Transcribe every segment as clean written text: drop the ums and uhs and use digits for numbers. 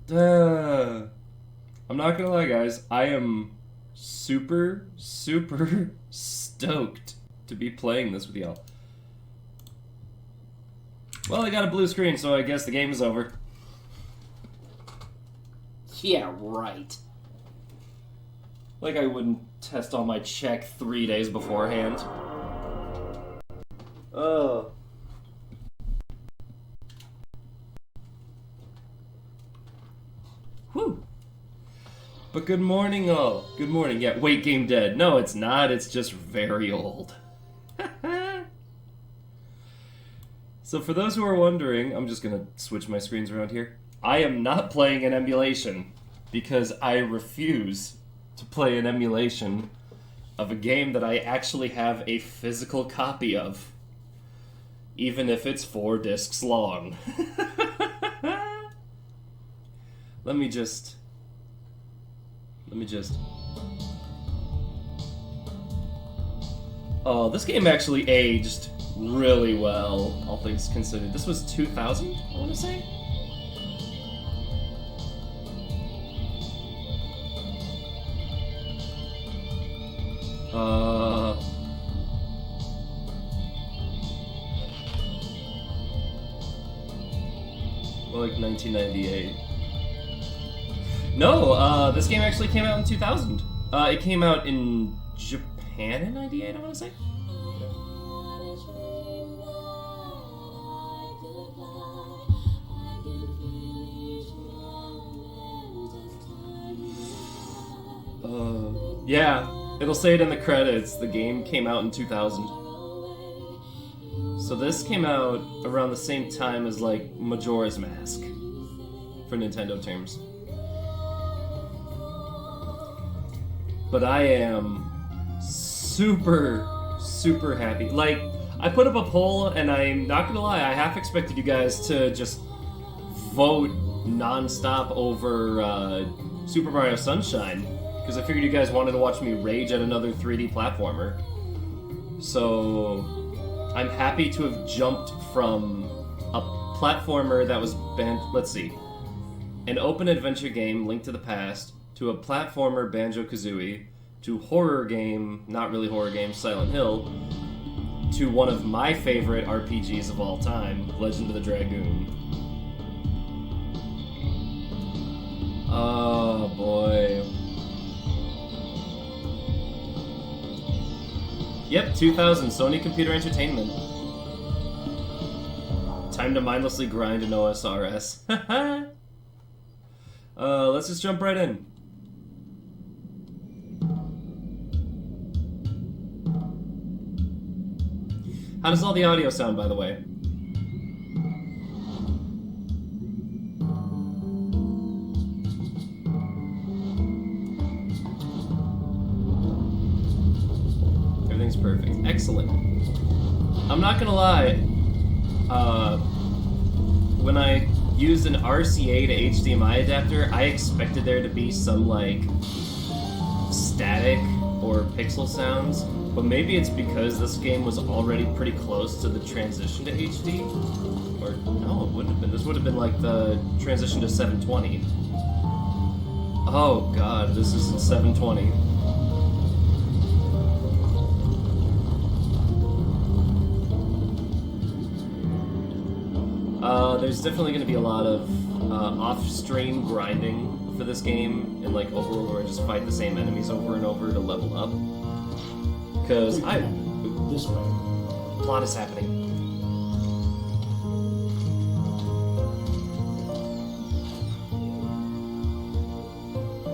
I'm not gonna lie, guys. I am super, super stoked to be playing this with y'all. Well, I got a blue screen, so I guess the game is over. Yeah, right. Like I wouldn't test all my check 3 days beforehand. Oh. Whew. But good morning, all. Good morning. Yeah, wait, game dead. No, it's not. It's just very old. So for those who are wondering, I'm just gonna switch my screens around here. I am not playing an emulation because I refuse to play an emulation of a game that I actually have a physical copy of, even if it's 4 discs long. Let me just... Oh, this game actually aged really well, all things considered. This was 2000, I want to say? Well, like 1998. No, this game actually came out in 2000. It came out in Japan in 98, I want to say? Yeah, it'll say it in the credits. The game came out in 2000. So this came out around the same time as, like, Majora's Mask, for Nintendo terms. But I am super, super happy. Like, I put up a poll, and I'm not gonna lie, I half expected you guys to just vote non-stop over Super Mario Sunshine, because I figured you guys wanted to watch me rage at another 3D platformer. So I'm happy to have jumped from a platformer that was let's see, an open adventure game, Link to the Past, to a platformer, Banjo-Kazooie, to horror game, not really horror game, Silent Hill, to one of my favorite RPGs of all time, Legend of the Dragoon. Oh boy. Yep, 2000, Sony Computer Entertainment. Time to mindlessly grind an OSRS. Let's just jump right in. How does all the audio sound, by the way? Everything's perfect. Excellent. I'm not gonna lie. When I used an RCA to HDMI adapter, I expected there to be some, like, static or pixel sounds, but maybe it's because this game was already pretty close to the transition to HD. Or, no, it wouldn't have been. This would have been like the transition to 720. Oh god, this isn't 720. There's definitely going to be a lot of off-stream grinding for this game, and like overworld where I just fight the same enemies over and over to level up. Because this way. Plot is happening.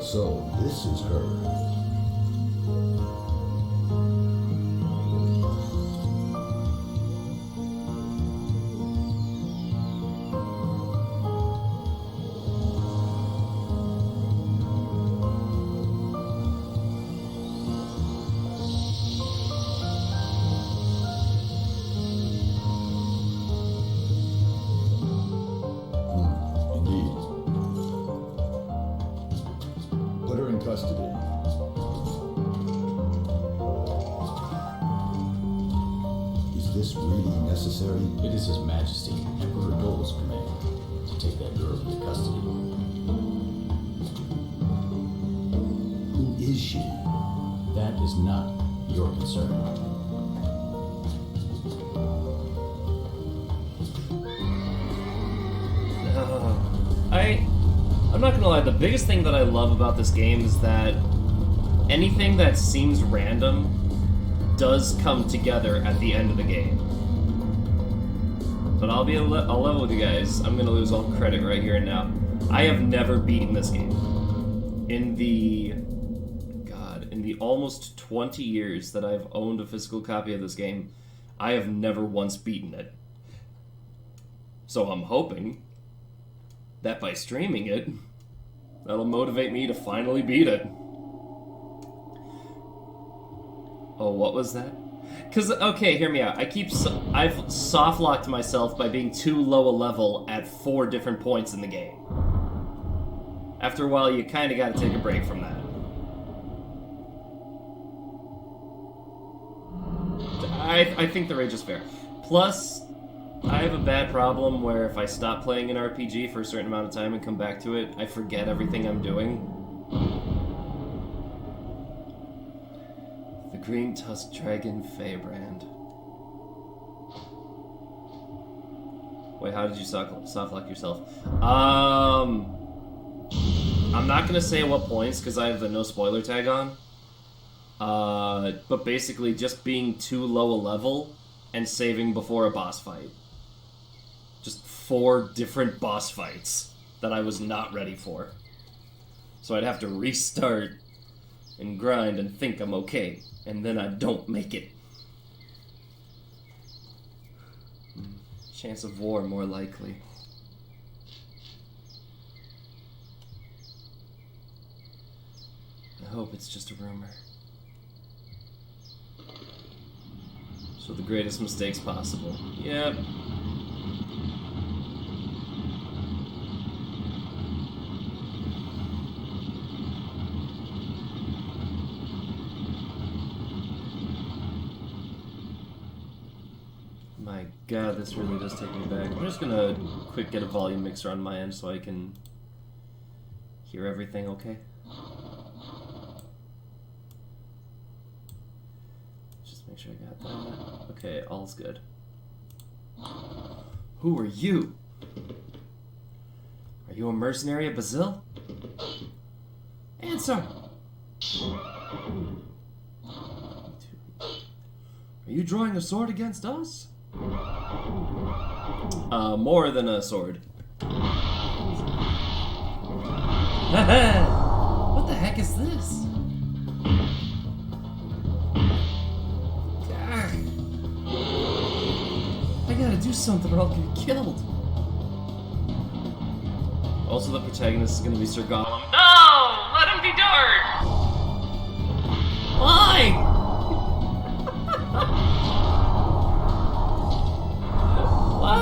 So this is her. Custody. Is this really necessary? It is His Majesty, Emperor Dole's command to take that girl into custody. is not your concern. I'm not gonna lie, the biggest thing that I love about this game is that anything that seems random does come together at the end of the game. But I'll level with you guys. I'm gonna lose all credit right here and now. I have never beaten this game. In the almost 20 years that I've owned a physical copy of this game, I have never once beaten it. So I'm hoping that by streaming it, that'll motivate me to finally beat it. Oh, what was that? Because, okay, hear me out. I've soft-locked myself by being too low a level at 4 different points in the game. After a while, you kind of got to take a break from that. I think the rage is fair. Plus, I have a bad problem where if I stop playing an RPG for a certain amount of time and come back to it, I forget everything I'm doing. The Green Tusk Dragon Feybrand. Wait, how did you softlock yourself? I'm not gonna say at what points because I have the no spoiler tag on. But basically just being too low a level and saving before a boss fight. Just 4 different boss fights that I was not ready for. So I'd have to restart and grind and think I'm okay, and then I don't make it. Chance of war more likely. I hope it's just a rumor. So the greatest mistakes possible. Yep. My god, this really does take me back. I'm just gonna quick get a volume mixer on my end so I can hear everything okay. Just make sure I got that. Okay, all's good. Who are you? Are you a mercenary of Basil? Answer! Are you drawing a sword against us? More than a sword. What the heck is this? I gotta do something or I'll get killed. Also, the protagonist is gonna be Sir Gollum. No! Let him be dark! Why? Why?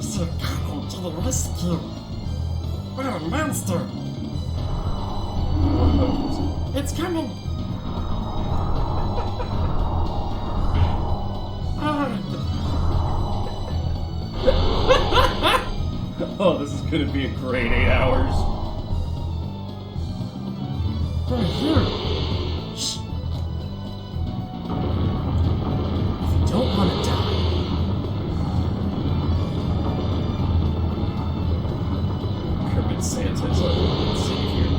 Sir Gollum to the rescue! We're a monster! It's coming! Oh, this is gonna be a great 8 hours. Right here. Shh. If you don't want to die. Kermit Santa's our savior.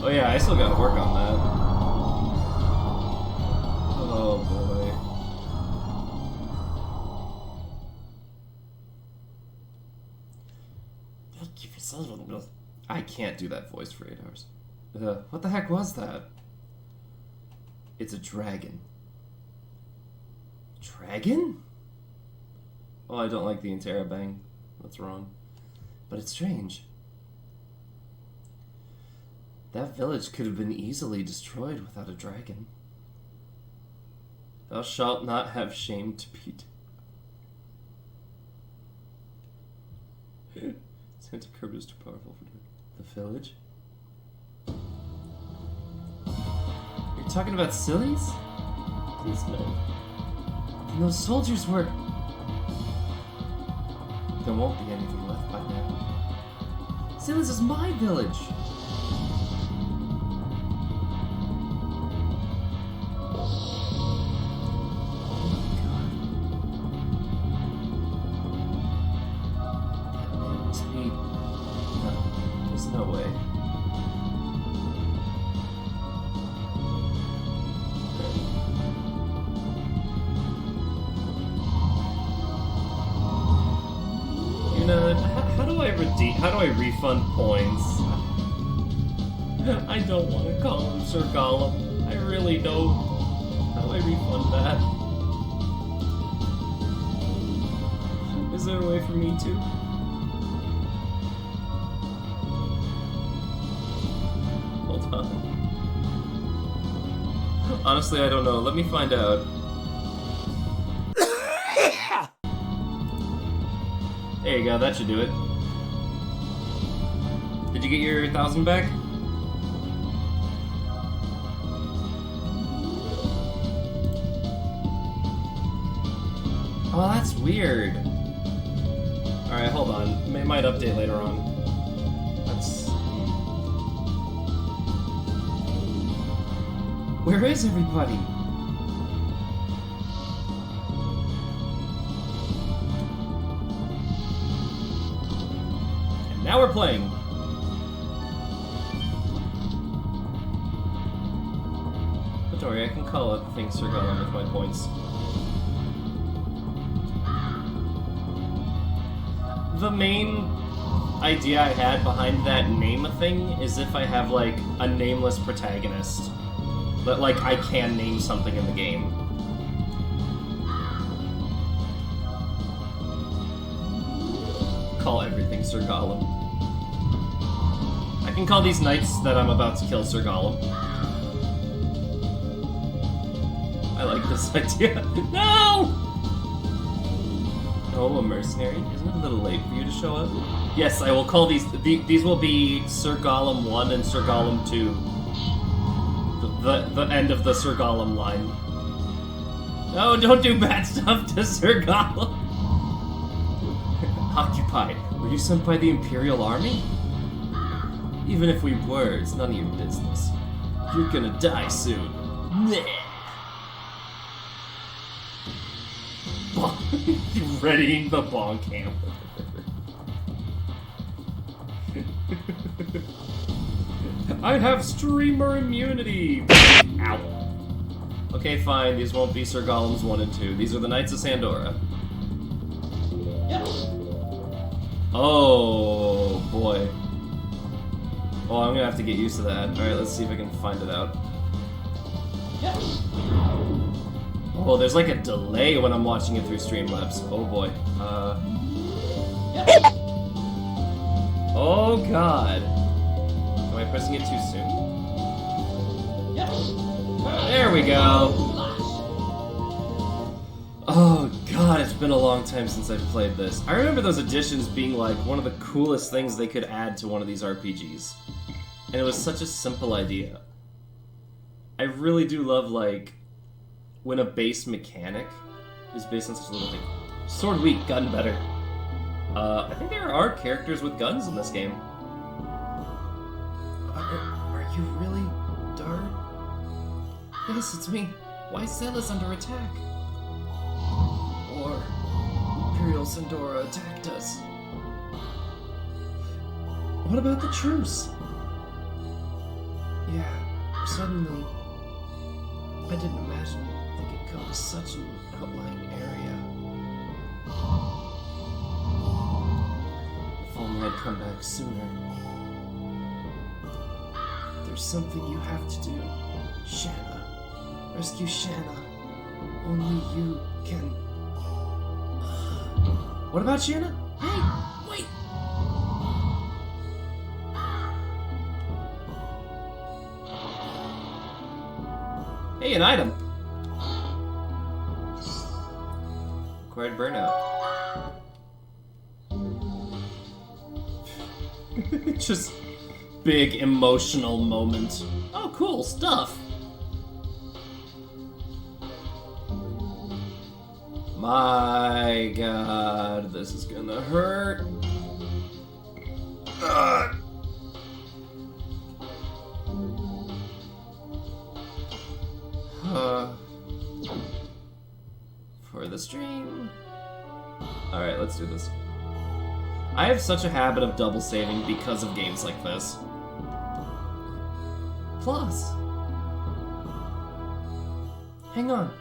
Oh yeah, I still gotta work on that. Oh boy. I can't do that voice for 8 hours. What the heck was that? It's a dragon. Dragon? Oh, I don't like the interrobang. That's wrong. But it's strange. That village could have been easily destroyed without a dragon. Thou shalt not have shame to beat. Santa Curb is too powerful for the village. You're talking about sillies? Please no. And those soldiers were... There won't be anything left by now. See, this is my village. No way. You know, how do I redeem? How do I refund points? I don't want to call him Sir Gollum. I really don't. How do I refund that? Is there a way for me to? Honestly, I don't know. Let me find out. There you go, that should do it. Did you get your 1,000 back? Oh, that's weird. Alright, hold on. It might update later on. Where is everybody? And now we're playing. But don't worry, I can call up things Sir Gollum with my points. The main idea I had behind that name thing is if I have, like, a nameless protagonist. But, like, I can name something in the game. Call everything Sir Gollum. I can call these knights that I'm about to kill Sir Gollum. I like this idea. No! Oh, a mercenary? Isn't it a little late for you to show up? Yes, I will call these... These will be Sir Gollum 1 and Sir Gollum 2. The end of the Sir Gollum line. No, don't do bad stuff to Sir Gollum. Occupied. Were you sent by the Imperial Army? Even if we were, it's none of your business. You're gonna die soon. Readying the bonk hammer. I have streamer immunity! Ow. Okay, fine, these won't be Sir Gollum's 1 and 2. These are the Knights of Sandora. Oh, boy. Oh, I'm gonna have to get used to that. Alright, let's see if I can find it out. Oh, there's like a delay when I'm watching it through Streamlabs. Oh boy. Oh god. Am I pressing it too soon? There we go. Oh god, it's been a long time since I've played this. I remember those additions being like one of the coolest things they could add to one of these RPGs. And it was such a simple idea. I really do love, like, when a base mechanic is based on such a little thing. Sword weak, gun better. I think there are characters with guns in this game. Are you really Dart? Yes, it's me. Why is Zella's under attack? Or Imperial Sandora attacked us. What about the truce? Yeah, suddenly I didn't imagine they could come to such an outlying area. If only I'd come back sooner. There's something you have to do. Shanna. Rescue Shanna. Only you can... What about Shanna? Hey, wait! Hey, an item! Acquired burnout. Just big emotional moment. Oh, cool stuff! My god, this is gonna hurt. For the stream. Alright, let's do this. I have such a habit of double saving because of games like this. Plus, hang on.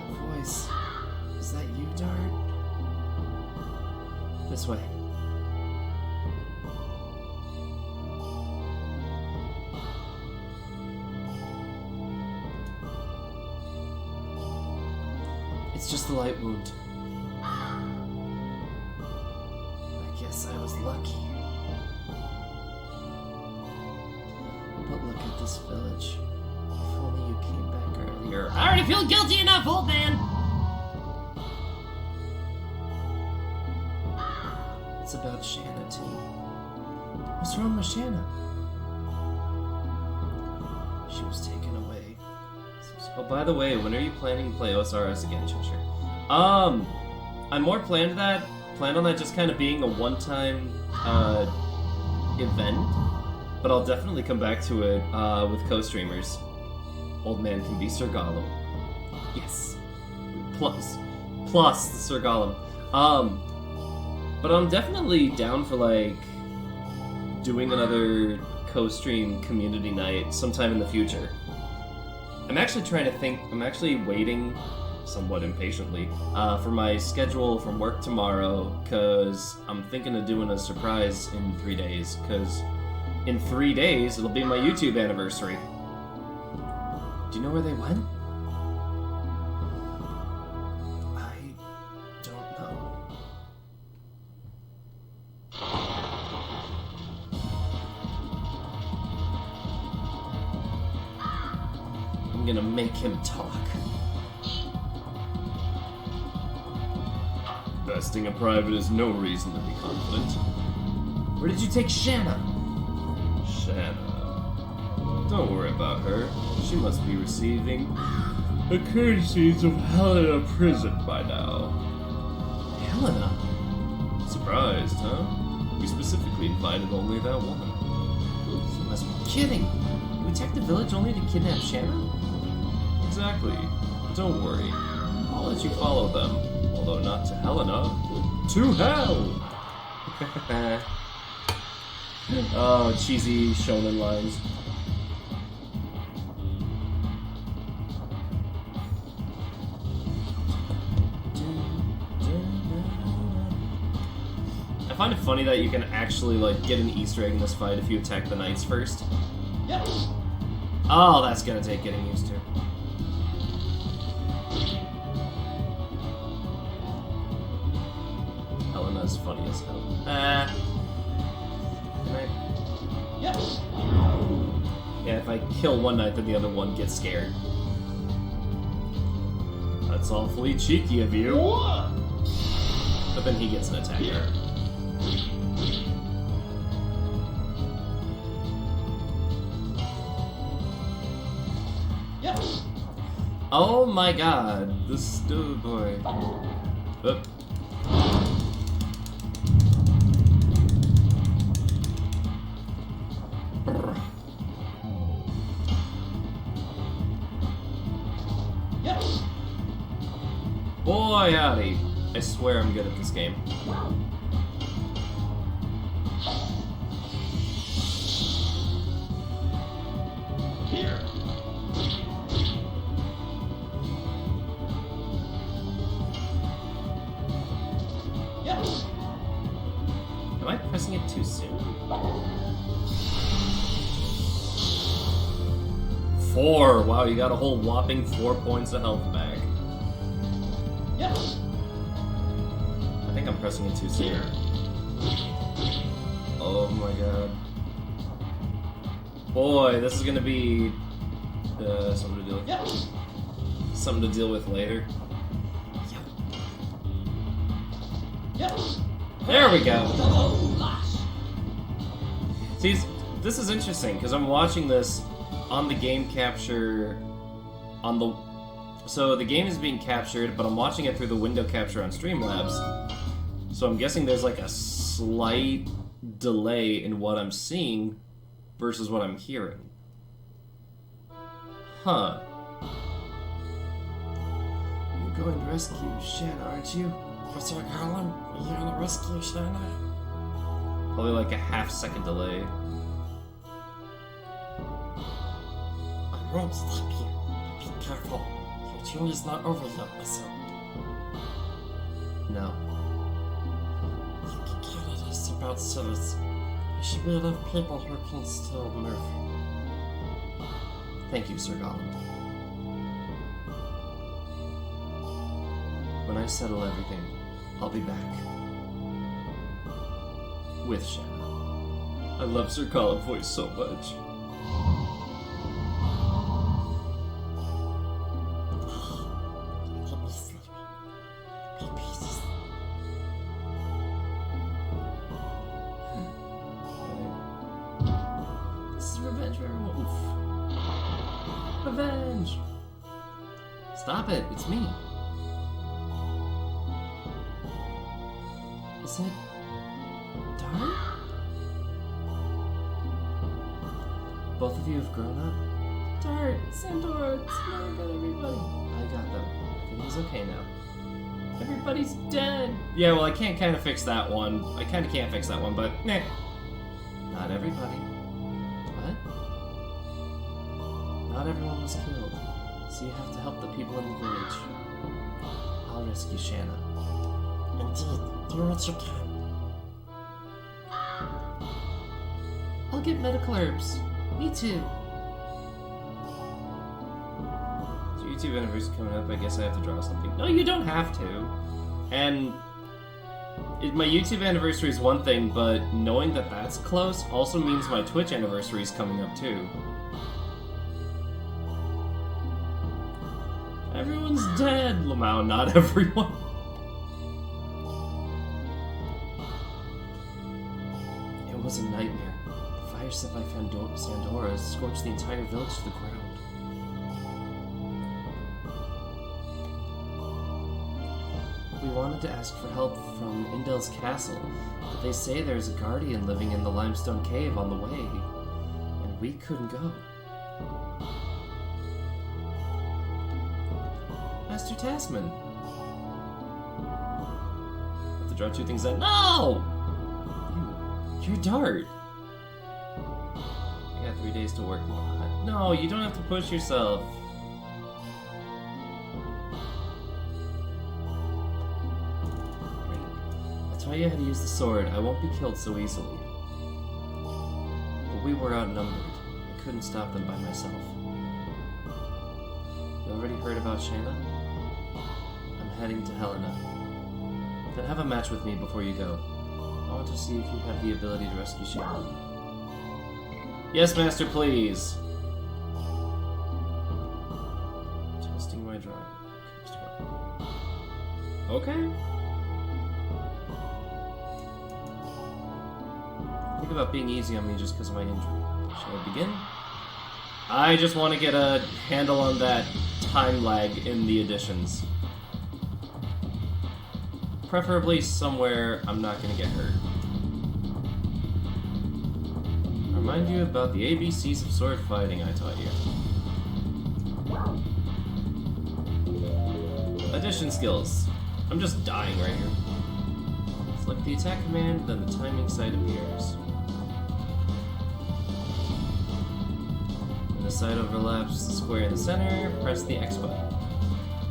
That voice. Is that you, Dart? This way. It's just a light wound. I guess I was lucky. But look at this village. If only you came back earlier. I already feel guilty enough, old man! It's about Shanna, too. What's wrong with Shanna? She was taken away. Oh, by the way, when are you planning to play OSRS again, Cheshire? I'm more planned on that just kind of being a one-time event, but I'll definitely come back to it with co-streamers. Old man can be Sir Gollum. Yes. Plus the Sir Gollum. But I'm definitely down for like doing another co-stream community night sometime in the future. I'm actually waiting, somewhat impatiently, for my schedule from work tomorrow, because I'm thinking of doing a surprise in 3 days, because in 3 days, it'll be my YouTube anniversary. Do you know where they went? I don't know. I'm gonna make him talk. Besting a private is no reason to be confident. Where did you take Shanna? Shanna. Don't worry about her. She must be receiving the courtesies of Helena prison by now. Helena? Surprised, huh? We specifically invited only that woman. You must be kidding. You attacked the village only to kidnap Shanna? Exactly. Don't worry. I'll let you follow them. Although not to Helena. To hell! Oh, cheesy shonen lines. I find it funny that you can actually like get an Easter egg in this fight if you attack the knights first. Yes. Oh, that's gonna take getting used to. Helena's funny as hell. Can I? Yes. Yeah, if I kill one knight, then the other one gets scared. That's awfully cheeky of you. What? But then he gets an attack. Here. Yes. Oh my god, this boy. Oop. Yes. Boy howdy. I swear I'm good at this game. Here. Yes. Am I pressing it too soon? 4! Wow, you got a whole whopping 4 points of health back. Yes. I think I'm pressing it too soon. Here. Oh my god. Boy, this is gonna be something to deal with. Yes. Something to deal with later. Yes. There we go. See, this is interesting because I'm watching this on the game capture, on the... So the game is being captured, but I'm watching it through the window capture on Streamlabs. So I'm guessing there's like a slight delay in what I'm seeing versus what I'm hearing. Huh. You're going to rescue Shanna, aren't you? What's your column? Are you gonna rescue Shanna? Probably like a half-second delay. I won't stop you. Be careful. Your journey's not over yet, my son. No. You can count on us about cities. There should be enough people who can still move. Thank you, Sir Gollum. When I settle everything, I'll be back. With Shanna. I love Sir Gollum's voice so much. Let me see. Be pieces. This is revenge for everyone. Oof. Revenge! Stop it, it's me. Is it Dart? Both of you have grown up? Dart, Sandor, Snow got everybody. I got them. Everything's okay now. Everybody's dead. Yeah, well, I can't kind of fix that one. I kind of can't fix that one, but meh. Not everybody. What? Not everyone was killed, so you have to help the people in the village. I'll rescue Shanna. Indeed, do what you can. I'll get medical herbs. Me too. So YouTube anniversary coming up, I guess I have to draw something. No, you don't have to. And my YouTube anniversary is one thing, but knowing that that's close also means my Twitch anniversary is coming up too. Everyone's dead, Lamau, not everyone. It was a nightmare. The fire set by Sandora scorched the entire village to the ground. We wanted to ask for help from Indel's castle, but they say there's a guardian living in the limestone cave on the way, and we couldn't go. Master Tasman. Have to draw two things that. No! You're Dart. I got 3 days to work. No, you don't have to push yourself. I taught you how to use the sword. I won't be killed so easily. But we were outnumbered. I couldn't stop them by myself. You already heard about Shanna? I'm heading to Helena. Then have a match with me before you go. I want to see if you have the ability to rescue Shanna. Yes, Master, please. Testing my drawing. Okay. Think about being easy on me just because of my injury. Shall I begin? I just want to get a handle on that time lag in the additions. Preferably somewhere I'm not going to get hurt. Remind you about the ABCs of sword fighting I taught you. Addition skills. I'm just dying right here. Select the attack command, then the timing sight appears. When the sight overlaps the square in the center, press the X button.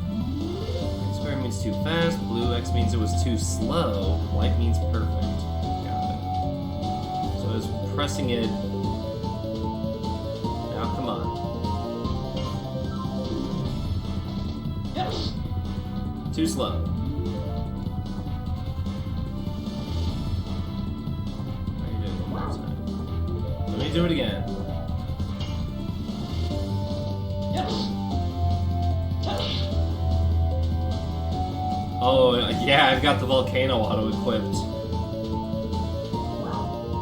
Green square means too fast, blue X means it was too slow, white means perfect. Got it. So I was pressing it. Now come on. Yes. Too slow. How you doing one more time? Let me do it again. Yes. Touch. Oh, yeah, I've got the volcano auto-equipped.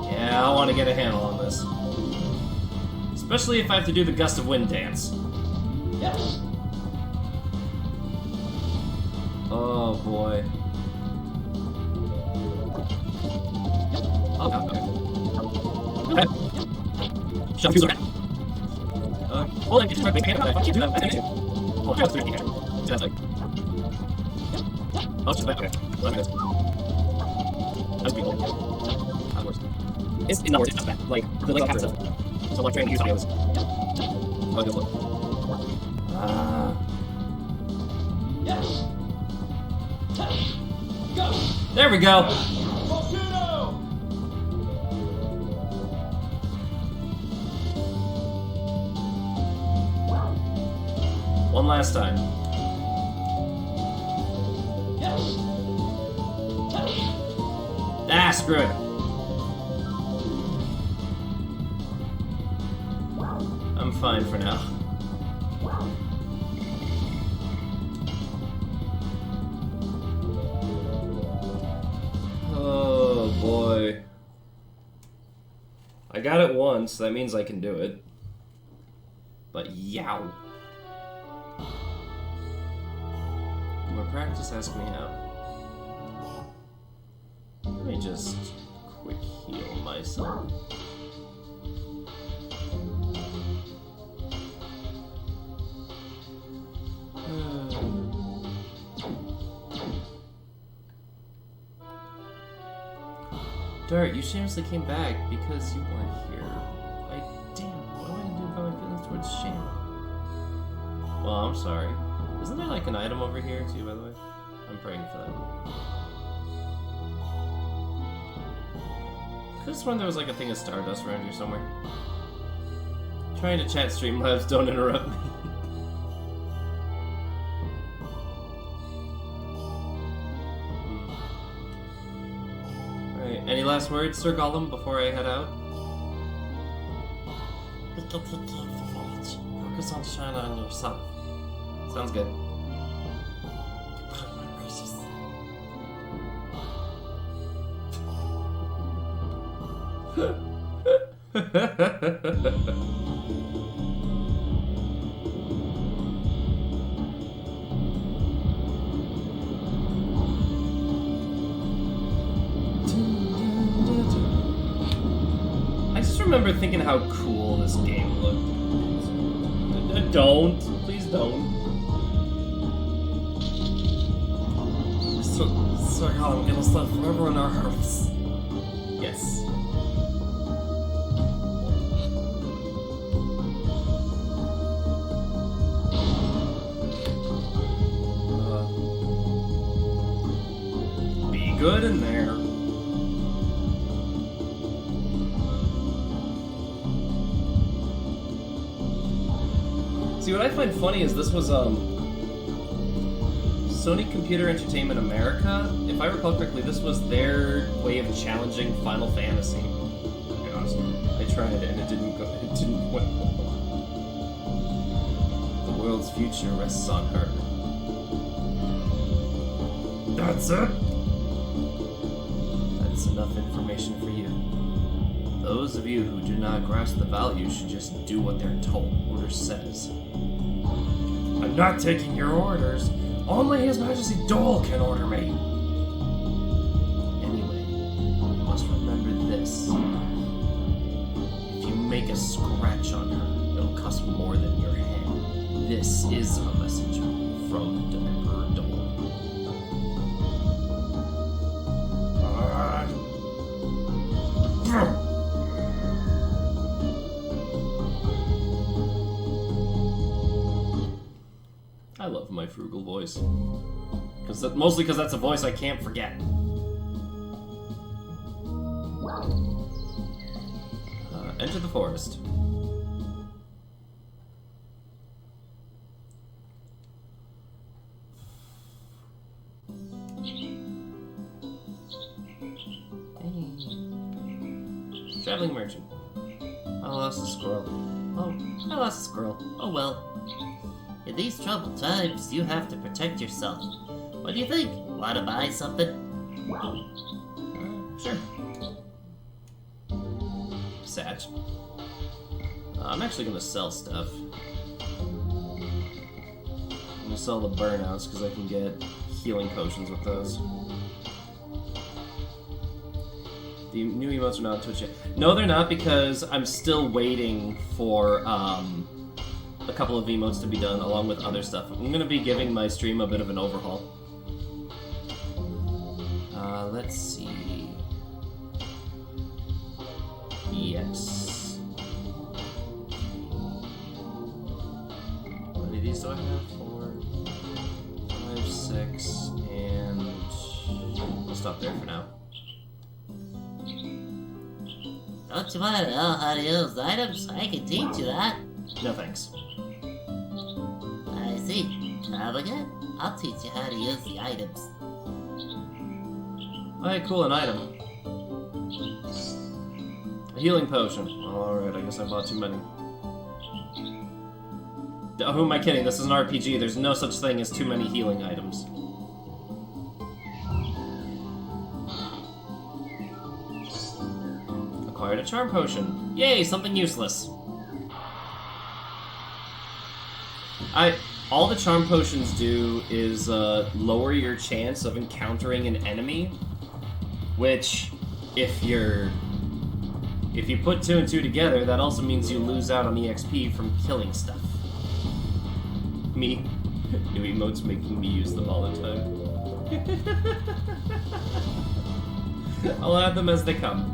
Yeah, I want to get a handle on this. Especially if I have to do the gust of wind dance. Yes. Oh boy. Oh, okay. Shove two around. Well, then, just try to make it. I can't do that. I can't. Oh, just 3 here. Sounds like. Oh, it's just that. Okay. Well, that's good. That's pretty cool. Not worse. It's not worse. It's not bad. Like, the like half stuff. So, like, trying to use audios. Oh, good look. Yes. Go. There we go. Volcano. One last time. Yes. Ah, screw it. I'm fine for now. Oh boy. I got it once, that means I can do it. But yow. More practice, ask me how. Let me just quick heal myself. Dart, you shamelessly came back because you weren't here. Like, damn, what am I gonna do about my feelings towards Sham? Well, I'm sorry. Isn't there like an item over here too, by the way? I'm praying for that. Could've sworn there was like a thing of Stardust around here somewhere. Trying to chat Streamlabs, don't interrupt me. Alright, any last words, Sir Gollum, before I head out? We can take care of the village. Focus on Shana and yourself. Sounds good. Goodbye, my precious. I just remember thinking how cool this game looked. Don't. Please don't. So I'm gonna stay forever in our hearts. Yes. Be good in there. See, what I find funny is this was, Sony Computer Entertainment America. If I recall correctly, this was their way of challenging Final Fantasy. To be honest, I tried it and it didn't well. The world's future rests on her. That's it? That's enough information for you. Those of you who do not grasp the value should just do what they're told. Order says. I'm not taking your orders. Only His Majesty Dole can order me. Anyway, you must remember this. If you make a scratch on her, it'll cost more than your head. This is a message from the Emperor Dole. I love my frugal voice. Mostly because that's a voice I can't forget. Enter the forest. Hey. Traveling merchant. I lost a squirrel. Oh, I lost a squirrel. Oh well. In these troubled times, you have to protect yourself. What do you think? Want to buy something? Sure. Satch. I'm actually gonna sell stuff. I'm gonna sell the burnouts because I can get healing potions with those. The new emotes are not on Twitch yet. No, they're not, because I'm still waiting for a couple of emotes to be done along with other stuff. I'm gonna be giving my stream a bit of an overhaul. Let's see. Yes. How many of these do I have? 4, 5, 6, and I'll stop there for now. Don't you want to know how to use items? I can teach you that. No thanks. I see. Travel again? I'll teach you how to use the items. Alright, cool, an item. A healing potion. Alright, I guess I bought too many. Who am I kidding? This is an RPG. There's no such thing as too many healing items. Acquired a charm potion. Yay, something useless. All the charm potions do is lower your chance of encountering an enemy, which, if you put 2 and 2 together, that also means you lose out on EXP from killing stuff. Me. New emotes making me use them all the time. I'll add them as they come.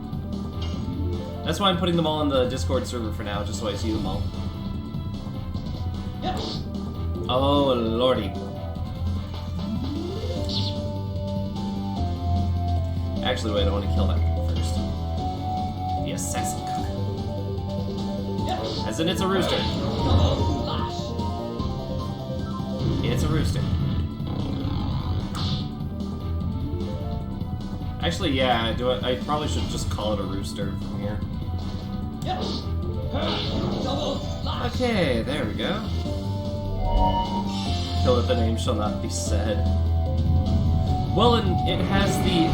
That's why I'm putting them all on the Discord server for now, just so I see them all. Yes. Oh, lordy. Actually, wait, I want to kill that first. The assassin cock. Yes. As in, it's a rooster. Double slash. It's a rooster. Actually, yeah, I probably should just call it a rooster from here. Yes. Double slash. Okay, there we go. Kill that the name shall not be said. Well, and it has the,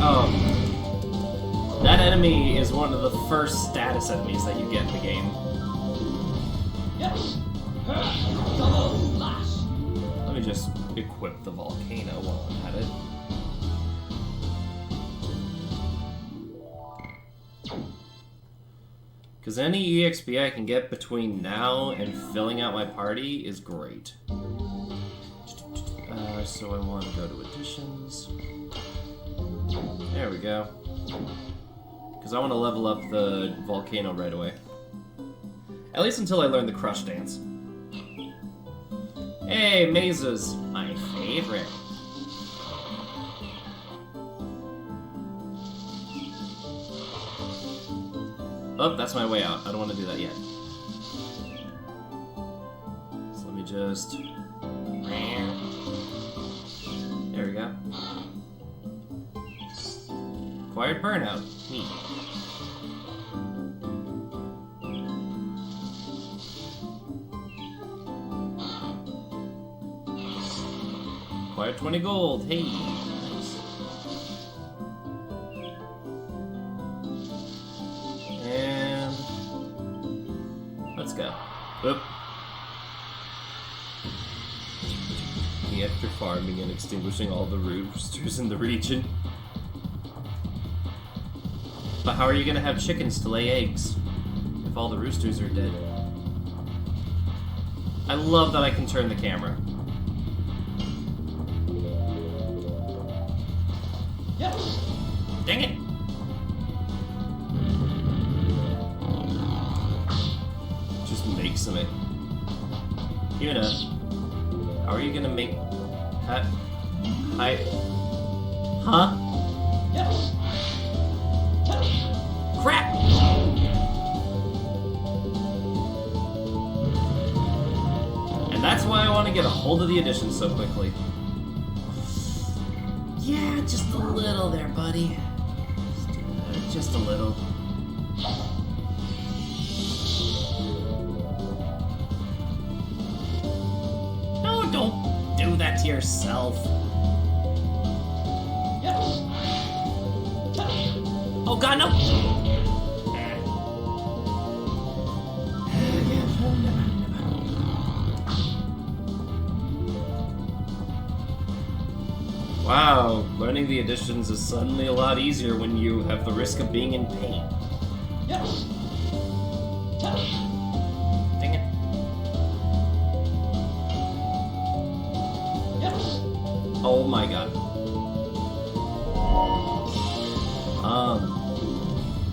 that enemy is one of the first status enemies that you get in the game. Yes. Double slash. Let me just equip the volcano while I'm at it. Because any EXP I can get between now and filling out my party is great. So I want to go to additions. There we go. Because I want to level up the volcano right away. At least until I learn the crush dance. Hey, mazes! My favorite. Oh, that's my way out. I don't want to do that yet. So let me just... There we go. Acquired burnout. Neat. Acquired 20 gold. Hey. Nice. And let's go. Oop. After farming and extinguishing all the roosters in the region. But how are you gonna have chickens to lay eggs if all the roosters are dead? I love that I can turn the camera. Yes. Dang it! Just make some it. Yuna, how are you gonna make... Huh? Yes. Crap! And that's why I want to get a hold of the edition so quickly. Yeah, just a little there, buddy. Just a little. No, don't do that to yourself. Yes. Oh god, no! Wow, learning the additions is suddenly a lot easier when you have the risk of being in pain. Yes. Dang it. Yes. Oh my god.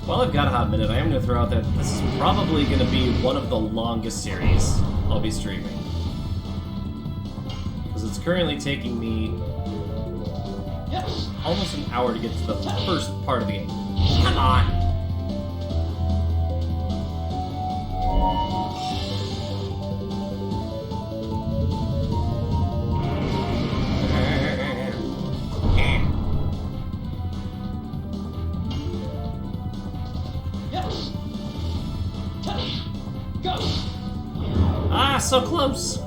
While I've got a hot minute, I am going to throw out that this is probably going to be one of the longest series I'll be streaming. Because it's currently taking me Yes. almost an hour to get to the first part of the game. Come on! Yes. Go. Ah, so close!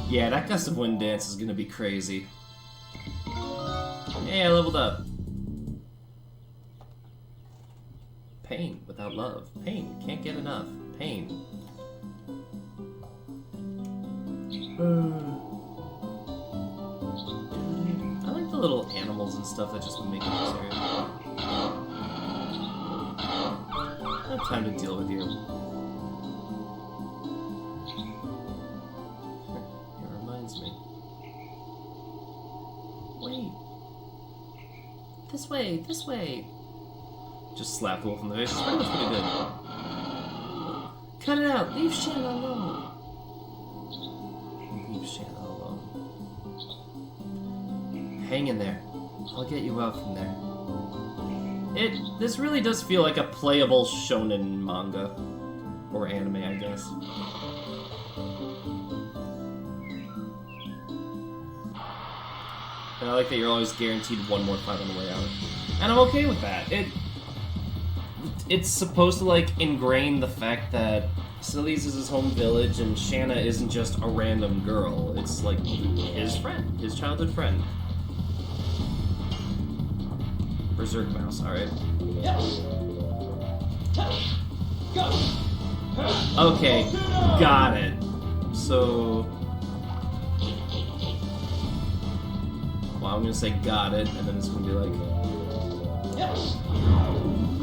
Yeah, that gust of wind dance is gonna be crazy. Hey, I leveled up. Pain without love. Pain. Can't get enough. Pain. I like the little animals and stuff that just make this area. I don't have time to deal with you. It reminds me. Wait. This way, this way. Just slap the wolf in the face. It's pretty much pretty good. Cut it out. Leave Shanna alone. Leave Shanna alone. Hang in there. I'll get you out from there. This really does feel like a playable shonen manga. Or anime, I guess. And I like that you're always guaranteed one more fight on the way out. And I'm okay with that. It's supposed to, like, ingrain the fact that Celise is his home village and Shanna isn't just a random girl. It's, like, his friend. His childhood friend. Berserk Mouse, alright. Yes. Go. Okay, got it. So... well, I'm gonna say got it, and then it's gonna be like... Yes.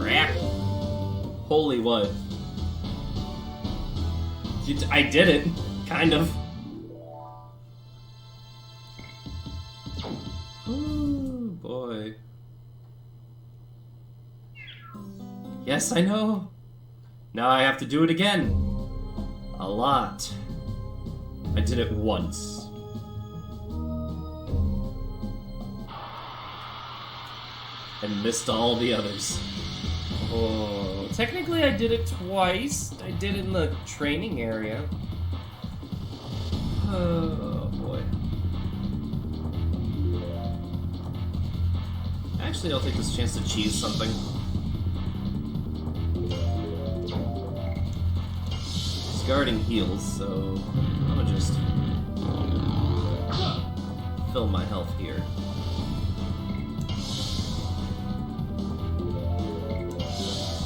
crap. Holy what? I did it, kind of. Ooh, boy. Yes, I know. Now I have to do it again. A lot. I did it once. And missed all the others. Oh, technically I did it twice. I did it in the training area. Oh, boy. Actually, I'll take this chance to cheese something. It's guarding heals, so I'm gonna just fill my health here.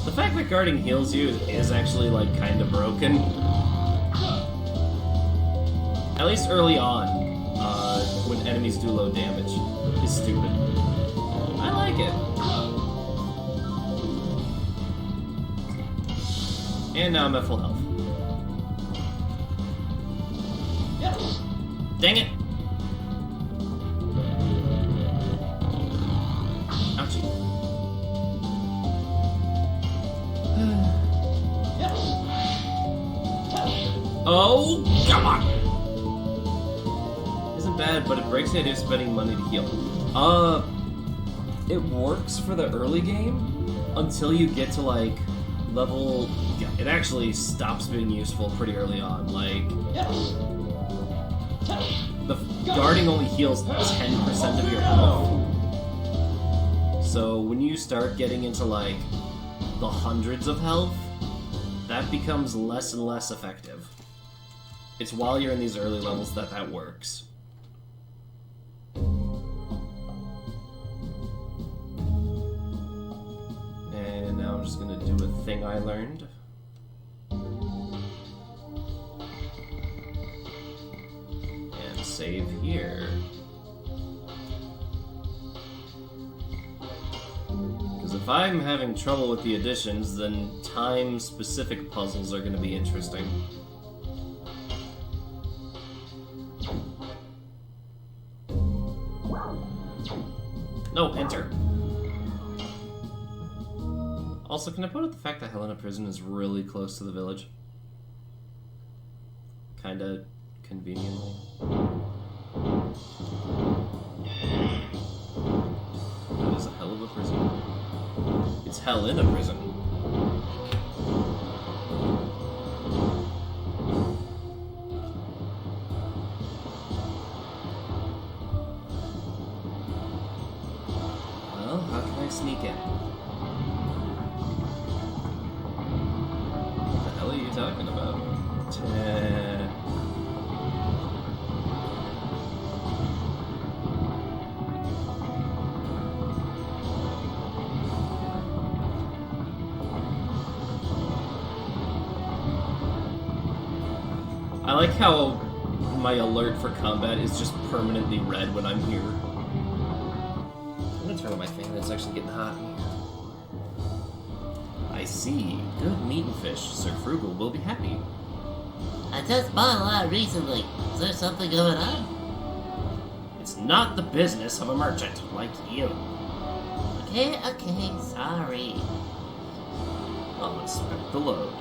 The fact that guarding heals you is actually, like, kind of broken. At least early on, when enemies do low damage, is stupid. I like it. And now I'm at full health. Yes. Dang it! Ouchie. Yes. Oh, come on! Isn't bad, but it breaks the idea of spending money to heal. It works for the early game until you get to, like, level... yeah, it actually stops being useful pretty early on. Like, Yes. the guarding only heals 10% of your health. So when you start getting into, like, the hundreds of health, that becomes less and less effective. It's while you're in these early levels that works. And now I'm just gonna do a thing I learned. if I'm having trouble with the additions, then time-specific puzzles are going to be interesting. No, enter. Also, can I point out the fact that Helena Prison is really close to the village? Kinda conveniently. That is a hell of a prison. It's hell in a prison. Well, how can I sneak in? What the hell are you talking about? I like how my alert for combat is just permanently red when I'm here. I'm gonna turn on my fan, it's actually getting hot in here. I see. Good meat and fish. Sir Frugal will be happy. I just bought a lot recently. Is there something going on? It's not the business of a merchant like you. Okay, sorry. I'll expect the load.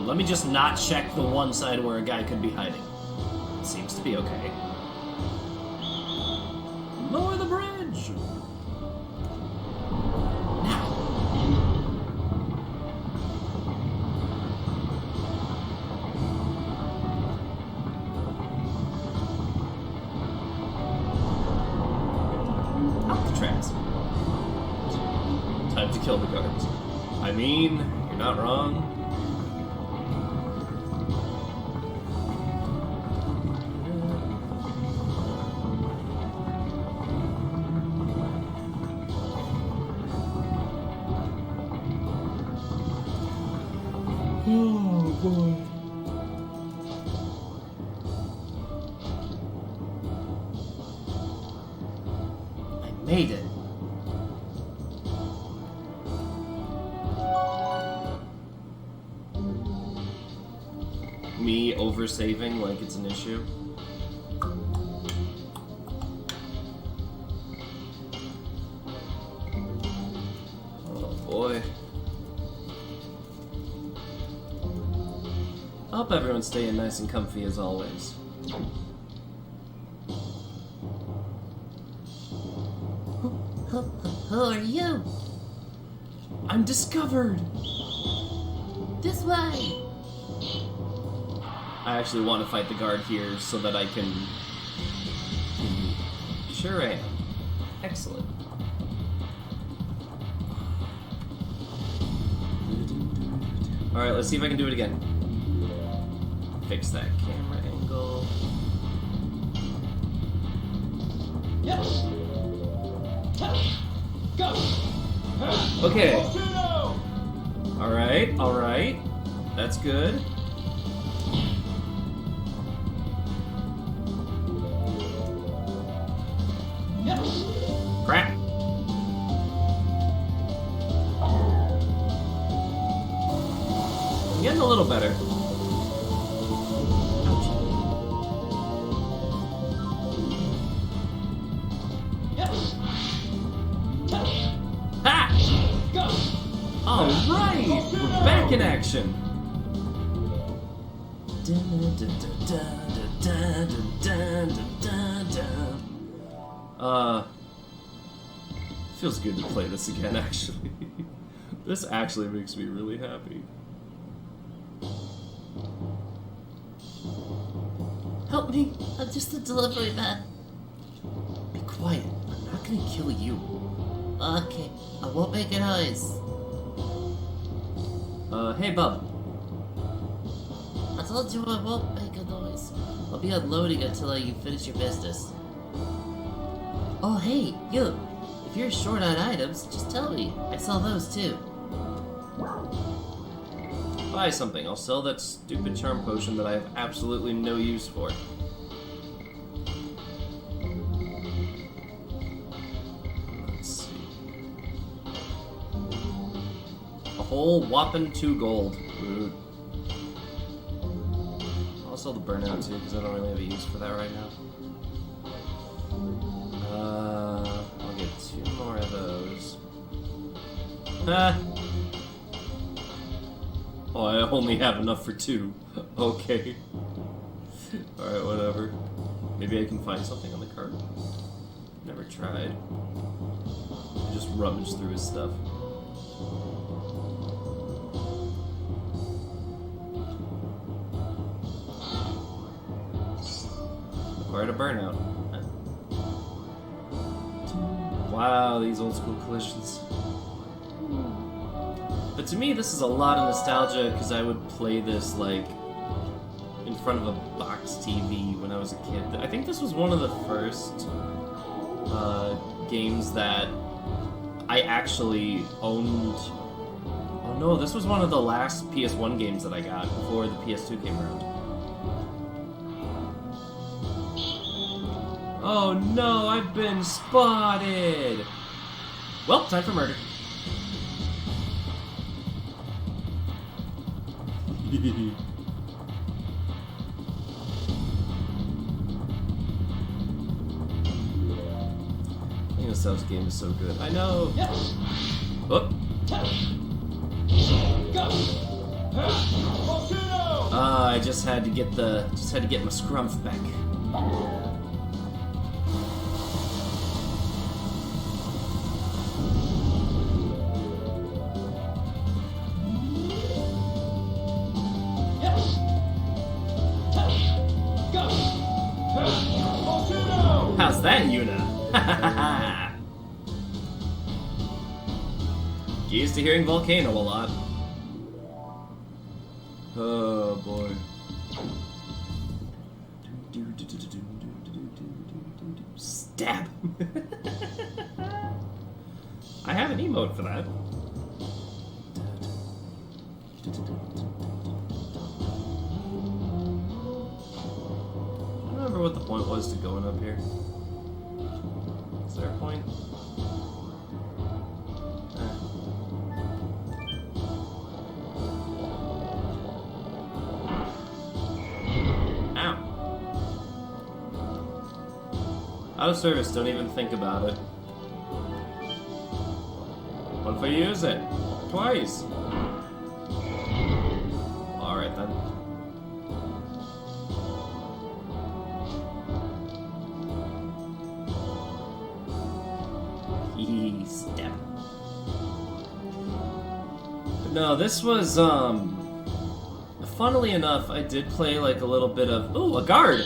Let me just not check the one side where a guy could be hiding. It seems to be okay. Lower the bridge! Now! Alcatraz. Time to kill the guards. I mean, you're not wrong. Oh boy. I made it. Me oversaving like it's an issue. Oh boy. I hope everyone's staying nice and comfy as always. Who are you? I'm discovered! This way! I actually want to fight the guard here so that I can... Sure am. Excellent. Alright, let's see if I can do it again. Fix that camera angle. Yes. Go. Okay. Alright, alright. That's good. Yes. Crap. I'm getting a little better. Yes. Ha! Go. Alright! We're back in action! Feels good to play this again, actually. This actually makes me really happy. Help me! I'm just a delivery man. Be quiet. I'm not gonna kill you. Okay, I won't make a noise. Hey, bub. I told you I won't make a noise. I'll be unloading until you finish your business. Oh, hey, you! If you're short on items, just tell me. I sell those too. buy something. I'll sell that stupid charm potion that I have absolutely no use for. Let's see. A whole whopping 2 gold. Rude. I'll sell the burnout too, because I don't really have a use for that right now. I'll get 2 more of those. Ah! Oh, I only have enough for 2. Okay. Alright, whatever. Maybe I can find something on the cart. Never tried. Just rummage through his stuff. Acquired a burnout. Wow, these old school collisions. But to me, this is a lot of nostalgia because I would play this like in front of a box TV when I was a kid. I think this was one of the first games that I actually owned. Oh no, this was one of the last PS1 games that I got before the PS2 came around. Oh no, I've been spotted! Well, time for murder. I think nostalgia game is so good. I know. Yes. Whoop. Go. Volcano. I just had to get my scrumph back. Yes. Go. Volcano. How's that, Yuna? Get used to hearing volcano a lot. Oh boy. Stab! I have an emote for that. I don't remember what the point was to going up here. Is there a point? Ow. Out of service, don't even think about it. What if I use it? Twice! Alright then. Step. But no, this was, funnily enough, I did play like a little bit of, ooh, a guard!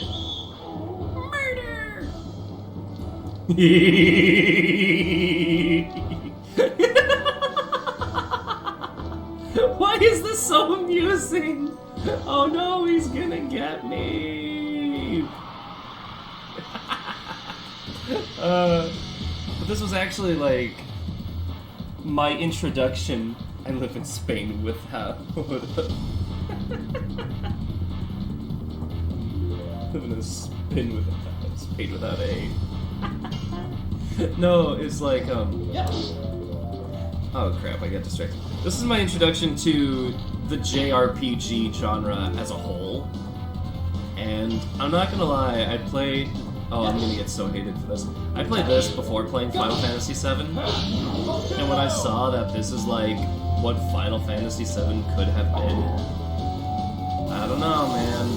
Murder! Why is this so amusing? Oh no, he's gonna get me! But this was actually like my introduction. I live in Spain with living in Spain without a. No, it's like Yes. Oh crap! I got distracted. This is my introduction to the JRPG genre as a whole, and I'm not gonna lie. I played. Oh, I'm gonna get so hated for this. I played this before playing Final Fantasy VII, and when I saw that this is like what Final Fantasy VII could have been, I don't know, man.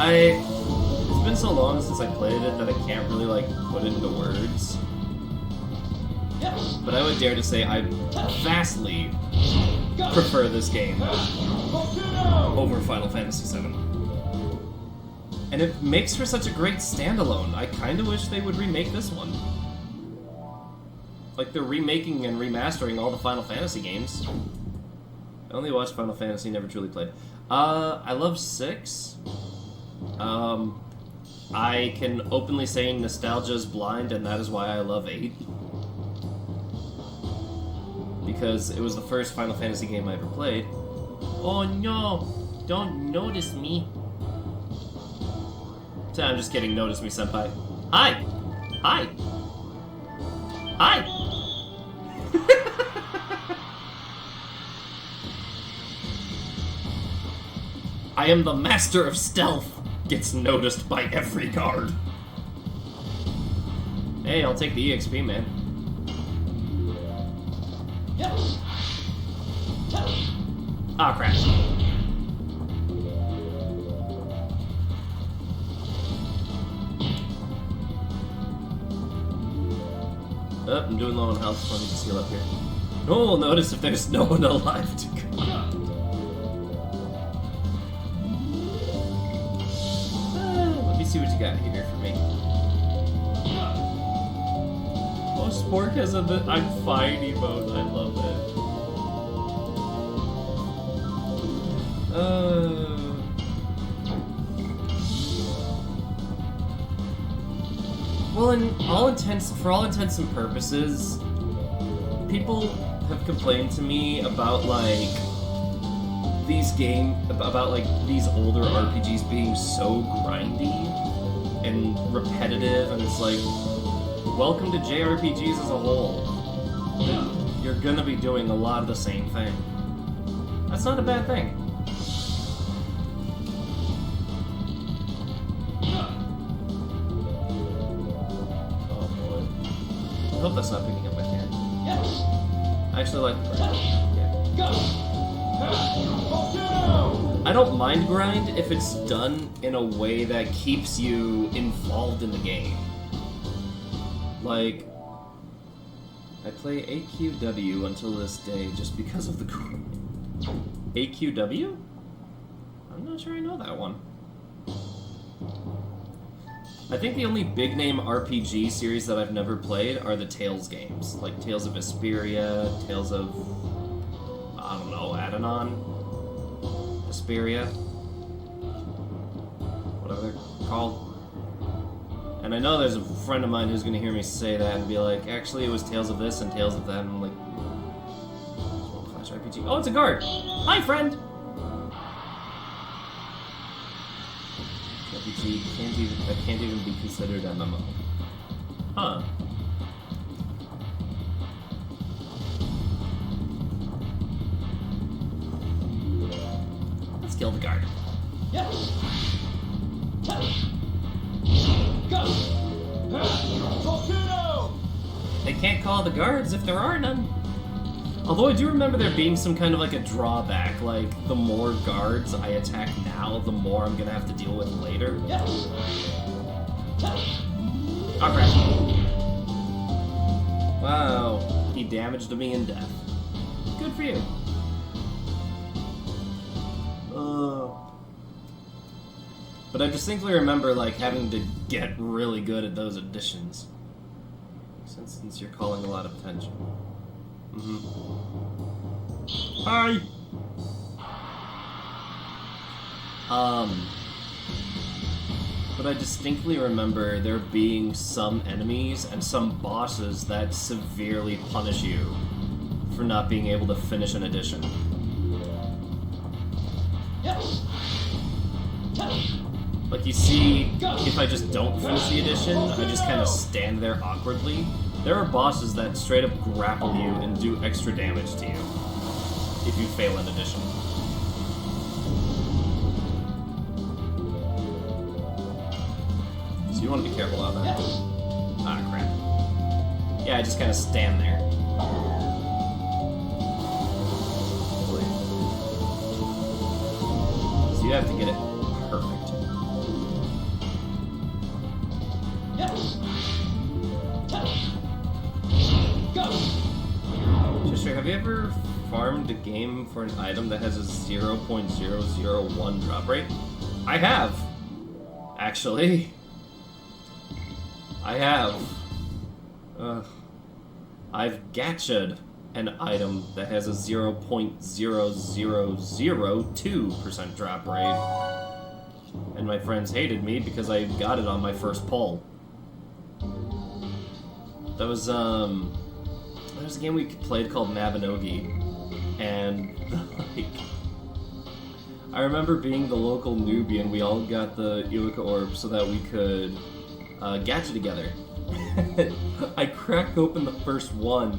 It's been so long since I played it that I can't really like put it into words. Yes. But I would dare to say I vastly prefer this game over Final Fantasy VII. And it makes for such a great standalone. I kind of wish they would remake this one. Like they're remaking and remastering all the Final Fantasy games. I only watched Final Fantasy, never truly played. I love 6. I can openly say nostalgia's blind, and that is why I love 8. Because it was the first Final Fantasy game I ever played. Oh no! Don't notice me. I'm just kidding. Notice me, senpai. Hi! Hi! Hi! I am the master of stealth. Gets noticed by every guard. Hey, I'll take the EXP, man. Yes. Ah, crap. Oh, I'm doing low on health, so I need to heal up here. No one will notice if there's no one alive to go. Let me see what you got here for me. Oh, Spork has a I'm fine emote. I love it. Well, for all intents and purposes, people have complained to me about like these older RPGs being so grindy and repetitive, and it's like, welcome to JRPGs as a whole. You're gonna be doing a lot of the same thing. That's not a bad thing. I hope that's not picking up my hand. Yes. I actually like the grind. Go. I don't mind grind if it's done in a way that keeps you involved in the game. Like, I play AQW until this day just because of the grind. AQW? I'm not sure I know that one. I think the only big name RPG series that I've never played are the Tales games, like Tales of Vesperia, Tales of, I don't know, Adanon, Vesperia, whatever they're called. And I know there's a friend of mine who's going to hear me say that and be like, actually it was Tales of this and Tales of that, and I'm like, Flash RPG. Oh, it's a guard! Hi, friend! RPG can't even be considered MMO. Huh. Let's kill the guard. Yes. Go. Torpedo. They can't call the guards if there are none. Although I do remember there being some kind of like a drawback, like the more guards I attack now, the more I'm gonna have to deal with later. Yes. Oh crap. Wow, he damaged me in death. Good for you. But I distinctly remember like having to get really good at those additions. Since you're calling a lot of attention. Hi. But I distinctly remember there being some enemies and some bosses that severely punish you for not being able to finish an addition. Yes. Like you see, if I just don't finish the addition, I just kind of stand there awkwardly. There are bosses that straight up grapple you and do extra damage to you if you fail an addition. So you want to be careful out there. Ah, crap. Yeah, I just kind of stand there. So you have to get it perfect. Yes. Xeshire, have you ever farmed a game for an item that has a 0.001 drop rate? I have. Actually. I have. I've gacha'd an item that has a 0.0002% drop rate. And my friends hated me because I got it on my first pull. That was a game we played called Mabinogi, and like I remember being the local newbie and we all got the Iwaka orb so that we could gacha together. I crack open the first one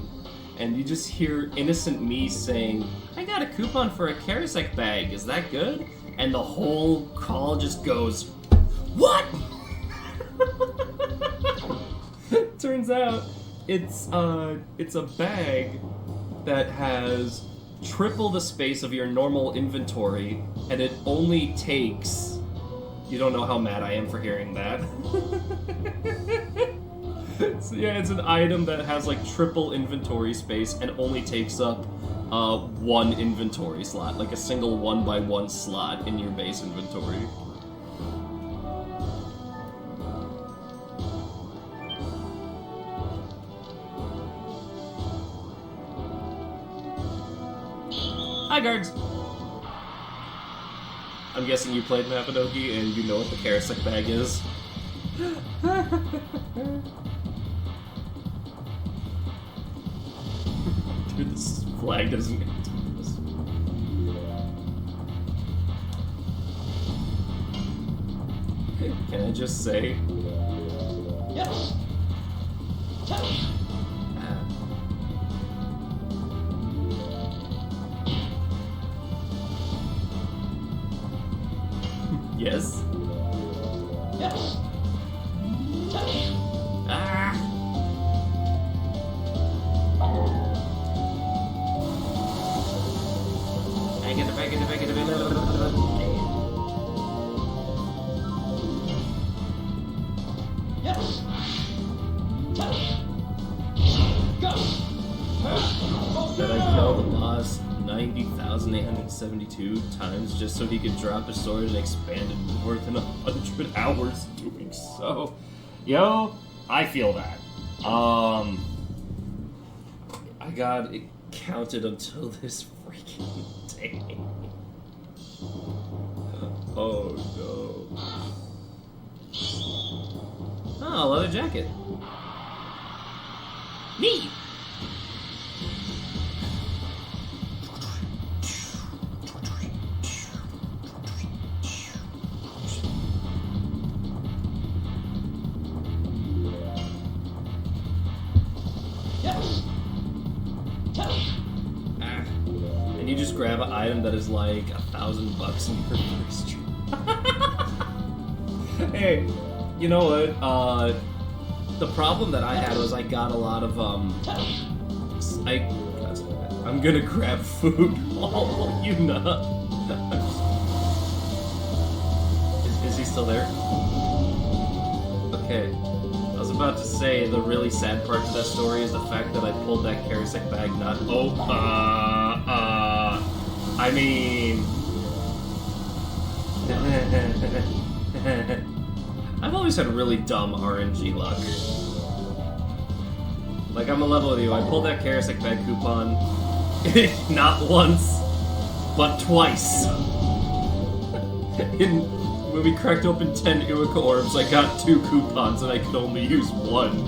and you just hear innocent me saying, I got a coupon for a Karasek bag, is that good? And the whole call just goes, what? Turns out it's a bag that has triple the space of your normal inventory, and it only takes... You don't know how mad I am for hearing that. So yeah, it's an item that has like triple inventory space and only takes up one inventory slot, like a single 1x1 slot in your base inventory. Hi, guards! I'm guessing you played Mappadoki and you know what the Karasek bag is. Dude, this flag doesn't get to this. Can I just say? Yes. Yes. Yes. Ah. Yes. Go. That I killed the boss 90,872 times just so he could drop his sword and expand it more than 100 hours doing so. Yo, I feel that. I got it counted until this freaking day. Oh no. Oh, leather jacket. Neat! Yes. And you just grab an item that is like $1,000 in your first tree. Hey, you know what? The problem that I had was I got a lot of I'm gonna grab food. Oh, you know. Is he still there? Okay. I was about to say the really sad part to that story is the fact that I pulled that Karasek bag not... I mean... I've always had really dumb RNG luck. Like, I'm a level with you. I pulled that Karasek bag coupon not once, but twice. When we cracked open 10 Iwaka orbs, I got 2 coupons and I could only use 1.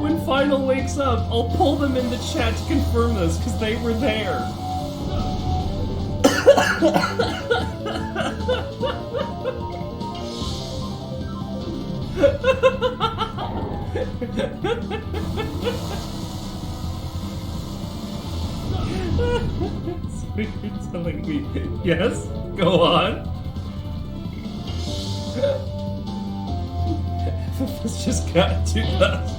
When Final wakes up, I'll pull them in the chat to confirm this, because they were there. So you're telling me, yes? Go on. This just got to us.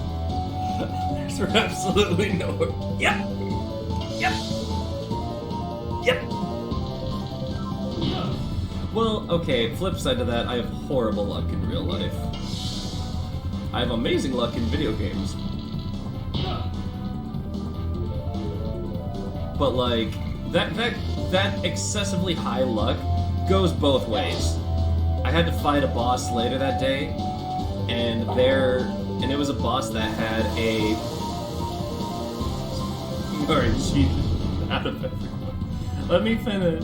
There's absolutely nowhere. Yep. Yep. Yep. Well, okay, flip side to that, I have horrible luck in real life. I have amazing luck in video games. But like, that excessively high luck goes both ways. I had to fight a boss later that day, and it was a boss that had a RNG out of everyone. Let me finish.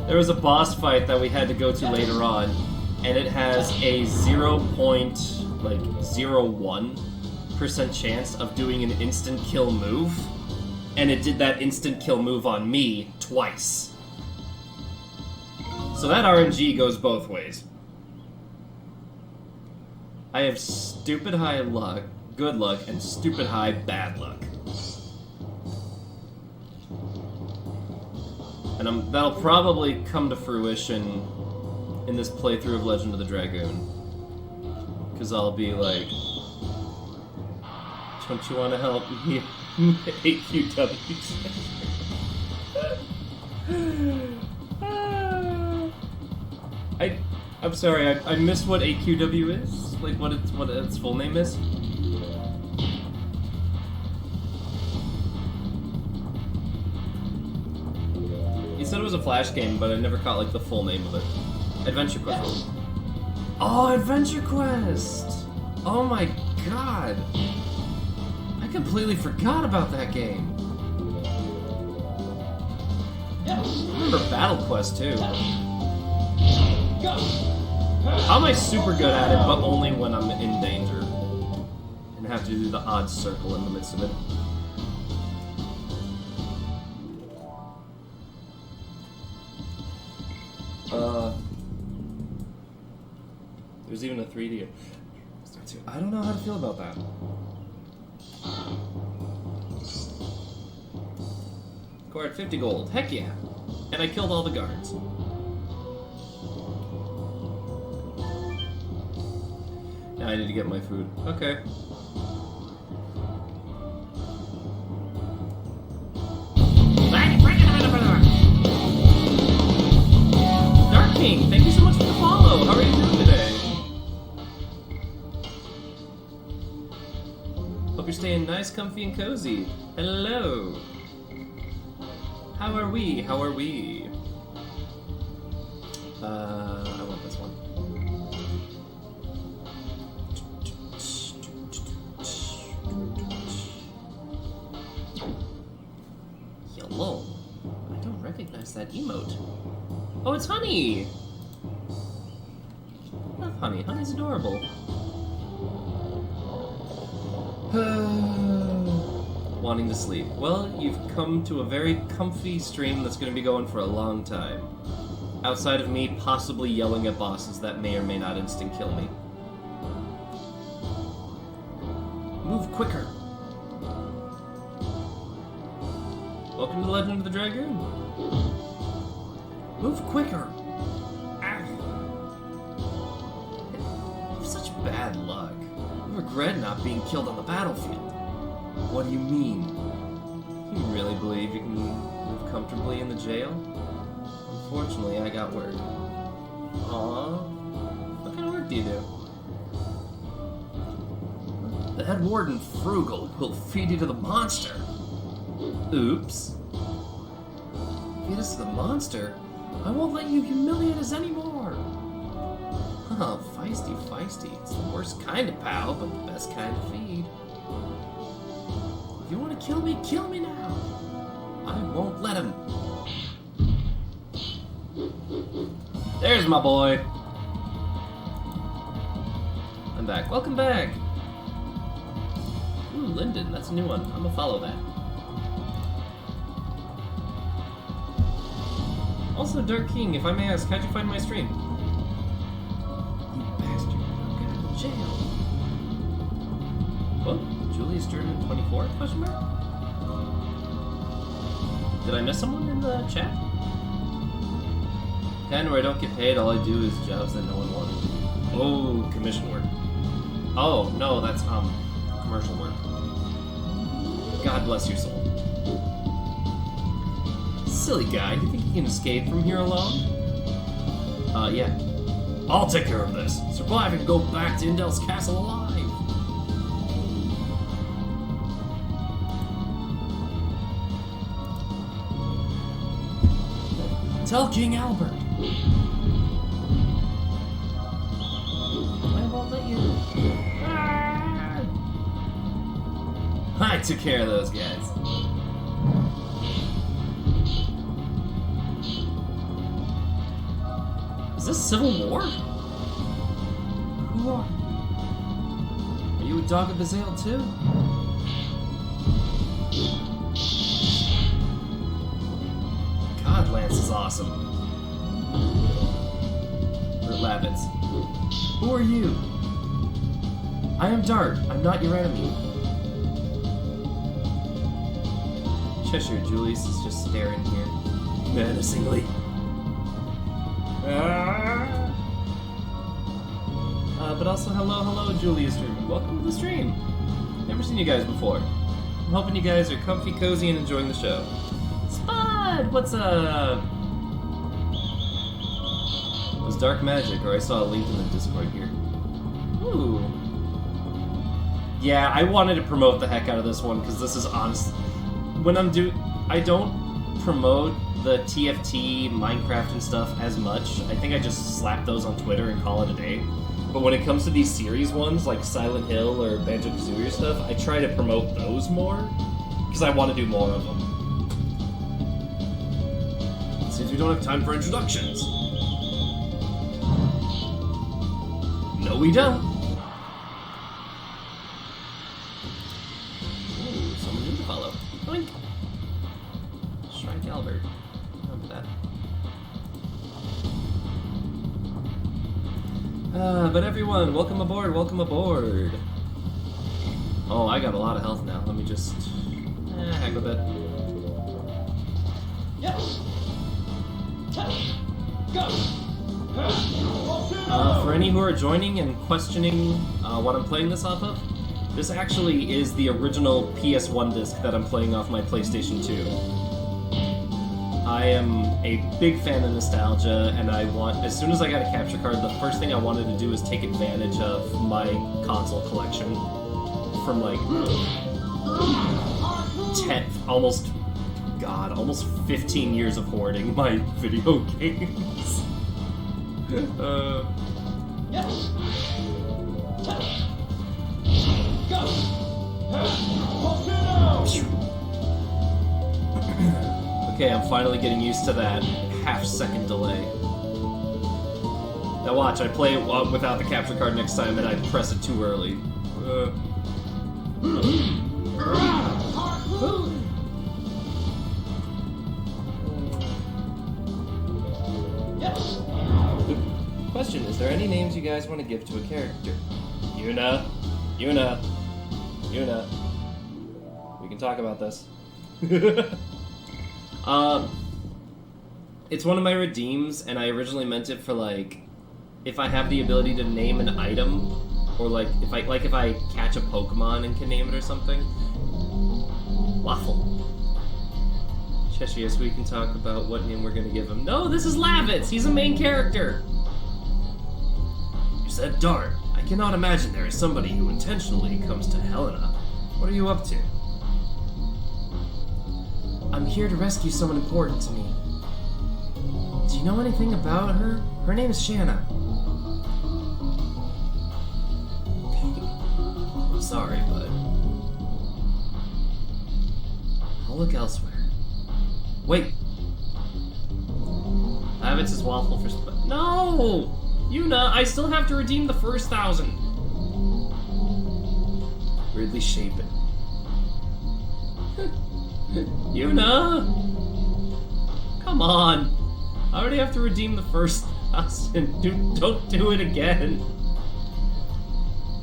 There was a boss fight that we had to go to later on, and it has a 0.01% chance of doing an instant kill move, and it did that instant kill move on me twice. So that RNG goes both ways. I have stupid high luck, good luck, and stupid high bad luck. And that'll probably come to fruition in this playthrough of Legend of the Dragoon. Because I'll be like, don't you want to help me? AQWs. I'm sorry, I missed what AQW is? Like what its full name is? You said it was a Flash game, but I never caught like the full name of it. Adventure Quest. Oh, Adventure Quest! Oh my god! I completely forgot about that game. Yes. I remember Battle Quest too. Go. How am I super good at it, but only when I'm in danger? And have to do the odd circle in the midst of it. There's even a 3D. I don't know how to feel about that. Acquired 50 gold. Heck yeah. And I killed all the guards. Now I need to get my food. Okay. Dark King, thank you so much for the follow. How are you doing today? Hope you're staying nice, comfy, and cozy. Hello. How are we? How are we? I want this one. Hello. I don't recognize that emote. Oh, it's Honey! I love Honey. Honey's adorable. Wanting to sleep. Well, you've come to a very comfy stream that's going to be going for a long time. Outside of me possibly yelling at bosses that may or may not instant kill me. Move quicker. Welcome to Legend of the Dragoon. Move quicker. Ah. You have such bad luck. You regret not being killed on the battlefield. What do you mean? You really believe you can live comfortably in the jail? Unfortunately, I got work. Aww. What kind of work do you do? The head warden, Frugal, will feed you to the monster. Oops. Feed us to the monster? I won't let you humiliate us anymore. Huh, feisty, feisty. It's the worst kind of pal, but the best kind to feed. If you want to kill me now. I won't let him. There's my boy. I'm back. Welcome back. Ooh, Linden. That's a new one. I'm gonna follow that. Also, Dark King, if I may ask, how'd you find my stream? You bastard. Got out of jail. What? Julius German 24? Question mark? Did I miss someone in the chat? Kind where I don't get paid, all I do is jobs that no one wanted. Oh, commission work. Oh, no, that's, commercial work. God bless your soul. Silly guy, you think you can escape from here alone? Yeah. I'll take care of this. Survive and go back to Indel's castle alive. Tell King Albert. I won't let you. I took care of those guys. Is this Civil War? more. Are you a dog of Bazail too? God, Lance is awesome. Or Lavitz. Who are you? I am Dart. I'm not your enemy. Cheshire Julius is just staring here, menacingly. But also, hello, Julius streaming. Welcome to the stream. Never seen you guys before. I'm hoping you guys are comfy, cozy, and enjoying the show. Spud, what's up? It was Dark Magic, or I saw a link in the Discord here. Ooh. Yeah, I wanted to promote the heck out of this one because this is honest. When I don't promote the TFT, Minecraft, and stuff as much. I think I just slap those on Twitter and call it a day. But when it comes to these series ones, like Silent Hill or Banjo-Kazooie or stuff, I try to promote those more, because I want to do more of them. Since we don't have time for introductions. No, we don't. Ooh, someone new to follow. Oink. Shrine Albert. Remember that. But everyone, welcome aboard, welcome aboard. Oh, I got a lot of health now. Let me just... heck with it. Yes. Go. For any who are joining and questioning what I'm playing this off of, this actually is the original PS1 disc that I'm playing off my PlayStation 2. I am a big fan of nostalgia, and as soon as I got a capture card, the first thing I wanted to do was take advantage of my console collection from like 15 years of hoarding my video games. Yes. Go. Okay, I'm finally getting used to that half-second delay. Now watch, I play it without the capture card next time and I press it too early. Yes. Question, is there any names you guys want to give to a character? Yuna. We can talk about this. It's one of my redeems, and I originally meant it for like, if I have the ability to name an item, or like if I catch a Pokemon and can name it or something. Waffle. Cheshire, so we can talk about what name we're gonna give him. No, this is Lavitz. He's a main character. You said Dart. I cannot imagine there is somebody who intentionally comes to Helena. What are you up to? I'm here to rescue someone important to me. Do you know anything about her? Her name is Shanna. I'm sorry, but I'll look elsewhere. Wait. Lavitz is waffle for No! Yuna, I still have to redeem the first 1,000. Weirdly shapen. Yuna! Come on! I already have to redeem the first 1,000. Don't do it again.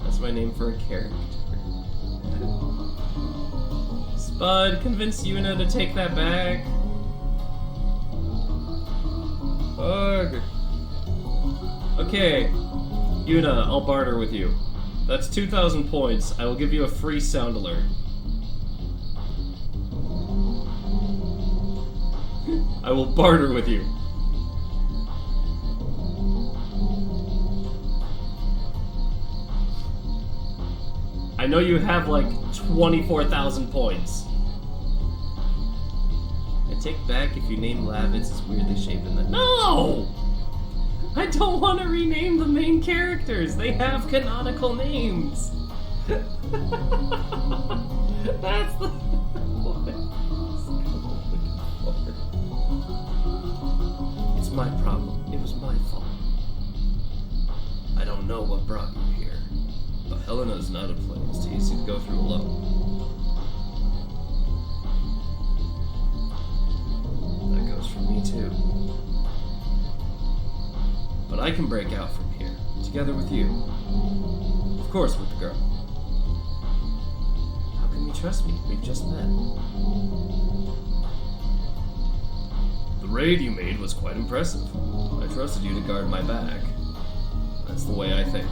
That's my name for a character. Spud, convince Yuna to take that back. Ugh. Okay, Yuna, I'll barter with you. That's 2,000 points. I will give you a free sound alert. I will barter with you. I know you have like 24,000 points. I take back if you name Lavitz as weirdly shapen that. No! I don't want to rename the main characters. They have canonical names. That's the It's my problem. It was my fault. I don't know what brought you here, but Helena's not a place too easy to go through alone. That goes for me too. But I can break out from here, together with you. Of course with the girl. How can you trust me? We've just met. The raid you made was quite impressive. I trusted you to guard my back. That's the way I think.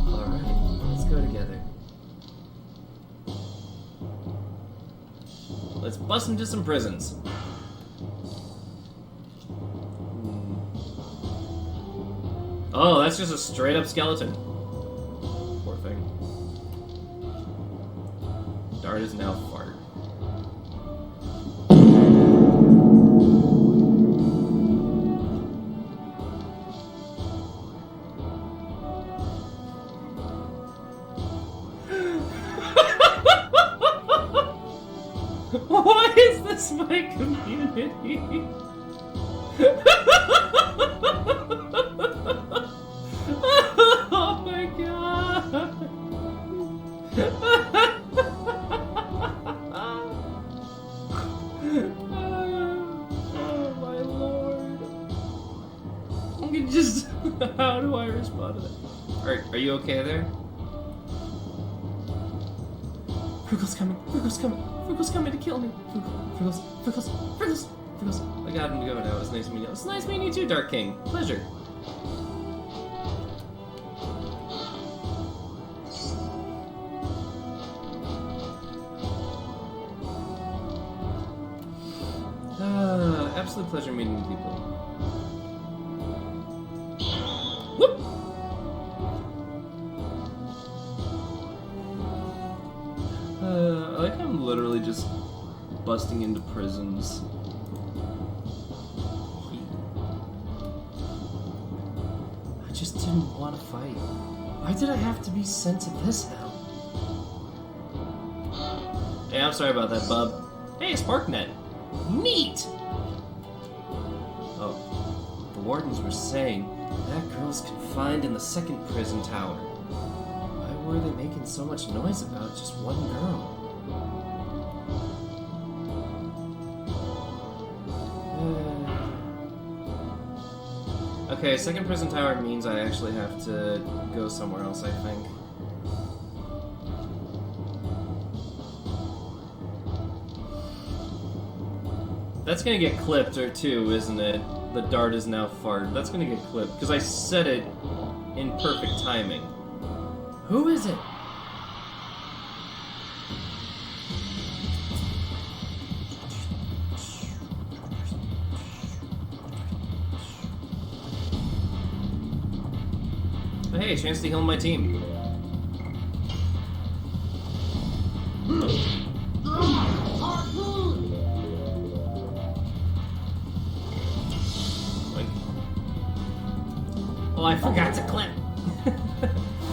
Alright, let's go together. Let's bust into some prisons. Oh, that's just a straight up skeleton. Poor thing. Dart is now fart. Why is this my community? Oh my god! Oh my lord! I'm gonna just. How do I respond to that? Are you okay there? Frugal's coming! Frugal's coming! Frugal's coming to kill me! Frugal's! I got him to go now. It's nice meeting you. It's nice meeting you too, Dark King. Pleasure. Absolute pleasure meeting you people. Whoop! I like how I'm literally just busting into prisons. I just didn't want to fight. Why did I have to be sent to this hell? Hey, I'm sorry about that, bub. Hey, a SparkNet. Neat! Oh, the wardens were saying that girl's confined in the second prison tower. Why were they making so much noise about just one girl? Okay, second prison tower means I actually have to go somewhere else, I think. That's gonna get clipped or too, isn't it? The dart is now fart. That's gonna get clipped because I said it in perfect timing. Who is it? Hey, chance to heal my team. Oh, I forgot to clip.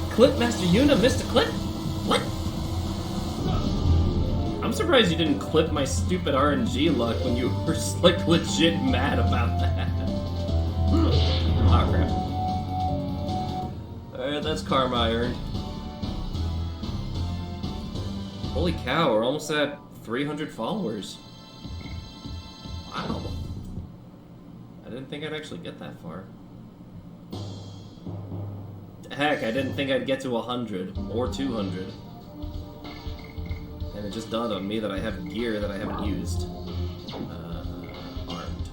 Clip, Master Yuna missed a clip? What? I'm surprised you didn't clip my stupid RNG luck when you were like legit mad about that. Oh crap. Alright, that's karma I earned. Holy cow, we're almost at 300 followers. Wow. I didn't think I'd actually get that far. Heck, I didn't think I'd get to 100 or 200. And it just dawned on me that I have gear that I haven't used. Armed.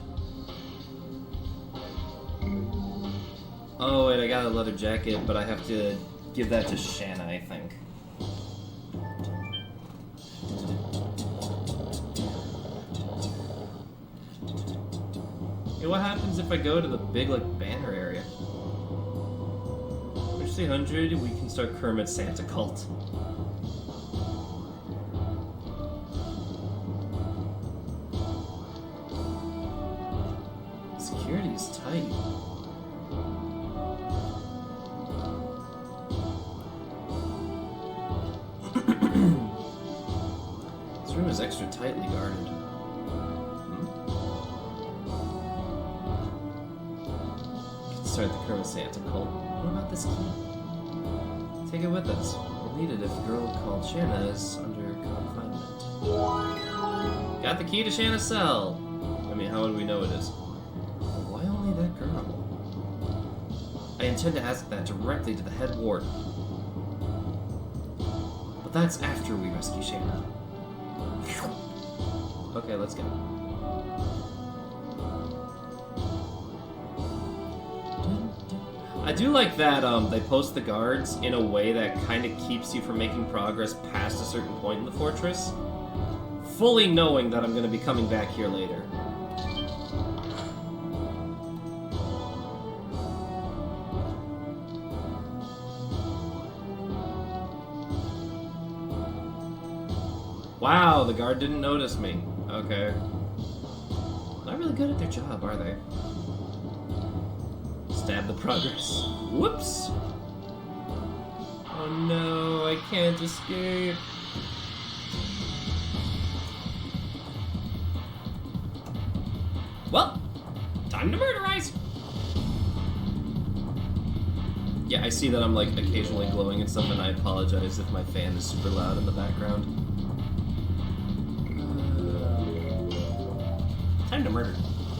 Oh wait, I got a leather jacket, but I have to give that to Shanna, I think. Hey, what happens if I go to the big, like, banner area? 100, we can start Kermit Santa cult. Security is tight. This room is extra tightly guarded. start the Kermit Santa cult. What about this key? Take it with us. We'll need it if a girl called Shanna is under confinement. Got the key to Shanna's cell. I mean, how would we know it is? Why only that girl? I intend to ask that directly to the head warden. But that's after we rescue Shanna. Okay, let's go. I do like that they post the guards in a way that kind of keeps you from making progress past a certain point in the fortress, fully knowing that I'm going to be coming back here later. Wow, the guard didn't notice me. Okay. Not really good at their job, are they? Stab the progress. Whoops! Oh no, I can't escape. Well, time to murderize! Yeah, I see that I'm like occasionally glowing and stuff, and I apologize if my fan is super loud in the background. Time to murder.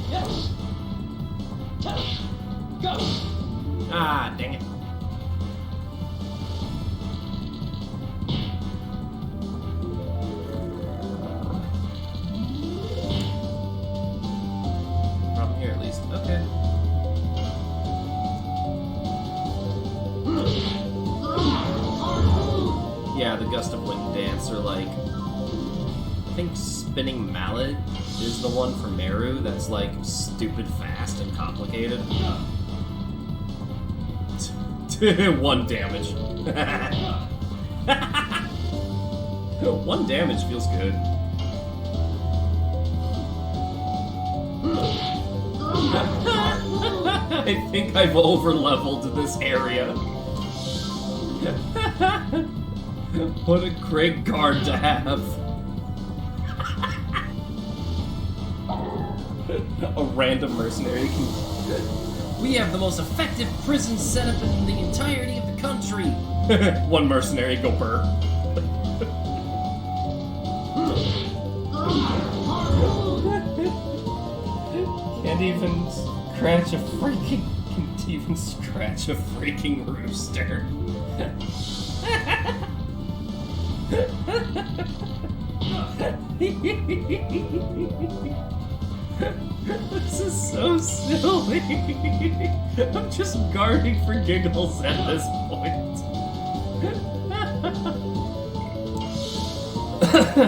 Yes. Touch. Go. Ah, dang it. Problem here at least. Okay. Yeah, the gust of wind dance, or like, I think spinning mallet is the one for Meru that's like stupid fast and complicated. 1 damage. 1 damage feels good. I think I've over-leveled this area. What a great guard to have. A random mercenary can... We have the most effective prison setup in the entirety of the country. 1 mercenary, go burr. Can't even scratch a freaking rooster. This is so silly. I'm just guarding for giggles at this point.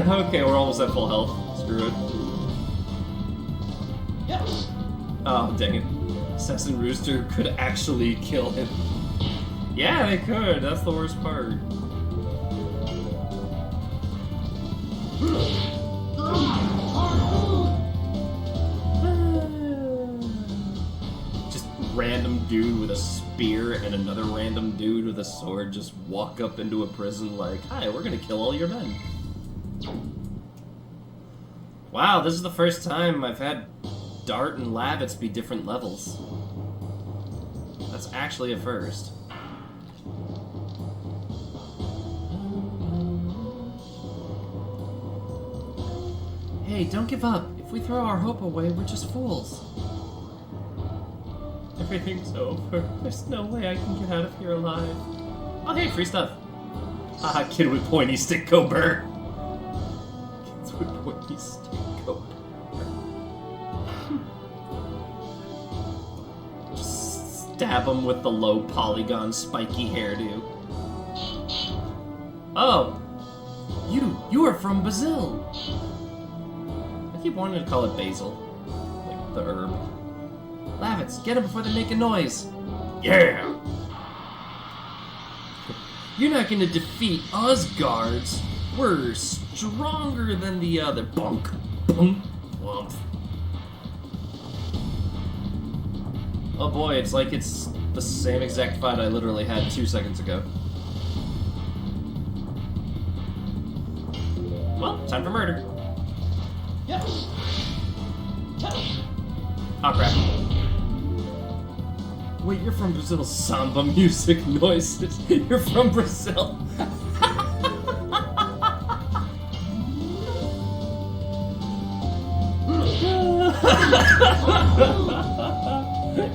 Okay, we're almost at full health. Screw it. Yes. Oh, dang it. Assassin Rooster could actually kill him. Yeah, they could. That's the worst part. Just random dude with a spear and another random dude with a sword just walk up into a prison like, hi, we're gonna kill all your men. Wow, this is the first time I've had Dart and Lavitz be different levels. That's actually a first. Hey, don't give up. If we throw our hope away, we're just fools. Everything's over. There's no way I can get out of here alive. Oh, hey, free stuff. Haha, kid with pointy stick, go burr. Kids with pointy stick, go burr. Just stab him with the low polygon spiky hairdo. Oh, you are from Brazil. I keep wanting to call it basil, like the herb. Lavitz, get him before they make a noise. Yeah. You're not gonna defeat us guards. We're stronger than the other. Bonk, bonk, womp. Oh boy, it's like it's the same exact fight I literally had 2 seconds ago. Well, time for murder. Yes. Touch. Oh crap. Wait, you're from Brazil. Samba music noises. You're from Brazil.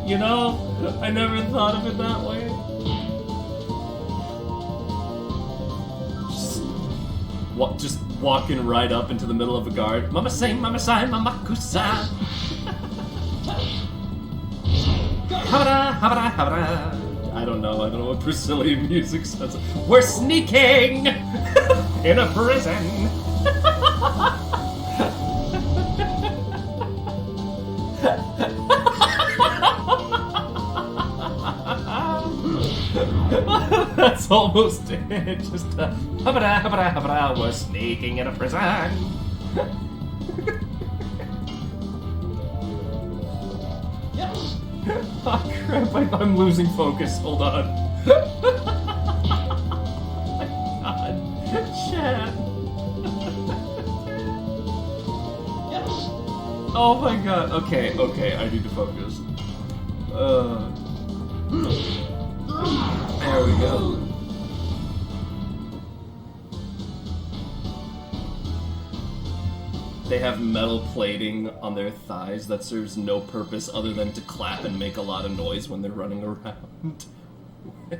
You know, I never thought of it that way. Just walking right up into the middle of a guard. Mama say, mama sai, mama kusa. Habara, habara, habara. I don't know what Brazilian music says. We're sneaking in a prison. That's almost it. Just habara, habara, habara. We're sneaking in a prison. Oh crap, I'm losing focus. Hold on. Oh my god. Chat. Oh my god. Okay, I need to focus. There we go. They have metal plating on their thighs that serves no purpose other than to clap and make a lot of noise when they're running around.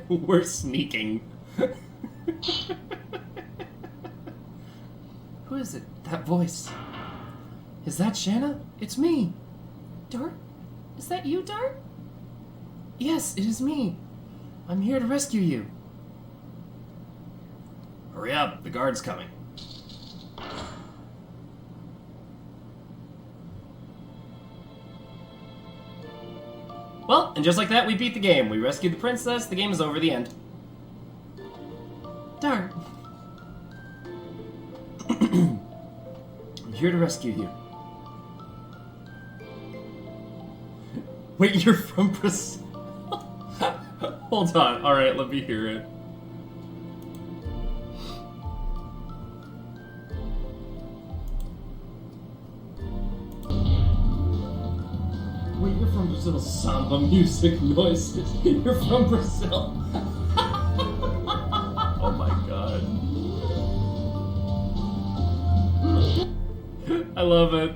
We're sneaking. Who is it? That voice. Is that Shanna? It's me. Dart? Is that you, Dart? Yes, it is me. I'm here to rescue you. Hurry up, the guard's coming. Well, and just like that, we beat the game. We rescued the princess, the game is over, the end. Dart. I'm here to rescue you. Wait, you're from Brazil? Hold on. Alright, let me hear it. Wait, you're from Brazil. Samba music noises. You're from Brazil. Oh my god. I love it.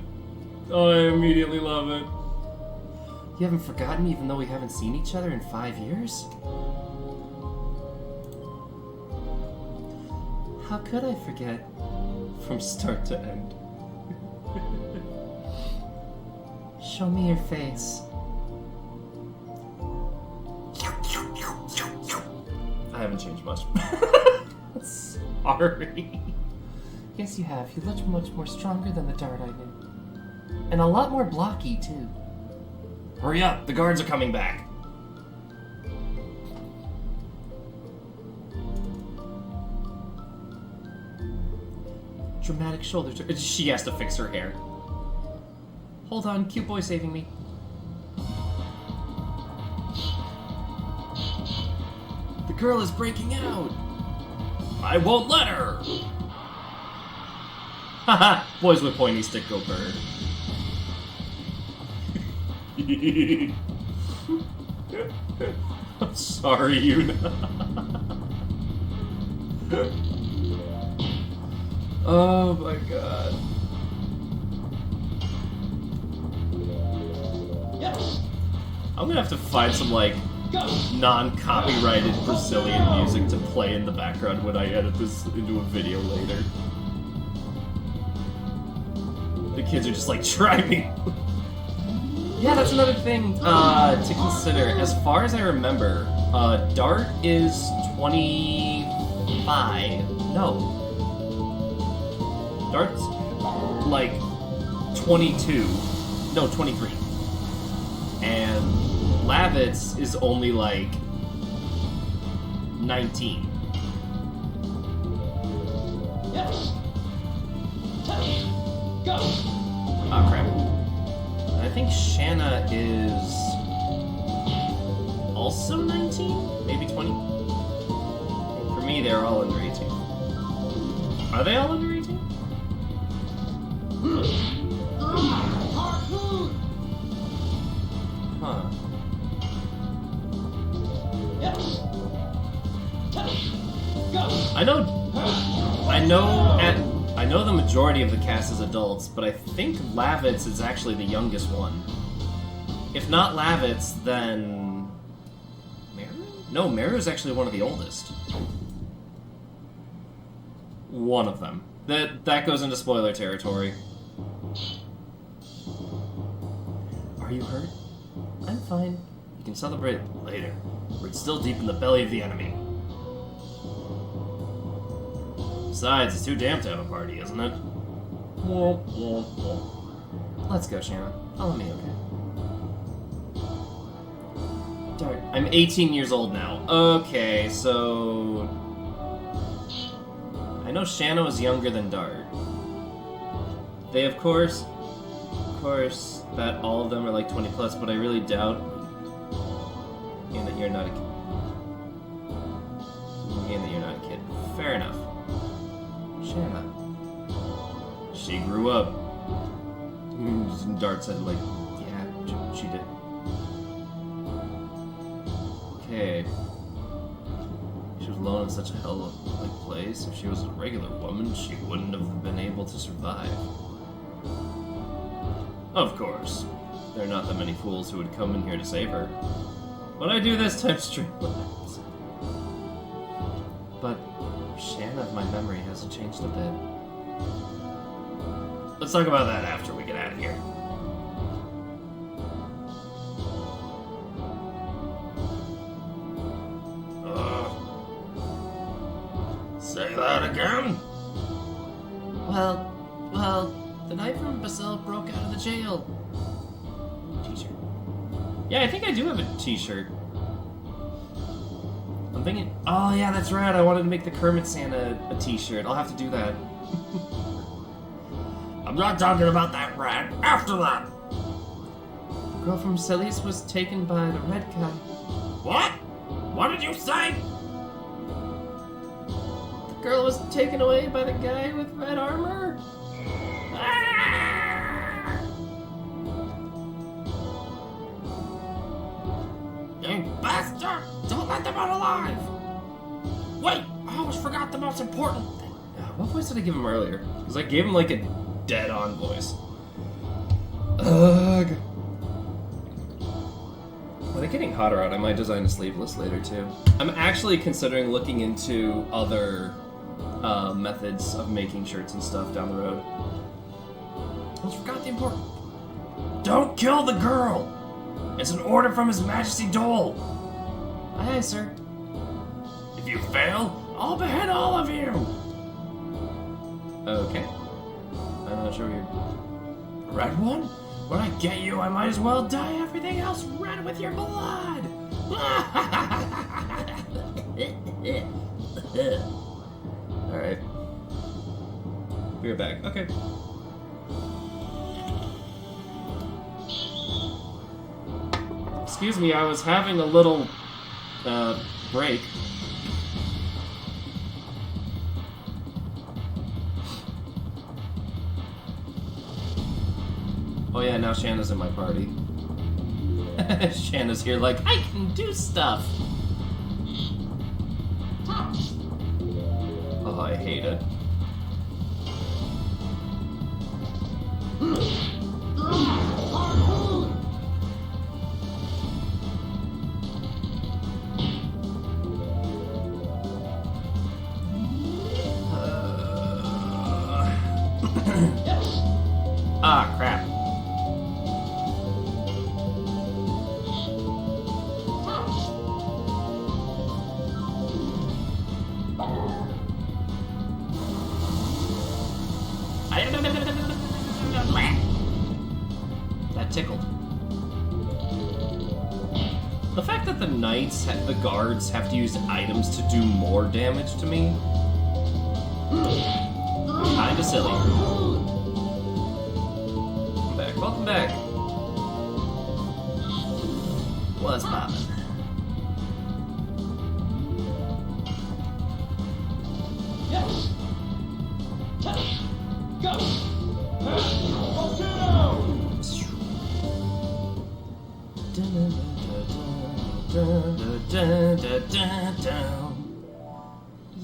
Oh, I immediately love it. You haven't forgotten me even though we haven't seen each other in 5 years? How could I forget from start to end? Show me your face. I haven't changed much. Sorry. Yes, you have. You look much more stronger than the Dart I knew. And a lot more blocky, too. Hurry up, the guards are coming back. Dramatic shoulder turn. She has to fix her hair. Hold on, cute boy saving me. The girl is breaking out. I won't let her. Haha, boys with pointy stick go bird. I'm sorry, Yuna. Oh my god. I'm gonna have to find some, like, non-copyrighted Brazilian music to play in the background when I edit this into a video later. The kids are just like, try me! Yeah, that's another thing to consider. As far as I remember, Dart is 25. No. Dart's like 22. No, 23. And Lavitz is only like 19. Yes. Go. Oh crap. I think Shanna is also 19? Maybe 20? For me, they're all under 18. Are they all under 18? Huh. I know the majority of the cast is adults, but I think Lavitz is actually the youngest one. If not Lavitz, then Meru? No, Meru is actually one of the oldest. One of them. That goes into spoiler territory. Are you hurt? I'm fine. You can celebrate later. We're still deep in the belly of the enemy. Besides, it's too damn to have a party, isn't it? Let's go, Shanna. Follow me, okay? Dart. I'm 18 years old now. Okay, so... I know Shanna was younger than Dart. They, of course, that all of them are like 20 plus, but I really doubt you're not a kid. And that you're not a kid. Fair enough. Shanna. She grew up. And Dart said, like, yeah, she did. Okay. She was alone in such a hell-like place. If she was a regular woman, she wouldn't have been able to survive. Of course. There are not that many fools who would come in here to save her. But I do this times three. But Shanna, my memory hasn't changed a bit. Let's talk about that after we get out of here. Say that again? Well, the knight from Basil broke out of the jail. T-shirt. Yeah, I think I do have a t-shirt. I'm thinking... Oh, yeah, that's right. I wanted to make the Kermit Santa a t-shirt. I'll have to do that. I'm not talking about that rat. After that! The girl from Celis was taken by the red guy. What? What did you say? The girl was taken away by the guy with red armor? You bastard! Don't let them out alive! Wait! I almost forgot the most important thing. What voice did I give him earlier? Because I gave him like a dead-on voice. Ugh. With it getting hotter out, I might design a sleeveless later too. I'm actually considering looking into other methods of making shirts and stuff down the road. Almost forgot the important. Don't kill the girl! It's an order from His Majesty Dole! Aye, aye, sir. If you fail, I'll behead all of you! Okay. I'm not sure you're... Red one? When I get you, I might as well dye everything else red with your blood! Alright. We're back. Okay. Excuse me, I was having a little, break. Oh yeah, now Shanna's in my party. Shanna's here like, I can do stuff! Oh, I hate it. Ah, crap. That tickled. The fact that the knights, the guards, have to use items to do more damage to me, kinda silly. Welcome back. What's poppin'? Yes. Go.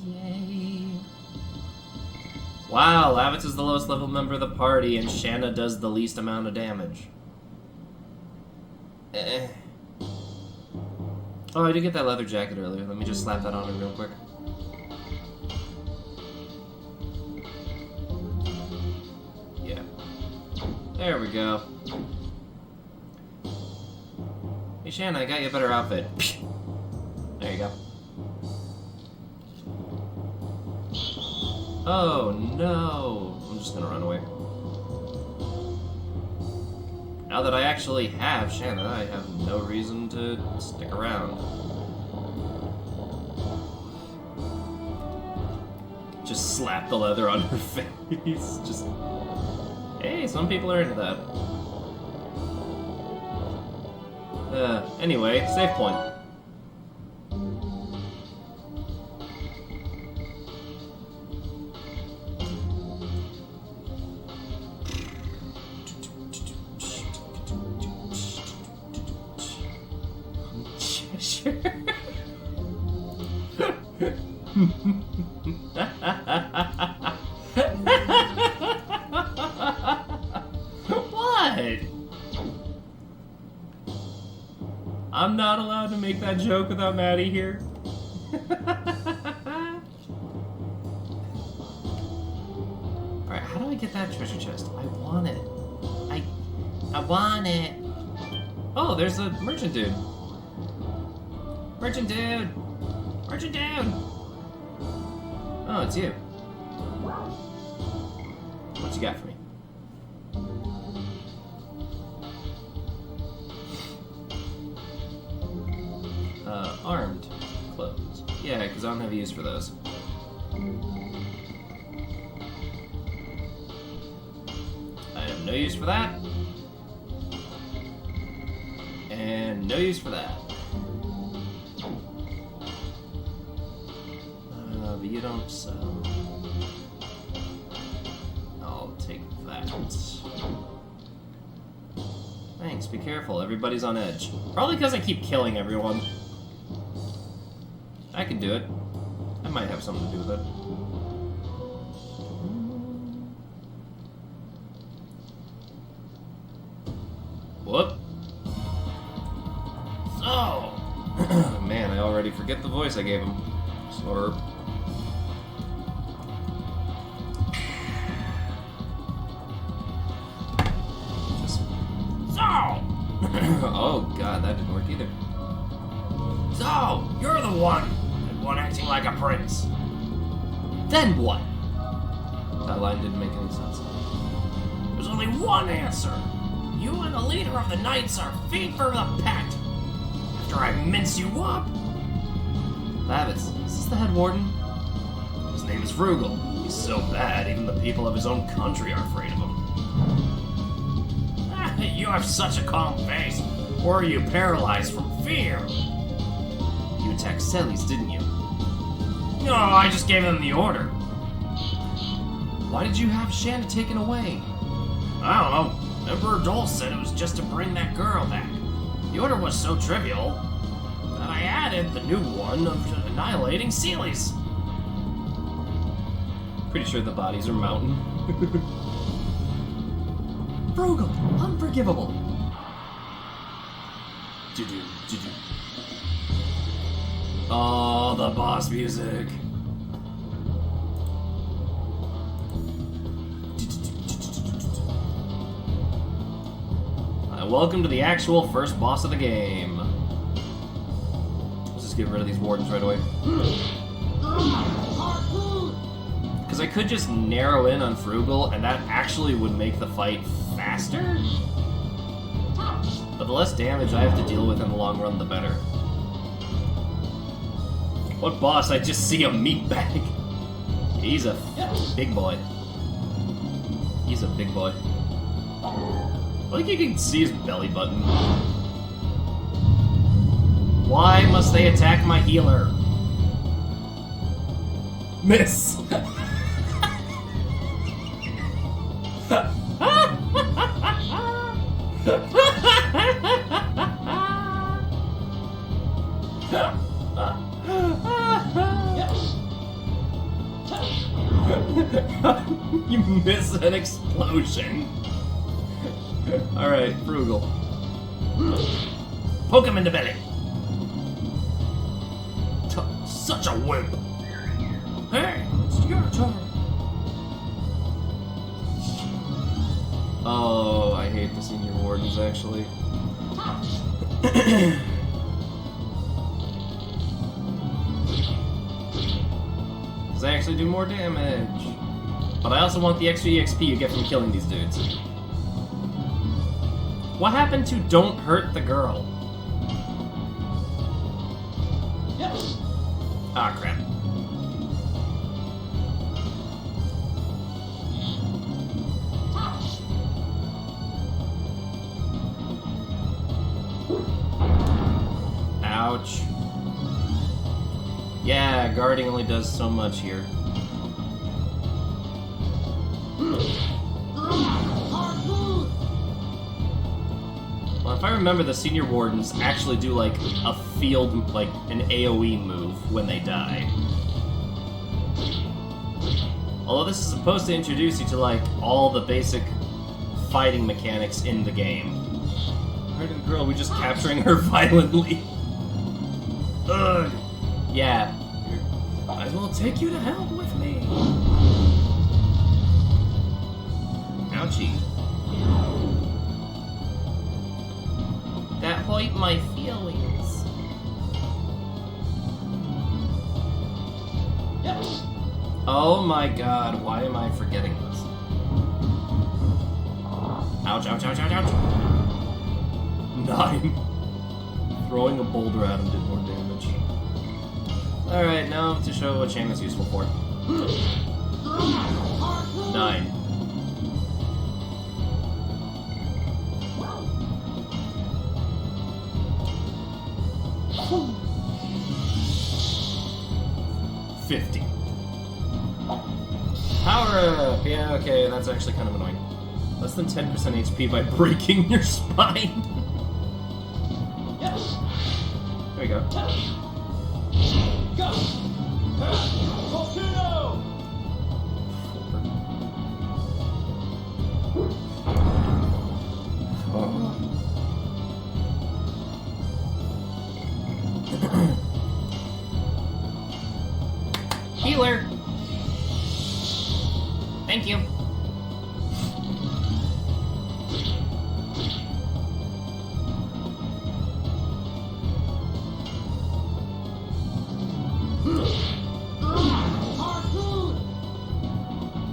Yay. Wow, Lavitz is the lowest level member of the party, and Shanna does the least amount of damage. Oh, I did get that leather jacket earlier. Let me just slap that on her real quick. Yeah. There we go. Hey, Shanna, I got you a better outfit. There you go. Oh, no. I'm just gonna run away. Now that I actually have Shanna, I have no reason to stick around. Just slap the leather on her face. Just... Hey, some people are into that. Anyway, save point. Xeshire. What? I'm not allowed to make that joke without Maddie here. Alright, how do I get that treasure chest? I want it. I want it. Oh, there's a merchant dude. Merchant dude! Merchant dude! Oh, it's you. What you got for me? Armed clothes. Yeah, because I don't have use for those. I have no use for that. And no use for that. But you don't sell. I'll take that. Thanks, be careful. Everybody's on edge. Probably because I keep killing everyone. I can do it. I might have something to do with it. Whoop. So! Man, I already forget the voice I gave him. Slurp. Just... So! Oh god, that didn't work either. So, you're the one acting like a prince. Then what? That line didn't make any sense. There's only one answer. You and the leader of the Knights are feet for the pact. After I mince you up. Lavitz, is this the head warden? His name is Frugal. He's so bad, even the people of his own country are afraid of him. You have such a calm face. Or are you paralyzed from fear? You attacked Celes, didn't you? No, I just gave them the order. Why did you have Shanna taken away? I don't know. Emperor Dole said it was just to bring that girl back. The order was so trivial that I added the new one of annihilating Celes. Pretty sure the bodies are mountain. Frugal, unforgivable. Oh, the boss music. Welcome to the actual first boss of the game. Let's just get rid of these wardens right away. Because I could just narrow in on Frugal, and that actually would make the fight faster. But the less damage I have to deal with in the long run, the better. What boss? I just see a meat bag. He's a big boy. He's a big boy. I think you can see his belly button. Why must they attack my healer? Miss! Yes. miss an explosion. Alright, Frugal. Poke him in the belly. Such a wimp. Hey, it's your turn. Oh, I hate the senior wardens, actually. Because I actually do more damage. But I also want the extra EXP you get from killing these dudes. What happened to don't hurt the girl? Yes. Ah, crap. Ouch. Yeah, guarding only does so much here. Well, if I remember, the senior wardens actually do like a field, like an AoE move when they die. Although this is supposed to introduce you to like all the basic fighting mechanics in the game. Where did the girl? We just capturing her violently. Ugh. Yeah. Might as well take you to hell with me. Ouchie. That hurt my feelings. Yes. Oh my god, why am I forgetting this? Ouch, ouch, ouch, ouch, ouch. 9. Throwing a boulder at him did more damage. Alright, now to show what Shane is useful for. 9. $50. Power up! Yeah, okay, that's actually kind of annoying. Less than 10% HP by breaking your spine. Yes. There you go. Go. Volcano. Healer! Thank you.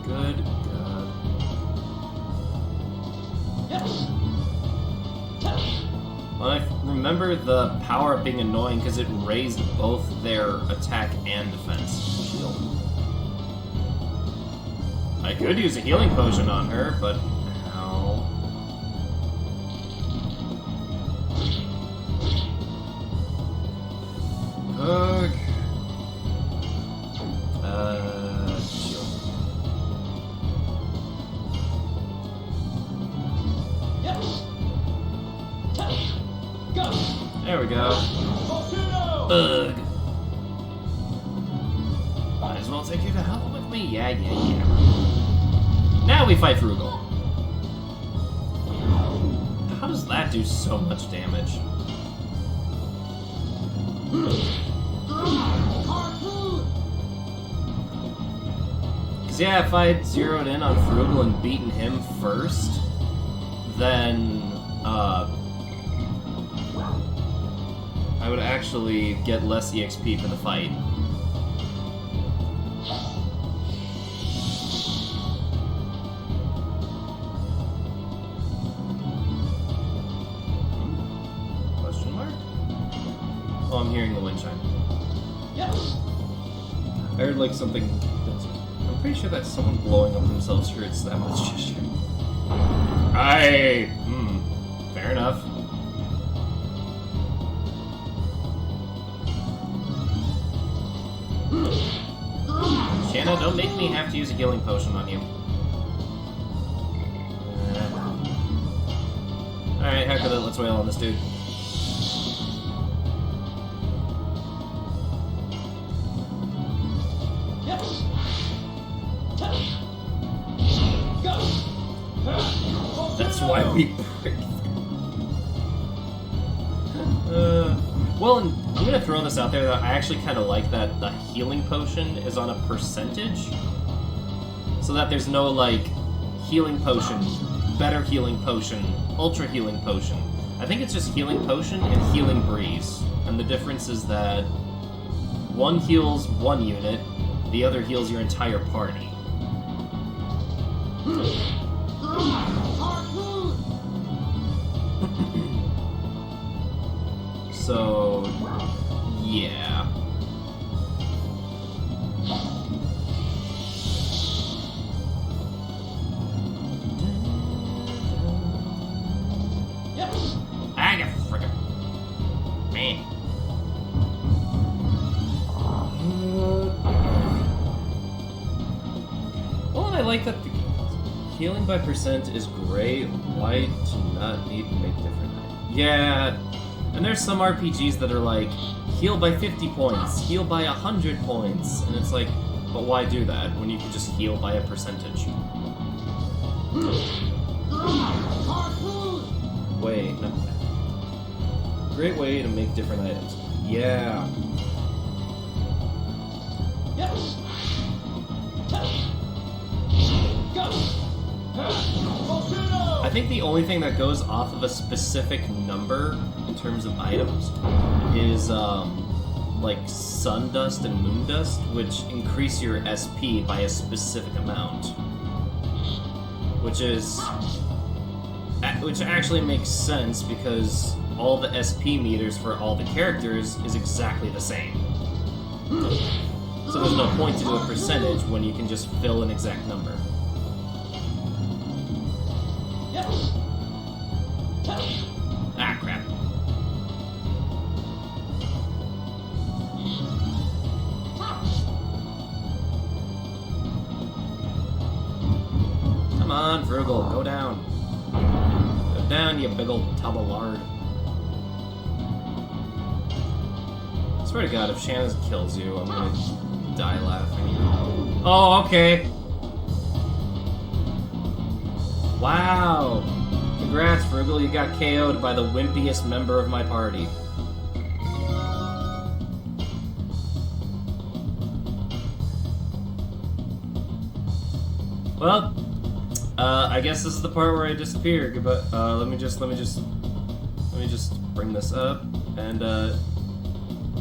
Good God. Yes. Well, I remember the power-up being annoying because it raised both their attack and defense shield. I could use a healing potion on her, but how? Ugh. Shield. Yes. Go. There we go. Volcano. Ugh. Might as well take you to hell with me. Yeah, yeah, yeah. Now we fight Frugal. How does that do so much damage? Because, yeah, if I'd zeroed in on Frugal and beaten him first, then, I would actually get less EXP for the fight. Question mark? Oh, I'm hearing the wind chime. Yes. I heard like something that's... I'm pretty sure that's someone blowing up themselves here. It's that much Xeshire. Aye! Fair enough. Shanna, don't make me have to use a healing potion on you. Alright, heck with it, let's wail on this dude. Yes. why we break. Well, and I'm gonna throw this out there that I actually kind of like that the healing potion is on a percentage, so that there's no like healing potion, better healing potion, ultra healing potion. I think it's just healing potion and healing breeze, and the difference is that one heals one unit, the other heals your entire party. So, yeah. Yep. I got friggin' man. Well, and I like that the healing by percent is great. Why do not need to make different? Yeah. And there's some RPGs that are like, heal by 50 points, heal by 100 points, and it's like, but why do that when you can just heal by a percentage? Wait, no. Great way to make different items. Yeah. Yep. Go. I think the only thing that goes off of a specific number in terms of items is like sun dust and moon dust, which increase your SP by a specific amount, which actually makes sense because all the SP meters for all the characters is exactly the same. So there's no point to do a percentage when you can just fill an exact number. Ah, crap. Come on, Frugal, go down. Go down, you big old tub of lard. I swear to God, if Shannon kills you, I'm gonna die laughing. Oh, okay. Wow. Congrats, Frugal, you got KO'd by the wimpiest member of my party. Well, I guess this is the part where I disappear. Goodbye. Let me just bring this up, and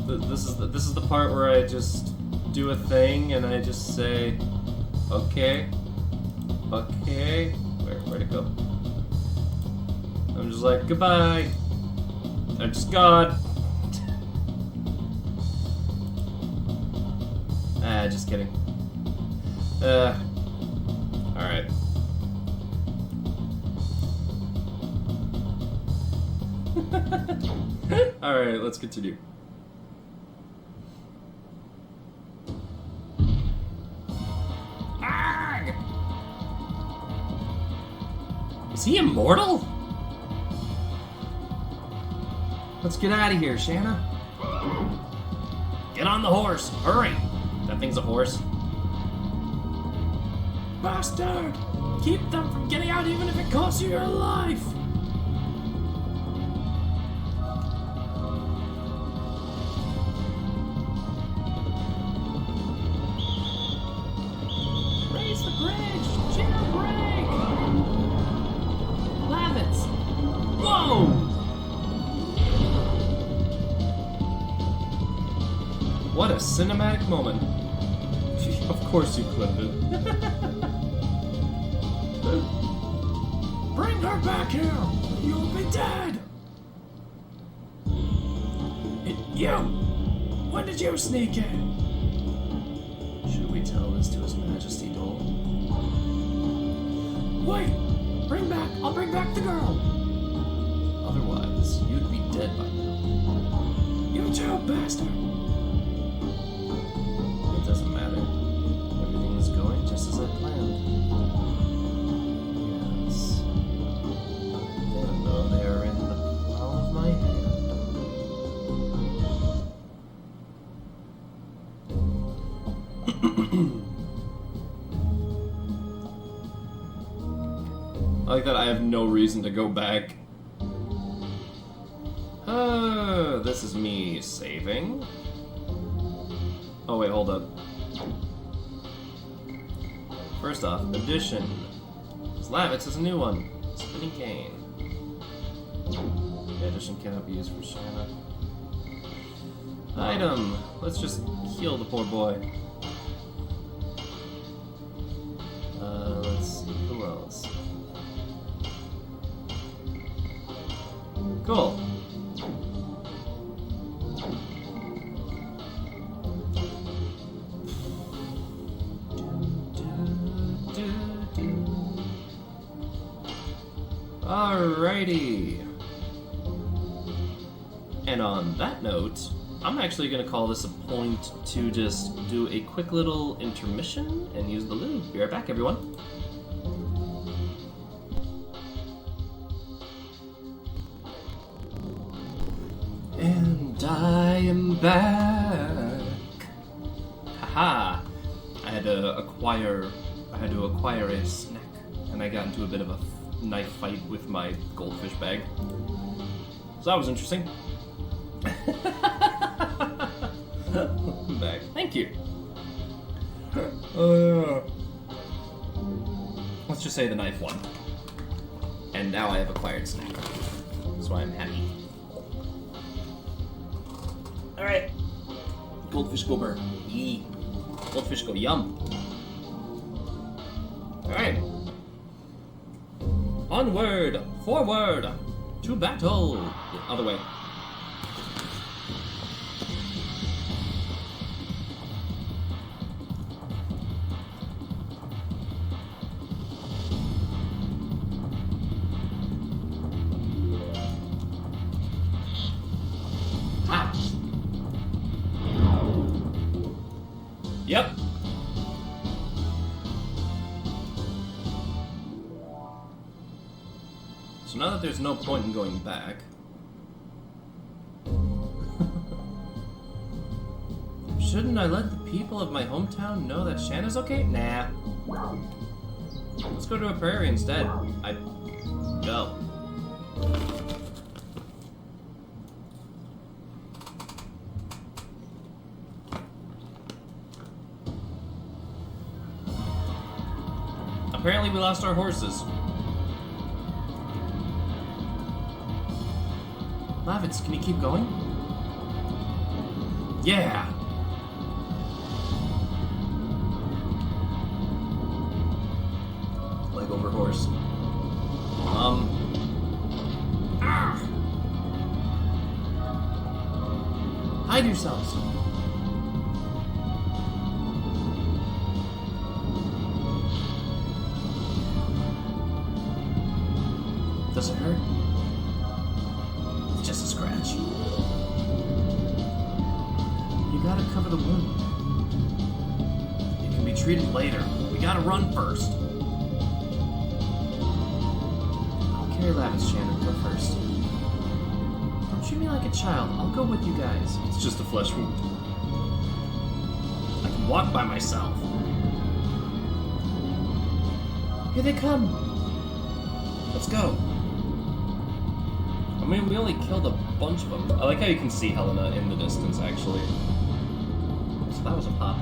this is the part where I just do a thing, and I just say, okay, where'd it go? I'm just like, goodbye. I'm just gone. Just kidding. Alright. Alright, let's continue. Arrgh! Is he immortal? Let's get out of here, Shanna. Get on the horse, hurry! That thing's a horse. Bastard! Keep them from getting out even if it costs you your life! Raise the bridge! Jailbreak! Lavitz! Whoa! What a cinematic moment. Of course you clipped it. Bring her back here! You'll be dead! You! When did you sneak in? Should we tell this to His Majesty, Dole? Wait! I'll bring back the girl! Otherwise, you'd be dead by now. You too, bastard! It doesn't matter. Everything is going just as I planned. Yes. They don't know they are in the palm of my hand. Oh like that I have no reason to go back. This is me saving. Oh wait, hold up. First off, addition. Slavitz is a new one. Spinning cane. The addition cannot be used for Shanna. Item. Let's just heal the poor boy. Let's see, who else? Cool. Alrighty. And on that note, I'm actually going to call this a point to just do a quick little intermission and use the lube. Be right back, everyone. And I am back. Haha. I had to acquire a snack, and I got into a bit of a knife fight with my goldfish bag. So that was interesting. Back. Thank you. Let's just say the knife won. And now I have acquired snack. That's why I'm happy. Alright. Goldfish go burr. Yee. Goldfish go yum. Alright. Onward! Forward! To battle! The other way. Ah! Yep. So now that there's no point in going back, shouldn't I let the people of my hometown know that Shanna's okay? Nah. Let's go to a prairie instead. Go. Apparently we lost our horses. Lavitz, can you keep going? Yeah! Leg over horse. Ah! Hide yourselves! Does it hurt? It's just a scratch. You gotta cover the wound. It can be treated later. We gotta run first. I'll carry Lavitz, Shannon. Go first. Don't treat me like a child. I'll go with you guys. It's just a flesh wound. I can walk by myself. Here they come. Let's go. I mean, we only killed a bunch of them. I like how you can see Helena in the distance, actually. So that was a pop.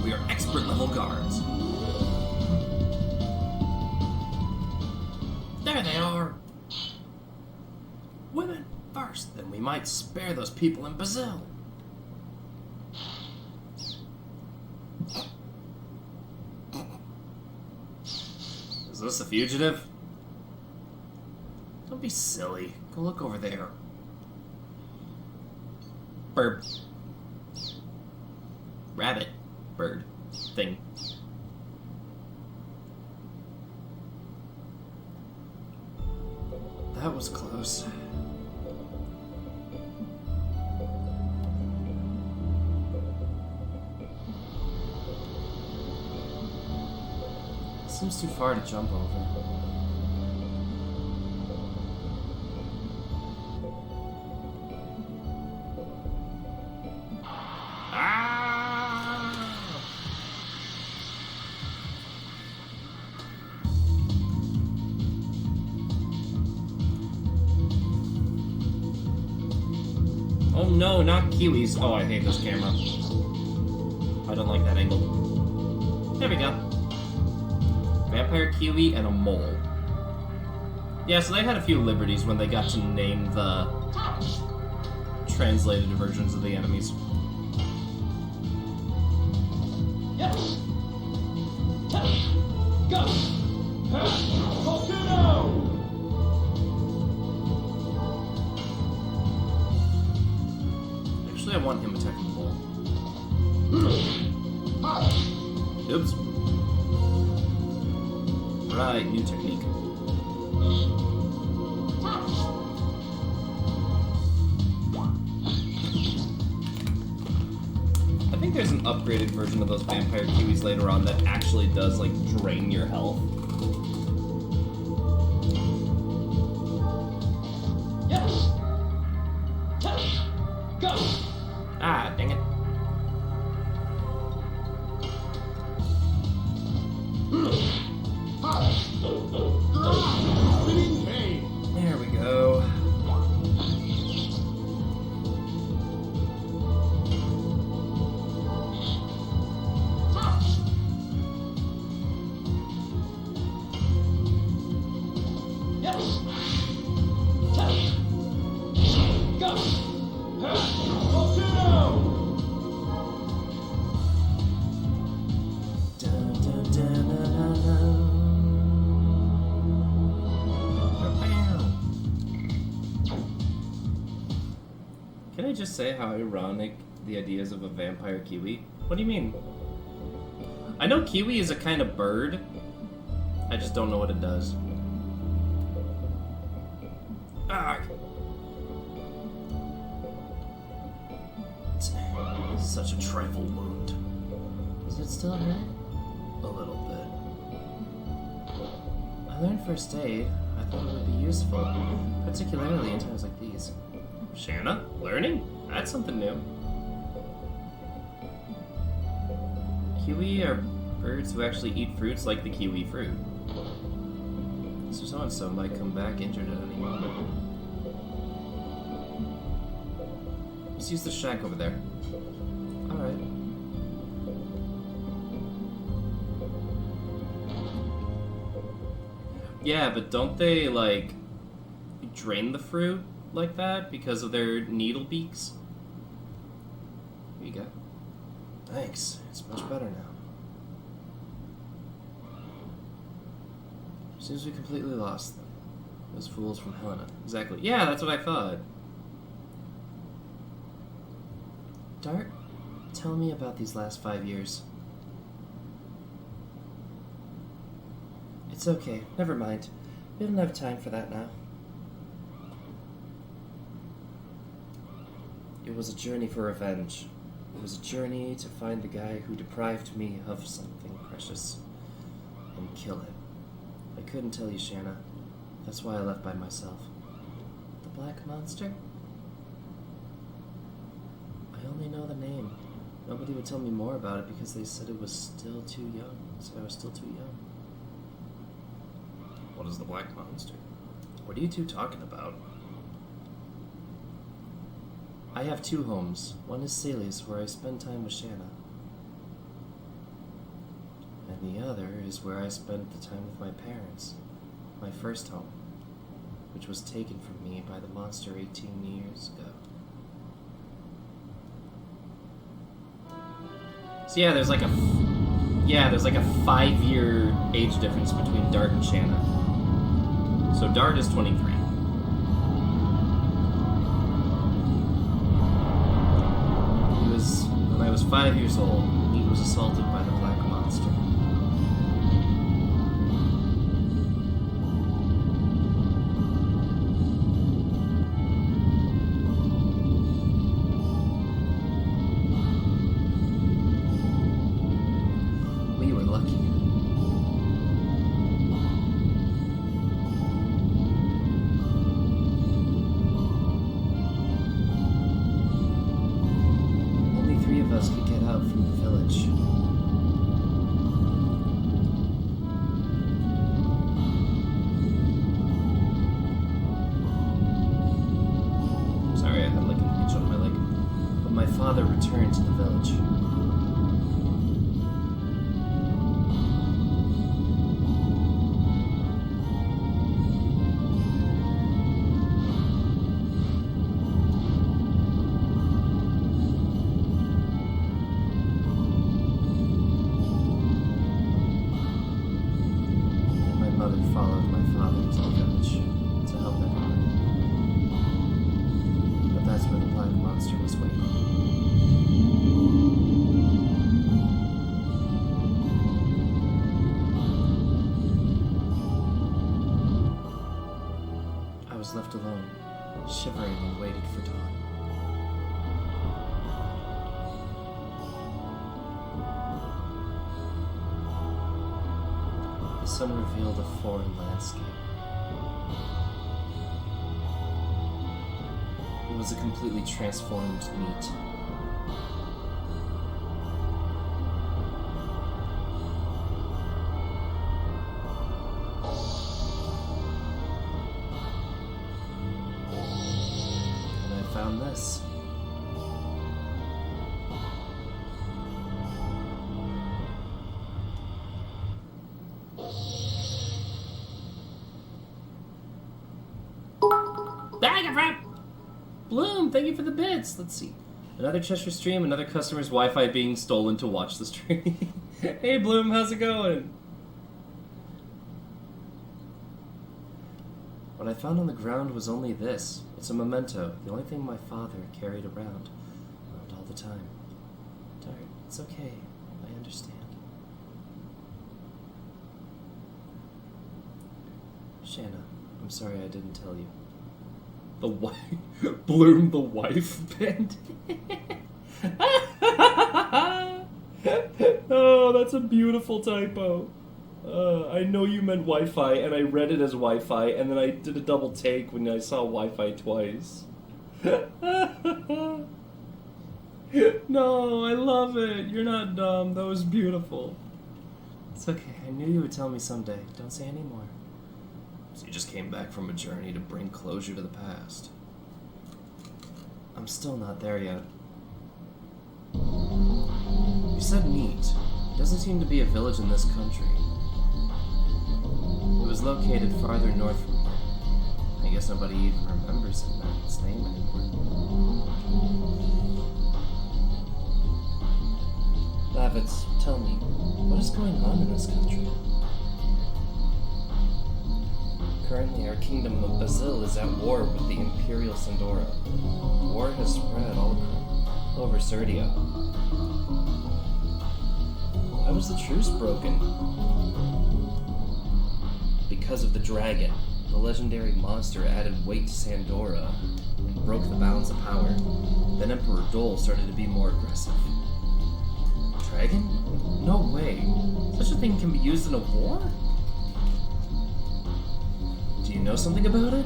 We are expert level guards. There they are. Women first, then we might spare those people in Brazil. Is this a fugitive? Don't be silly. Go look over there. Bird. Rabbit. Bird. Thing. That was close. Seems too far to jump over. Oh no, not kiwis. Oh, I hate this camera. I don't like that angle. There we go. Vampire kiwi and a mole. Yeah, so they had a few liberties when they got to name the translated versions of the enemies. Yes. Go. Volcano. Actually, I want him attacking the mole. Oops. Right, new technique. I think there's an upgraded version of those vampire kiwis later on that actually does, like, drain your health. Yes. Go. Ah, dang it. There we go. Yes. Go. Volcano. Dun, dun, dun, dun, dun, dun. Can I just say how ironic the ideas of a vampire kiwi? What do you mean? I know kiwi is a kind of bird. I just don't know what it does. Ah. Such a trifle wound. Does it still hurt? A little bit. I learned first aid. I thought it would be useful, particularly in times like these. Shanna, learning? That's something new. Kiwi are birds who actually eat fruits like the kiwi fruit. So so-and-so might come back injured at any moment. Let's use the shack over there. Alright. Yeah, but don't they, like, drain the fruit like that because of their needle beaks? Here you go. Thanks. It's much better now. Seems we completely lost them. Those fools from Helena. Exactly. Yeah, that's what I thought. Dart, tell me about these last 5 years. It's okay. Never mind. We don't have time for that now. It was a journey for revenge. It was a journey to find the guy who deprived me of something precious and kill him. I couldn't tell you, Shanna. That's why I left by myself. The Black Monster? I only know the name. Nobody would tell me more about it because they said it was still too young. Said I was still too young. What is the Black Monster? What are you two talking about? I have 2 homes. One is Sally's, where I spend time with Shanna. And the other is where I spent the time with my parents. My first home, which was taken from me by the monster 18 years ago. So yeah, there's like a 5-year age difference between Dart and Shanna. So Dart is 23. When I was 5 years old, he was assaulted by the Black Monster. We were lucky. Only 3 of us could get out from the village. Sorry, I had like an itch on my leg. father returned to the village. And my mother followed my father to the village to help everyone. But that's where the black monster was waiting. I was left alone, shivering and waited for dawn. The sun revealed a foreign landscape. It was a completely transformed meat. And I found this. Bag of rap! Bloom, thank you for the bits. Let's see. Another Cheshire stream, another customer's Wi-Fi being stolen to watch the stream. Hey Bloom, how's it going? What I found on the ground was only this. It's a memento, the only thing my father carried around all the time. Dart, it's okay. I understand. Shanna, I'm sorry I didn't tell you. The wife, Bloom the wife band. Oh, that's a beautiful typo. I know you meant Wi-Fi, and I read it as Wi-Fi, and then I did a double take when I saw Wi-Fi twice. No, I love it. You're not dumb. That was beautiful. It's okay. I knew you would tell me someday. Don't say any more. So you just came back from a journey to bring closure to the past. I'm still not there yet. You said meat. It doesn't seem to be a village in this country. It was located farther north from here. I guess nobody even remembers its name anymore. Lavitz, tell me, what is going on in this country? Currently, our kingdom of Basil is at war with the Imperial Sandora. War has spread all over Serdia. Why was the truce broken? Because of the dragon. The legendary monster added weight to Sandora and broke the balance of power. Then Emperor Dole started to be more aggressive. Dragon? No way. Such a thing can be used in a war? Do you know something about it?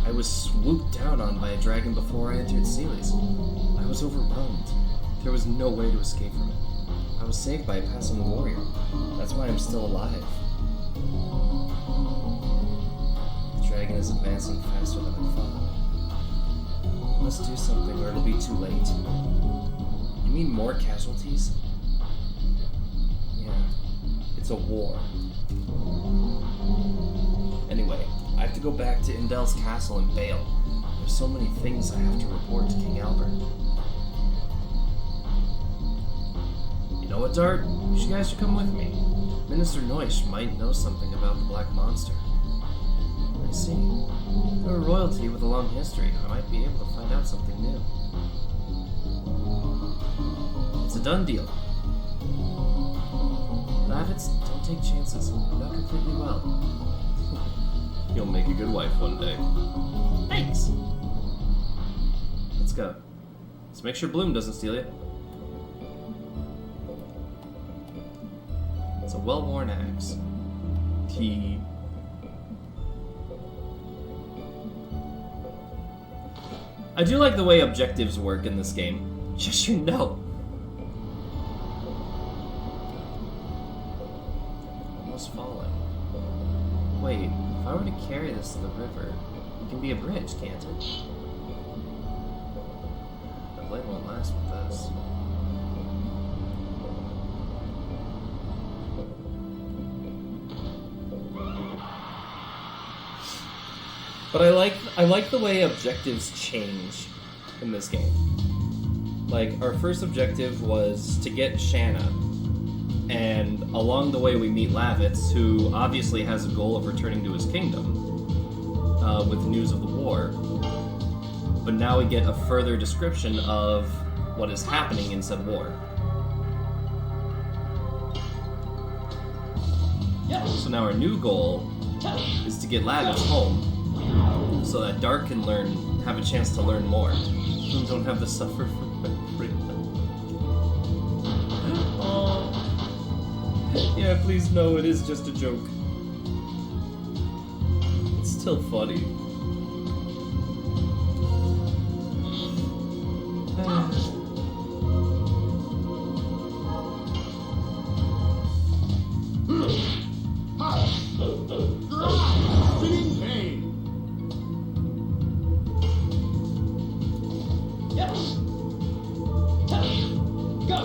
I was swooped down on by a dragon before I entered Sealy's. I was overwhelmed. There was no way to escape from it. I was saved by a passing warrior. That's why I'm still alive. The dragon is advancing faster than I thought. I must do something or it'll be too late. You mean more casualties? Yeah, it's a war. Anyway, I have to go back to Indel's castle and bail. There's so many things I have to report to King Albert. You know what, Dart? You guys should come with me. Minister Noish might know something about the Black Monster. I see. They're a royalty with a long history. I might be able to find out something new. It's a done deal. Lavitz, don't take chances. You're not completely well. You'll make a good wife one day. Thanks! Let's go. Let's make sure Bloom doesn't steal you. It's a well-worn axe. T. I do like the way objectives work in this game. Xeshire, no! Almost falling. Wait, if I were to carry this to the river, it can be a bridge, can't it? blade won't last with this. But I like the way objectives change in this game. Like, our first objective was to get Shanna, and along the way we meet Lavitz, who obviously has a goal of returning to his kingdom with news of the war. But now we get a further description of what is happening in said war. Yes. So now our new goal is to get Lavitz home, so that Dark can have a chance to learn more, and don't have to suffer from memory. Oh. Yeah, please no, it is just a joke. It's still funny. Yes. Go.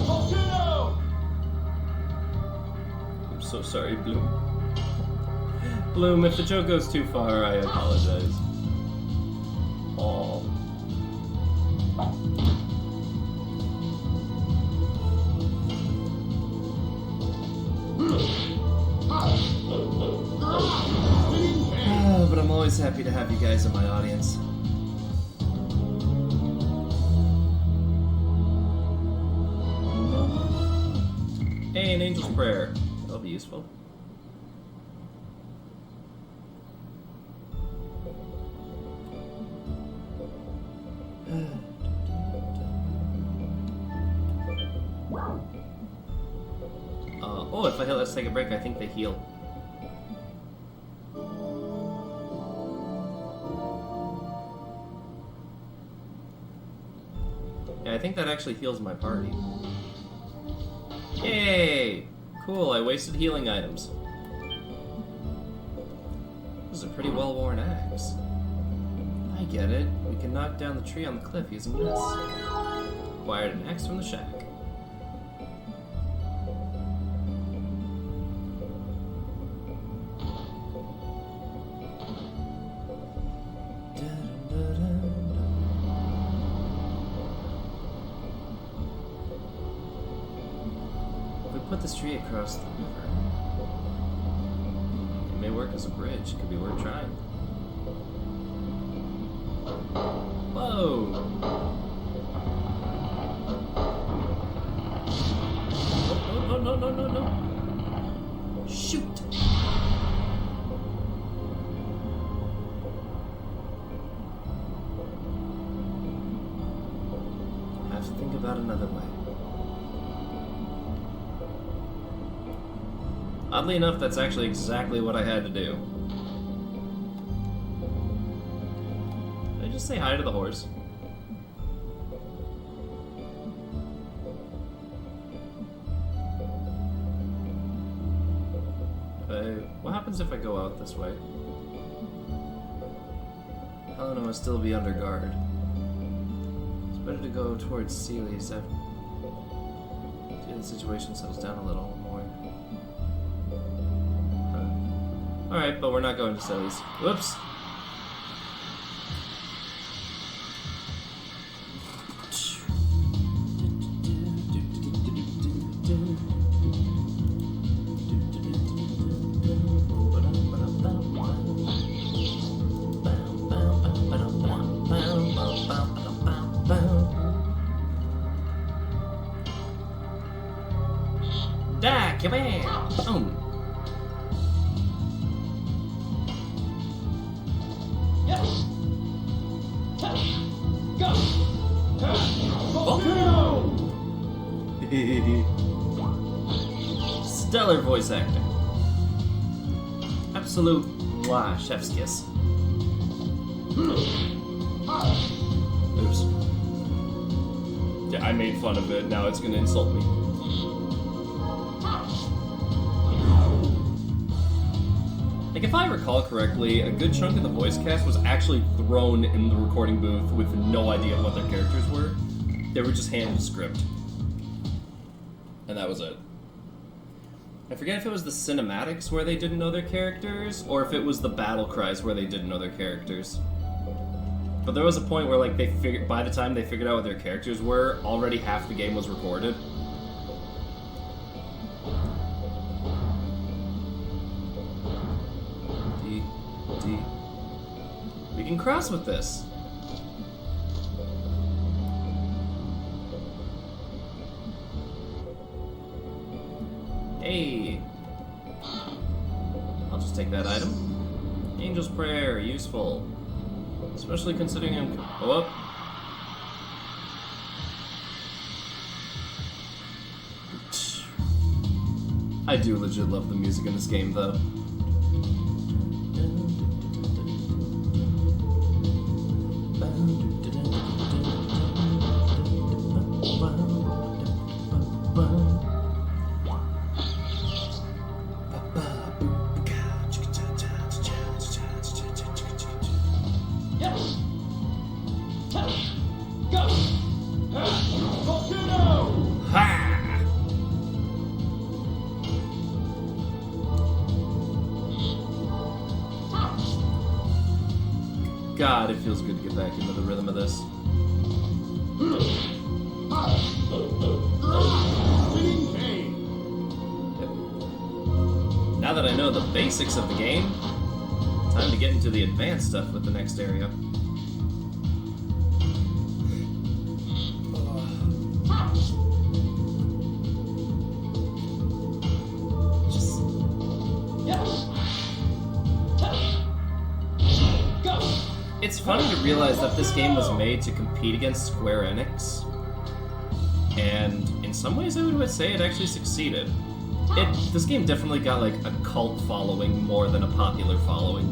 Volcano. I'm so sorry, Bloom. Bloom, if the joke goes too far, I apologize. Aw. But I'm always happy to have you guys in my audience. Hey, an angel's prayer. That'll be useful. Oh, if I hit let's take a break, I think they heal. Yeah, I think that actually heals my party. Yay! Cool, I wasted healing items. This is a pretty well-worn axe. I get it. We can knock down the tree on the cliff using this. Acquired an axe from the shack. Put this tree across the river. It may work as a bridge. Could be worth trying. Whoa! Oh, no. Shoot! Have to think about another way. Oddly enough, that's actually exactly what I had to do. Did I just say hi to the horse? What happens if I go out this way? Helena must still be under guard. It's better to go towards Sealy's after the situation settles down a little more. Alright, but we're not going to Silly's. Whoops! Dak, come here! Boom! Yes. Go. Volcano. Stellar voice acting. Absolute mwah, chef's kiss. Oops. Yeah, I made fun of it, now it's gonna insult me. I Like, if I recall correctly, a good chunk of the voice cast was actually thrown in the recording booth with no idea what their characters were. They were just handed a script. And that was it. I forget if it was the cinematics where they didn't know their characters, or if it was the battle cries where they didn't know their characters. But there was a point where, like, by the time they figured out what their characters were, already half the game was recorded. D. We can cross with this. Hey. I'll just take that item. Angel's Prayer, useful. Especially considering I'm... Oh, I do legit love the music in this game, though. Yes. Go. Volcano. Ha! God, it feels good to get back into the rhythm of this. Now that I know the basics of the game, time to get into the advanced stuff with the next area. It's funny to realize that this game was made to compete against Square Enix, and in some ways I would say it actually succeeded. This game definitely got like a cult following more than a popular following,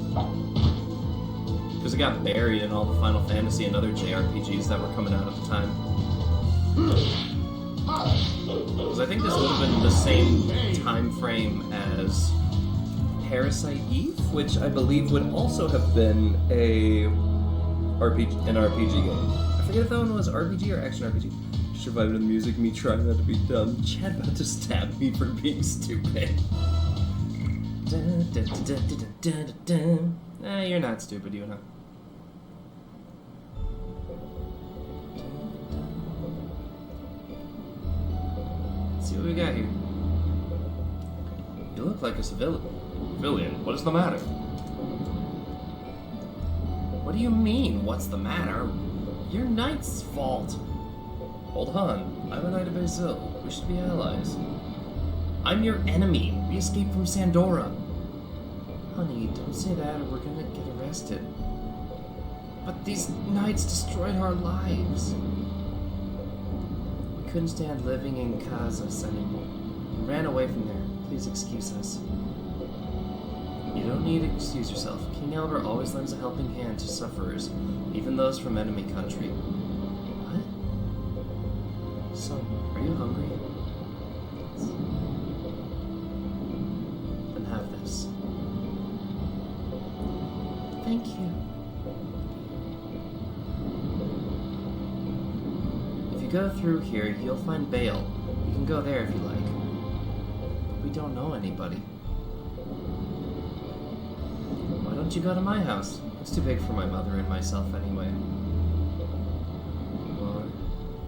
because it got buried in all the Final Fantasy and other JRPGs that were coming out at the time. Because I think this would have been the same time frame as Parasite Eve, which I believe would also have been an RPG game. I forget if that one was RPG or action RPG. Surviving the music, me trying not to be dumb. Chad about to stab me for being stupid. You're not stupid, you know. Let's see what we got here. You look like a civilian. What is the matter? What do you mean, what's the matter? Your knight's fault. Hold on, I'm a knight of Brazil. We should be allies. I'm your enemy. We escaped from Sandora. Honey, don't say that or we're gonna get arrested. But these knights destroyed our lives. We couldn't stand living in Kazas anymore. We ran away from there. Please excuse us. You don't need to excuse yourself. King Albert always lends a helping hand to sufferers, even those from enemy country. What? Son, are you hungry? Then have this. Thank you. If you go through here, you'll find Bale. You can go there if you like. But we don't know anybody. Why don't you go to my house? It's too big for my mother and myself anyway.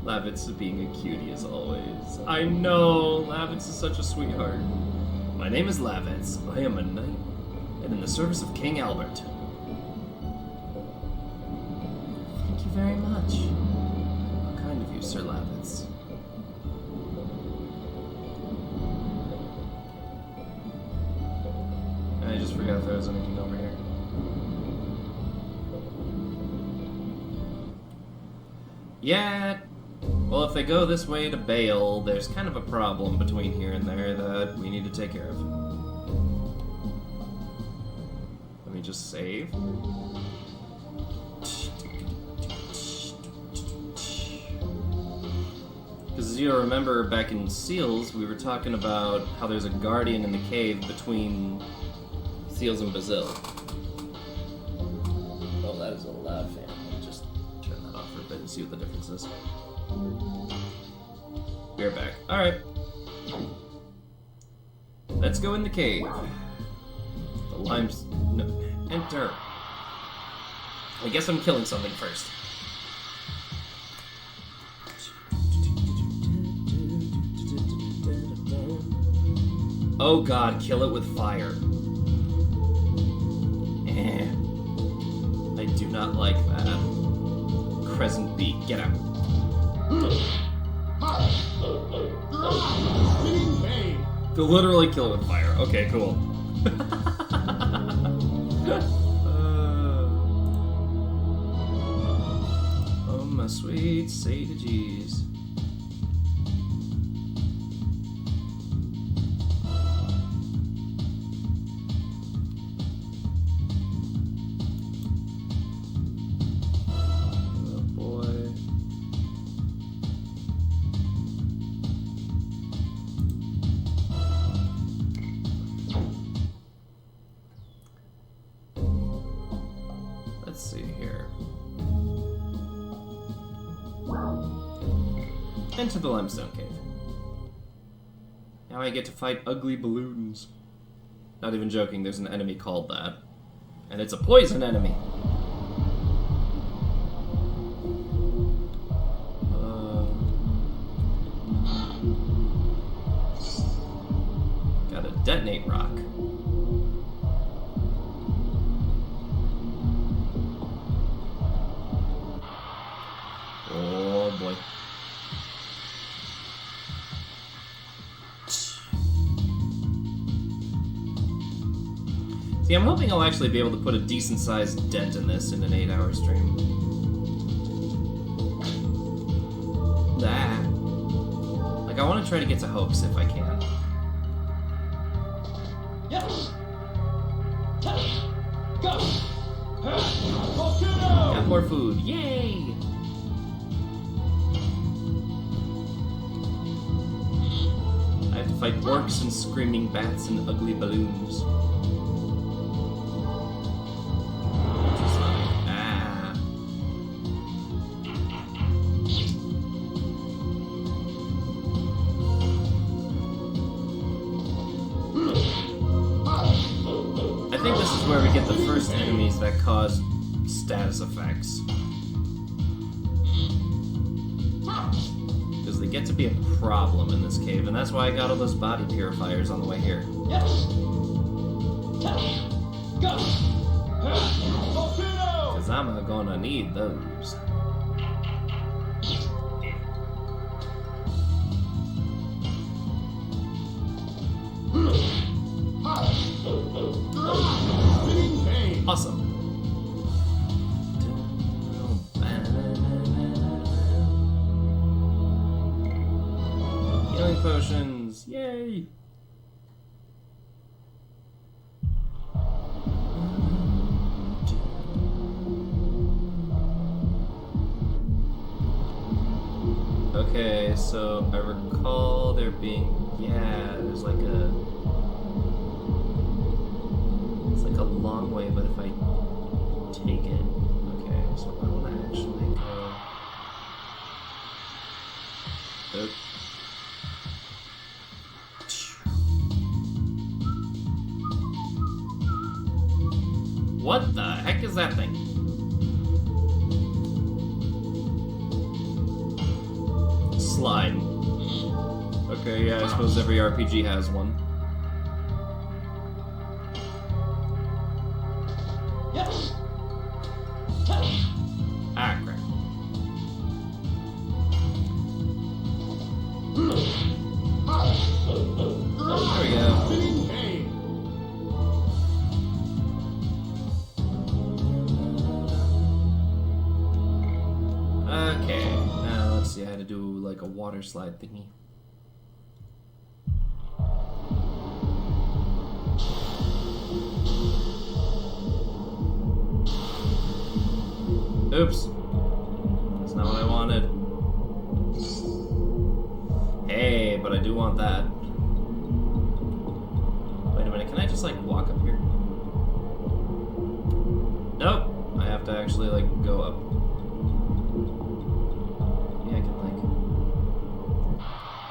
Lavitz being a cutie as always. I know! Lavitz is such a sweetheart. My name is Lavitz. I am a knight, and in the service of King Albert. Thank you very much. How kind of you, Sir Lavitz. I just forgot if there was anything over here. Yeah. Well, if they go this way to Bale, there's kind of a problem between here and there that we need to take care of. Let me just save. Because as you remember, back in Seals, we were talking about how there's a guardian in the cave between steals in Brazil. Oh, that is a loud fan. Let me just turn that off for a bit and see what the difference is. We're back. Alright. Let's go in the cave. The limes... No. Enter. I guess I'm killing something first. Oh god, kill it with fire. I do not like that. Crescent beak, get out. To literally kill it with fire. Okay, cool. Oh my sweet Sadie G's. Let's see here. Enter the limestone cave. Now I get to fight ugly balloons. Not even joking, there's an enemy called that. And it's a poison enemy. Gotta detonate rock. Oh boy. See, I'm hoping I'll actually be able to put a decent-sized dent in this in an 8-hour stream. Like, I want to try to get to Hoax if I can. Yes. Go. Got more food. Yay! I have to fight orcs and screaming bats and ugly balloons. Just like, ah. I think this is where we get the first enemies that cause status effects. Because they get to be a problem in this cave, and that's why I got all those body purifiers on the way here. Yes. Go. Because I'm gonna need those. Awesome. Healing potions, yay! Okay, so I recall there being, yeah, there's like a, it's like a long way, but if I take it, okay, so I want to actually go, what the heck is that thing? Slide. Okay, yeah, I suppose every RPG has one. Yes. Ah, crap. There we go. Okay, now let's see how to do like a water slide thingy. Oops. That's not what I wanted. Hey, but I do want that. Wait a minute, can I just like walk up here? actually like go up. Yeah, I can like.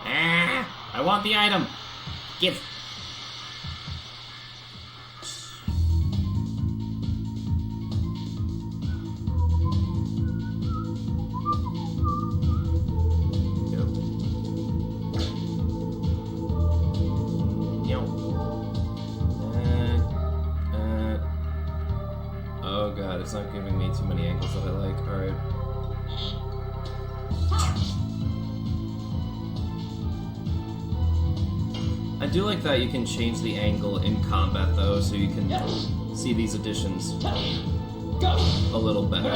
Ah! I want the item! Give! Oh god, it's not giving me too many angles that I like. Alright. I do like that you can change the angle in combat though, so you can see these additions a little better.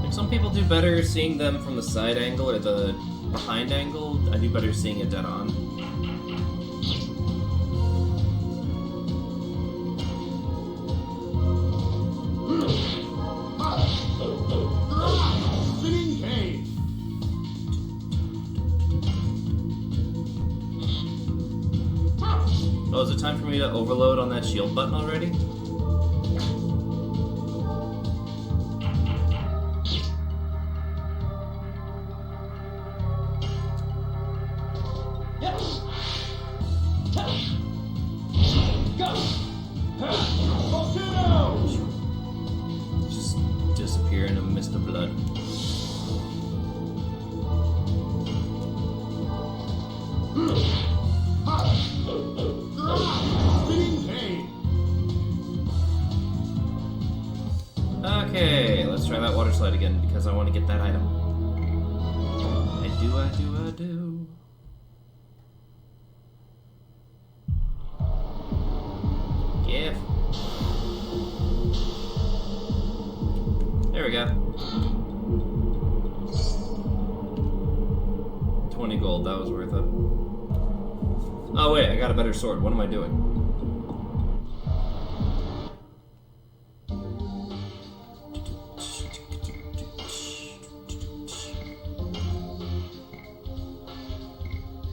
Like some people do better seeing them from the side angle or the behind angle. I do better seeing it dead on. Oh, is it time for me to overload on that shield button already? Just disappear in a mist of blood. Okay, let's try that water slide again because I want to get that item. I do. Give. There we go. 20 gold, that was worth it. Oh wait, I got a better sword. What am I doing?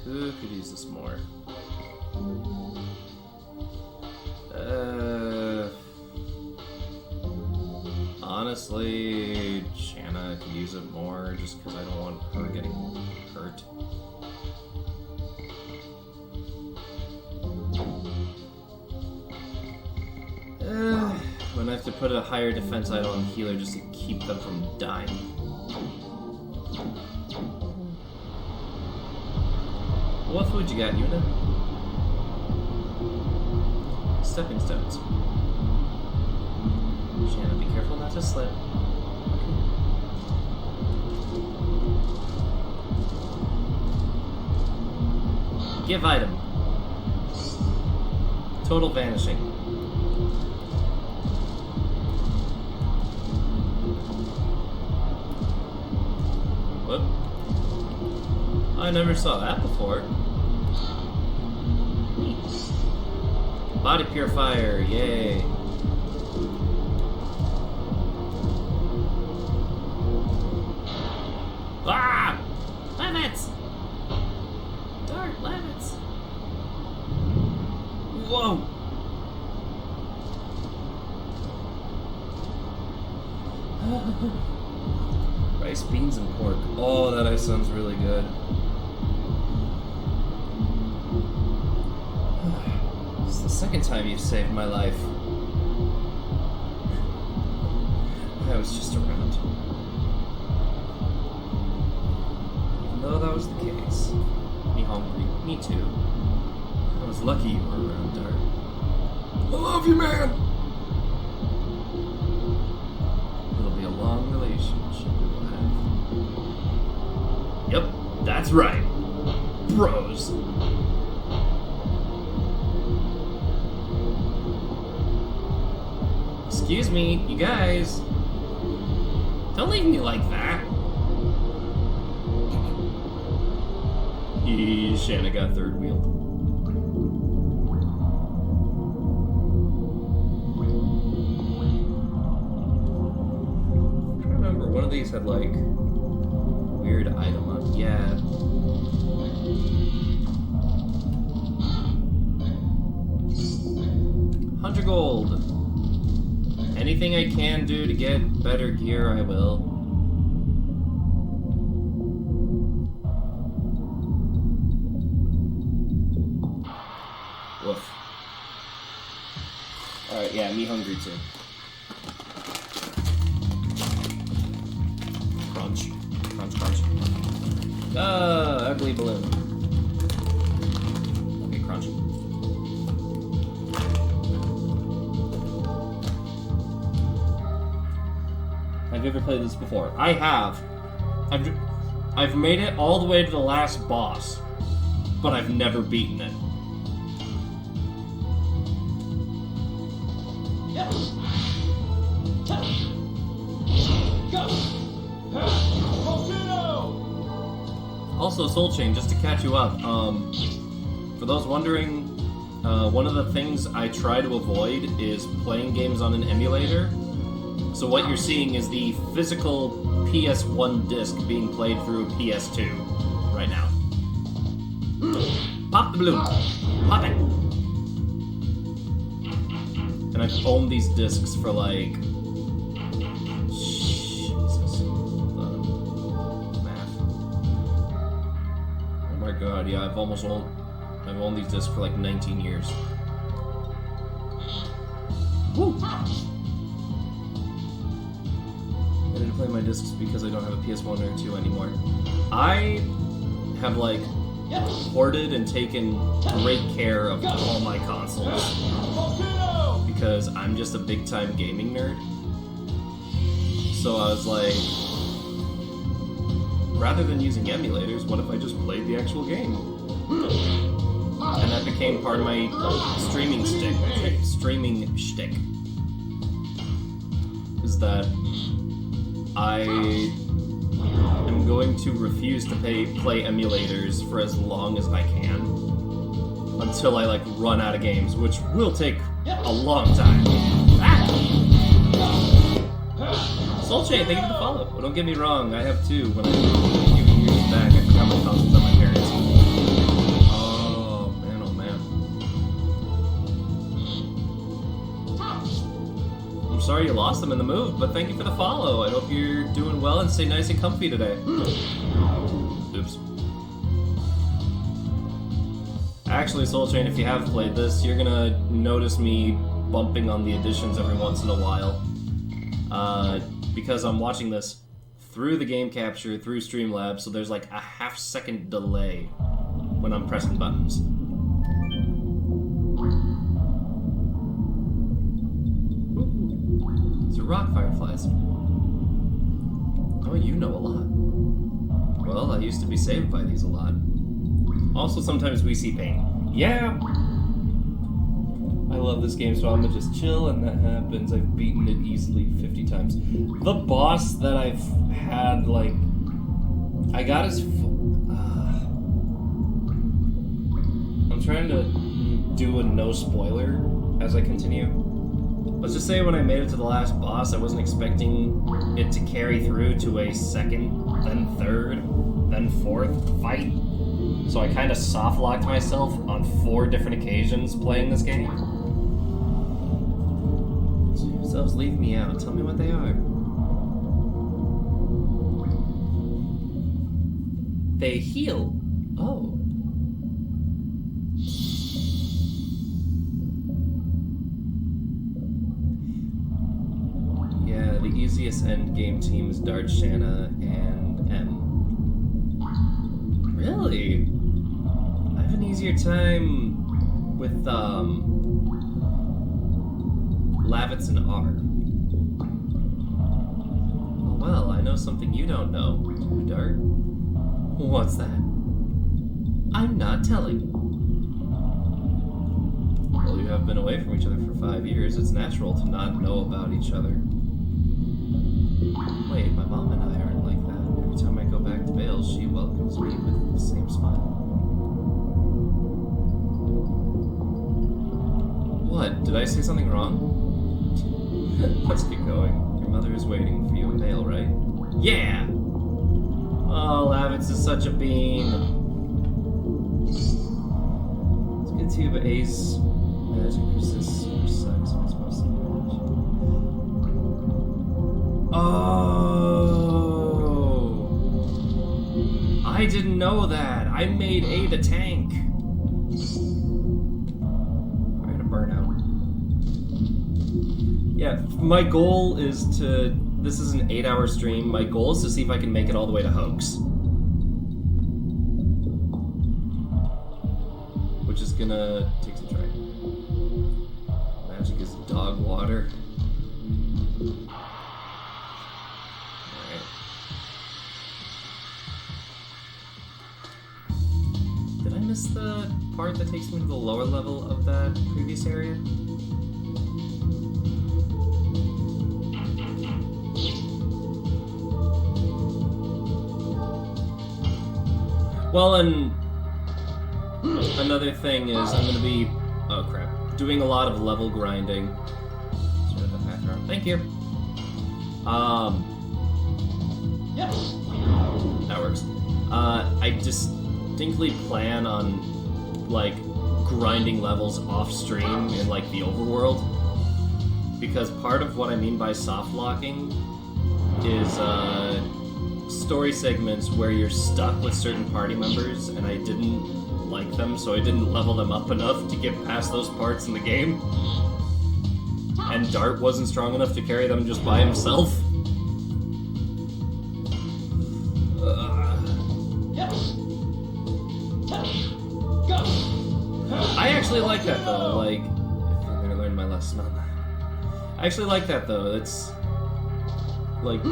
Who could use this more? Honestly, Shanna could use it more just because I don't want her getting hurt. When I have to put a higher defense item on healer just to keep them from dying. What food you got, Yuna? Stepping stones. Shanna, be careful not to slip. Give item. Total vanishing. Whoop. I never saw that before. Body purifier, yay. Ah! Levits! Dark levits! Whoa! Rice, beans, and pork. Oh, that sounds really good. It's the second time you've saved my life. I was just around. Even though that was the case. Me hungry. Me too. I was lucky you were around, Dart. I love you, man! It'll be a long relationship we will have. Yep, that's right. Bros. Excuse me, you guys. Don't leave me like that. Shanna got third wheeled. I'm trying to remember, one of these had like weird item on. Yeah. $100 gold. Anything I can do to get better gear, I will. Woof. Alright, yeah, me hungry too. Crunch. Crunch, crunch. Ugly balloon. Okay, crunch. Have you ever played this before? I have. I've made it all the way to the last boss, but I've never beaten it. Yes. Go. Volcano. Also, Soul Chain, just to catch you up, for those wondering, one of the things I try to avoid is playing games on an emulator. So what you're seeing is the physical PS1 disc being played through a PS2 right now. Pop the balloon. Pop it. And I've owned these discs for like... Jesus. Math. Oh my god, yeah, I've owned these discs for like 19 years. Woo! I didn't play my discs because I don't have a PS1 or 2 anymore. I have like hoarded and taken great care of all my consoles because I'm just a big time gaming nerd. So I was like, rather than using emulators, what if I just played the actual game? And that became part of my streaming shtick. Is that I am going to refuse to play emulators for as long as I can until I like run out of games, which will take a long time. Ah! Soul Chain, thank you for the follow. Well, don't get me wrong, I have two. When I a few years back, I forgot my consoles at my parents'. Oh man, oh man. I'm sorry you lost them in the move, but thank you for the follow. I hope you're doing well and stay nice and comfy today. Oops. Actually, Soul Chain, if you have played this, you're gonna notice me bumping on the additions every once in a while. Because I'm watching this through the game capture, through Streamlabs, so there's like a half-second delay when I'm pressing buttons. These are rock fireflies. Oh, you know a lot. Well, I used to be saved by these a lot. Also, sometimes we see pain. Yeah! I love this game, so I'm gonna just chill, and that happens. I've beaten it easily 50 times. The boss that I've had, like... I got his... I'm trying to do a no spoiler as I continue. Let's just say when I made it to the last boss, I wasn't expecting it to carry through to a second, then third, then fourth fight. So I kind of soft-locked myself on 4 different occasions playing this game. So yourselves leave me out. Tell me what they are. They heal. Oh. Yeah, the easiest end game team is Dart, Shanna, and M. Really? I have an easier time with Lavitz and R. Well, I know something you don't know. Too, Dart? What's that? I'm not telling. Well, you have been away from each other for 5 years. It's natural to not know about each other. Wait, my mom and I aren't like that. Every time I go back to Bales, she welcomes me with the same smile. What? Did I say something wrong? Let's get going. Your mother is waiting for you in Bale, right? Yeah! Oh, Lavitz is such a bean. It's good too, but Ace magic persists or sucks when it's mostly magic. Oh. I didn't know that. I made A the tank. I had a burnout. Yeah, my goal is to... This is an 8-hour stream. My goal is to see if I can make it all the way to Hoax. Which is gonna take some trying. Magic is dog water. Alright. Did I miss the part that takes me to the lower level of that previous area? Well, and another thing is I'm gonna be, oh crap, doing a lot of level grinding. Sort of the path around. Thank you. Yes. That works. I distinctly plan on like grinding levels off stream in like the overworld, because part of what I mean by soft locking is story segments where you're stuck with certain party members, and I didn't like them, so I didn't level them up enough to get past those parts in the game. And Dart wasn't strong enough to carry them just by himself. Yes. Go. I actually like that though, like, if I'm gonna learn my lesson on that. I actually like that though, it's like,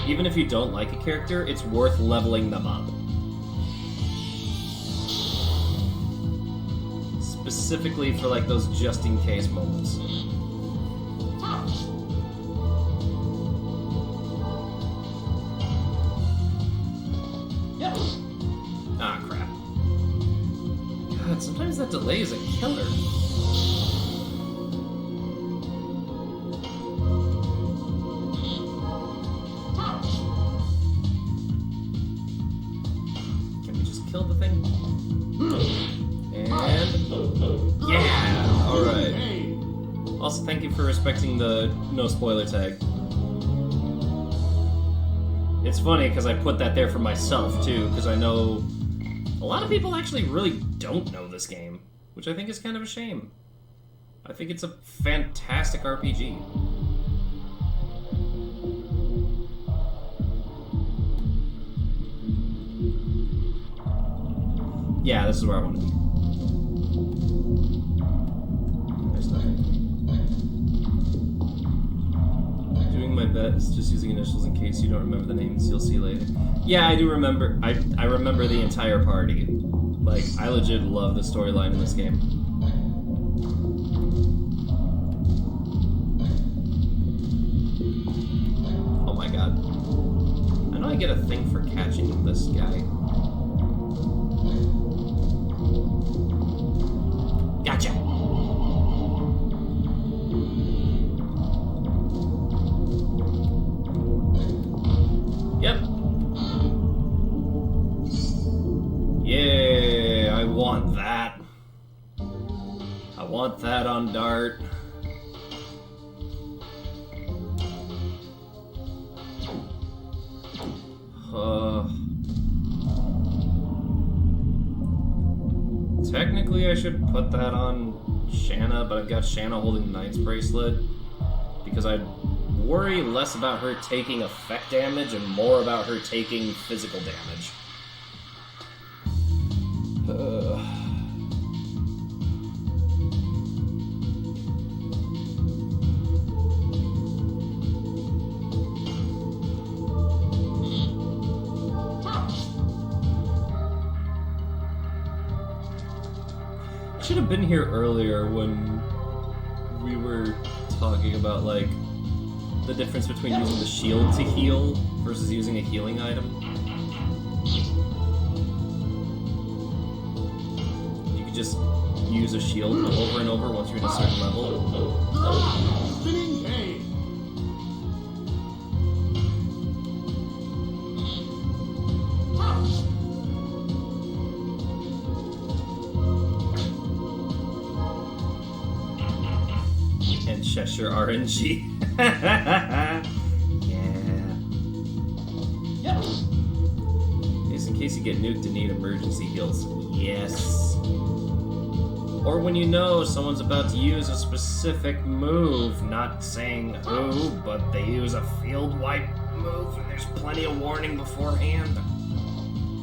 even if you don't like a character, it's worth leveling them up. Specifically for like those just-in-case moments. Yes. Ah, crap. God, sometimes that delay is a killer. Can we just kill the thing? And... yeah! Alright. Also, thank you for respecting the no spoiler tag. It's funny, because I put that there for myself, too, because I know a lot of people actually really don't know this game, which I think is kind of a shame. I think it's a fantastic RPG. Yeah, this is where I want to be. There's nothing. Doing my best, just using initials in case you don't remember the names you'll see later. Yeah, I do remember. I remember the entire party. Like, I legit love the storyline in this game. Oh my god. I know I get a thing for catching this guy. Gotcha! Yep. Yeah, I want that. I want that on Dart. Technically, I should put that on Shanna, but I've got Shanna holding the Knight's Bracelet because I'd worry less about her taking effect damage and more about her taking physical damage. Should have been here earlier when we were talking about like the difference between using the shield to heal versus using a healing item. You could just use a shield over and over once you're in a certain level. Spinning hay. And Xeshire RNG. Yeah. case you get nuked and need emergency heals. Yes. Or when you know someone's about to use a specific move, not saying who, but they use a field wipe move and there's plenty of warning beforehand.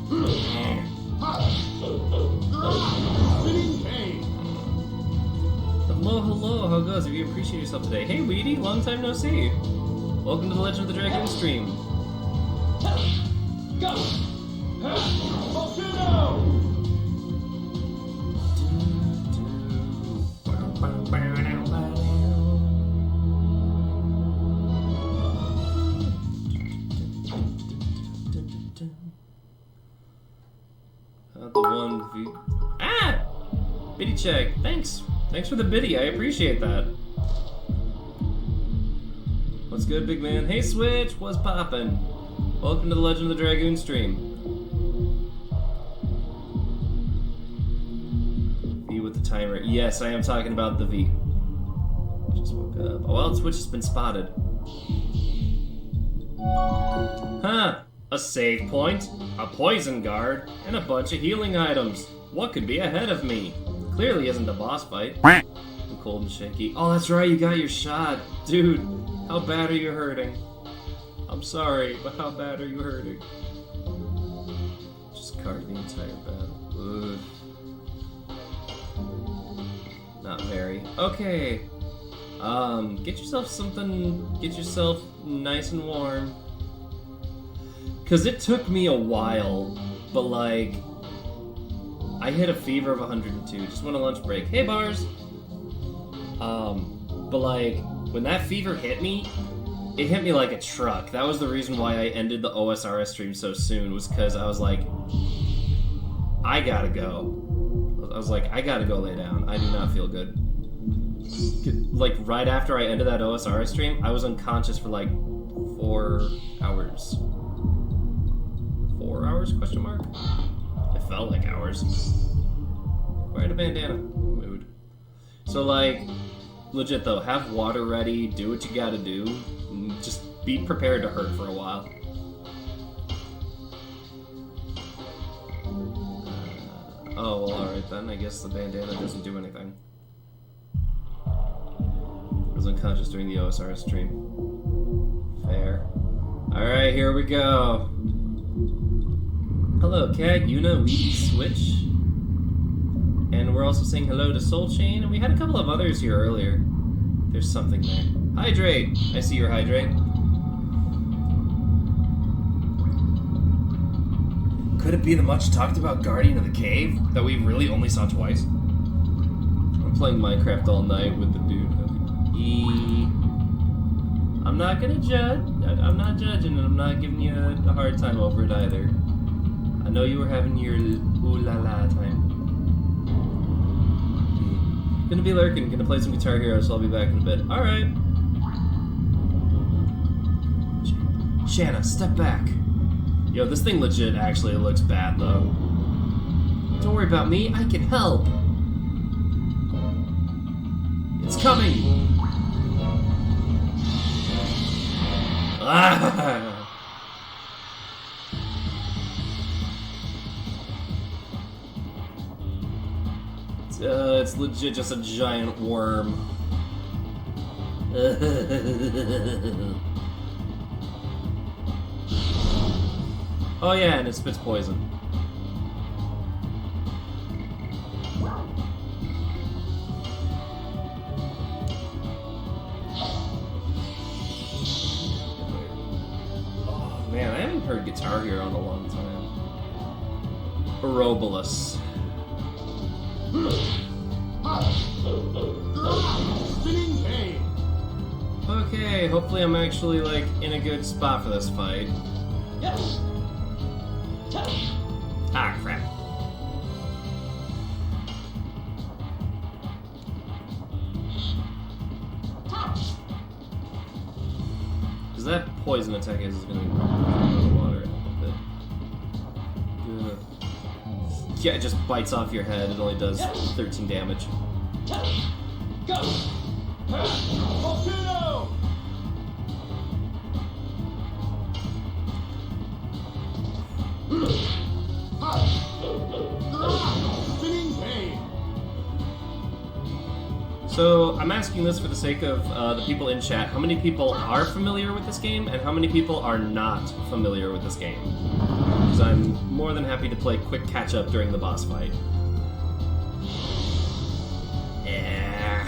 Spinning cane. Hello, hello, how goes? If you appreciate yourself today. Hey, Weedy, long time no see. Welcome to the Legend of the Dragoon stream. Go! Volcano! The one view. Ah! Biddy check. Thanks. Thanks for the biddy. I appreciate that. What's good, big man? Hey, Switch. What's poppin'? Welcome to the Legend of the Dragoon stream. V with the timer. Yes, I am talking about the V. Just woke up. Oh, well, Switch has been spotted. Huh. A save point, a poison guard, and a bunch of healing items. What could be ahead of me? Clearly isn't a boss fight. I'm cold and shaky. Oh, that's right, you got your shot. Dude, how bad are you hurting? I'm sorry, but how bad are you hurting? Just carved the entire battle. Ugh. Not very. Okay. Get yourself something, get yourself nice and warm. Cause it took me a while, but like, I hit a fever of 102, just went on lunch break. Hey bars! But like, when that fever hit me, it hit me like a truck. That was the reason why I ended the OSRS stream so soon, was cause I was like, I gotta go. I was like, I gotta go lay down. I do not feel good. Like, right after I ended that OSRS stream, I was unconscious for like 4 hours. 4 hours, question mark? It felt like hours. Quite a bandana mood. So like, legit though, have water ready, do what you gotta do. Just be prepared to hurt for a while. Oh, well, alright then. I guess the bandana doesn't do anything. I was unconscious during the OSRS stream. Fair. Alright, here we go. Hello, Cat, Yuna, Weedy, Switch. And we're also saying hello to Soul Chain, and we had a couple of others here earlier. There's something there. Hydrate! I see your Hydrate. Could it be the much talked about Guardian of the Cave that we really only saw twice? I'm playing Minecraft all night with the dude. I'm not gonna judge. I'm not judging, and I'm not giving you a hard time over it either. I know you were having your ooh la la time. Gonna be lurking, gonna play some Guitar Hero, so I'll be back in a bit. Alright. Shanna, step back. Yo, this thing legit actually looks bad, though. Don't worry about me, I can help. It's coming! Ah! It's legit just a giant worm. Oh yeah, and it spits poison. Oh man, I haven't heard Guitar Hero in a long time. Ouroboros. Spinning cane. Okay, hopefully I'm actually like in a good spot for this fight. Yes. Ah, crap. Because that poison attack is going to go in the water a bit. Yeah, it just bites off your head. It only does 13 damage. Go. Volcano. So I'm asking this for the sake of the people in chat. How many people are familiar with this game, and how many people are not familiar with this game? Because I'm more than happy to play quick catch-up during the boss fight. Yeah.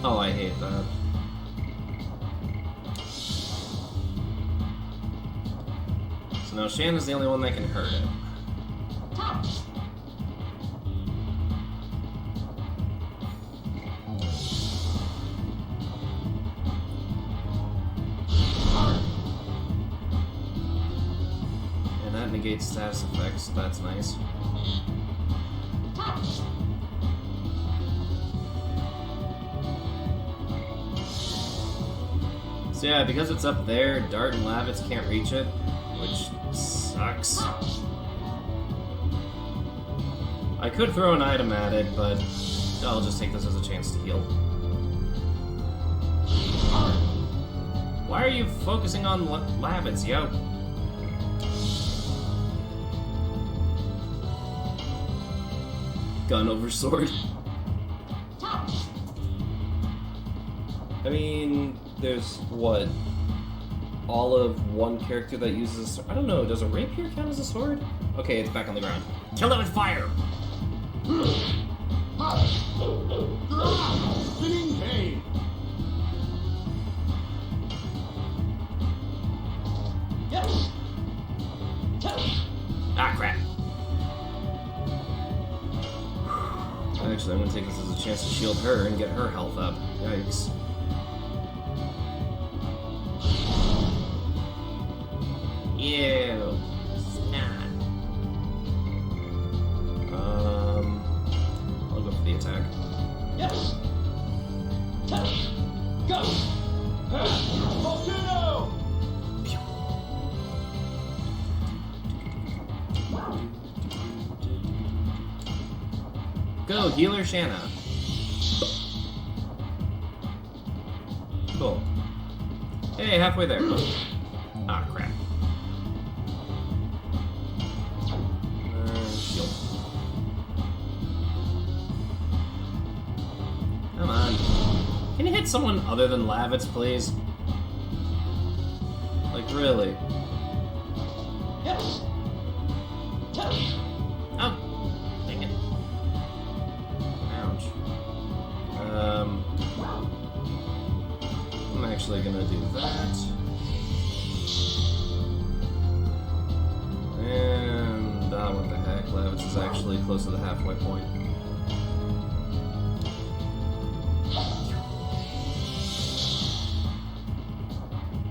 Oh, I hate that. So now Shanna's the only one that can hurt it. And that negates status effects, so that's nice. So yeah, because it's up there, Dart and Lavitz can't reach it, which sucks. I could throw an item at it, but I'll just take this as a chance to heal. Why are you focusing on Lavitz, yo? Gun over sword. I mean, there's what? All of one character that uses a sword? I don't know, does a rapier count as a sword? Okay, it's back on the ground. Kill it with fire! Spinning cane. Yes. Ah, crap. Actually, I'm gonna take this as a chance to shield her and get her health up. Yikes. Ew. Snot. I'll go for the attack. Yes. Go. Volcano. Go, healer Shanna. Cool. Hey, halfway there. Ah, crap. Shield. Come on. Can you hit someone other than Lavitz, please? Like, really? Yes. Oh, dang it. Ouch. I'm actually gonna do that. And, what the heck, Lavitz is actually close to the halfway point.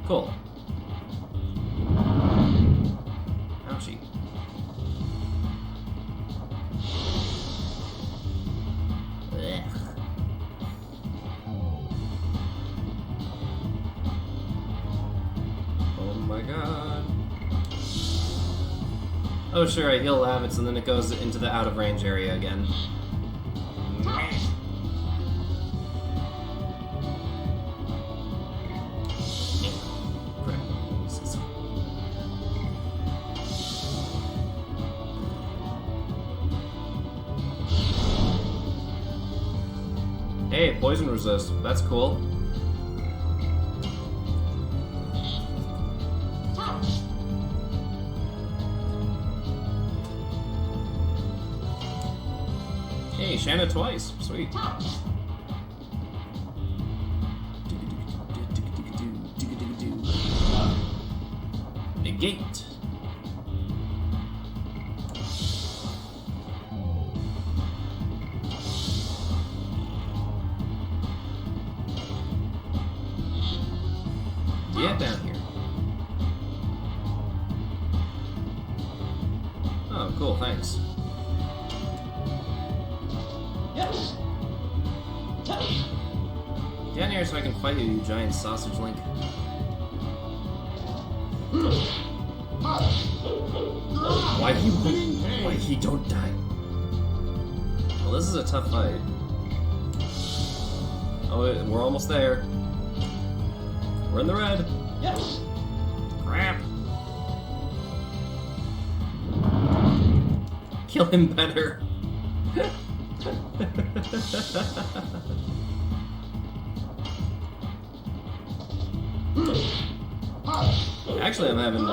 Cool. Ouchie. Ugh. Oh my god. Oh sure, I heal Lavitz and then it goes into the out of range area again. Meh. Crap. Jesus. Hey, poison resist. That's cool. Hey, Shanna twice. Sweet. Negate. Get down here. Oh, cool, thanks. Yes. Down here so I can fight you, you giant sausage link. Why he don't die? Well, this is a tough fight. Oh, we're almost there. We're in the red. Yes. Crap. kill him better. Actually, I'm having...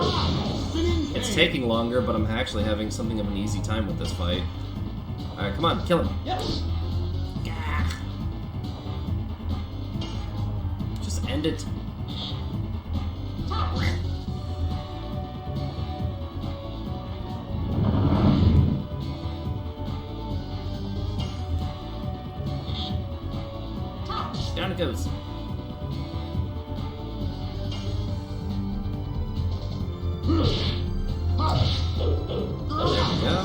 It's taking longer, but I'm actually having something of an easy time with this fight. Alright, come on, kill him. Yes. Just end it. Down it goes. Oh, there we go.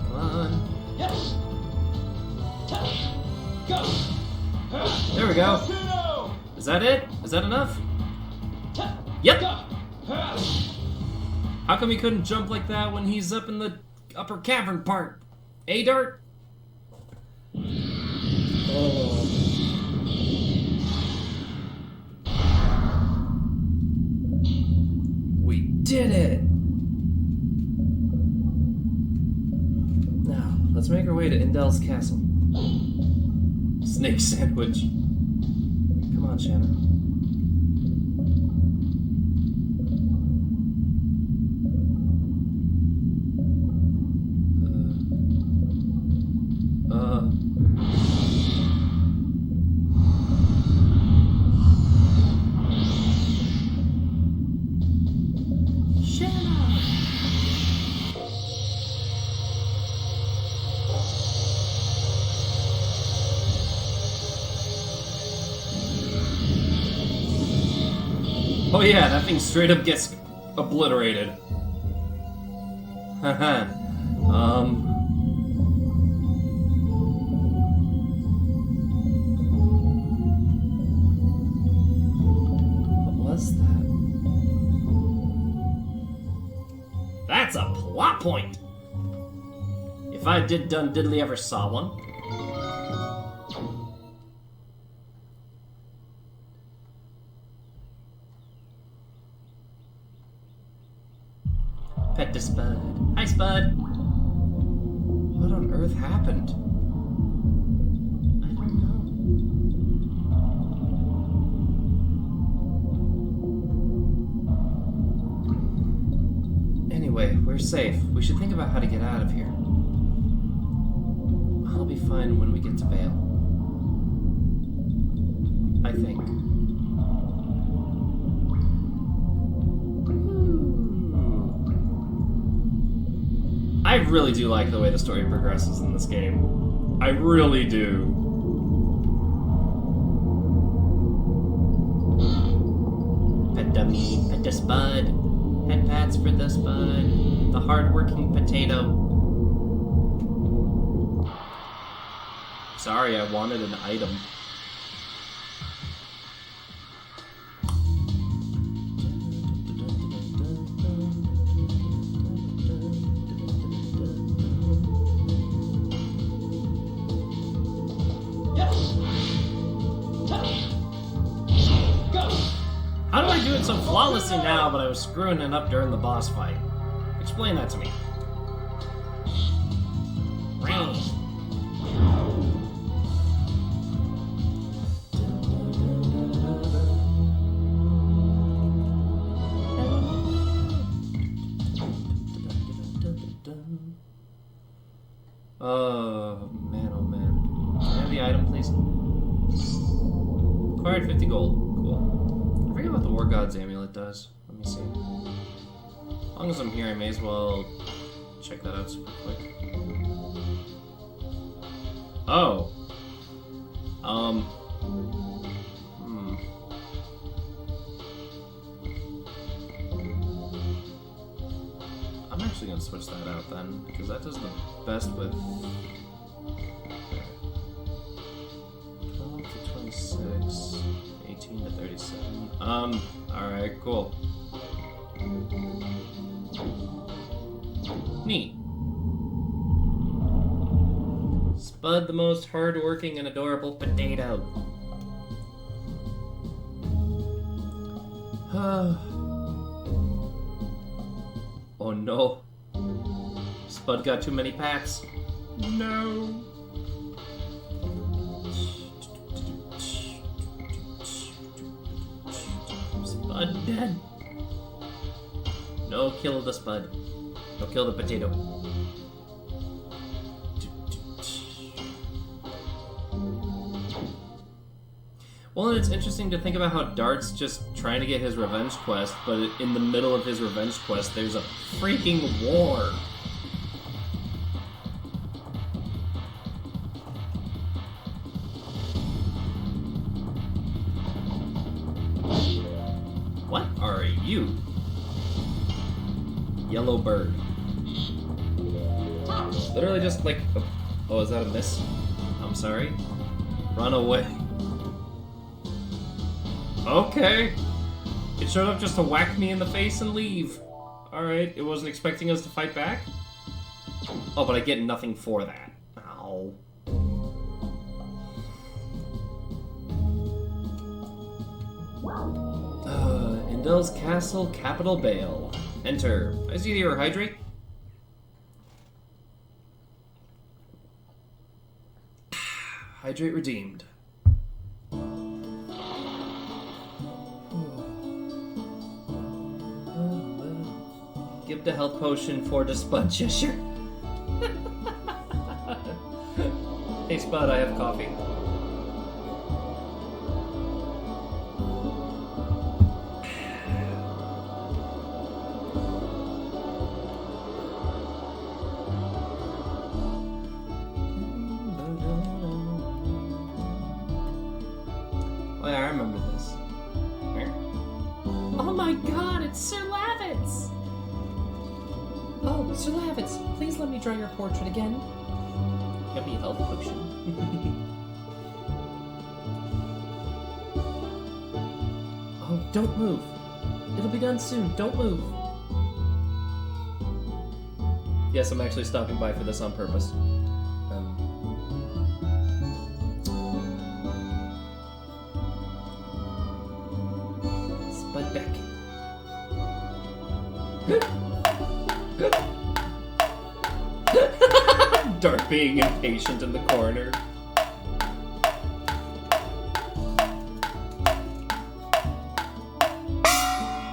Come on. Yes. Go. There we go. Is that it? Is that enough? Yep. How come he couldn't jump like that when he's up in the upper cavern part? Dart? Oh. We did it! Now, let's make our way to Indel's castle. Snake sandwich. Come on, Shanna. Oh yeah, that thing straight up gets obliterated. Haha. What was that? That's a plot point! If I done diddly ever saw one. Pet to Spud. Hi, Spud! What on earth happened? I don't know. Anyway, we're safe. We should think about how to get out of here. I'll be fine when we get to Vale. I think. I really do like the way the story progresses in this game. I really do. Pet dummy, pet the Spud. Head pats for the Spud. The hard-working potato. Sorry, I wanted an item. How do I do it so flawlessly now, but I was screwing it up during the boss fight? Explain that to me. Oh man, oh man. Can I have the item, please? Acquired 50 gold. Cool. I forget what the War God's amulet does. Let me see. As long as I'm here, I may as well check that out super quick. Oh. I'm actually gonna switch that out then, because that does the best with 12 to 26, 18 to 37. Alright, cool. Neat. Spud, the most hard-working and adorable potato. Oh no. Spud got too many packs. No. Spud dead. No kill the Spud. No kill the potato. Well, and it's interesting to think about how Dart's just trying to get his revenge quest, but in the middle of his revenge quest, there's a freaking war. What are you? Yellow bird. Literally just like... Oh, is that a miss? I'm sorry. Run away. Okay. It showed up just to whack me in the face and leave. Alright, it wasn't expecting us to fight back? Oh, but I get nothing for that. Ow. Indel's Castle, Capital Bale. Enter. I see your hydrate. Hydrate redeemed. Give the health potion for the Spud Xeshire. Hey Spud, I have coffee. Oh yeah, I remember this. Oh my god, it's Sir Lavitz! Oh, Sir Lavitz, please let me draw your portrait again. Give me a health potion. Oh, don't move. It'll be done soon. Don't move. Yes, I'm actually stopping by for this on purpose. Spud back. Dart being impatient in the corner.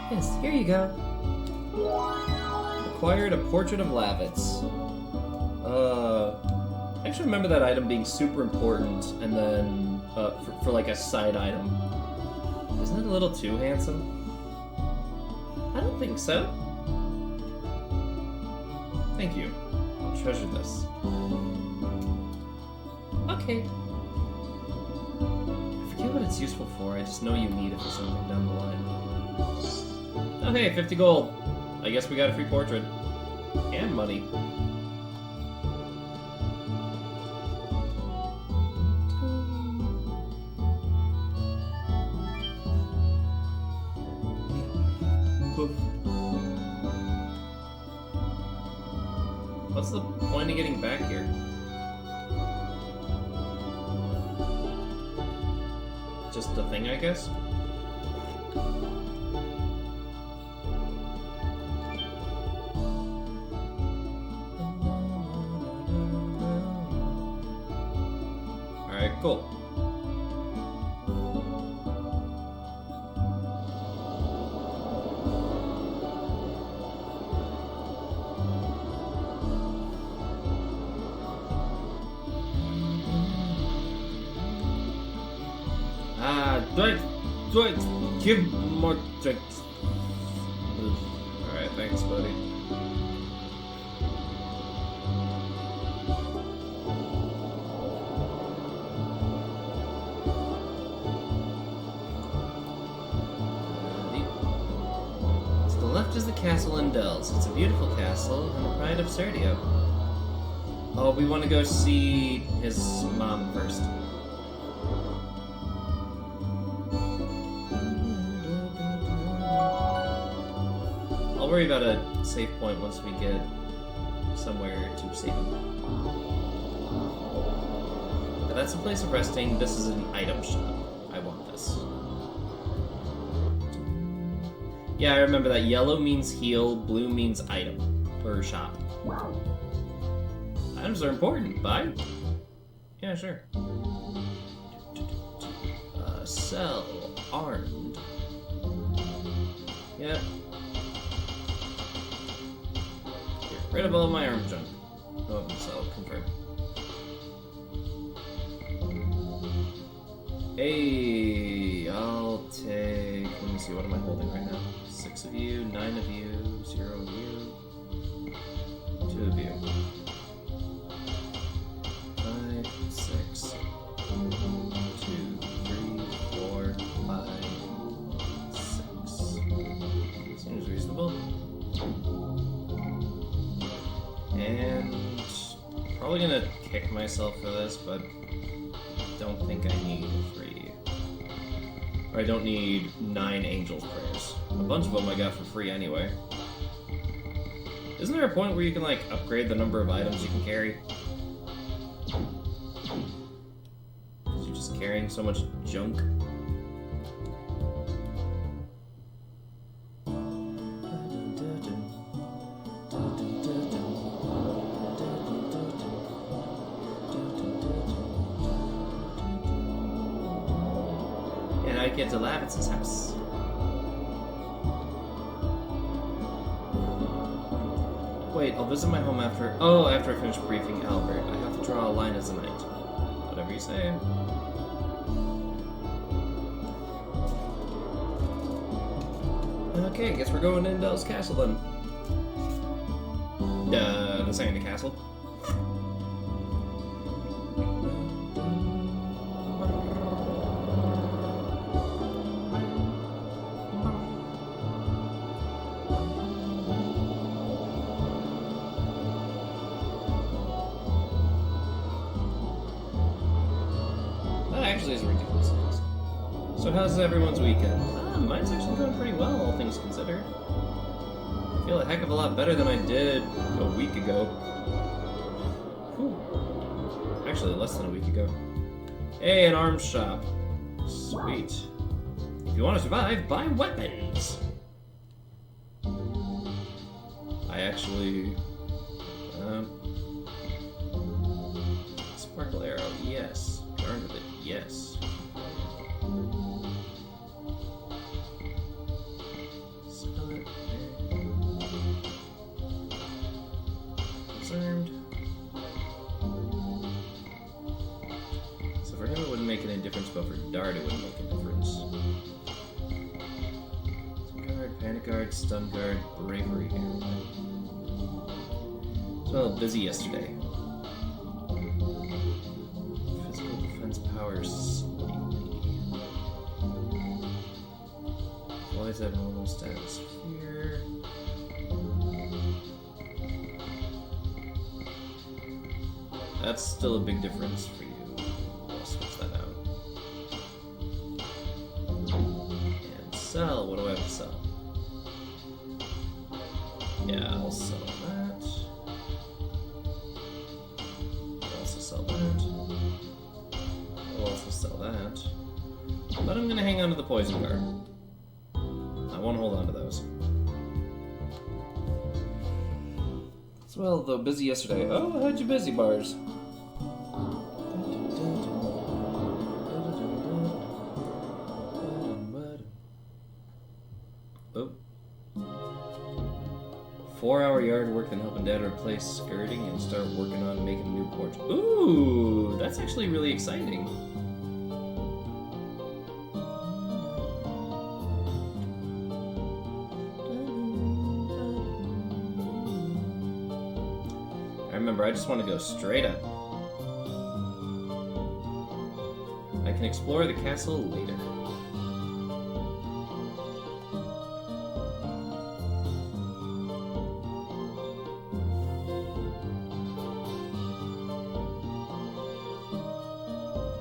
Yes, here you go. Acquired a portrait of Lavitz. I actually remember that item being super important, and then for like a side item. Isn't it a little too handsome? I don't think so. Thank you. I'll treasure this. Okay. I forget what it's useful for. I just know you need it for something down the line. Oh hey, 50 gold. I guess we got a free portrait. And money. What's the point of getting back here? Just a thing, I guess? Alright, cool. Drink! Give more drinks. Alright, thanks, buddy. To the left is the castle in Dells. It's a beautiful castle and the pride of Serdia. Oh, we want to go see his mom first. I'll worry about a save point once we get somewhere to save him. But that's a place of resting. This is an item shop. I want this. Yeah, I remember that. Yellow means heal, blue means item. Or shop. Items are important. Buy? Yeah, sure. Sell. Armed. Yep. Get rid of all my arm junk. Oh, sell. Confirm. Hey, I'll take... Let me see, what am I holding right now? 6 of you, 9 of you, 0 of you, 2 of you. 5, 6, 2, 3, 4, 5, 6. Seems reasonable. And probably gonna kick myself for this, but don't think I need 3. Or I don't need 9 Angel's Prayers. A bunch of them I got for free anyway. Isn't there a point where you can, like, upgrade the number of items you can carry? Because you're just carrying so much junk. And I get to Lavitz's house. Wait, I'll visit my home after... Oh, after I finish briefing Albert. I have to draw a line as a knight. Whatever you say. Okay, guess we're going to Indell's castle then. This ain't the castle. Is ridiculous. So how's everyone's weekend? Mine's actually going pretty well, all things considered. I feel a heck of a lot better than I did a week ago. Whew. Actually, less than a week ago. Hey, an arms shop. Sweet. If you want to survive, buy weapons. I actually... Sparkle arrow, yes. Armed with it, yes. Spell it. Concerned. So for him it wouldn't make any difference, but for Dart it wouldn't make a difference. Guard, panic guard, stun guard, bravery arrow. So busy yesterday. Powers slightly. Always have normal status here. That's still a big difference for you. I'll switch that out. And sell. What do I have to sell? Yeah, I'll sell that. I'll also sell that. I'll also sell that. But I'm gonna hang on to the poison guard. I won't hold on to those. As well, though busy yesterday. Oh, how'd you busy, Bars? Oh. 4-hour yard work, then helping Dad replace skirting and start working on making a new porch. Ooh, that's actually really exciting. I remember, I just want to go straight up. I can explore the castle later.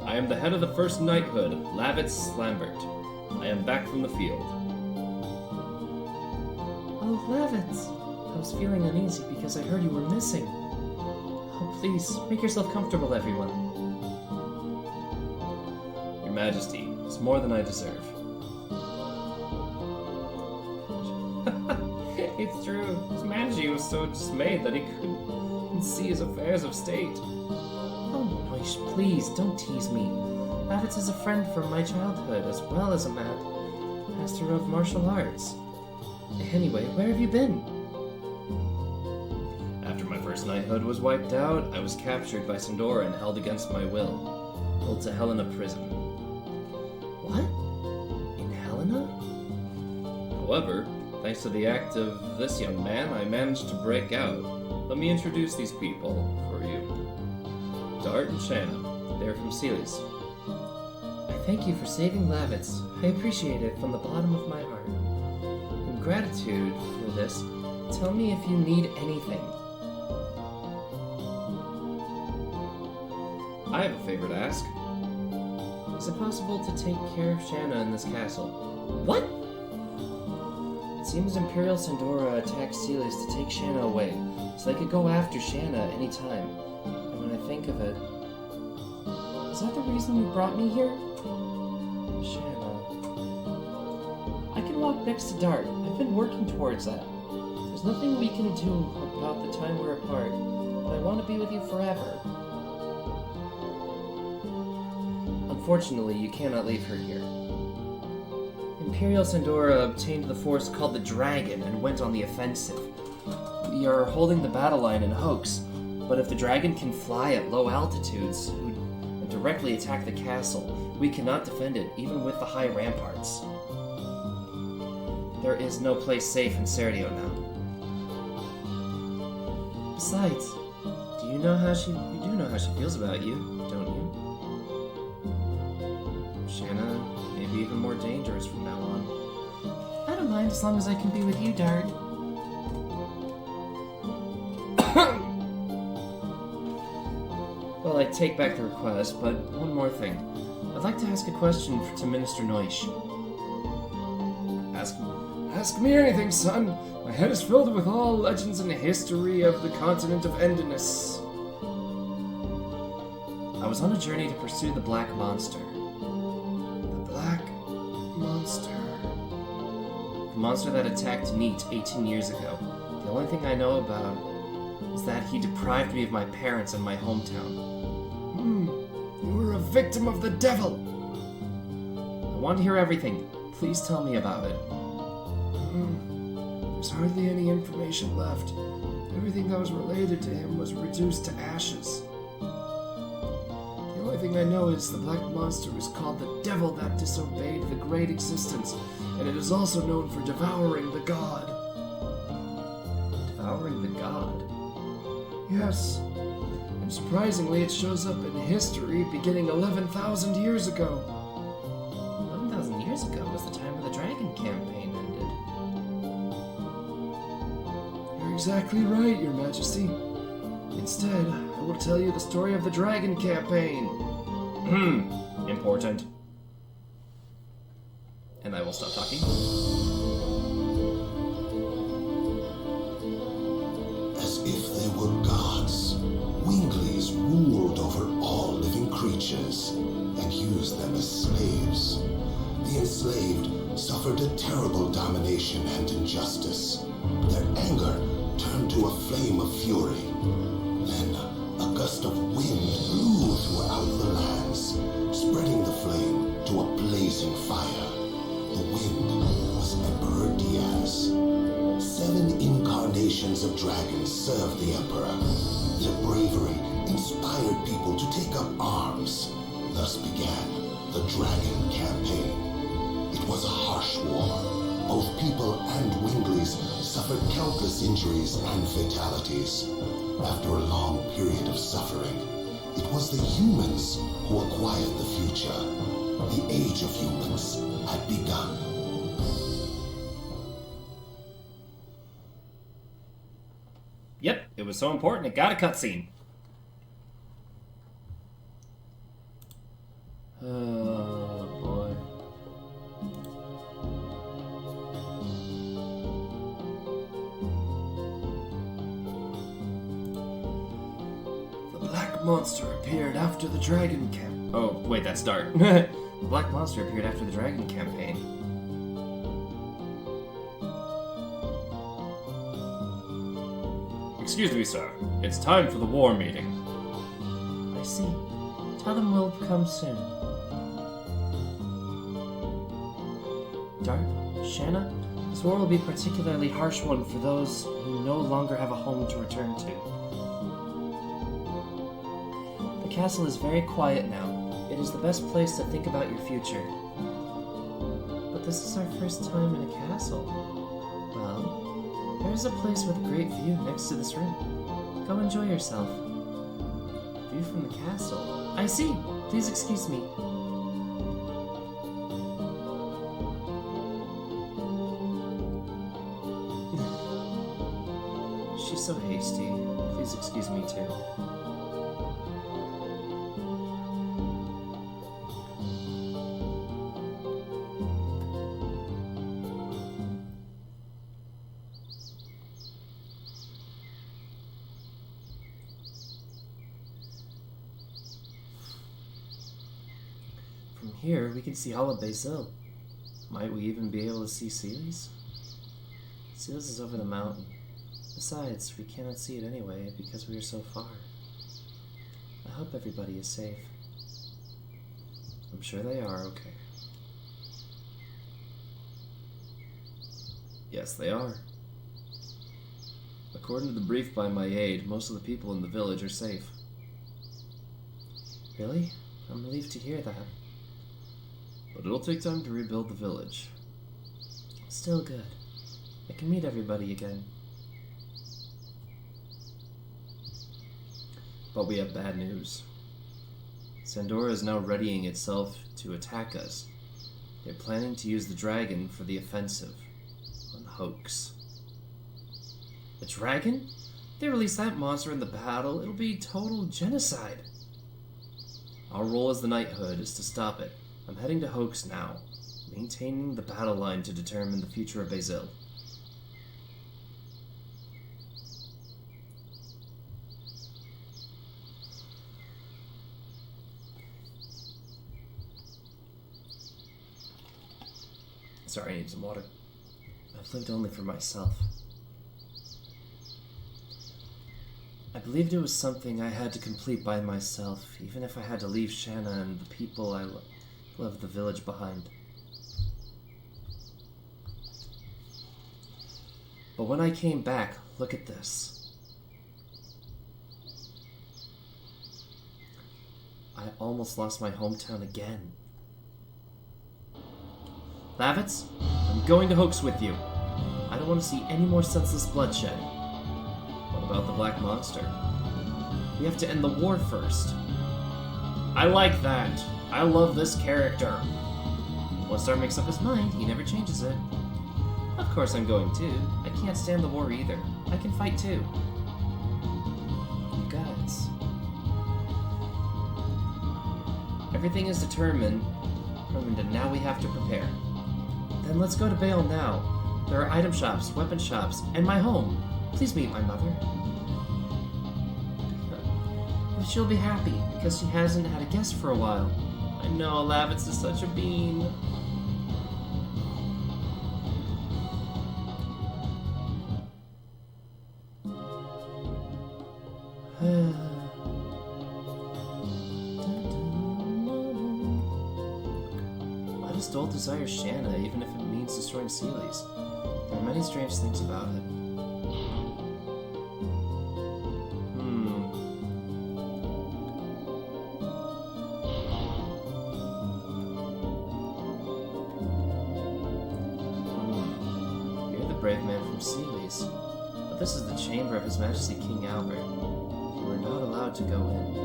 I am the head of the first knighthood, Lavitz Lambert. I am back from the field. Oh, Lavitz! I was feeling uneasy because I heard you were missing. Oh, please, make yourself comfortable, everyone. Your Majesty, it's more than I deserve. true. His Majesty was so dismayed that he couldn't see his affairs of state. Oh, Noish, please, don't tease me. Lavitz is a friend from my childhood, as well as a master of martial arts. Anyway, where have you been? After my first knighthood was wiped out, I was captured by Sandora and held against my will, pulled to Helena prison. What? In Helena? However, thanks to the act of this young man, I managed to break out. Let me introduce these people for you. Dart and Shanna. They're from Celes. I thank you for saving Lavitz. I appreciate it from the bottom of my heart. In gratitude for this, tell me if you need anything. I have a favor to ask. Is it possible to take care of Shanna in this castle? What? It seems Imperial Sandora attacked Celes to take Shanna away, so they could go after Shanna anytime. And when I think of it... Is that the reason you brought me here? Shanna... I can walk next to Dart. I've been working towards that. There's nothing we can do about the time we're apart, but I want to be with you forever. Unfortunately, you cannot leave her here. Imperial Sandora obtained the force called the Dragon and went on the offensive. We are holding the battle line in Hoax, but if the dragon can fly at low altitudes and directly attack the castle, we cannot defend it, even with the high ramparts. There is no place safe in Serdian now. Besides, you do know how she feels about you, don't you? Shanna may be even more dangerous from now on. I don't mind as long as I can be with you, Dart. Well, I take back the request, but one more thing. I'd like to ask a question to Minister Noish. Ask me anything, son. My head is filled with all legends and history of the continent of Endinus. I was on a journey to pursue the Black Monster. The Black Monster. The monster that attacked Neat 18 years ago. The only thing I know about is that he deprived me of my parents and my hometown. You were a victim of the devil. I want to hear everything. Please tell me about it. There's hardly any information left. Everything that was related to him was reduced to ashes. The only thing I know is the Black Monster is called the devil that disobeyed the Great Existence, and it is also known for devouring the god. Devouring the god? Yes. And surprisingly, it shows up in history beginning 11,000 years ago. 11,000 years ago was the time when the Dragon campaign ended. You're exactly right, Your Majesty. Instead, I will tell you the story of the Dragon campaign. Important. And I will stop talking. As if they were gods, Winglies ruled over all living creatures and used them as slaves. The enslaved suffered a terrible domination and injustice. Their anger turned to a flame of fury. Then a gust of wind blew throughout the lands, spreading the flame to a blazing fire. The wind was Emperor Diaz. 7 incarnations of dragons served the Emperor. Their bravery inspired people to take up arms. Thus began the Dragon Campaign. It was a harsh war. Both people and Winglies suffered countless injuries and fatalities. After a long period of suffering, it was the humans who acquired the future. The age of humans had begun. Yep, it was so important it got a cutscene. Oh, boy. The Black Monster appeared after the Dragon camp. Oh, wait, that's Dart. The Black Monster appeared after the Dragon campaign. Excuse me, sir. It's time for the war meeting. I see. Tell them we'll come soon. Dart, Shanna, this war will be a particularly harsh one for those who no longer have a home to return to. The castle is very quiet now. It is the best place to think about your future. But this is our first time in a castle. Well, there is a place with a great view next to this room. Go enjoy yourself. View from the castle. I see. Please excuse me. She's so hasty. Please excuse me too. From here, we can see all of Basil. Might we even be able to see Sealy's? Sealy's is over the mountain. Besides, we cannot see it anyway because we are so far. I hope everybody is safe. I'm sure they are okay. Yes, they are. According to the brief by my aide, most of the people in the village are safe. Really? I'm relieved to hear that. But it'll take time to rebuild the village. Still good. I can meet everybody again. But we have bad news. Sandora is now readying itself to attack us. They're planning to use the dragon for the offensive on Hoax. A dragon? If they release that monster in the battle, it'll be total genocide. Our role as the Knighthood is to stop it. I'm heading to Hoax now, maintaining the battle line to determine the future of Basil. Sorry, I need some water. I've lived only for myself. I believed it was something I had to complete by myself, even if I had to leave Shanna and the people I left the village behind. But when I came back, look at this. I almost lost my hometown again. Lavitz, I'm going to Hoax with you. I don't want to see any more senseless bloodshed. What about the Black Monster? We have to end the war first. I like that. I love this character. Once Star makes up his mind, he never changes it. Of course I'm going too. I can't stand the war either. I can fight too. You guys. Everything is determined, and now we have to prepare. Then let's go to Bale now. There are item shops, weapon shops, and my home. Please meet my mother. She'll be happy, because she hasn't had a guest for a while. I know, Lavitz is such a bean. I just don't desire Shanna, even if it means destroying Sealy's. There are many strange things about it. Brave man from Sealy's. But this is the chamber of His Majesty King Albert. You are not allowed to go in.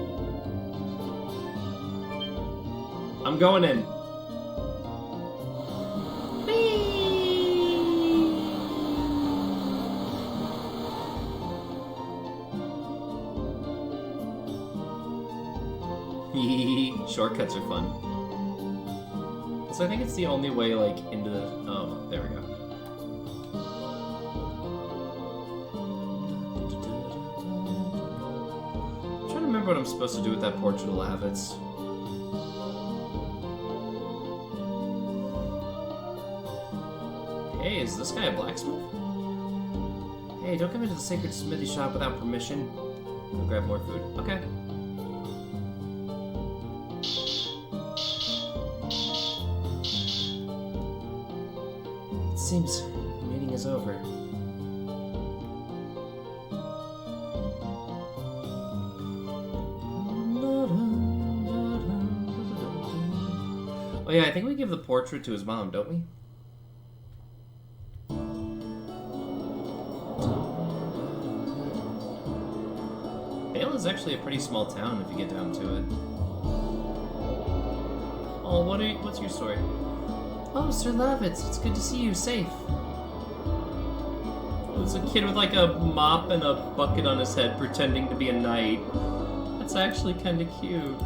I'm going in. Shortcuts are fun. So I think it's the only way, like, into the... Oh, there we go. What I'm supposed to do with that portrait of Lavitz. Hey, is this guy a blacksmith? Hey, don't come into the sacred smithy shop without permission. Go grab more food. Okay. It seems the meeting is over. Oh yeah, I think we give the portrait to his mom, don't we? Vale is actually a pretty small town if you get down to it. Oh, what's your story? Oh, Sir Lavitz, it's good to see you safe. There's a kid with like a mop and a bucket on his head pretending to be a knight. That's actually kind of cute.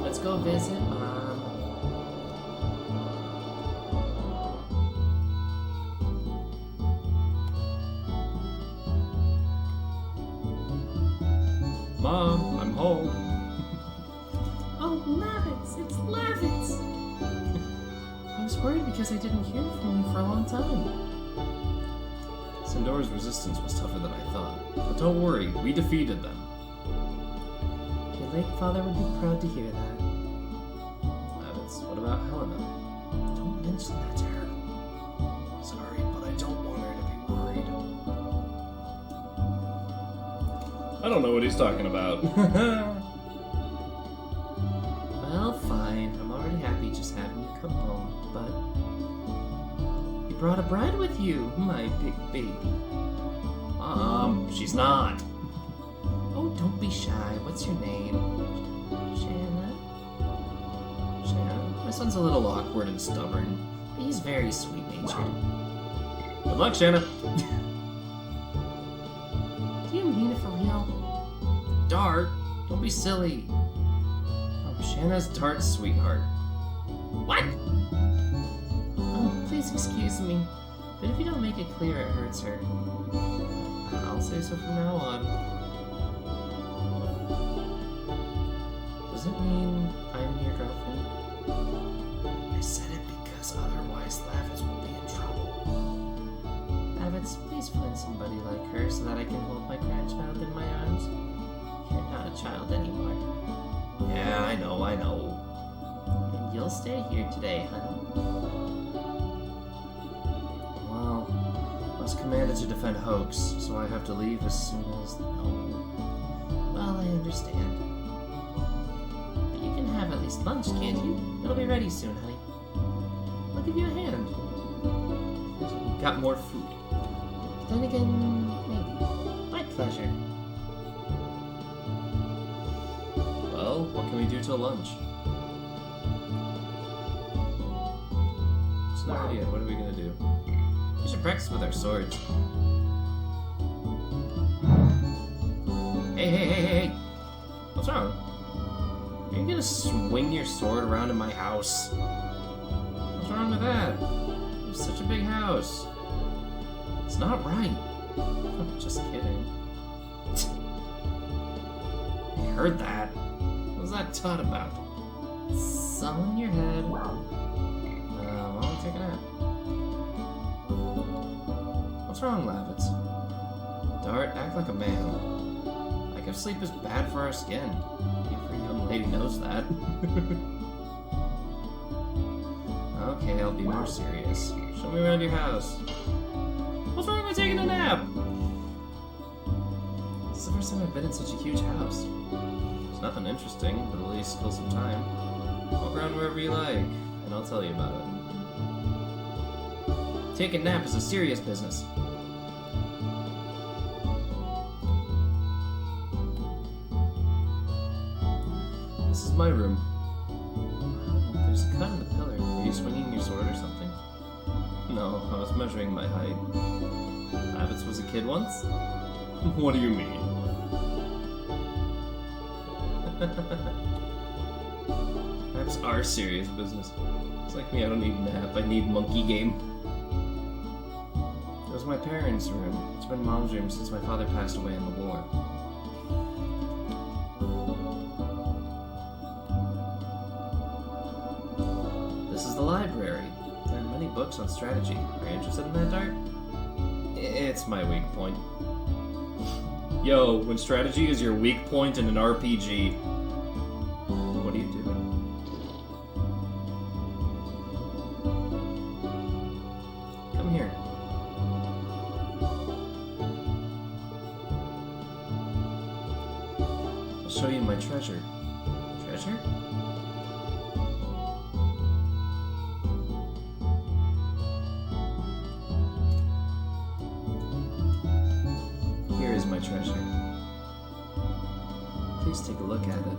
Let's go visit Mom. Mom, I'm home. Oh, Lavitz! It's Lavitz! I was worried because I didn't hear from you for a long time. Sindora's resistance was tougher than I thought. But don't worry, we defeated them. Your late father would be proud to hear that. Lavitz, what about Helena? Don't mention that to her. Sorry, but I don't want her to be worried. I don't know what he's talking about. Well, fine. I'm already happy just having you come home, but... You brought a bride with you, my big baby. She's not. Oh, don't be shy. What's your name? Shanna? Shanna? My son's a little awkward and stubborn, but he's very sweet-natured. Good luck, Shanna. Do you mean it for real? Dart? Don't be silly. Oh, Shanna's Dart's sweetheart. What? Oh, please excuse me, but if you don't make it clear it hurts her, I'll say so from now on. Does it mean I'm your girlfriend? I said it because otherwise Lavitz will be in trouble. Lavitz, please find somebody like her so that I can hold my grandchild in my arms. You're not a child anymore. Yeah, I know. And you'll stay here today, honey. Well, I was commanded to defend Hoax, so I have to leave as soon as... Oh. Well, I understand. But you can have at least lunch, can't you? It'll be ready soon, honey. I'll give you a hand. Got more food. But then again, maybe. My pleasure. Well, what can we do till lunch? It's not ready yet. What are we gonna do? We should practice with our swords. Hey! What's wrong? Are you gonna swing your sword around in my house? What's wrong with that? It's such a big house. It's not right. I'm just kidding. I heard that. What was that taught about? It's all in your head. Why don't we take a nap? What's wrong, Lavitz? Dart, act like a man. Lack of sleep is bad for our skin. Every young lady knows that. Okay, I'll be more serious. Show me around your house. What's wrong with taking a nap? This is the first time I've been in such a huge house. It's nothing interesting, but at least kill some time. Walk around wherever you like, and I'll tell you about it. Taking a nap is a serious business. This is my room. There's a cut in the pillar. Are you swinging your sword or something? No, I was measuring my height. Lavitz was a kid once? What do you mean? Naps are serious business. It's like me, I don't need a nap, I need monkey game. It was my parents' room. It's been Mom's room since my father passed away in the war. This is the library. There are many books on strategy. Are you interested in that, Dart? It's my weak point. Yo, when strategy is your weak point in an RPG, what are you doing? Come here. I'll show you my treasure. Treasure? Here is my treasure. Please take a look at it.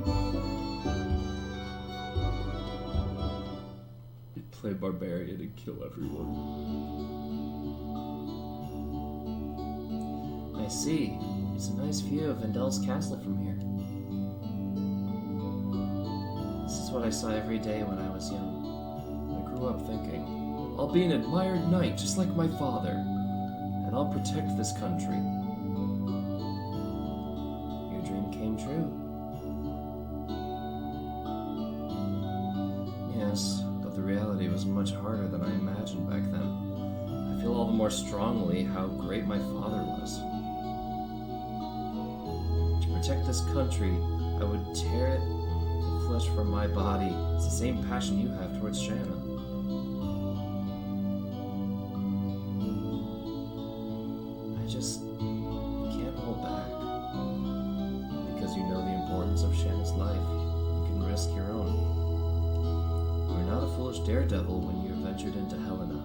You play barbarian and kill everyone. I see. It's a nice view of Vendel's castle from here. This is what I saw every day when I was young. I grew up thinking, I'll be an admired knight just like my father, and I'll protect this country. Your dream came true. Yes, but the reality was much harder than I imagined back then. I feel all the more strongly how great my father was. To protect this country, I would tear it, the flesh from my body. It's the same passion you have towards Shanna. I just can't hold back. Because you know the importance of Shanna's life, you can risk your own. You were not a foolish daredevil when you ventured into Helena.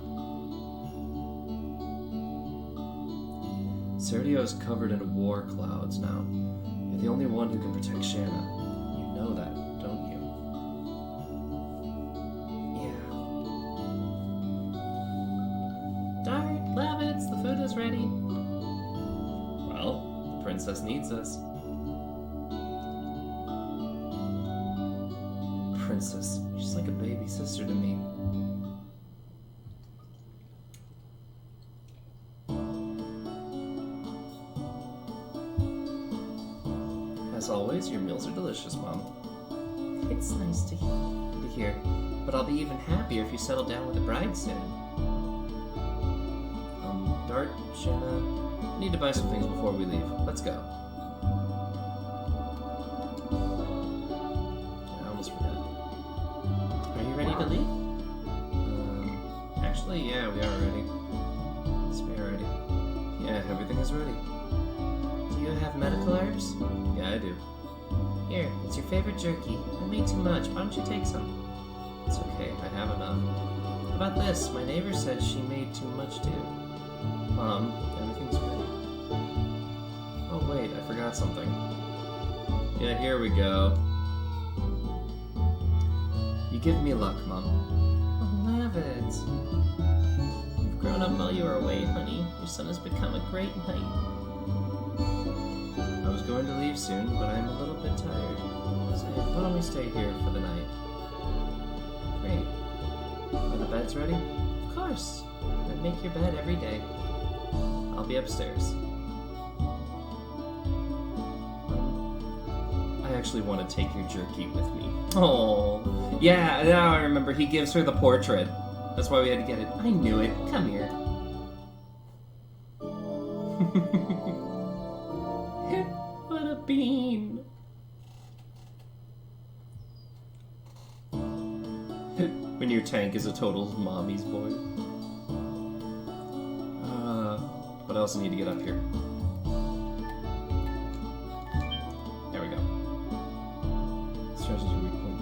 Serdio is covered in war clouds now. You're the only one who can protect Shanna. You know that, don't you? Yeah. Dart, Lavitz, the food is ready. Well, the princess needs us. Princess, she's like a baby sister to me. As always, your meals are delicious, Mom. It's nice to hear, but I'll be even happier if you settle down with the bride soon. Dart, Shanna, I need to buy some things before we leave. Let's go. I almost forgot. Are you ready to leave? Actually, yeah, we are ready. Yes, we are ready. Yeah, everything is ready. Do you have medical herbs? Yeah, I do. Here, it's your favorite jerky. I made too much. Why don't you take some? It's okay, I have enough. How about this? My neighbor said she made too much too. Mom, everything's ready. Oh wait, I forgot something. Yeah, here we go. You give me luck, Mom. Oh, Lavitz. You've grown up while you were away, honey. Your son has become a great knight. I was going to leave soon, but I'm a little bit tired. So why don't we stay here for the night? Great. Are the beds ready? Of course. I make your bed every day. I'll be upstairs. I actually want to take your jerky with me. Oh, yeah, now I remember. He gives her the portrait. That's why we had to get it. I knew it. Come here. What a bean. When your tank is a total mommy's boy. But I also need to get up here. There we go. Stretches your weak point.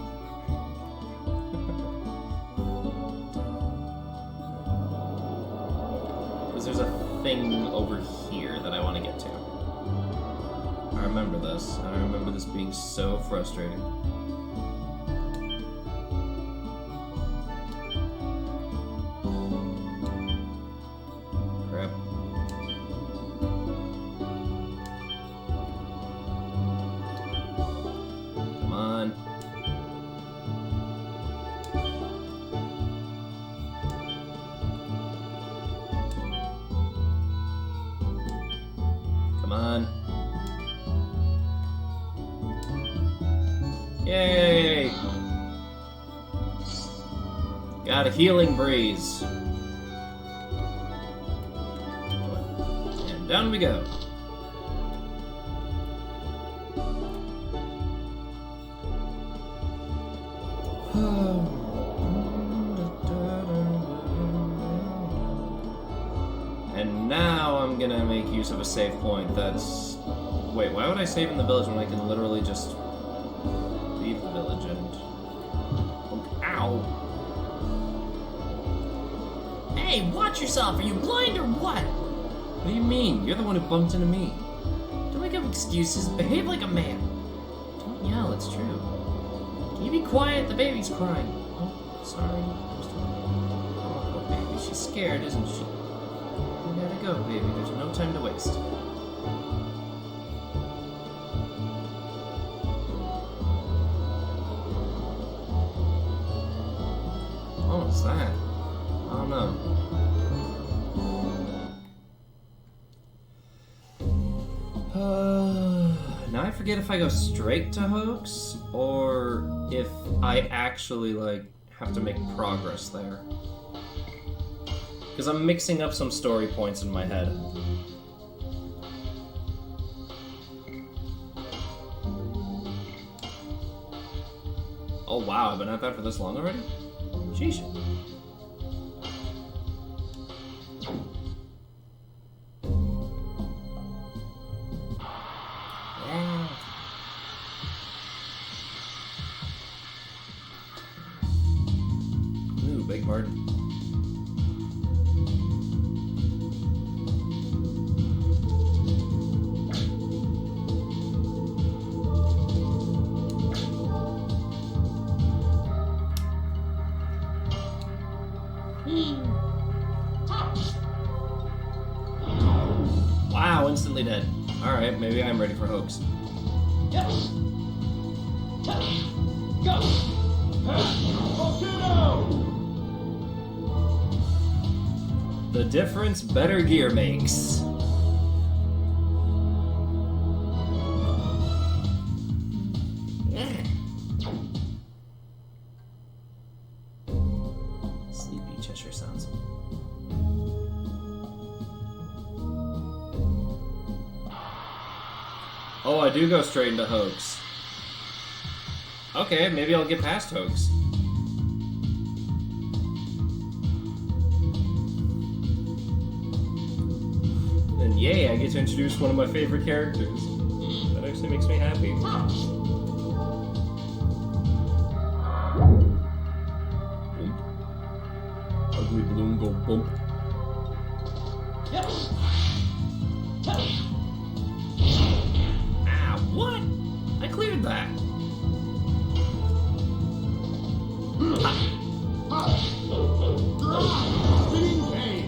Because there's a thing over here that I want to get to. I remember this. I remember this being so frustrating. Crap. Come on. Come on. Yay! Got a healing breeze. And down we go. And now I'm gonna make use of a save point that's... Wait, why would I save in the village when I can literally just leave the village and... Ow! Hey, watch yourself! Are you blind or what? What do you mean? You're the one who bumped into me. Don't make up excuses. Behave like a man. Don't yell, it's true. Can you be quiet? The baby's crying. Oh, sorry. Oh, baby, she's scared, isn't she? We gotta go, baby. There's no time to waste. Oh, what's that? I don't know. Now I forget if I go straight to Hoax or if I actually like have to make progress there. Because I'm mixing up some story points in my head. Oh wow, I've been at that for this long already? Sheesh. Yeah. Ooh, big pardon. Wow, instantly dead. Alright, maybe I'm ready for Hoax. Yes. Touch. Go. Volcano. The difference better gear makes. Sleepy Cheshire sounds. Oh, I do go straight into Hoax. Okay, maybe I'll get past Hoax. And yay, I get to introduce one of my favorite characters. That actually makes me happy. Ugly balloon go bump. Yes. Touch. Ah, what? I cleared that. Spinning pain.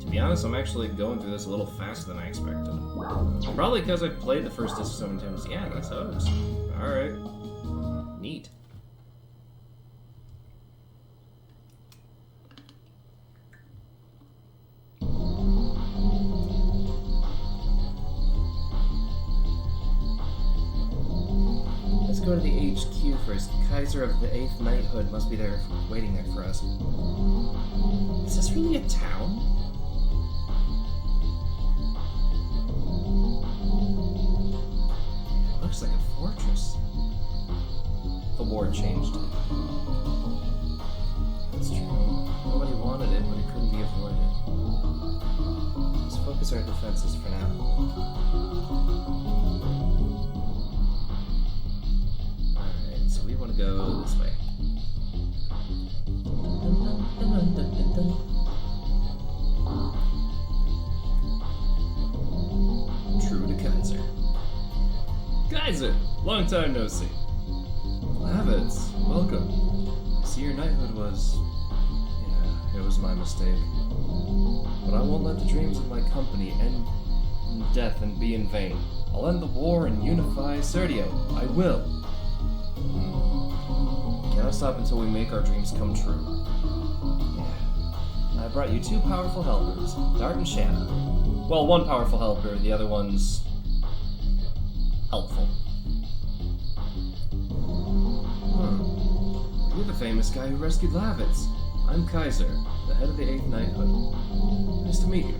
To be honest, I'm actually going through this a little faster than I expected. Probably because I played the first disc so many times. Yeah, that's Hoax. Alright. Neat. Let's go to the HQ first. Kaiser of the 8th Knighthood must be there, waiting there for us. Is this really a town? It looks like a fortress. The war changed it. That's true. Nobody wanted it, but it couldn't be avoided. Let's focus our defenses for now. Alright, so we want to go this way. True to Kaiser. Kaiser! Long time no see. Lavitz, welcome. I see your knighthood was... Yeah, it was my mistake. But I won't let the dreams of my company end death and be in vain. I'll end the war and unify Serdio. I will. Cannot stop until we make our dreams come true. Yeah. I brought you 2 powerful helpers, Dart and Shanna. Well, one powerful helper, the other one's helpful. You're the famous guy who rescued Lavitz. I'm Kaiser, the head of the 8th Knighthood. Nice to meet you.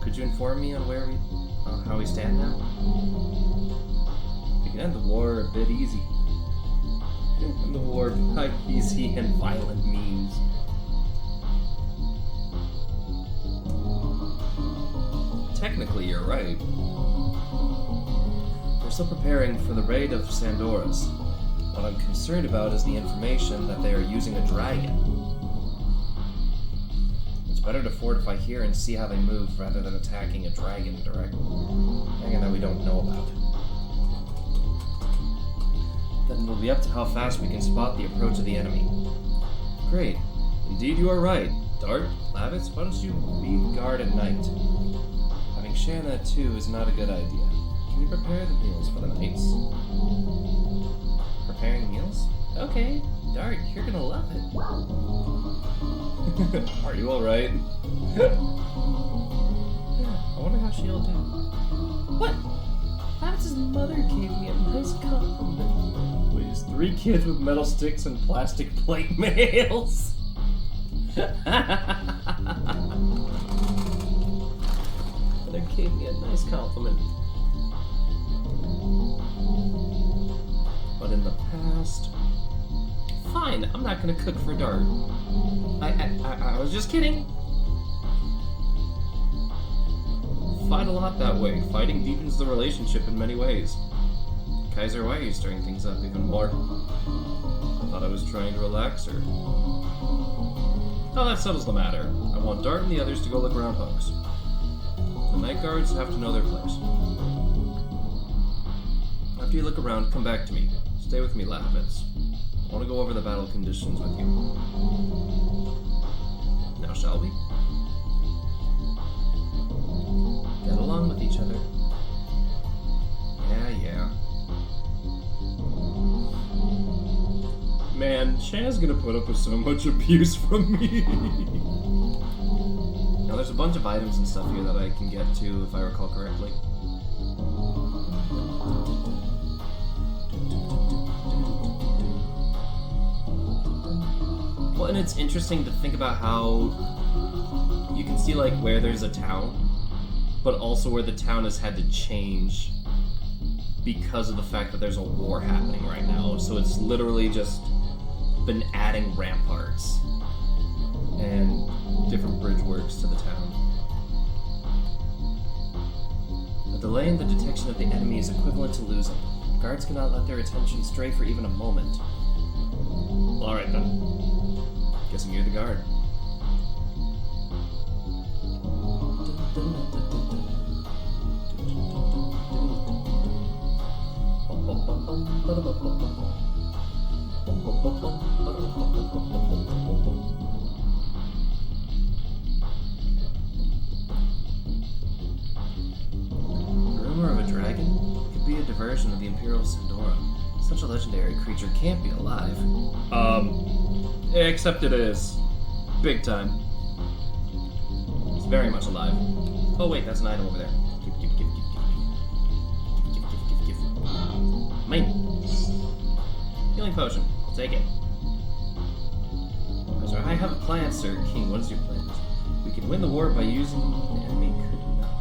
Could you inform me on how we stand now? We can end the war a bit easy. End the war by easy and violent means. Technically, you're right. We're still preparing for the raid of Sandoras. What I'm concerned about is the information that they are using a dragon. It's better to fortify here and see how they move rather than attacking a dragon directly. Dragon that we don't know about. Then it'll be up to how fast we can spot the approach of the enemy. Great. Indeed you are right. Dart, Lavitz, why don't you leave guard at night? Having Shanna too is not a good idea. Can you prepare the meals for the knights? Preparing meals? Okay, Dart, you're gonna love it. Are you alright? I wonder how she'll do. What? Lavitz's mother gave me a nice compliment. Please, 3 kids with metal sticks and plastic plate mails. Mother gave me a nice compliment. But in the past... Fine, I'm not gonna cook for Dart. I was just kidding. Fight a lot that way. Fighting deepens the relationship in many ways. Kaiser, why are you stirring things up even more? I thought I was trying to relax her. Oh, that settles the matter. I want Dart and the others to go look around Hooks. The night guards have to know their place. After you look around, come back to me. Stay with me, Lavitz. I want to go over the battle conditions with you. Now, shall we? Get along with each other. Yeah. Man, Shana's gonna put up with so much abuse from me. Now, there's a bunch of items and stuff here that I can get to, if I recall correctly. Well, and it's interesting to think about how you can see, like, where there's a town, but also where the town has had to change because of the fact that there's a war happening right now. So it's literally just been adding ramparts and different bridge works to the town. A delay in the detection of the enemy is equivalent to losing. Guards cannot let their attention stray for even a moment. Alright then. Guessing you're the guard. The rumor of a dragon could be a diversion of the Imperial Sandora. Such a legendary creature can't be alive. Except it is. Big time. It's very much alive. Oh wait, that's an item over there. Give. Mine. Healing potion. I'll take it. So I have a plan, Sir King. What is your plan? We can win the war by using the enemy could not.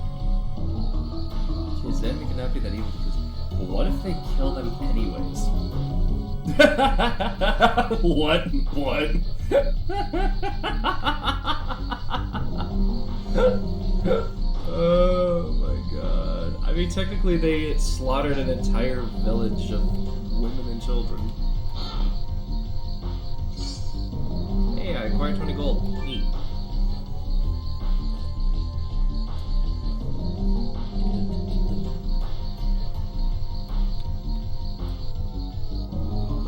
Kids, the enemy could not be that evil because what if they kill them anyways? What? Oh my god. I mean, technically they slaughtered an entire village of women and children. Hey, I acquired 20 gold. Neat.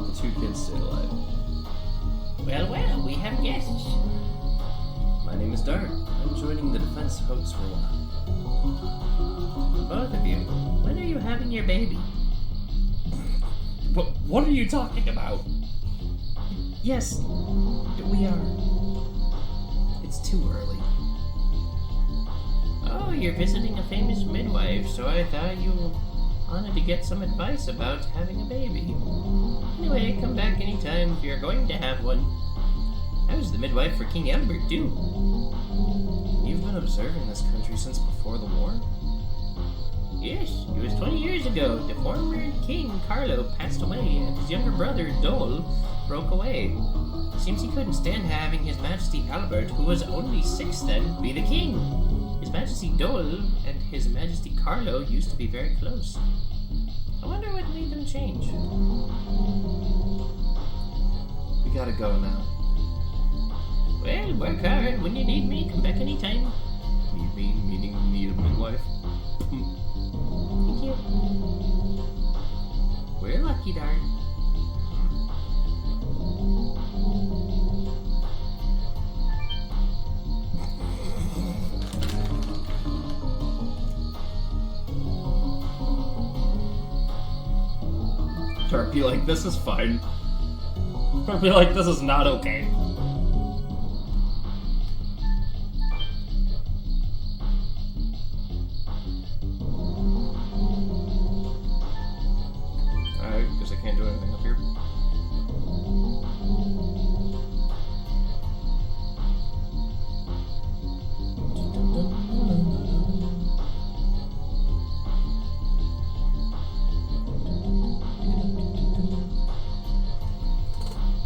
The 2 kids stayed alive. Well, we have guests. My name is Dart. I'm joining the defense coax for a while. Both of you, when are you having your baby? But what are you talking about? Yes, we are. It's too early. Oh, you're visiting a famous midwife, so I thought you wanted to get some advice about having a baby. Anyway, come back anytime if you're going to have one. I was the midwife for King Albert, too. You've been observing this country since before the war? Yes, it was 20 years ago. The former King Carlo passed away, and his younger brother, Dole, broke away. Seems he couldn't stand having His Majesty Albert, who was only 6 then, be the king. His Majesty Dole and His Majesty Carlo used to be very close. I wonder what made them change. We gotta go now. Well, work hard. When you need me, come back anytime. Meaning need a midwife? Thank you. We're lucky, darn. Or be like, this is fine. Or be like, this is not okay. I guess I can't do anything up here.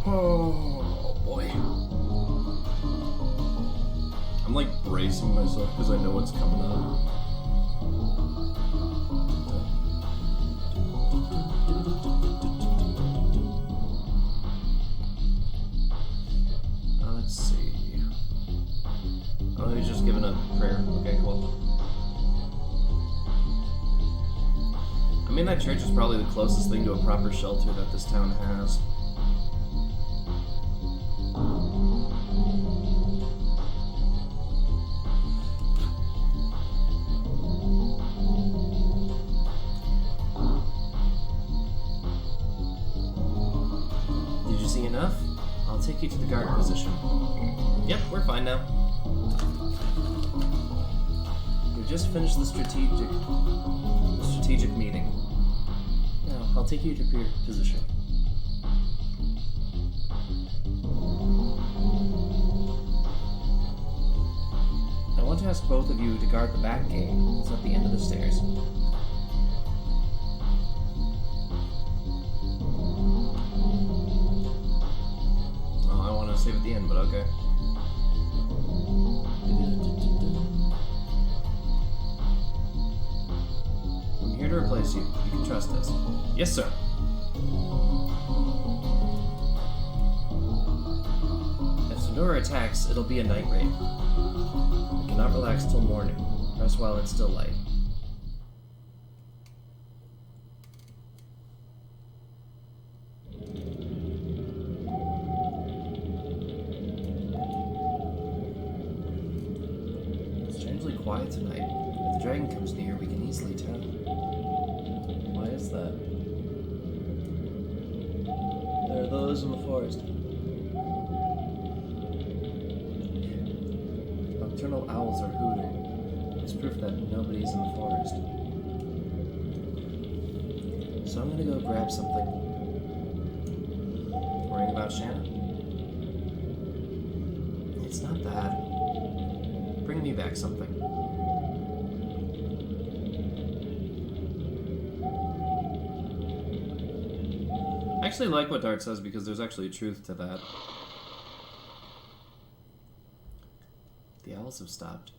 Oh boy. I'm like bracing myself because I know what's coming up. Let's see. Oh, he's just giving a prayer. Okay, cool. I mean, that church is probably the closest thing to a proper shelter that this town has. Did you see enough? I'll take you to the guard position. Yep, we're fine now. We've just finished the strategic meeting. Now, I'll take you to your position. I want to ask both of you to guard the back gate. It's at the end of the stairs. Oh, I want to save at the end, but okay. I'm here to replace you. You can trust us. Yes, sir. If Sonora attacks, it'll be a night raid. We cannot relax till morning. Rest while it's still light. It's strangely quiet tonight. If the dragon comes near, we can easily tell. Why is that? There are those in the forest. Nocturnal owls are hooting. It's proof that nobody's in the forest. So I'm gonna go grab something. Worrying about Shanna? It's not that. Bring me back something. I actually like what Dart says because there's actually truth to that. The owls have stopped.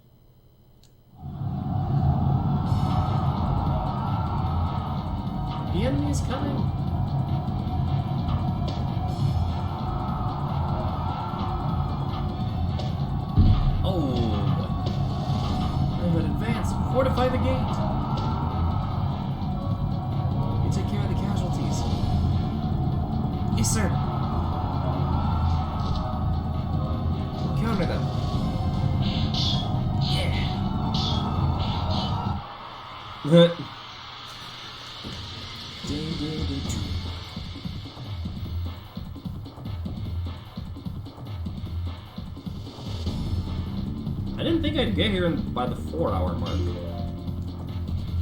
The enemy is coming! Oh! I would advance! Fortify the gate! You take care of the casualties. Yes, sir! Counter them. Yeah! I didn't think I'd get here by the 4-hour mark.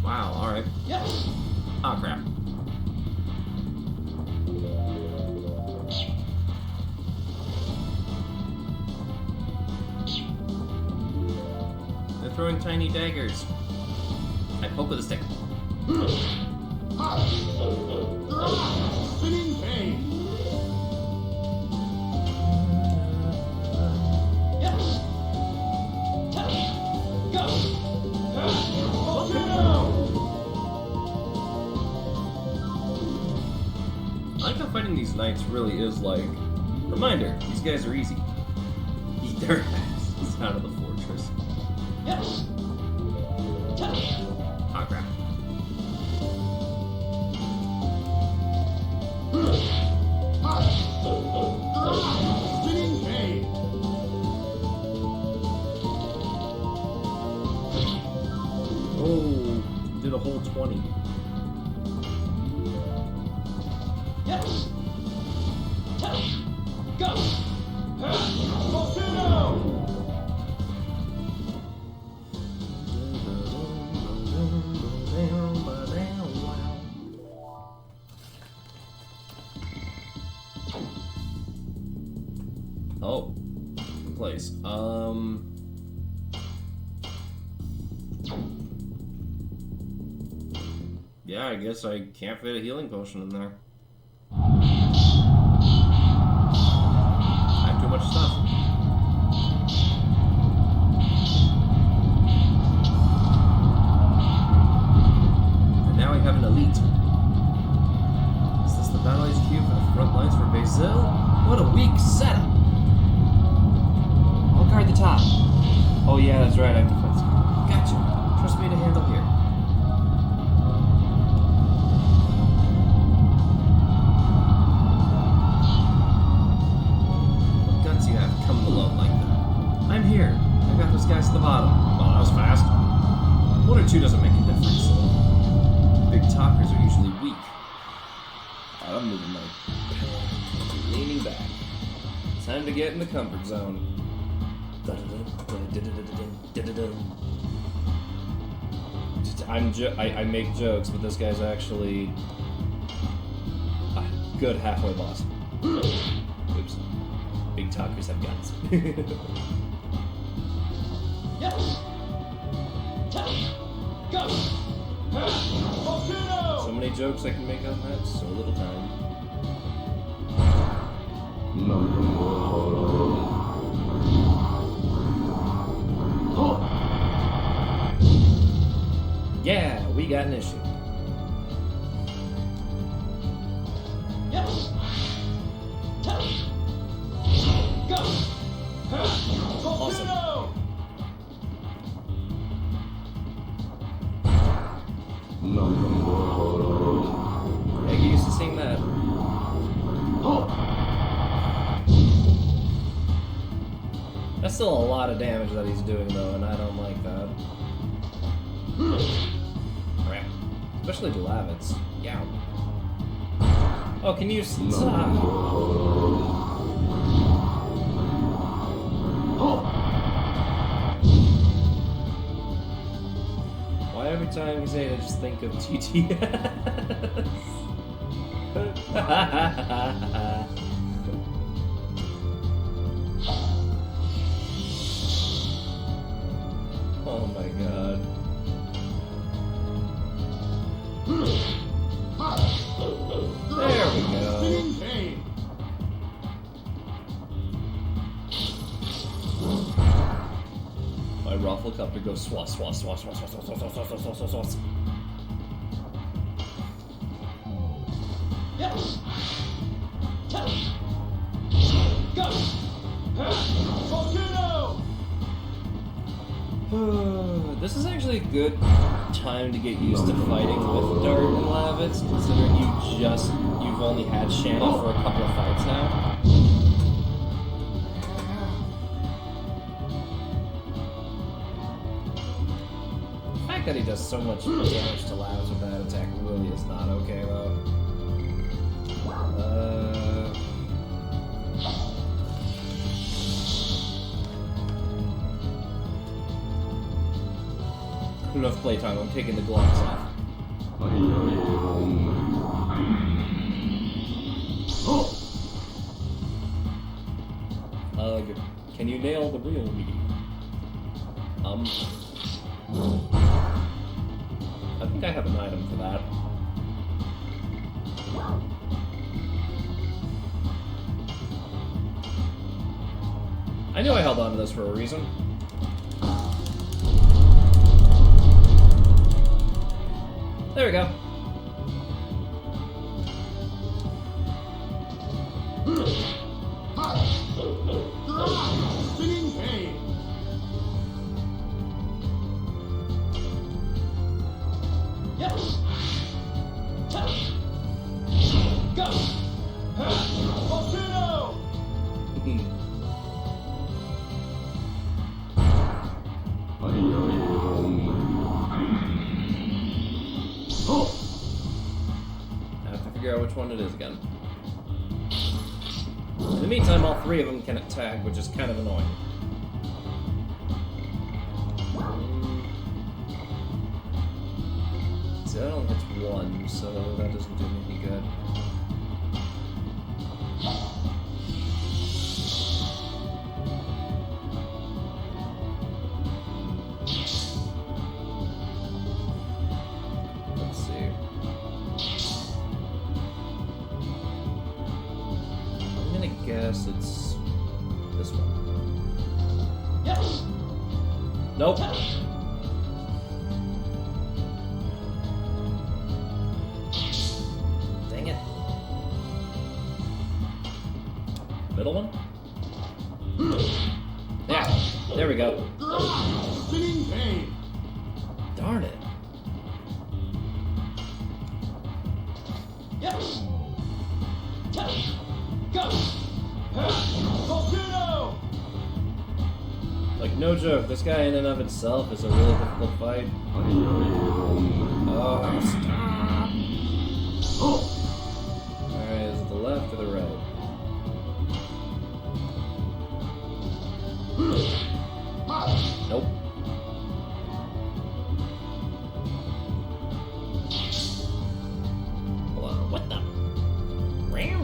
Wow, alright. Yes. Oh, crap. They're throwing tiny daggers. I poke with a stick. Spinning pain. Yes. Touch. Go. Volcano. I like how fighting these knights really is like... Reminder, these guys are easy. Eat their ass. It's out of the fortress. Yes. Touch. Oh, crap. Spinning pain. Oh, did a whole 20. Yes. Touch. Go. Volcano. Oh, good place. Yeah, I guess I can't fit a healing potion in there. I have too much stuff. And now we have an elite. Is this the battle HQ for the front lines for Basil? What a weak setup! I'll guard the top. Oh yeah, that's right, I have defense. Gotcha. Trust me to handle here. What guts you have coming alone like that? I'm here. I got those guys at the bottom. Well, that was fast. 1 or 2 doesn't make a difference. Big talkers are usually weak. I'm moving my leaning back. Time to get in the comfort zone. I make jokes, but this guy's actually a good halfway boss. Oops. Big talkers have guns. Yes. Touch. Go. Volcano. So many jokes I can make on that, so little time. Yeah, we got an issue. Yes. Touch. Go. Volcano. Yeah, get used to seeing that. That's still a lot of damage that he's doing, though, and I don't like that. Crap. Especially to Lavitz. Yeah. Oh, can you stop? Why every time you say it, I just think of TTS? Oh my god. There we go. Spinning pain. My Rafflecopter goes swat, swat, swat, swat, swat, swat, swat, swat, swat, swat, swat, swat. Yes. Touch. Go. Volcano. This is actually a good time to get used to fighting with Dart and Lavitz, considering you've only had Shanna for a couple of fights now. In fact, fact that he does so much damage to labs with that attack really is not okay, though. Enough playtime, I'm taking the gloves off. Can you nail the real me? I think I have an item for that. I knew I held on to this for a reason. There we go. Spinning pain. Yes. Go. Volcano. I have to figure out which one it is again. In the meantime, all three of them can attack, which is kind of annoying. See, that only hits one, so that doesn't do me any good. Let's see. I'm gonna guess it's this one. Yes. Nope. Dang it. Middle one? Yeah, there we go. Spinning pain. Darn it. Yes. Go. Volcano. Like, no joke, this guy in and of itself is a really difficult fight. Oh, stop. Alright, is it the left or the right? Nope. Hold on, what the? Meow.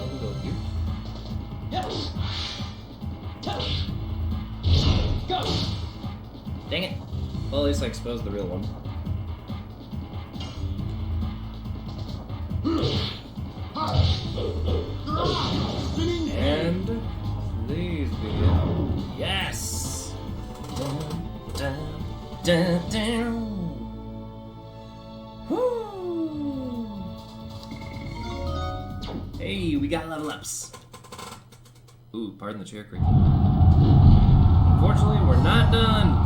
We'll go here. Yes. Go. Dang it. Well, at least I exposed the real one. Spinning pain. And please be it. Yes! Woo! Hey, we got level ups. Ooh, pardon the chair creaking. Unfortunately, we're not done.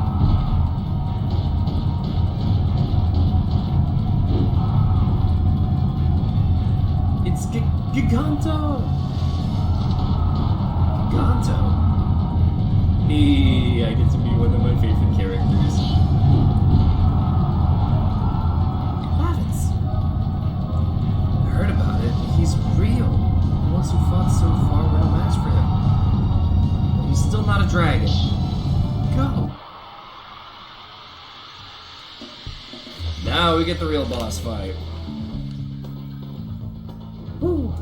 It's Giganto! Giganto? Hey, I get to be one of my favorite characters. Lavitz! I heard about it. He's real. The ones who fought so far were no match for him. But he's still not a dragon. Go! Now we get the real boss fight. Woo!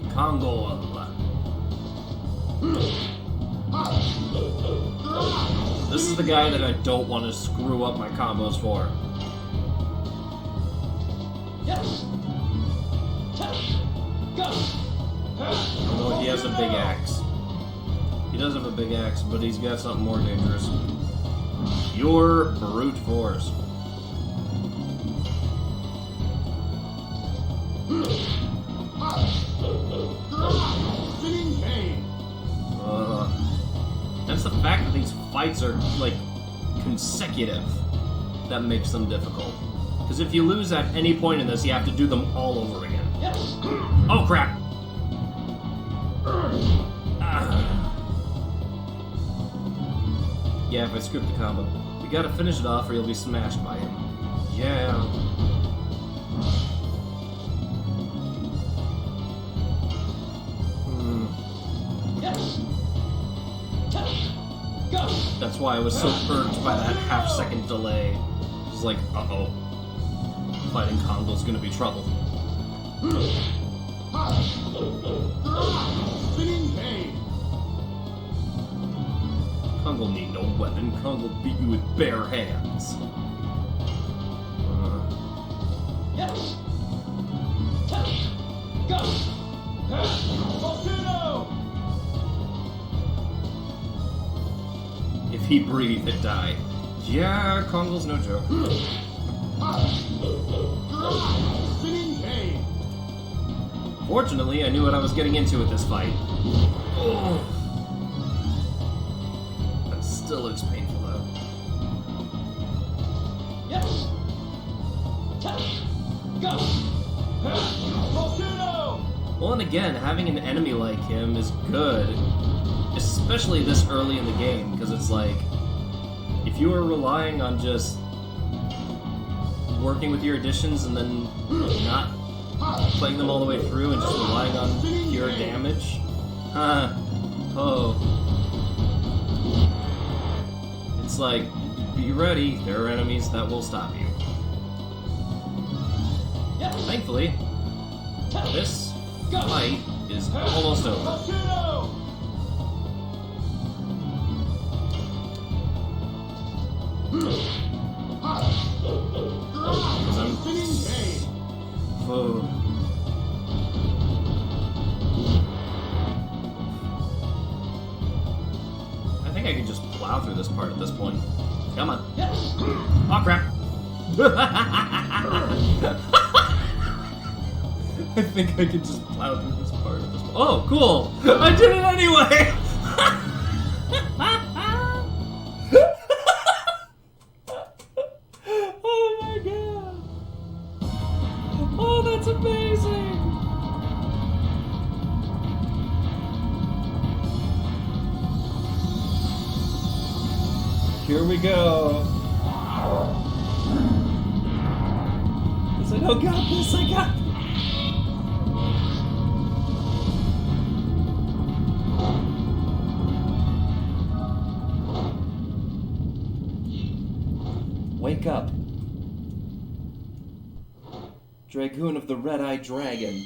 Kongol. This is the guy that I don't want to screw up my combos for. Yes. Go. Although he has a big axe. He does have a big axe, but he's got something more dangerous. Pure brute force. Spinning pain. That's the fact that these fights are, like, consecutive that makes them difficult. Because if you lose at any point in this, you have to do them all over again. Yes. Oh crap! Ah. Yeah, if I script the combo. We gotta finish it off or you'll be smashed by him. Yeah. Yes. Go. That's why I was so irked by that half-second delay. It was like, uh-oh. Fighting Kongo's gonna be trouble. Spinning blade. Kongo need no weapon. Kongo beat you with bare hands. Yes. Go. Volcano. If he breathed, it died. Yeah, Kongo's no joke. Spinning blade. Fortunately, I knew what I was getting into with this fight. Oh. That still looks painful, though. Yes. Go. Volcano. Well, and again, having an enemy like him is good. Especially this early in the game, because it's like, if you are relying on just working with your additions and then not playing them all the way through and just relying on pure damage, it's like, be ready, there are enemies that will stop you. Thankfully, this fight is almost over. Volcano. Because I'm... Spinning blade. Oh. I think I can just plow through this part at this point. Come on. Yes. Oh crap! I think I can just plow through this part at this point. Oh, cool! I did it anyway! Oh my god! Oh, that's amazing! Here we go. I said, oh god, this, I got this. Wake up. Dragoon of the Red-Eyed Dragon.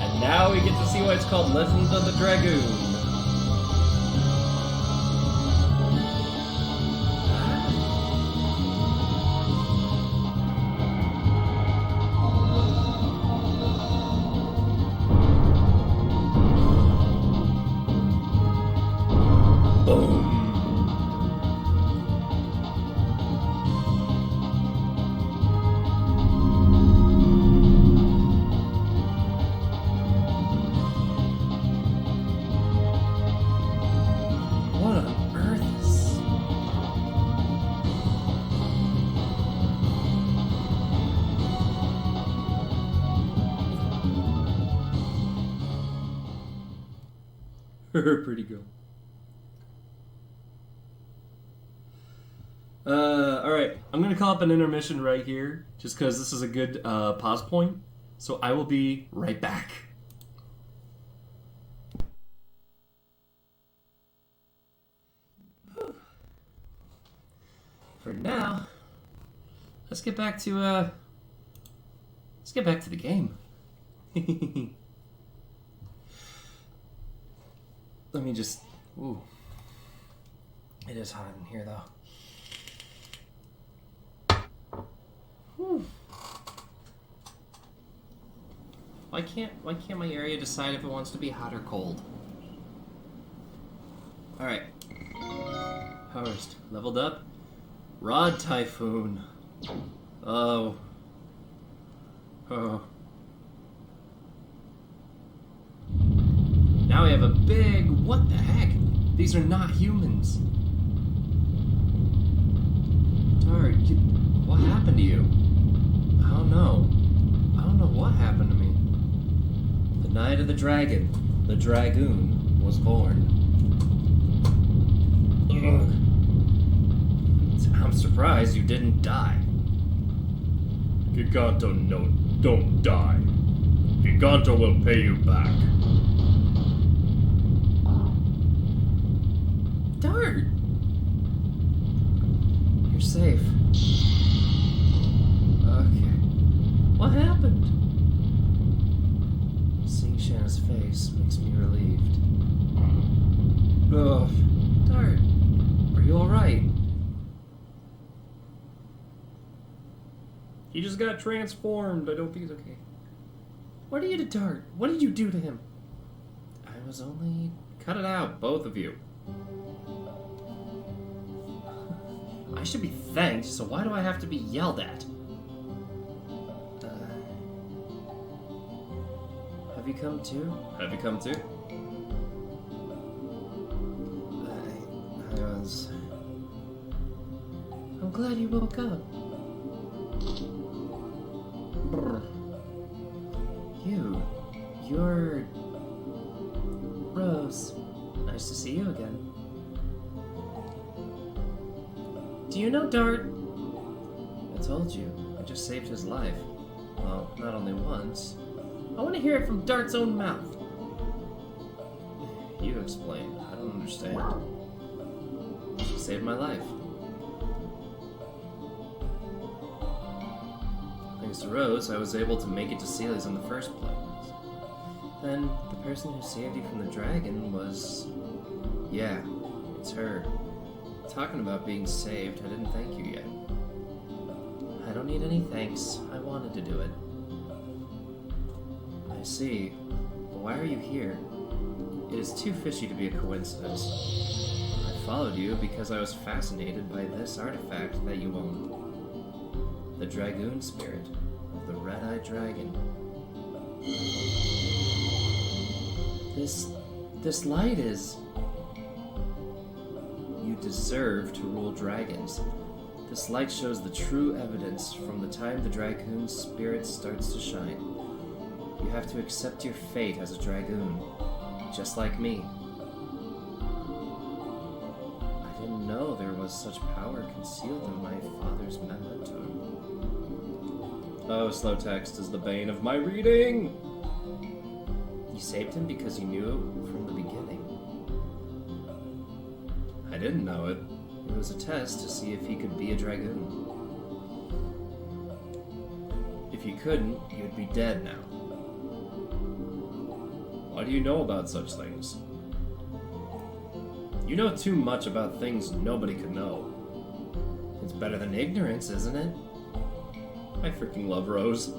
And now we get to see why it's called Legend of the Dragoon. Boom. What on earth is... Pretty good. Alright, I'm gonna call up an intermission right here, just because this is a good pause point. So I will be right back. For now, let's get back to the game. Let me just... Ooh. It is hot in here, though. Whew. Why can't my area decide if it wants to be hot or cold? Alright. First, leveled up. Rod Typhoon. Oh. Oh. Now we have a big What the heck? These are not humans. Dart, what happened to you? I don't know. I don't know what happened to me. The night of the dragon, the Dragoon, was born. Ugh. I'm surprised you didn't die. Giganto no, don't die. Giganto will pay you back. Dart! You're safe. Okay. What happened? Seeing Shanna's face makes me relieved. Ugh. Dart, are you alright? He just got transformed. I don't think he's okay. What are you to Dart? What did you do to him? I was only... Cut it out, both of you. I should be thanked, so why do I have to be yelled at? Have you come to? Have you come to? I'm glad you woke up. Brr. You're... Rose, Nice to see you again. do you know Dart? I told you, I just saved his life. Well, not only once. I want to hear it from Dart's own mouth. You explain. I don't understand. She saved my life. Thanks to Rose, I was able to make it to Sealy's in the first place. Then, the person who saved you from the dragon was... Yeah, it's her. Talking about being saved, I didn't thank you yet. I don't need any thanks. I wanted to do it. I see. But why are you here? It is too fishy to be a coincidence. I followed you because I was fascinated by this artifact that you own. The Dragoon spirit of the red-eyed dragon. This light is... You deserve to rule dragons. This light shows the true evidence from the time the Dragoon spirit starts to shine. You have to accept your fate as a Dragoon, just like me. I didn't know there was such power concealed in my father's memento. Oh, slow text is the bane of my reading. You saved him because you knew it from the beginning. I didn't know it. It was a test to see if he could be a Dragoon. If you couldn't, you'd be dead now. Why do you know about such things? You know too much about things nobody could know. It's better than ignorance, isn't it? I freaking love Rose.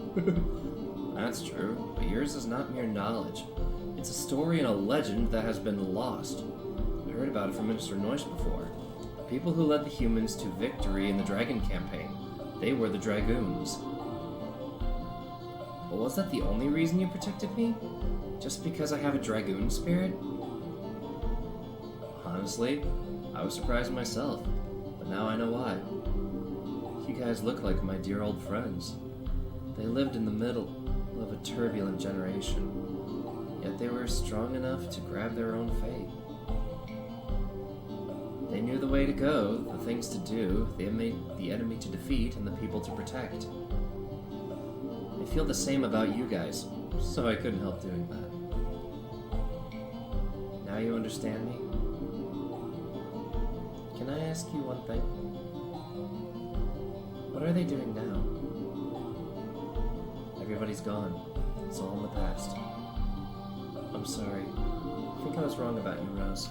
That's true, but yours is not mere knowledge. It's a story and a legend that has been lost. I heard about it from Minister Noyce before. The people who led the humans to victory in the Dragon campaign. They were the Dragoons. But was that the only reason you protected me? Just because I have a Dragoon spirit? Honestly, I was surprised myself, but now I know why. You guys look like my dear old friends. They lived in the middle of a turbulent generation, yet they were strong enough to grab their own fate. They knew the way to go, the things to do, the enemy to defeat, and the people to protect. I feel the same about you guys, so I couldn't help doing that. Now you understand me? Can I ask you one thing? What are they doing now? Everybody's gone. It's all in the past. I'm sorry. I think I was wrong about you, Rose.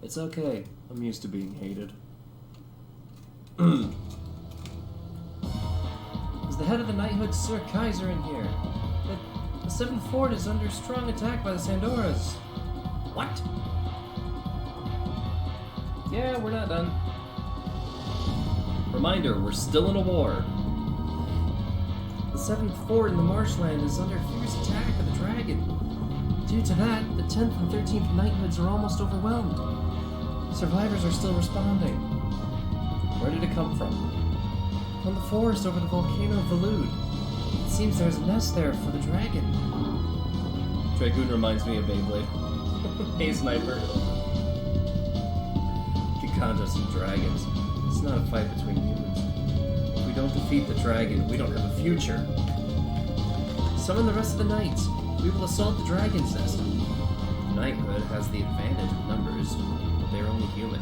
It's okay. I'm used to being hated. Is the head of the knighthood Sir Kaiser in here? The Seventh Fort is under strong attack by the Sandoras. What? Yeah, we're not done. Reminder, we're still in a war. The Seventh Fort in the marshland is under fierce attack of the dragon. Due to that, the 10th and 13th knighthoods are almost overwhelmed. Survivors are still responding. Where did it come from? From the forest over the volcano of Valud. It seems there's a nest there for the dragon. Dragoon reminds me of Beyblade. Hey, Sniper. You can contest some dragons. It's not a fight between humans. If we don't defeat the dragon, we don't have a future. Summon the rest of the knights. We will assault the dragon's nest. Knighthood has the advantage of numbers, but they're only human.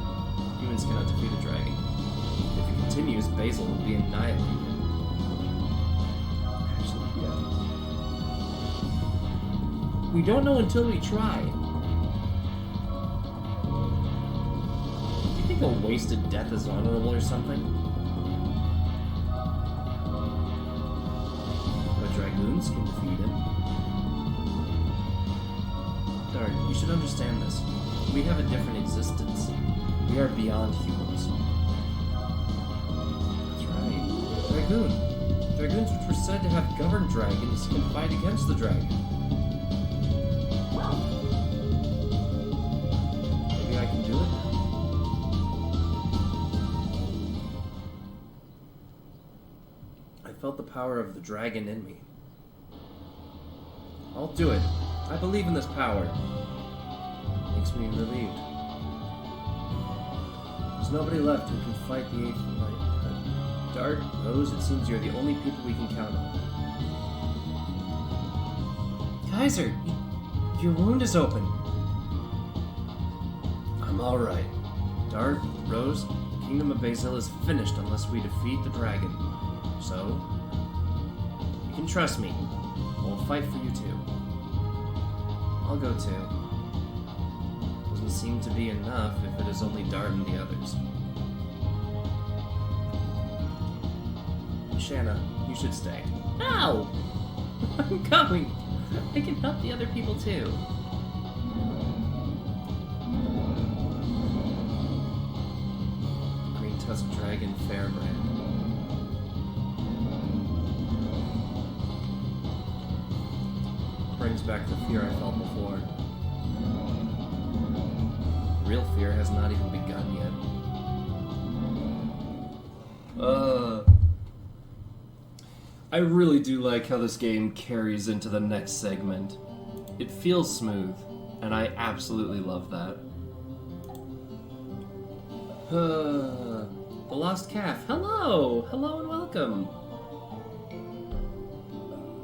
Humans cannot defeat a dragon. If it continues, Basil will be annihilated. Actually, yeah. We don't know until we try. You think a wasted death is honorable or something? But dragoons can defeat him. Dart, you should understand this. We have a different existence. We are beyond humans. That's right. Dragoon. Dragoons which were said to have governed dragons can fight against the dragon. Maybe I can do it now. I felt the power of the dragon in me. I'll do it. I believe in this power. Makes me relieved. There's nobody left who can fight the 8th Knight. Dart, Rose, it seems you're the only people we can count on. Kaiser, your wound is open. I'm alright. Dart, Rose, the Kingdom of Basil is finished unless we defeat the dragon. So, you can trust me. I'll fight for you too. I'll go too. Doesn't seem to be enough if it is only Dart and the others. Shanna, you should stay. No! I'm coming. I can help the other people too. Green Tusk Dragon Fairbrand. Brings back the fear I felt before. Real fear has not even begun yet. I really do like how this game carries into the next segment. It feels smooth, and I absolutely love that. The Lost Calf. Hello! Hello and welcome!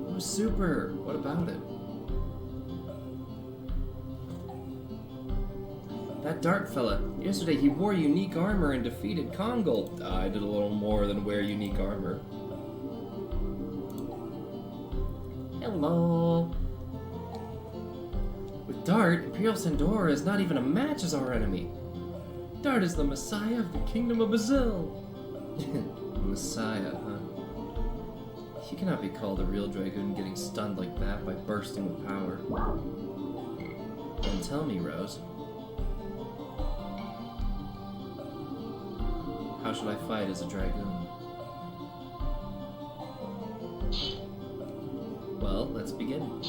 It was super. What about it? That Dart fella. Yesterday he wore unique armor and defeated Kongol. I did a little more than wear unique armor. Hello. With Dart, Imperial Sandora is not even a match as our enemy. Dart is the Messiah of the Kingdom of Basil. Messiah, huh? He cannot be called a real Dragoon getting stunned like that by bursting with power. Then tell me, Rose. How should I fight as a Dragoon? Well, let's begin.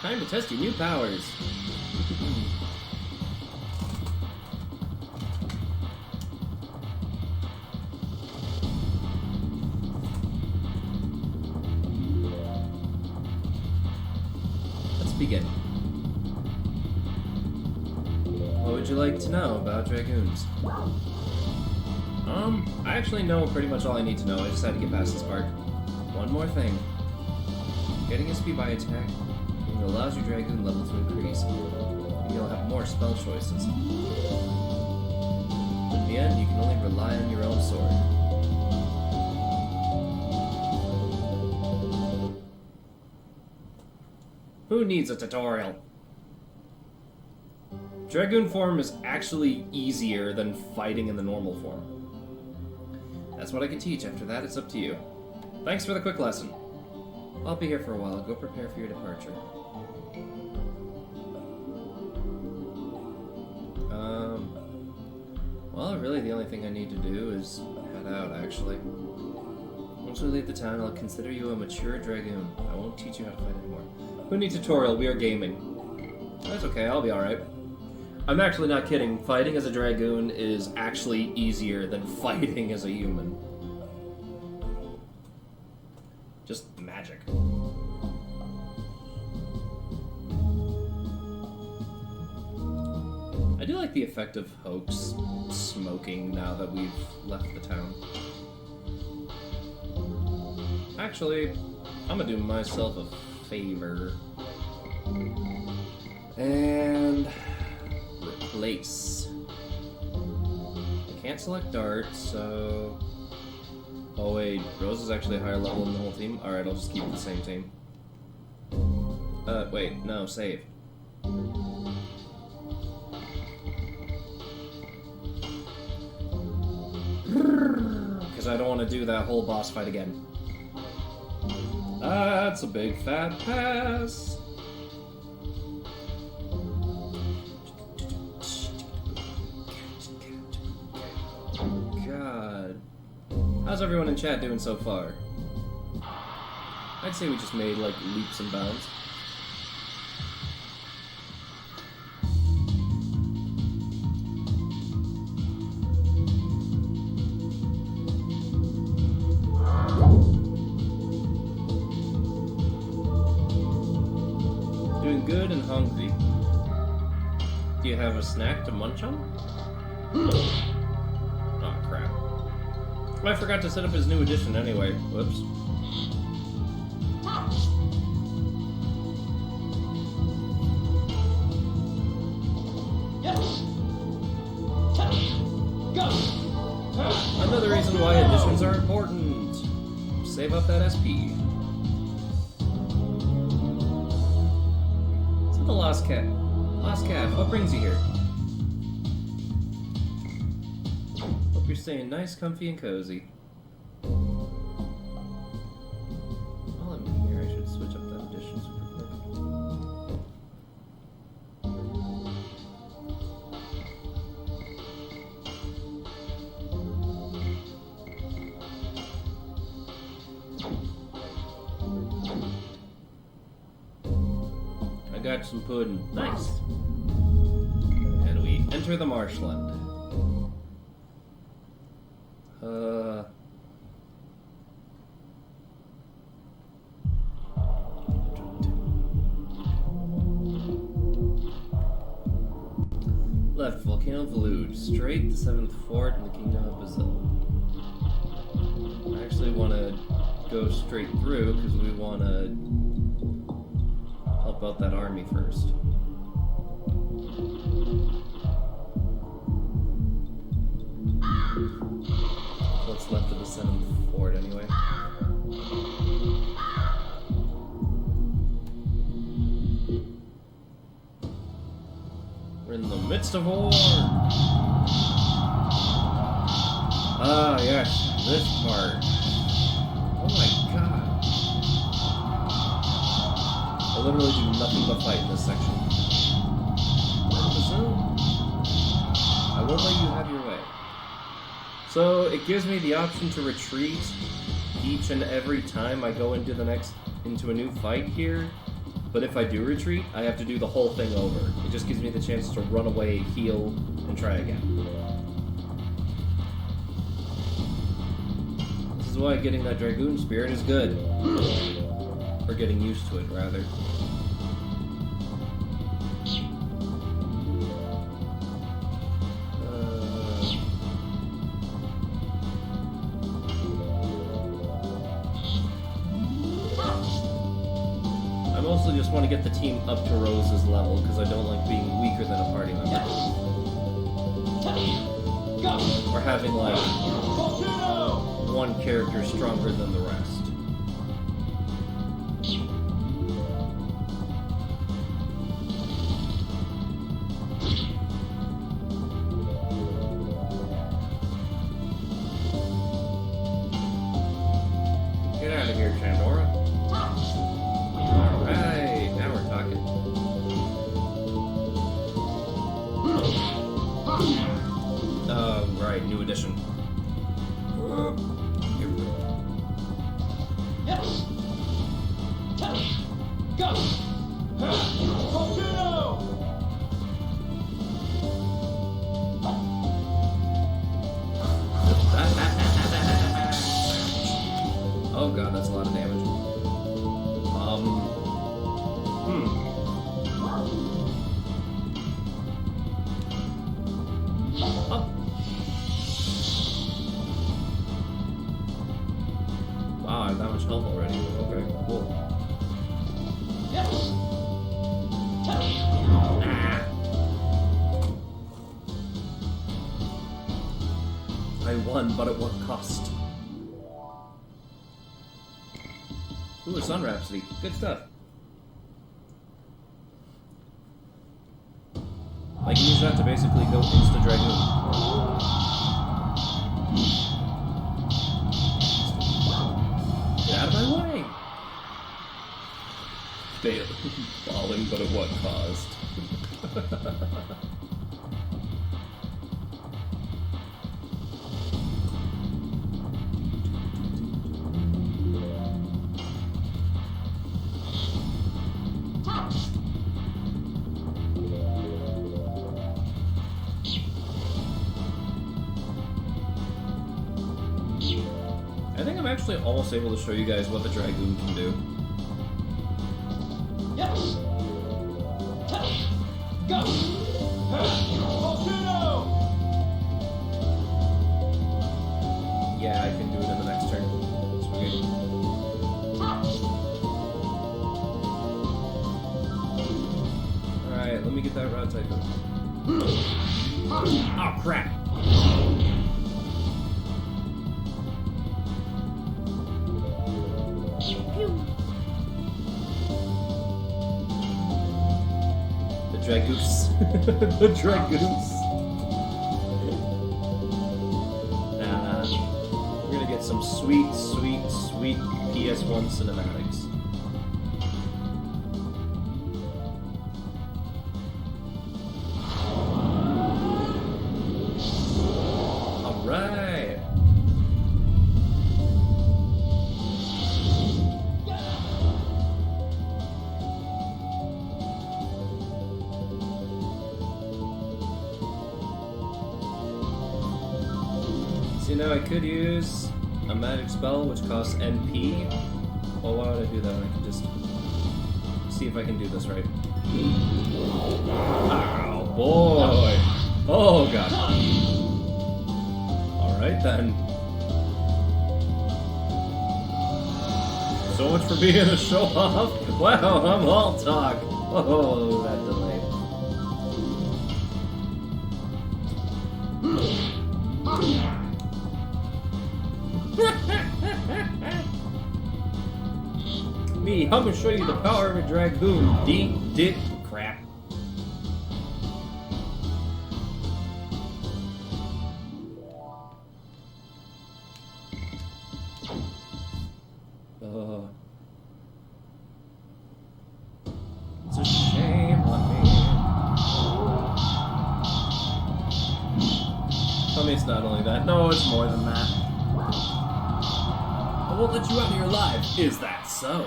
Time to test your new powers. Let's begin. What would you like to know about Dragoons? I actually know pretty much all I need to know. I just had to get past this part. One more thing. Getting SP by attack allows your Dragoon level to increase, and you'll have more spell choices. In the end, you can only rely on your own sword. Who needs a tutorial? Dragoon form is actually easier than fighting in the normal form. That's what I can teach. After that, it's up to you. Thanks for the quick lesson. I'll be here for a while. Go prepare for your departure. Well, really the only thing I need to do is head out, actually. Once we leave the town, I'll consider you a mature Dragoon. I won't teach you how to fight anymore. Who needs tutorial? We are gaming. That's okay, I'll be alright. I'm actually not kidding. Fighting as a Dragoon is actually easier than fighting as a human. Just magic. I do like the effect of Hoax smoking now that we've left the town. Actually, I'm gonna do myself a favor. And replace. I can't select Dart, so... Oh wait, Rose is actually a higher level than the whole team? Alright, I'll just keep the same team. Wait, no, save. Because I don't want to do that whole boss fight again. That's a big fat pass! God. How's everyone in chat doing so far? I'd say we just made, like, leaps and bounds. Doing good and hungry. Do you have a snack to munch on? Oh, crap. I forgot to set up his new edition anyway. Whoops. Another reason why editions are important. Save up that SP. It's the Lost Cat. Lost Cat, what brings you here? Hope you're staying nice, comfy, and cozy. While I'm here, I should switch up that edition super quick. I got some pudding. Nice. And we enter the marshland. Left, Volcano of Lude. Straight, the 7th Fort in the Kingdom of Brazil. I actually want to go straight through because we want to help out that army first. What's left of the 7th Fort anyway? We're in the midst of war! Ah, yes, this part. Oh my god. I literally do nothing but fight in this section. I will let you have your way. So, it gives me the option to retreat each and every time I go into a new fight here. But if I do retreat, I have to do the whole thing over. It just gives me the chance to run away, heal, and try again. This is why getting that Dragoon spirit is good. Or getting used to it, rather. I mostly just want to get the team up to Rose's level, because I don't like being weaker than a party member. Or having, like, one character stronger than the rest. Get out of here, Chandora. Alright, now we're talking. Right, new edition. Here we go. Go! won, but at what cost? Ooh, a Sun Rhapsody. Good stuff. I can use that to basically go insta Dragoon. Get out of my way! Fail. Falling, but at what cost? I think I'm actually almost able to show you guys what the Dragoon can do. Yes. Go. Volcano. Yeah, I can do it in the next turn. Sweet. Alright, let me get that Rod Typhoon. Oh, crap! The Dragoose. The Dragoose. Nah. We're gonna get some sweet, sweet, sweet PS1 cinematics. Alright. See, now I could use a magic spell which costs NP. Well, why would I do that when I can just see if I can do this right? Oh boy! Oh god! Alright then. So much for being a show off. Wow, I'm all talk. Oh, that delay. Me, I'm gonna show you the power of a Dragoon. Dick, crap. It's a shame on me. Tell me it's not only that. No, it's more than that. I won't let you out of your life. Is that so?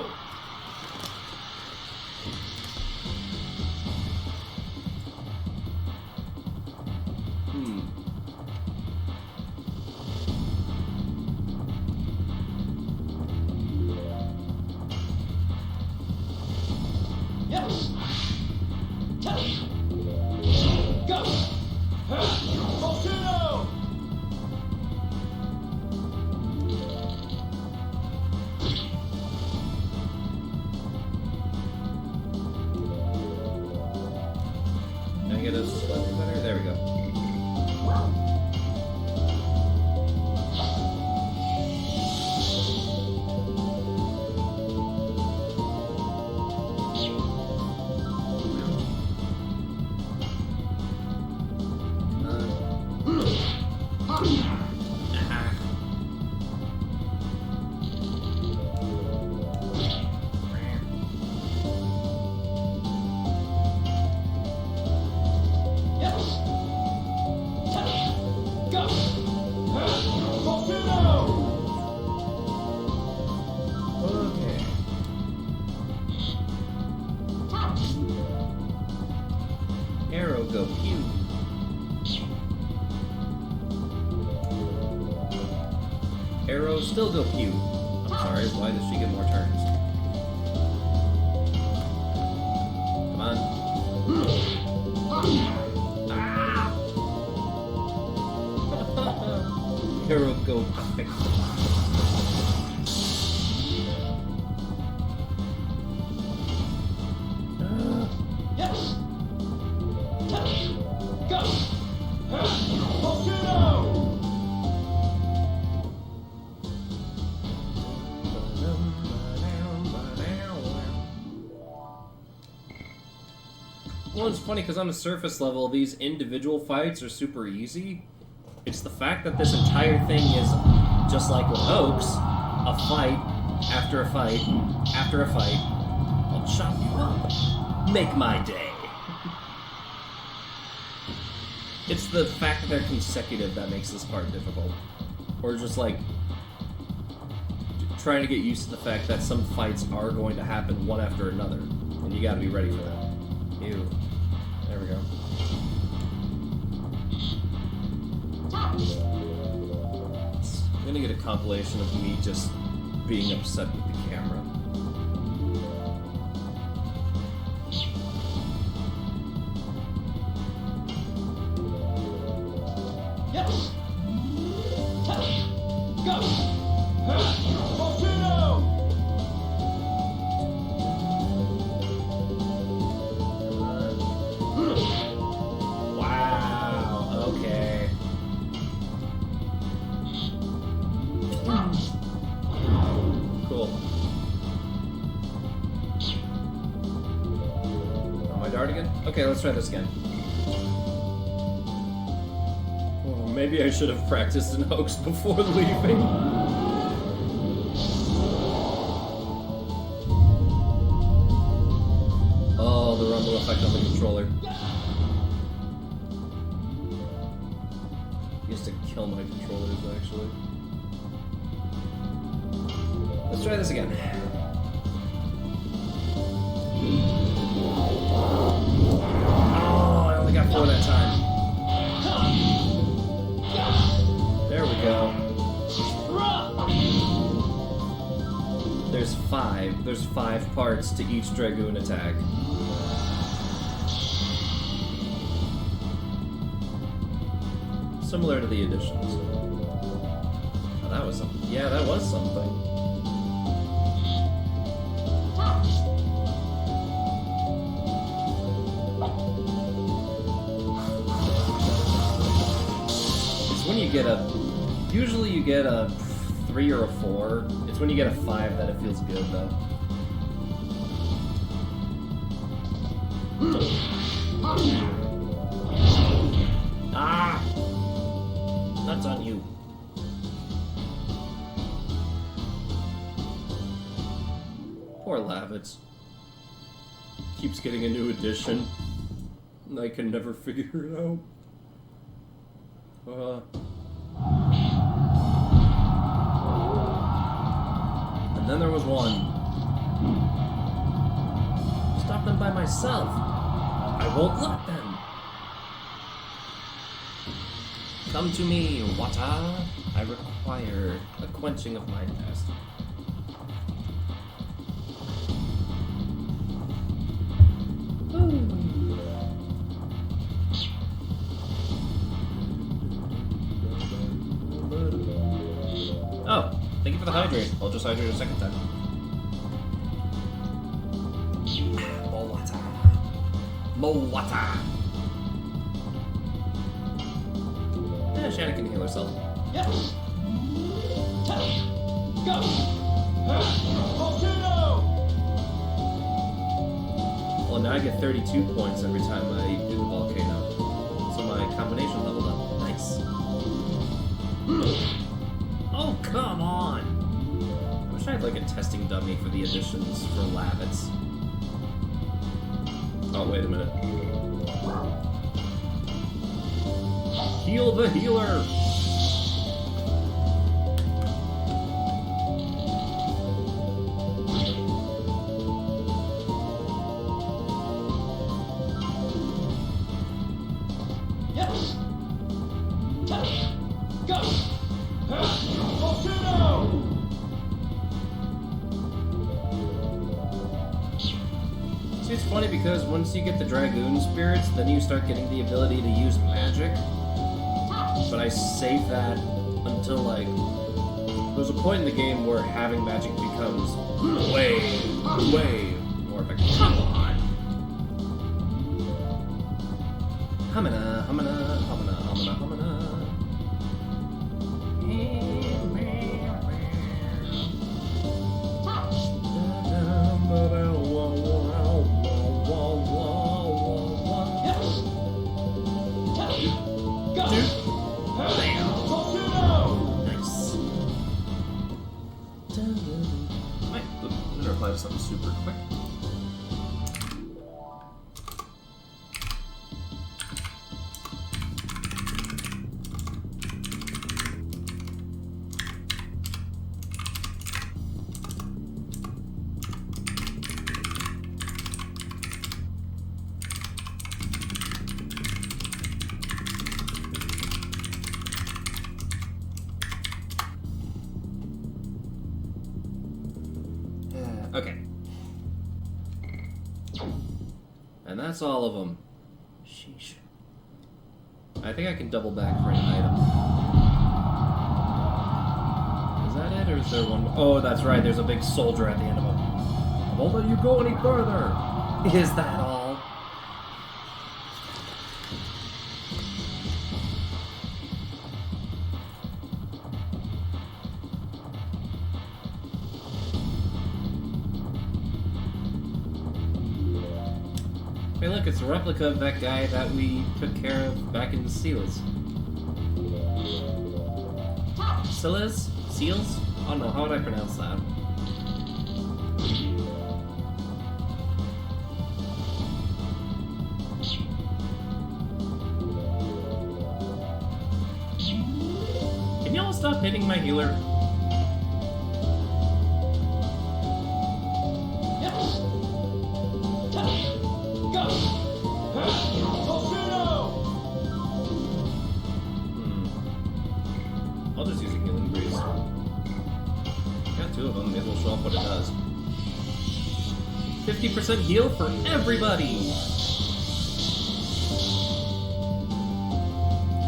Yes. Go. Volcano. Can I get a slightly better? There we go. Arrow go pew. Arrow still go pew. I'm sorry, why does she get more turns? Come on. Ah! Arrow go quick. Yes. Go. Volcano. Well, it's funny because on a surface level, these individual fights are super easy. It's the fact that this entire thing is just like with Hoax, a fight after a fight after a fight. I'll chop you up. Make my day. It's the fact that they're consecutive that makes this part difficult. Or just like trying to get used to the fact that some fights are going to happen one after another, and you gotta be ready for that. Ew. There we go. I'm gonna get a compilation of me just being upset with the camera. Yes. Go. Volcano. Wow, okay. Cool. Oh, my dart again? Okay, let's try this again. Oh, maybe I should have practiced an hoax before leaving. Oh, the rumble effect on the controller. Used to kill my controllers, actually. Let's try this again. Oh, I only got 4 that time. There we go. There's 5. There's 5 parts to each Dragoon attack. Similar to the additions. Oh, that was something. Yeah, that was something. It's when you get a... Usually you get a 3 or a 4. It's when you get a 5 that it feels good, though. Ah! That's on you. Poor Lavitz. Keeps getting a new edition. And I can never figure it out. And then there was one. Stop them by myself. I won't let them. Come to me, Wata. I require a quenching of my thirst. Oh, thank you for the hydrate. I'll just hydrate a second time. Mowata. Mowata. Yeah, Shanna can heal herself. Yes. Go. Volcano. Well, now I get 32 points every time I do the volcano. So my combination leveled up. Nice. Oh, come on! I wish I had like a testing dummy for the additions for Lavitz. Oh, wait a minute. Heal the healer! Yes. Go. Volcano. See, it's funny because once you get the Dragoon spirits, then you start getting the ability to use magic. But I save that until, like, there's a point in the game where having magic becomes way more effective. Come on! Hamina, hamina, hamina, hamina, hamina. that's all of them. Sheesh. I think I can double back for an item. Is that it, or is there one more? Oh, that's right, there's a big soldier at the end of them. I won't let you go any further! Is that all? Hey look, it's a replica of that guy that we took care of back in the Seals. Seals? Seals? Oh no, how would I pronounce that? Can y'all stop hitting my healer? Yes. Go. Torpedo. I'll just use a healing breeze. Got two of them, maybe we'll show off what it does. 50% heal for everybody!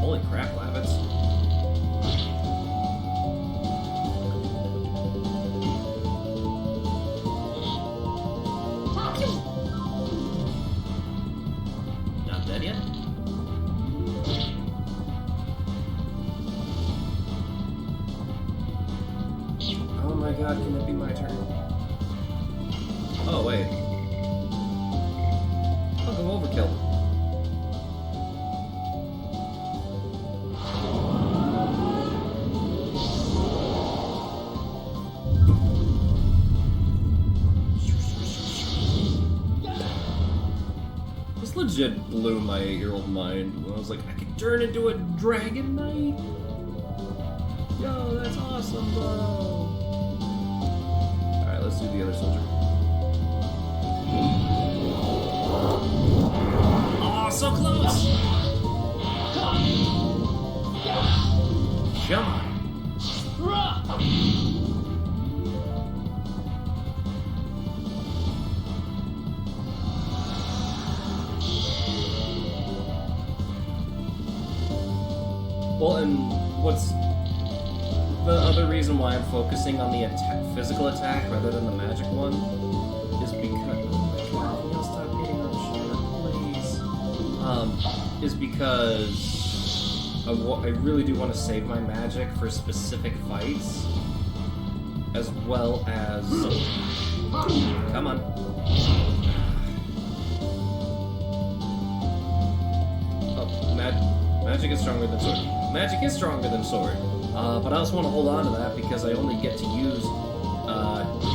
Holy crap, Lavitz. Not dead yet? Oh my god, can it be my turn? Oh, wait. I'll go overkill. This legit blew my 8-year-old mind when I was like, I could turn into a dragon knight? Yo, that's awesome, bro! Alright, let's do the other soldier. Oh, so close! Come on. Well, and what's the other reason why I'm focusing on the physical attack rather than the magic one is because... Oh my god, can y'all stop hitting on Shire, please? Is because I really do want to save my magic for specific fights, as well as... Come on. Oh, magic is stronger than sword. Magic is stronger than sword. But I also want to hold on to that because I only get to use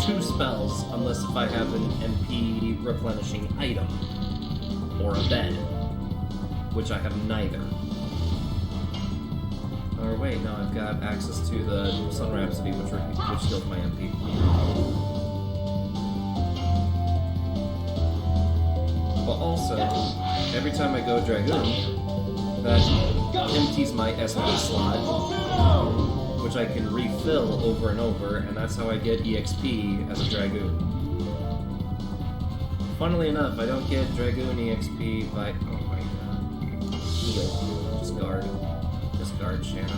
2 spells unless if I have an MP replenishing item or a bed, which I have neither. Or wait, no, I've got access to the Sun Rhapsody, which heals my MP. But also, every time I go Dragoon, that empties my SP slot, which I can refill over and over, and that's how I get EXP as a Dragoon. Funnily enough, I don't get Dragoon EXP by... Oh my god. Heal. Just guard. Just guard, Shanna.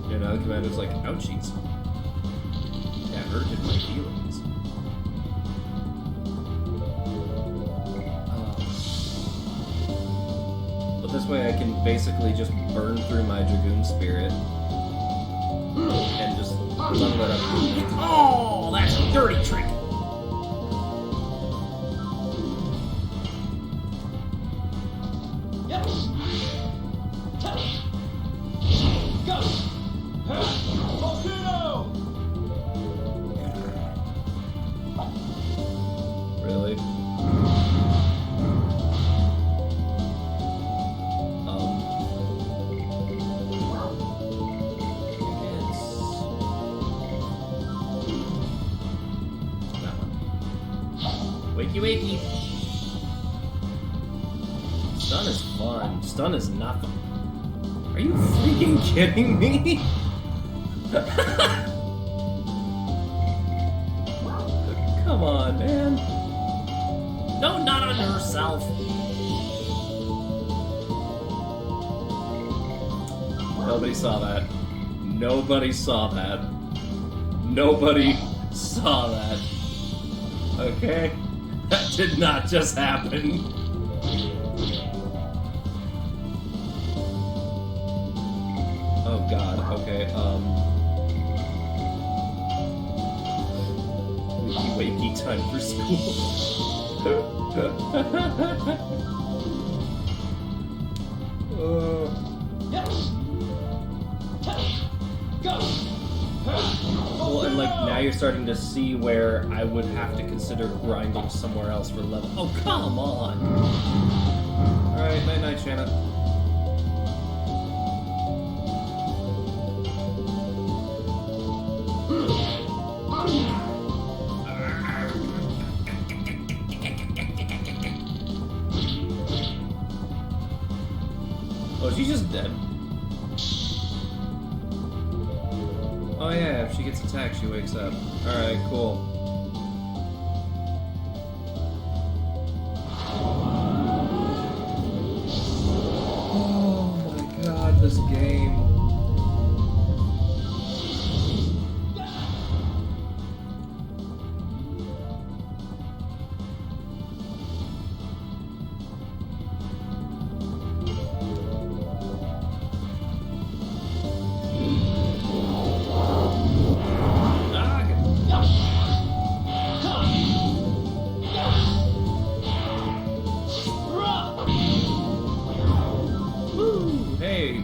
You know, the commander's like, ouchies. That hurted my feelings. But this way I can basically just burn through my Dragoon spirit and just level it up. Oh, that's a dirty trick! Really? That one. Wakey wakey. Stun is fun. Stun is nothing. Are you freaking kidding me? Come on, man. No, not on yourself. Nobody saw that. Nobody saw that. Nobody saw that. Okay? That did not just happen. Oh god, okay, wakey time for school. Yes. Go. Well, and like now you're starting to see where I would have to consider grinding somewhere else for level. Oh, come on! Alright, night night, Shanna. Oh, she's just dead. Oh yeah, if she gets attacked, she wakes up. Alright, cool. Oh my god, this game.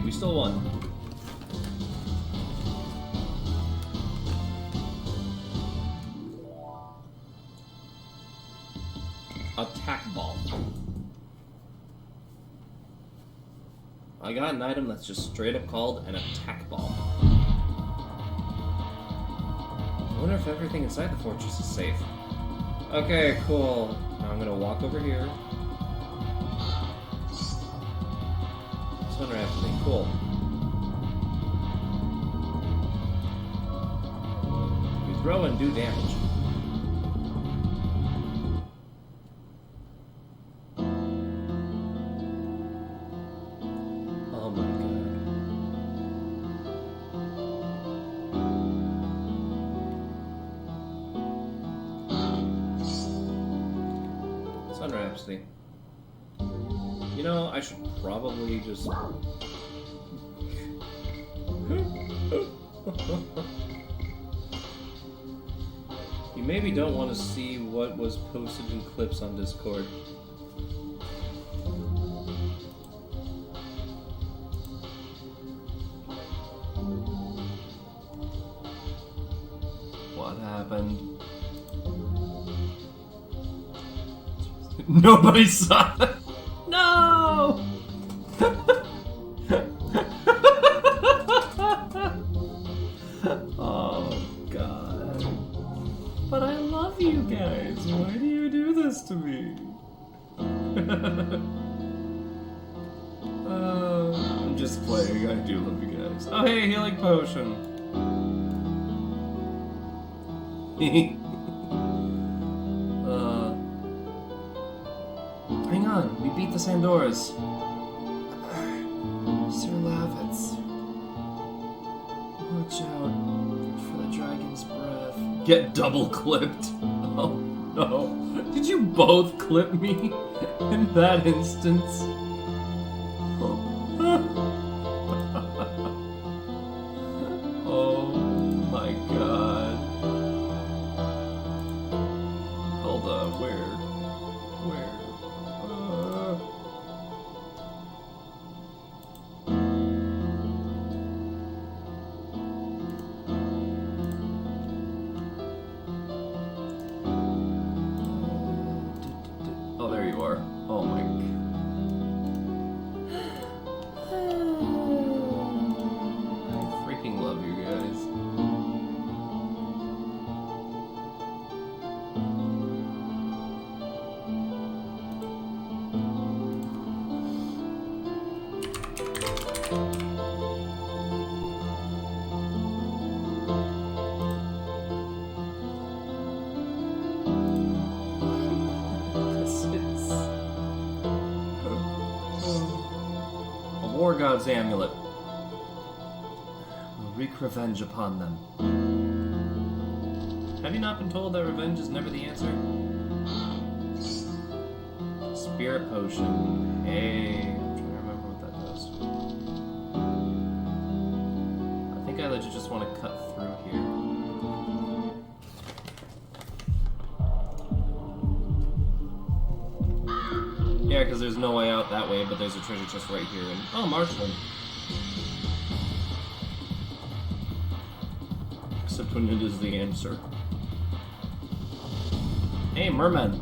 We still won. Attack ball. I got an item that's just straight up called an attack ball. I wonder if everything inside the fortress is safe. Okay, cool. Now I'm gonna walk over here. Rapidly. Cool. We throw and do damage. Oh my god. Sun Rhapsody. You know, I should probably just... You maybe don't want to see what was posted in clips on Discord. What happened? Nobody saw it. No! Oh, God. But I love you guys. Why do you do this to me? I'm just playing. I do love you guys. Oh, hey, healing potion. Hang on, we beat the Sandoras. Sir Lavitz. Watch out for the dragon's breath. Get double clipped. Oh no. Did you both clip me in that instance? Oh my god. Hold up, where? Oh, there you are. Oh my god. War God's amulet. We'll wreak revenge upon them. Have you not been told that revenge is never the answer? Spirit potion. Hey, I'm trying to remember what that does. I think I legit just want to cut through here. Yeah, because there's no way out that way, but there's a treasure chest right here. And oh, marshland. Except when it is the answer. Hey, merman.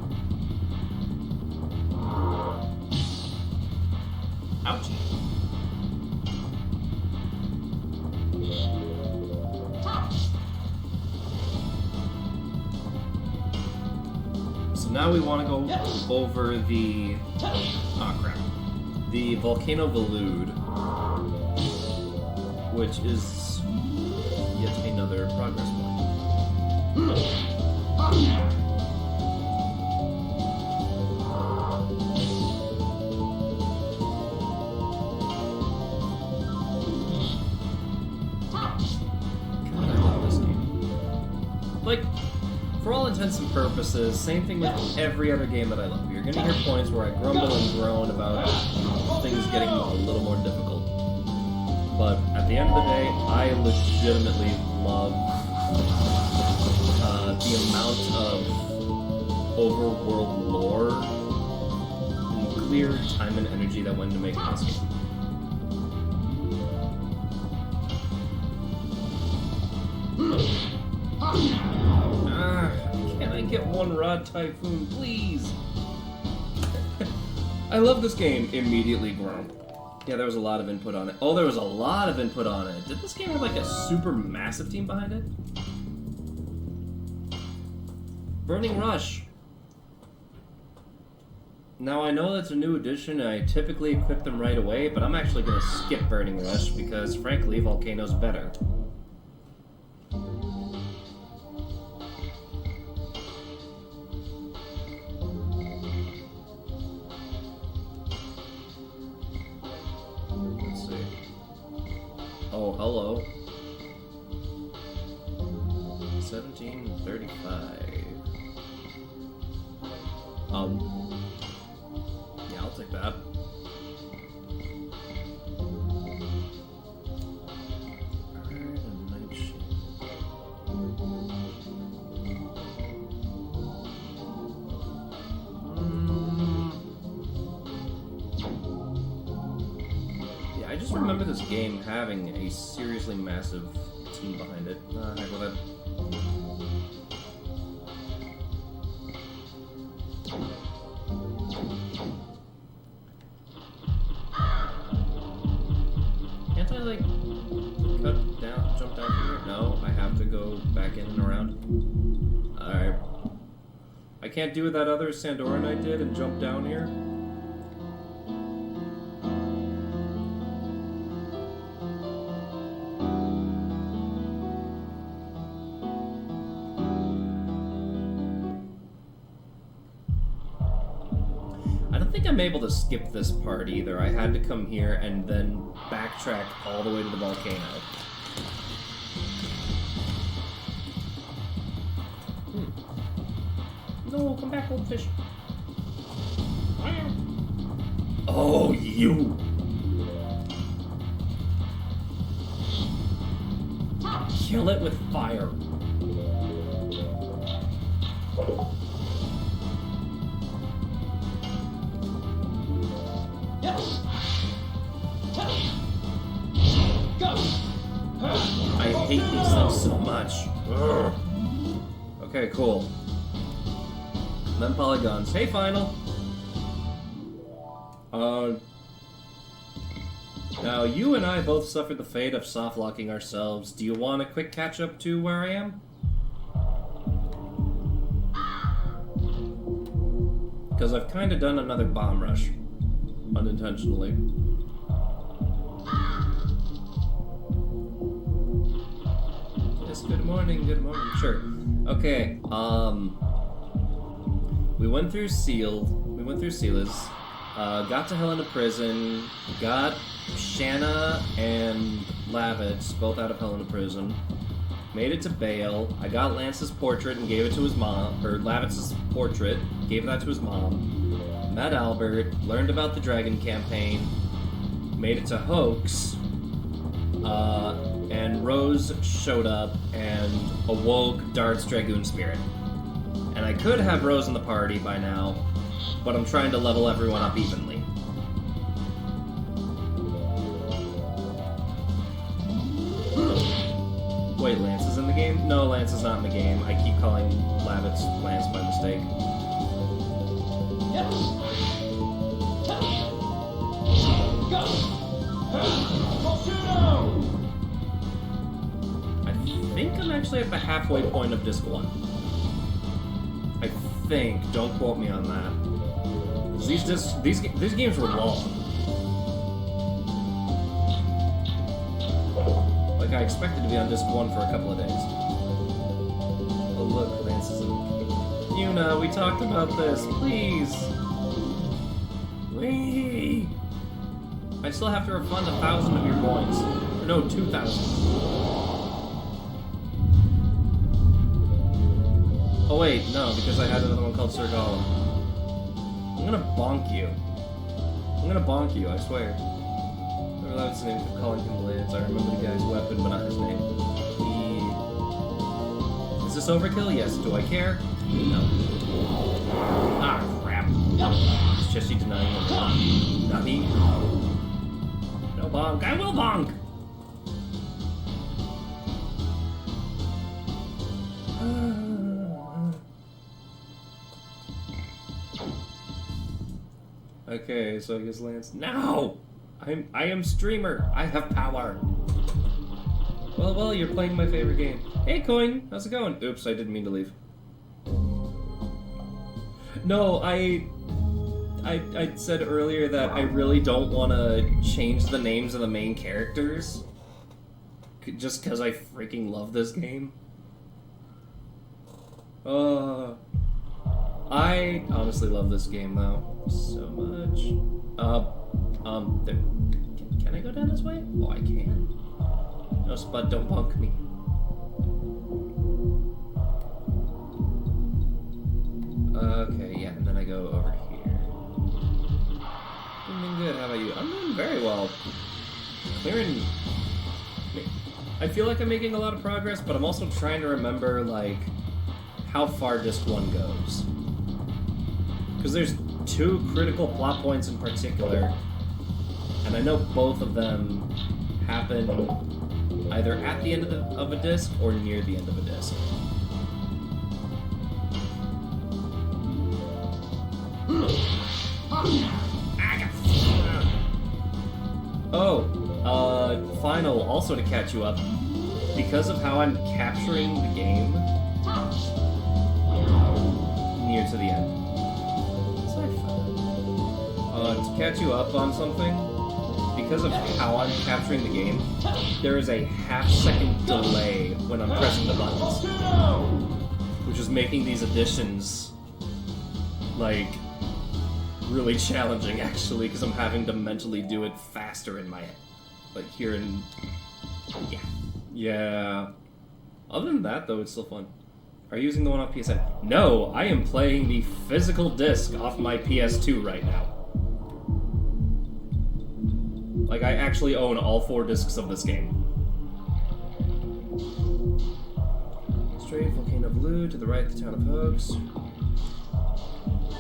Ouch. So now we want to go over the... Oh, crap. The Volcano Velude, which is yet another progress point. Like, for all intents and purposes, same thing with every other game that I love. You're gonna hear points where I grumble and groan about things getting a little more difficult. But at the end of the day, I legitimately love the amount of overworld lore and clear time and energy that went into making this game. Can I get one Rod Typhoon, please? I love this game. Immediately grown. Yeah, there was a lot of input on it. Oh, there was a lot of input on it. Did this game have like a super massive team behind it? Burning Rush. Now I know that's a new addition and I typically equip them right away, but I'm actually going to skip Burning Rush because frankly, Volcano's better. Oh, hello. 1735. Yeah, I'll take that. Alright, a night shift. Yeah, I just remember this game having a seriously massive team behind it. Heck with it. Can't I, like, cut down, jump down from here? No, I have to go back in and around. Alright. I can't do what that other Sandoran I did and jump down here? I'm able to skip this part either. I had to come here and then backtrack all the way to the volcano. No, come back, old fish. Oh, you! Kill it with fire. I hate these things so much. Ugh. Okay, cool. And then polygons. Hey, Final! Now, you and I both suffered the fate of soft-locking ourselves. Do you want a quick catch-up to where I am? Because I've kind of done another bomb rush. Unintentionally. Yes, good morning, sure. Okay, we went through Sealed, we went through Sealers, got to Helena Prison, got Shanna and Lavitz both out of Helena Prison, made it to Bale. I got Lance's portrait and gave it to his mom, or Lavitz's portrait, gave that to his mom. Met Albert, learned about the Dragon campaign, made it to Hoax, and Rose showed up and awoke Dart's Dragoon spirit. And I could have Rose in the party by now, but I'm trying to level everyone up evenly. Wait, Lance is in the game? No, Lance is not in the game. I keep calling Lavitz Lance by mistake. Yes. Go. I think I'm actually at the halfway point of Disc 1. I think. Don't quote me on that. 'Cause these games were long. Like, I expected to be on Disc 1 for a couple of days. Oh look, Lance is in the game. Yuna, we talked about this, please! Wee! I still have to refund 1,000 of your coins. Or no, 2,000. Oh wait, no, because I had another one called Sir Gollum. I'm gonna bonk you. I'm gonna bonk you, I swear. That was the name of calling him Lance. I remember the guy's weapon, but not his name. Is this overkill? Yes. Do I care? No. Ah, crap. Is Jessie denying it? Not me. No bonk. I will bonk! Okay, so I guess Lance... No! I am streamer. I have power. Well, you're playing my favorite game. Hey, Coin, how's it going? Oops, I didn't mean to leave. No, I said earlier that I really don't want to change the names of the main characters. Just because I freaking love this game. I honestly love this game, though. So much. Can I go down this way? Oh, I can. No, Spud, don't punk me. Okay, yeah, and then I go over here. I'm doing good, how about you? I'm doing very well. Clearing... I feel like I'm making a lot of progress, but I'm also trying to remember, like, how far Disc 1 goes. Because there's 2 critical plot points in particular, and I know both of them happen either at the end of a disc or near the end of a disc. Final, also to catch you up, because of how I'm capturing the game near to the end. To catch you up on something, because of how I'm capturing the game, there is a half-second delay when I'm pressing the buttons, which is making these additions, like, really challenging, actually, because I'm having to mentally do it faster in my head. Like, here in... Yeah. Other than that, though, it's still fun. Are you using the one off PSN? No, I am playing the physical disc off my PS2 right now. Like, I actually own all 4 discs of this game. Straight, Volcano Blue, to the right, the town of Hoax.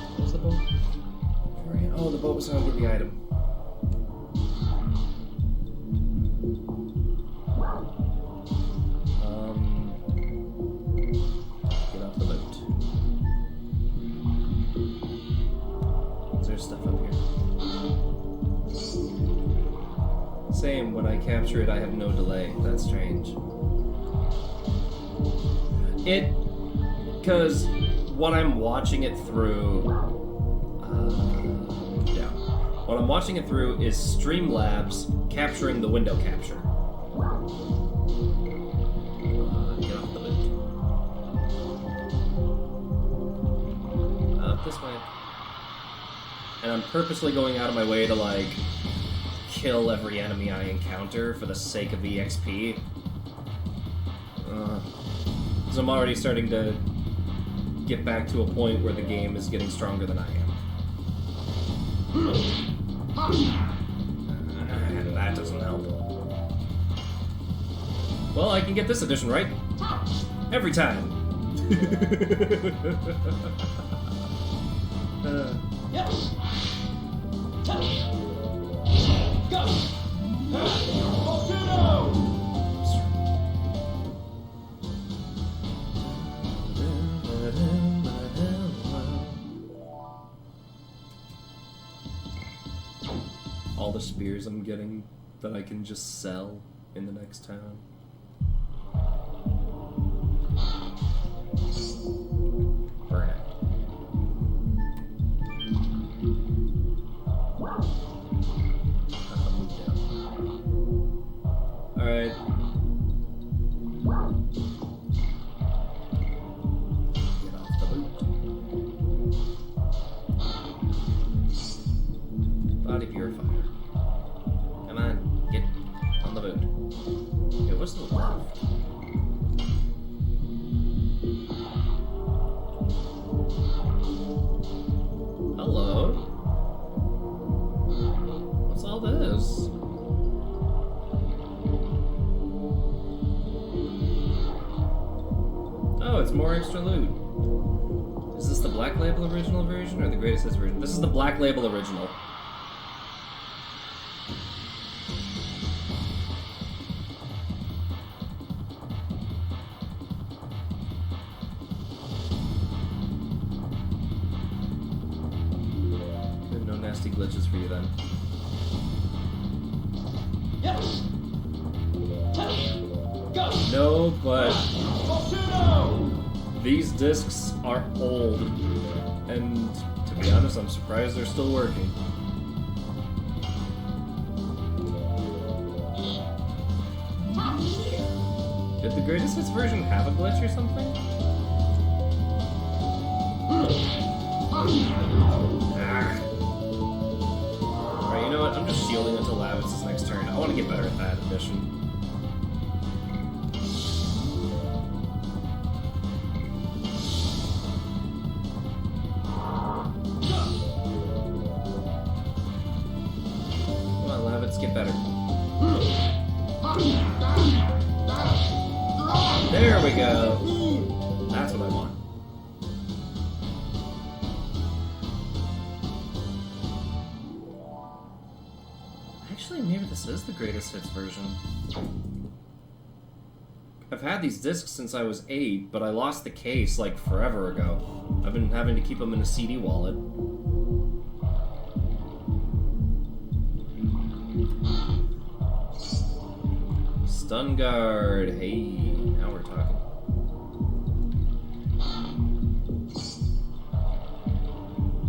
What was the boat? Oh, the boat was how I get the item. Get off the boat. Is there stuff up here? Same, when I capture it, I have no delay. That's strange. Because what I'm watching it through... What I'm watching it through is Streamlabs capturing the window capture. Get off the boat. Up this way. and I'm purposely going out of my way to, like, kill every enemy I encounter for the sake of EXP. Because I'm already starting to get back to a point where the game is getting stronger than I am. And that doesn't help. Well, I can get this edition right. Every time. Yes. Touch. Go. Volcano. All the spears I'm getting that I can just sell in the next town. Burn it. Alright. Get off the boot. Body purifier. Come on, get on the boot. It was the left. Hello? What's all this? Oh, it's more extra loot. Is this the Black Label original version or the Greatest Hits version? This is the Black Label original. Good, no nasty glitches for you then. Yes. Touch. Go. No, but Volcano. these discs are old, and to be honest, I'm surprised they're still working. Did the Greatest Hits version have a glitch or something? Alright, you know what? I'm just shielding until Lavitz' next turn. I want to get better at that addition. Come on, Lavitz, get better. There we go. That's what I want. Actually, maybe this is the Greatest Hits version. I've had these discs since I was 8, but I lost the case like forever ago. I've been having to keep them in a CD wallet. Stun guard. Hey, now we're talking.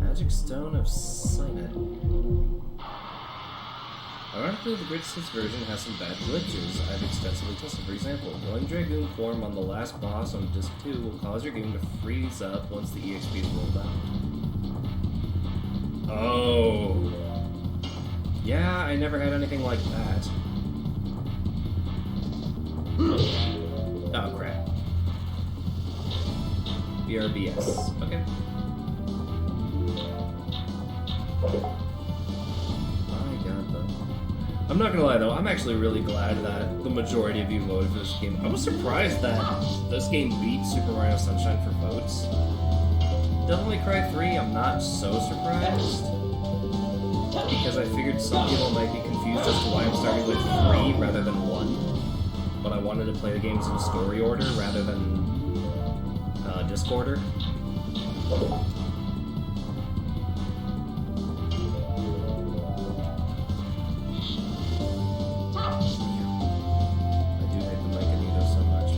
Magic Stone of Signet. Ironically, the Greatest Hits version has some bad glitches I've extensively tested. For example, going Dragoon form on the last boss on Disc 2 will cause your game to freeze up once the EXP is rolled out. Oh. Yeah, I never had anything like that. Oh, crap. BRBS. Okay. My god, though. I'm not gonna lie, though. I'm actually really glad that the majority of you voted for this game. I was surprised that this game beat Super Mario Sunshine for votes. Devil May Cry 3, I'm not so surprised. Because I figured some people might be confused as to why I'm starting with 3 rather than 1. But I wanted to play the games in story order rather than disc order. I do hate the Magneto so much.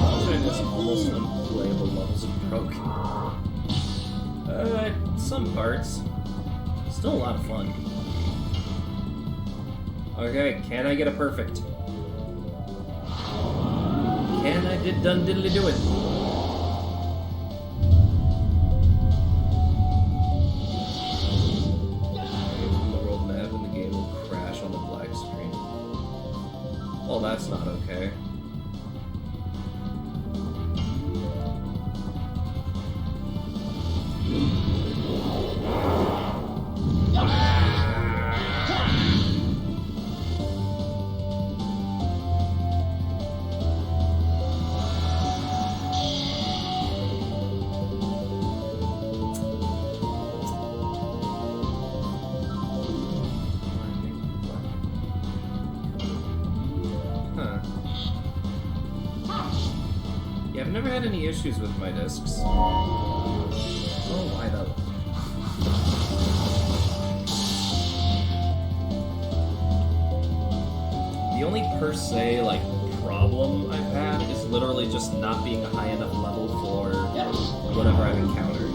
Sunshine is almost unplayable levels of broken. Some parts. Still a lot of fun. Okay, can I get a perfect? And I did done diddly do it. The world map and the game will crash on the black screen. Well, that's not okay. Yeah, I've never had any issues with my discs. Oh, why though? The only per se, like, problem I've had is literally just not being a high enough level for whatever I've encountered.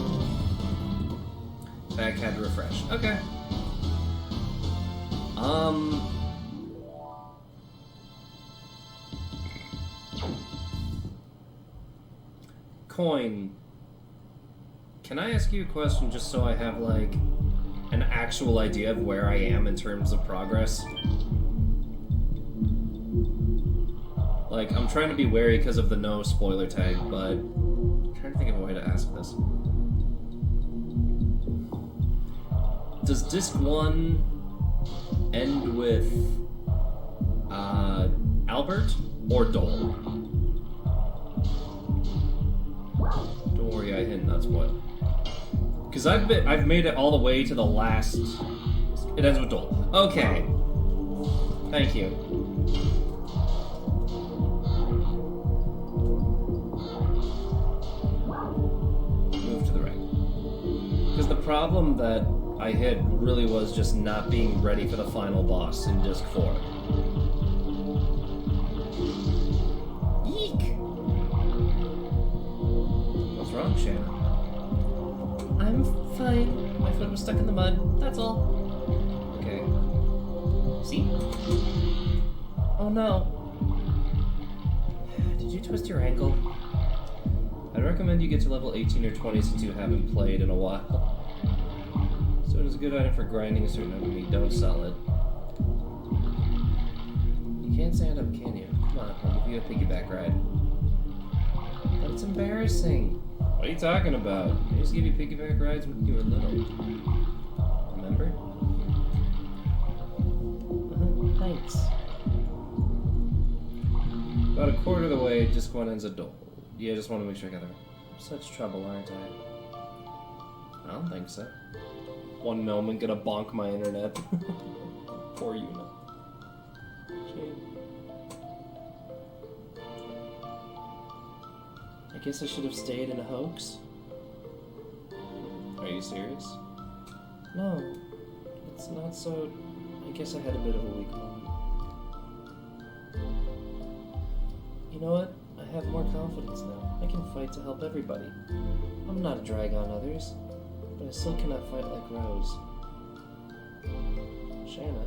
Back had to refresh. Okay. Coin. Can I ask you a question just so I have, like, an actual idea of where I am in terms of progress? Like, I'm trying to be wary because of the no spoiler tag, but I'm trying to think of a way to ask this. Does Disc 1 end with Albert or Dole? Don't worry, I hint not spoil. Because I've made it all the way to the last. It ends with Dole. Okay. Thank you. Move to the right. Because the problem that I hit really was just not being ready for the final boss in Disc 4. Eek! What's wrong, Shanna? I'm fine. My foot was stuck in the mud, that's all. Okay. See? Oh no. Did you twist your ankle? I'd recommend you get to level 18 or 20 since you haven't played in a while. So it is a good item for grinding a certain enemy. Don't sell it. You can't stand up, can you? Come on, I'll give you a piggyback ride. But it's embarrassing. What are you talking about? I used to give you piggyback rides when you were little. Remember? Thanks. About a quarter of the way, Disc 1 ends at Dole. Yeah, I just want to make sure I got it right. Such trouble, aren't I? I don't think so. One moment gonna bonk my internet. Poor Yuna. I guess I should have stayed in a hoax. Are you serious? No, it's not so. I guess I had a bit of a weak moment. You know what? I have more confidence now. I can fight to help everybody. I'm not a drag on others, but I still cannot fight like Rose. Shanna,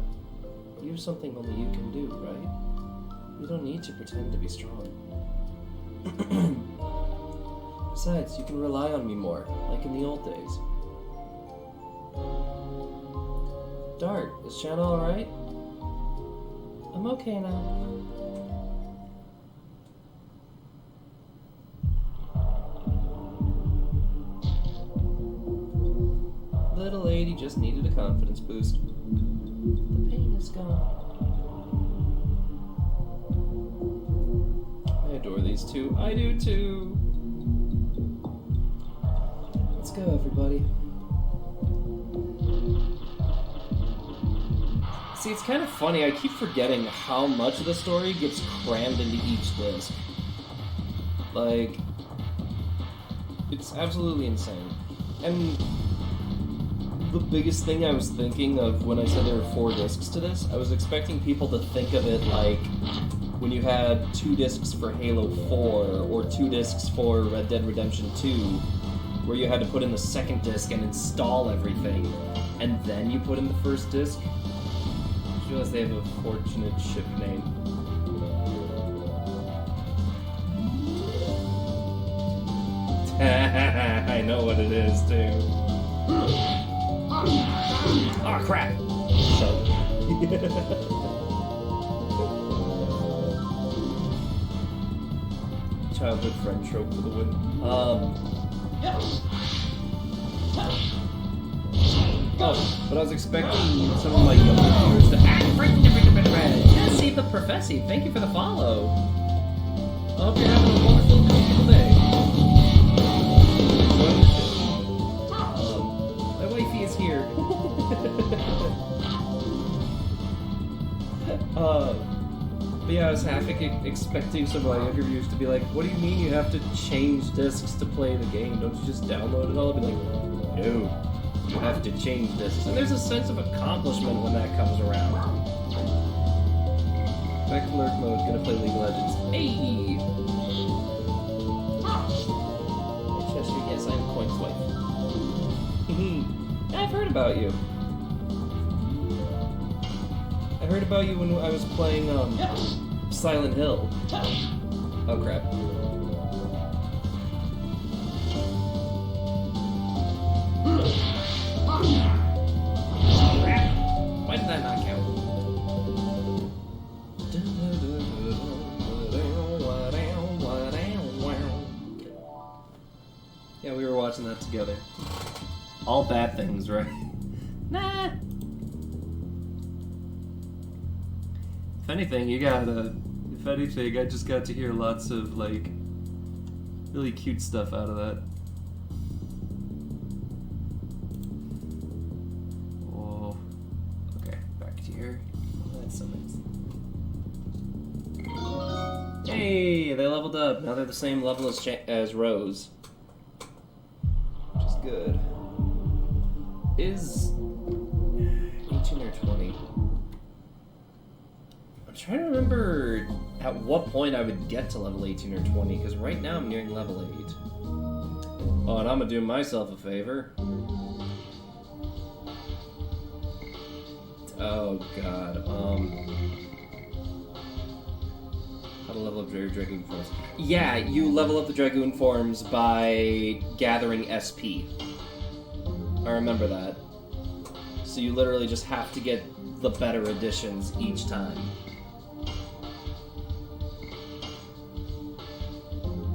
you have something only you can do, right? You don't need to pretend to be strong. Besides, you can rely on me more, like in the old days. Dart, is Shanna alright? I'm okay now. Little lady just needed a confidence boost. The pain is gone. I adore these two. I do too. Let's go, everybody. See, it's kind of funny. I keep forgetting how much of the story gets crammed into each disc. Like, it's absolutely insane. And the biggest thing I was thinking of when I said there were 4 discs to this, I was expecting people to think of it like when you had 2 discs for Halo 4 or 2 discs for Red Dead Redemption 2, where you had to put in the second disc and install everything, and then you put in the first disc. I just realized they have a fortunate ship name. I know what it is, too. Oh, crap! Childhood friend trope for the win. Yes. Oh, but I was expecting some of my younger viewers to yeah, see the Professy. Thank you for the follow. I hope you're having a wonderful, beautiful day. My wifey is here. But yeah, I was half expecting some of my younger viewers to be like, what do you mean you have to change discs to play the game? Don't you just download it all? I'd be like, no. You have to change this. And there's a sense of accomplishment when that comes around. Back to lurk mode, gonna play League of Legends. Hey! Hey Chester, yes, I'm Coin's wife. I've heard about you. I heard about you when I was playing, Silent Hill. Oh crap. Why did that not count? Yeah, we were watching that together. All bad things, right? Nah. If anything, if anything, I just got to hear lots of, like, really cute stuff out of that. Whoa. Okay, back to here. Oh, that's so nice. Hey, they leveled up. Now they're the same level as Rose. Which is good. Is 18 or 20? I'm trying to remember at what point I would get to level 18 or 20, because right now I'm nearing level 8. Oh, and I'm gonna do myself a favor. Oh god, how to level up your Dragoon forms. Yeah, you level up the Dragoon forms by gathering SP. I remember that. So you literally just have to get the better editions each time.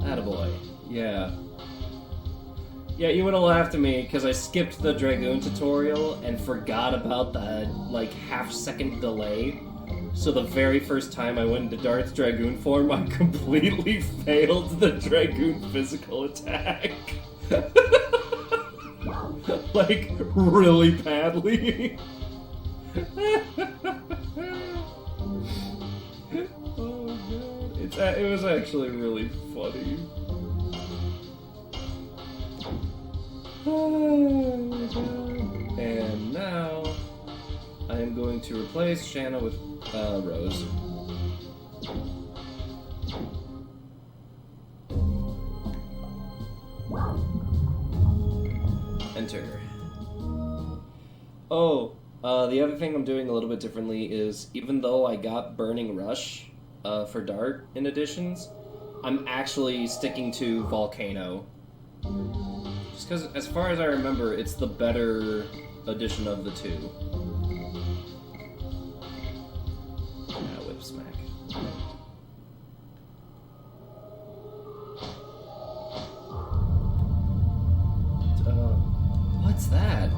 Attaboy. Yeah. Yeah, you would have laughed at me because I skipped the Dragoon tutorial and forgot about that, like, half-second delay. So the very first time I went into Darth's Dragoon form, I completely failed the Dragoon physical attack. Like, really badly. Oh, God. It was actually really funny. And now I am going to replace Shanna with Rose. Enter. Oh, the other thing I'm doing a little bit differently is, even though I got Burning Rush for Dart in additions, I'm actually sticking to Volcano. Just because, as far as I remember, it's the better edition of the two. Whip smack. What's that?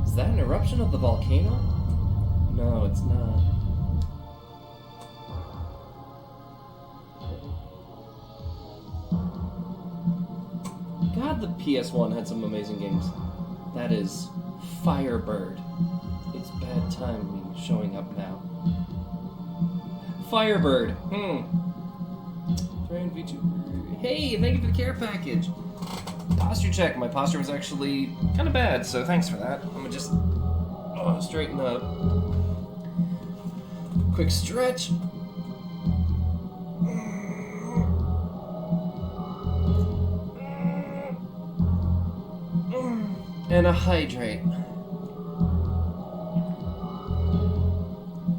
Is that an eruption of the volcano? No, it's not. God, the PS1 had some amazing games. That is Firebird. It's bad timing showing up now. Firebird. Thrain V2. Hey, thank you for the care package. Posture check. My posture was actually kind of bad, so thanks for that. I'm gonna just straighten up. Quick stretch. And a hydrate.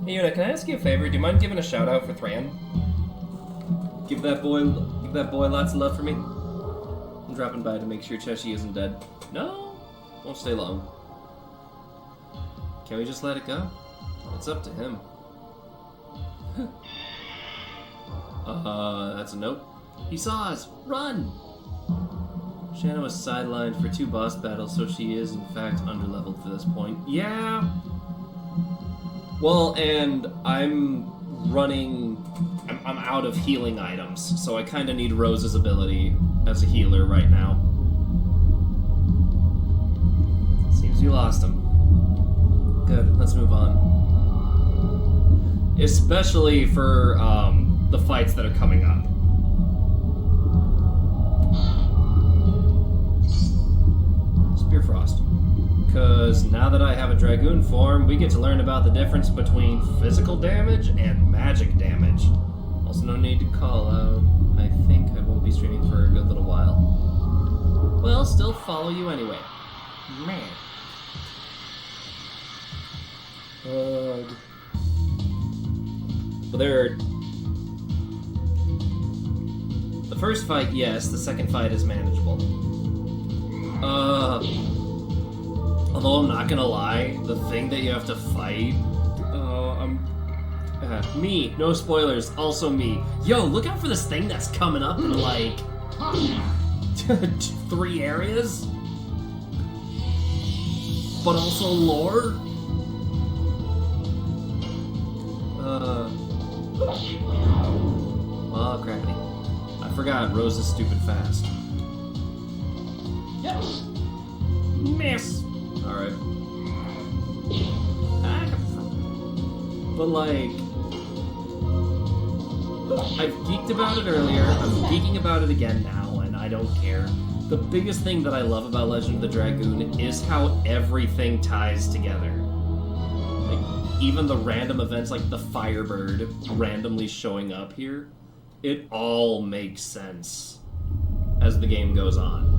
Hey Yuna, can I ask you a favor? Do you mind giving a shout out for Thran? Give that boy Give that boy lots of love for me. I'm dropping by to make sure Cheshire isn't dead. No, won't stay long. Can we just let it go? It's up to him. That's a note. He saw us! Run! Shanna was sidelined for 2 boss battles, so she is, in fact, underleveled for this point. Yeah! Well, and I'm out of healing items, so I kind of need Rose's ability as a healer right now. Seems you lost him. Good, let's move on. Especially for, the fights that are coming up. Spear Frost. Because now that I have a Dragoon form, we get to learn about the difference between physical damage and magic damage. Also, no need to call out. I think I won't be streaming for a good little while. Well, still follow you anyway. Man. But there are... The first fight, yes. The second fight is manageable. Although I'm not gonna lie, the thing that you have to fight... me. No spoilers. Also me. Yo, look out for this thing that's coming up in, like... 3 areas? But also lore? Oh, crappity. I forgot, Rose is stupid fast. Yes. Miss! Alright. But like... I've geeked about it earlier, I'm geeking about it again now, and I don't care. The biggest thing that I love about Legend of the Dragoon is how everything ties together. Like, even the random events like the Firebird randomly showing up here, it all makes sense as the game goes on.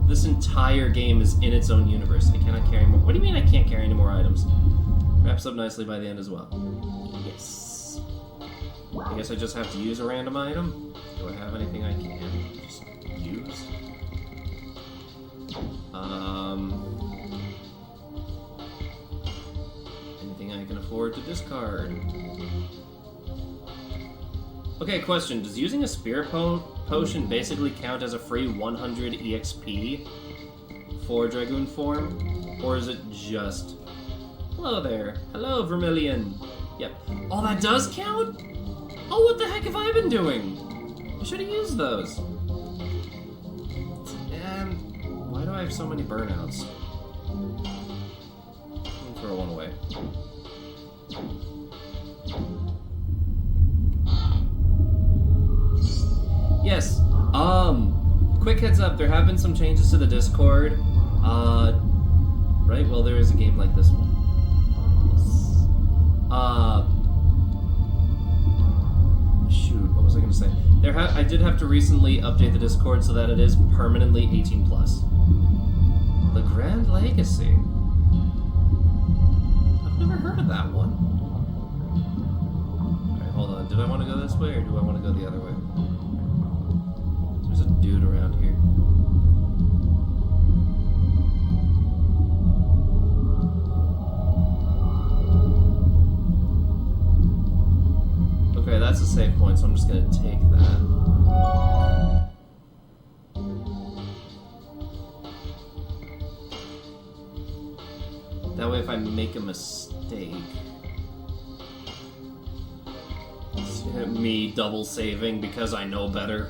This entire game is in its own universe. I cannot carry more. What do you mean I can't carry any more items? Wraps up nicely by the end as well. Yes. I guess I just have to use a random item. Do I have anything I can just use? Anything I can afford to discard? Okay, question. Does using a spear potion basically count as a free 100 EXP for Dragoon form? Or is it just... Hello there. Hello, Vermilion. Yep. Oh, that does count? Oh, what the heck have I been doing? I should have used those. And why do I have so many burnouts? I'll throw one away. Yes. Quick heads up, there have been some changes to the Discord. Right? Well, there is a game like this one. Yes. Shoot, what was I gonna say? I did have to recently update the Discord so that it is permanently 18+. The Grand Legacy. I've never heard of that one. Alright, hold on. Did I want to go this way or do I want to go the other way? There's a dude around here. Okay, that's a save point, so I'm just gonna take that. That way if I make a mistake... It's me double saving because I know better.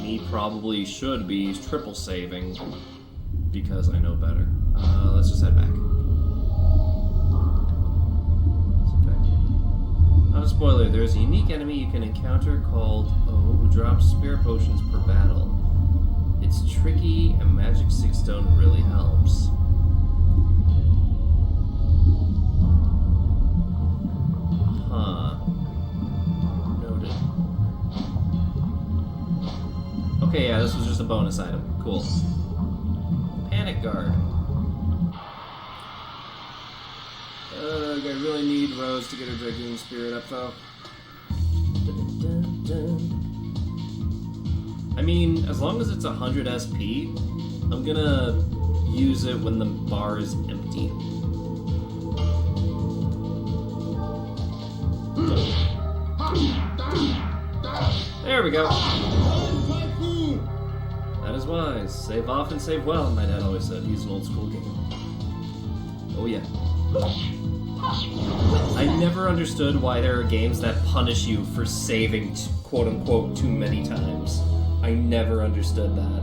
Me probably should be triple saving because I know better. Let's just head back. Not a spoiler, there's a unique enemy you can encounter called, who drops spear potions per battle. It's tricky, and Magic 6 Stone really helps. Huh. Noted. Okay, yeah, this was just a bonus item. Cool. Panic Guard. I really need Rose to get her Dragoon Spirit up, though. I mean, as long as it's 100 SP, I'm gonna use it when the bar is empty. There we go. That is wise. Save often, save well, my dad always said. He's an old school game. Oh yeah. I never understood why there are games that punish you for saving quote-unquote too many times. I never understood that.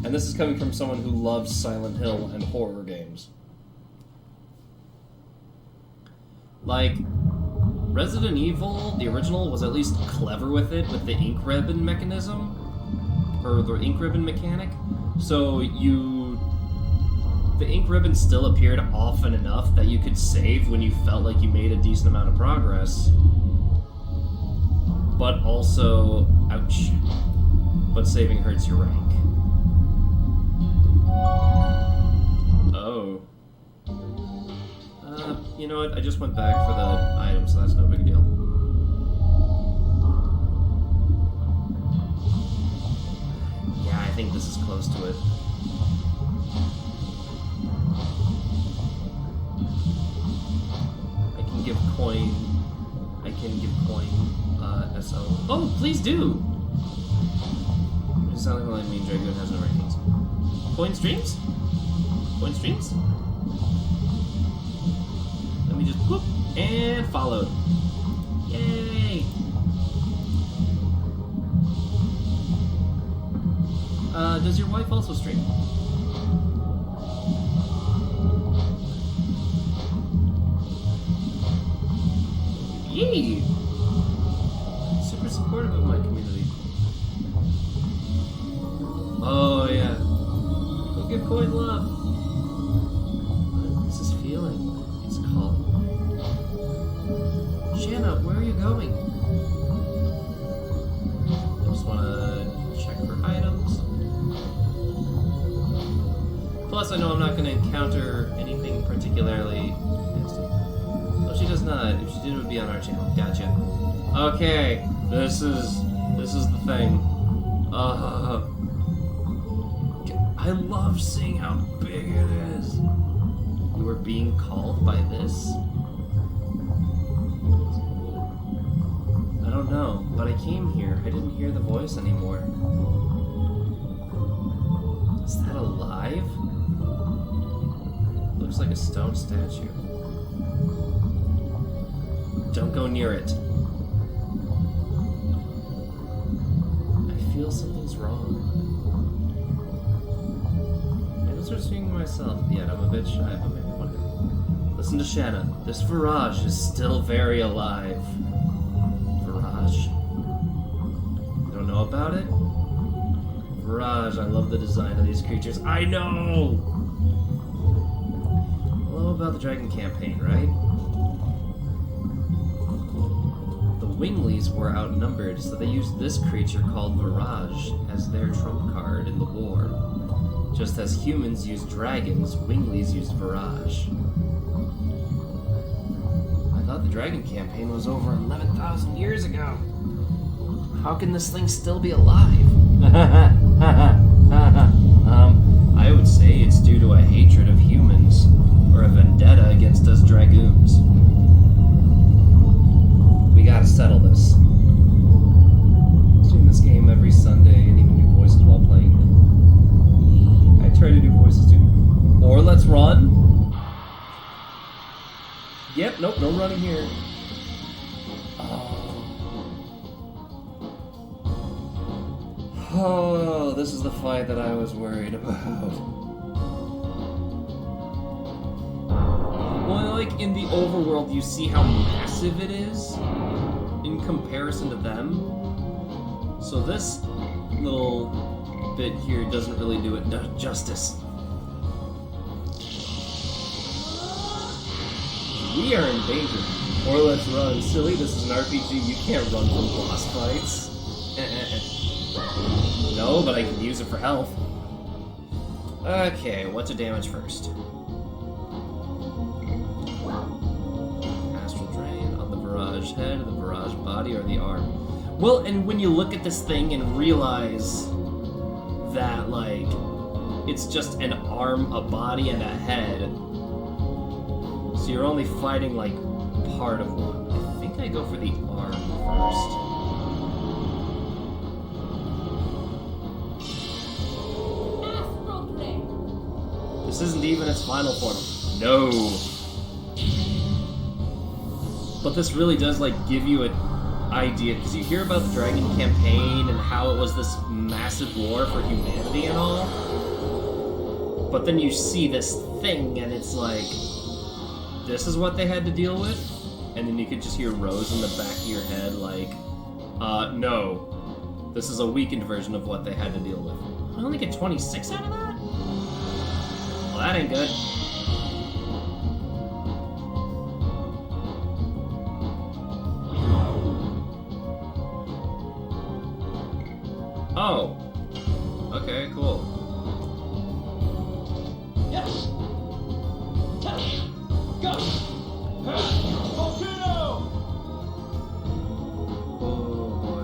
And this is coming from someone who loves Silent Hill and horror games. Like, Resident Evil, the original, was at least clever with it, with the ink ribbon mechanism, or the ink ribbon mechanic. So the ink ribbon still appeared often enough that you could save when you felt like you made a decent amount of progress. But also, ouch, but saving hurts your rank. Oh. You know what? I just went back for the item, so that's no big deal. Yeah, I think this is close to it. I can give coin, SO. Oh, please do! It sounds like me and Dragoon has no rankings. Coin streams? Coin streams? Let me just whoop and followed. Yay! Does your wife also stream? Yay! Super supportive of my community. Oh yeah. Go give coin love. What is this feeling? It's calling. Shanna, where are you going? I just wanna check for items. Plus I know I'm not gonna encounter anything particularly nasty. No, she does not. If she did, it would be on our channel. Gotcha. Okay, this is the thing. I love seeing how big it is. You were being called by this? I don't know, but I came here. I didn't hear the voice anymore. Is that alive? Looks like a stone statue. Don't go near it. I feel something's wrong. Maybe I'll start seeing myself. Yet I'm a bit shy, but maybe one day. Listen to Shanna. This Virage is still very alive. Virage? You don't know about it? Virage, I love the design of these creatures. I know! Hello about the Dragon campaign, right? Winglies were outnumbered, so they used this creature called Virage as their trump card in the war. Just as humans used dragons, Winglies used Virage. I thought the Dragon campaign was over 11,000 years ago. How can this thing still be alive? I would say it's due to a hatred of humans, or a vendetta against us Dragoons. We gotta settle this. Stream this game every Sunday and even do voices while playing it. I try to do voices too. Or let's run. Yep, nope, no running here. Oh, this is the fight that I was worried about. Well, like in the overworld, you see how massive it is in comparison to them. So this little bit here doesn't really do it justice. We are in danger. Or let's run. Silly, this is an RPG. You can't run from boss fights. No, but I can use it for health. Okay, what to damage first? Astral Drain on the Virage head, the Virage body, or the arm? Well, and when you look at this thing and realize that, like, it's just an arm, a body, and a head, so you're only fighting, like, part of one. I think I go for the arm first. This isn't even its final form. No. But this really does, like, give you an idea, because you hear about the Dragon campaign and how it was this massive war for humanity and all. But then you see this thing and it's like, this is what they had to deal with? And then you could just hear Rose in the back of your head like, no. This is a weakened version of what they had to deal with. I only get 26 out of that? Well, that ain't good. Oh. Okay, cool. Yes. Go. Volcano. Oh boy.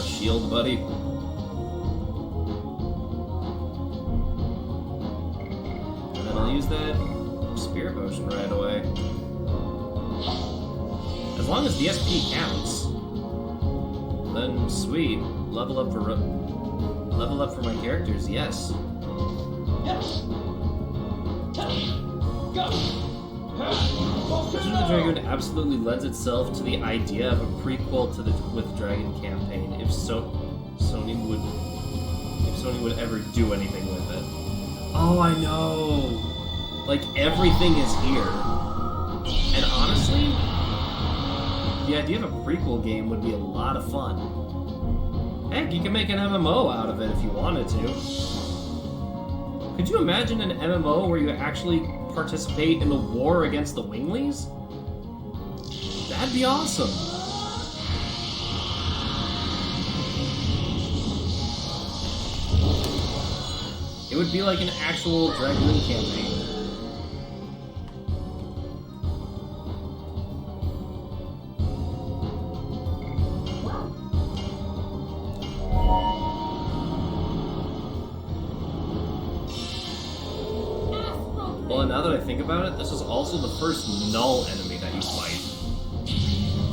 Shield buddy. And then I'll use that Spirit Potion right away. As long as the SP counts, then sweet. Level up for my characters, yes. Yes. Go. Legend of the Dragoon absolutely lends itself to the idea of a prequel to the with Dragon campaign. If Sony would ever do anything with it. Oh, I know. Like everything is here. And honestly, the idea of a prequel game would be a lot of fun. Heck, you can make an MMO out of it if you wanted to. Could you imagine an MMO where you actually participate in the war against the Winglies? That'd be awesome. It would be like an actual Dragoon campaign. Well, now that I think about it, this is also the first null enemy that you fight.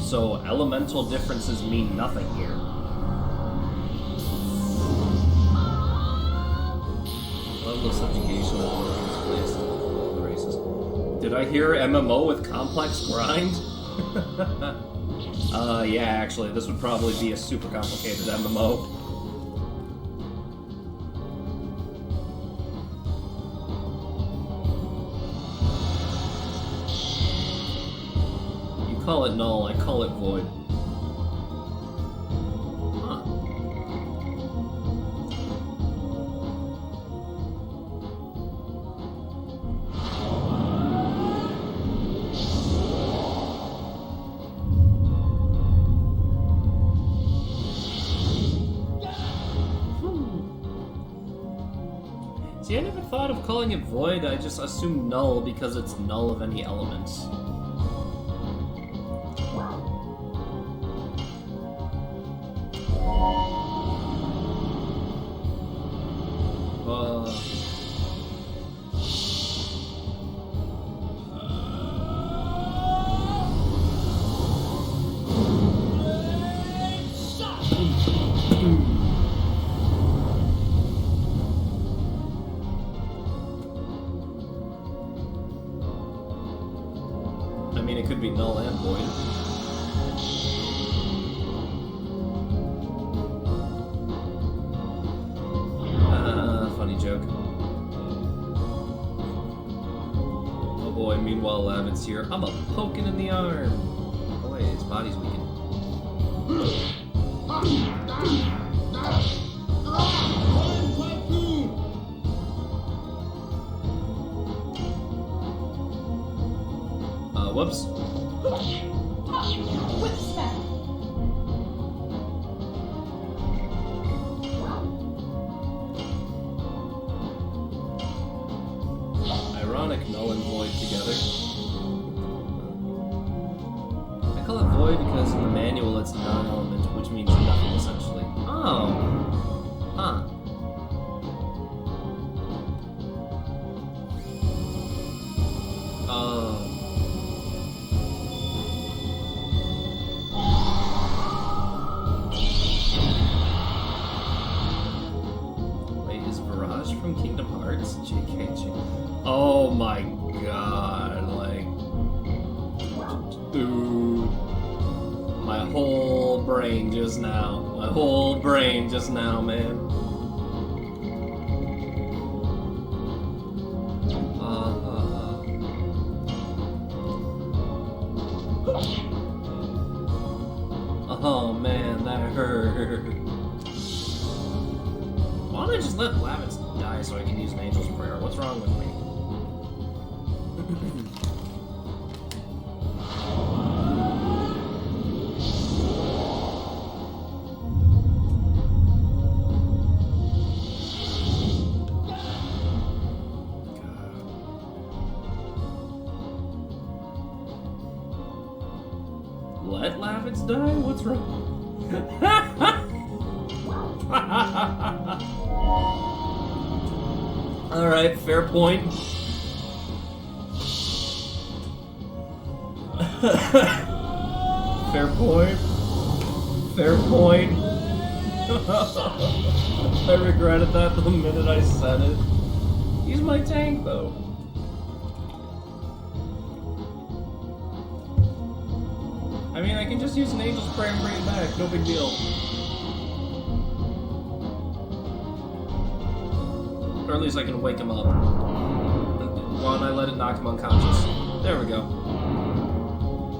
So elemental differences mean nothing here. Level of subjugation of place. The races. Did I hear MMO with complex grind? Yeah, actually, this would probably be a super complicated MMO. Call it null, I call it void. Huh. See, I never thought of calling it void, I just assumed null because it's null of any elements. I mean, it could be null and void. Funny joke. Oh boy, meanwhile Lavin's here. I'm a poking in the arm. Oh wait, his body's weakened. Whoops. Ironic null and void together. I call it void because in the manual, it's non-element, which means nothing essentially. Oh. Huh. Wait, is Virage from Kingdom Hearts? JK. Oh my god, like... Dude. My whole brain just now. My whole brain just now, man. Oh man, that hurt. Why don't I just let Lavitz die so I can use an Angel's Prayer? What's wrong with me? Let Lavitz die? What's wrong? Alright, fair point. Fair point. Fair point. I regretted that the minute I said it. He's my tank, though. I mean, I can just use an Angel's Prayer and bring it back. No big deal. Or at least I can wake him up. While I let it knock him unconscious. There we go.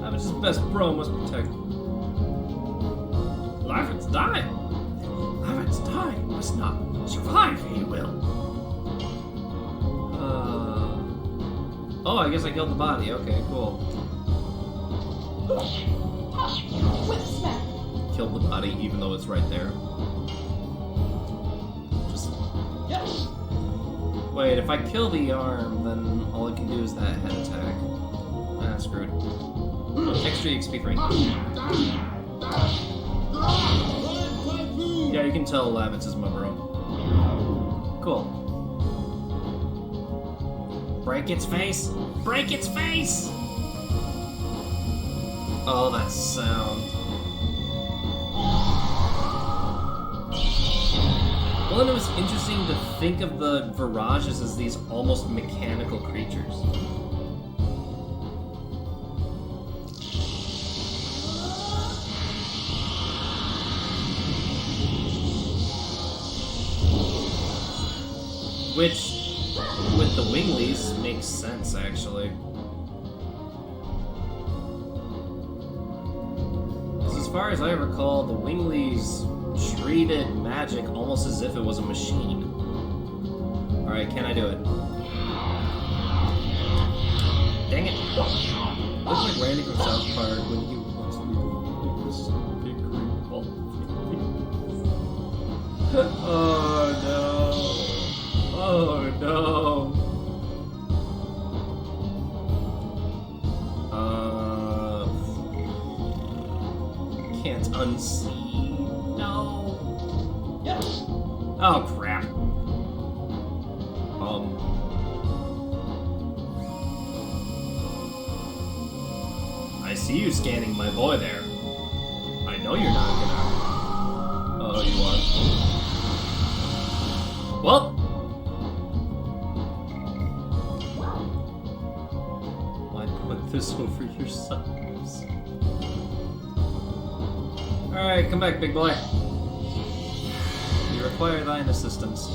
Lavitz's best bro must protect. Lavitz died! Lavitz died! Must not survive, he will. Oh, I guess I killed the body. Okay, cool. Whip smack. Killed the body, even though it's right there. Just... Yes. Wait, if I kill the arm, then all I can do is that head attack. Ah, screwed. Extra XP3. Yeah, you can tell Lavitz is my bro. Cool. Break its face! Break its face! Oh, that sound. Well, and it was interesting to think of the Virages as these almost mechanical creatures. Which, with the Winglies, makes sense, actually. As far as I recall, the Winglies treated magic almost as if it was a machine. Alright, can I do it? Dang it! Looks like Randy from South Park when he wants to make this big green ball. Oh no! Oh no! Can't unsee. No. Yes. Oh crap. I see you scanning my boy there. I know you're not gonna. Oh, you are. Well. Why put this over your sons? Alright, come back, big boy. You require thine assistance.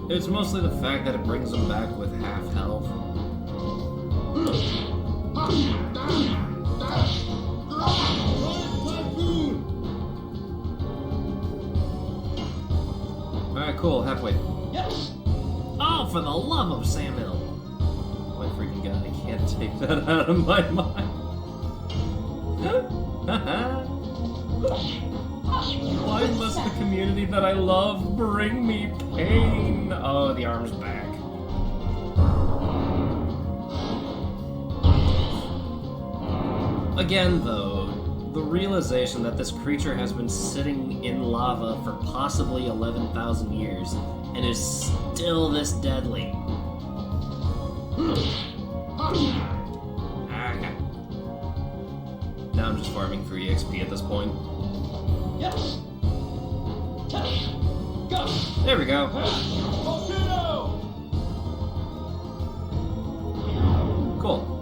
It's mostly the fact that it brings them back with half health. Alright, cool, halfway. Yes. Oh, for the love of Samuel! Take that out of my mind. Why must the community that I love bring me pain? Oh, the arm's back. Again, though, the realization that this creature has been sitting in lava for possibly 11,000 years and is still this deadly. Now I'm just farming for EXP at this point. Yes. Touch. Go. There we go. Volcano. Cool.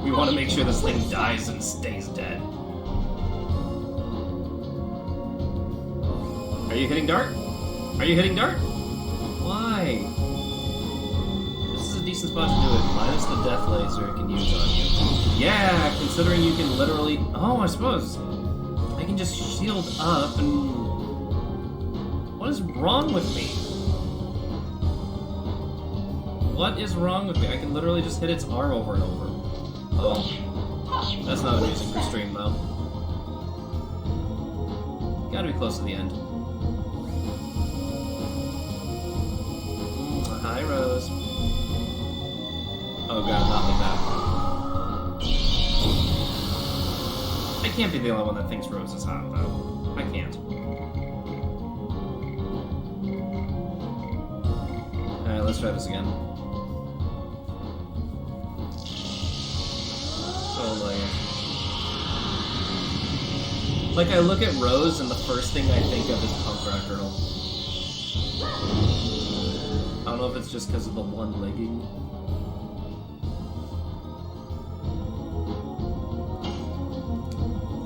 We want to make sure this thing dies and stays dead. Are you hitting dart? Are you hitting dart? Why? This is a decent spot to do it. Minus the death laser it can use on you. Yeah, considering you can literally... Oh, I suppose. I can just shield up and... What is wrong with me? What is wrong with me? I can literally just hit its arm over and over. Oh. That's not amusing for stream, though. Gotta be close to the end. Hi, Rose. Oh god, not like that. I can't be the only one that thinks Rose is hot, though. I can't. Alright, let's try this again. Oh my. Like, I look at Rose, and the first thing I think of is Punk Rock Girl. I don't know if it's just because of the one legging.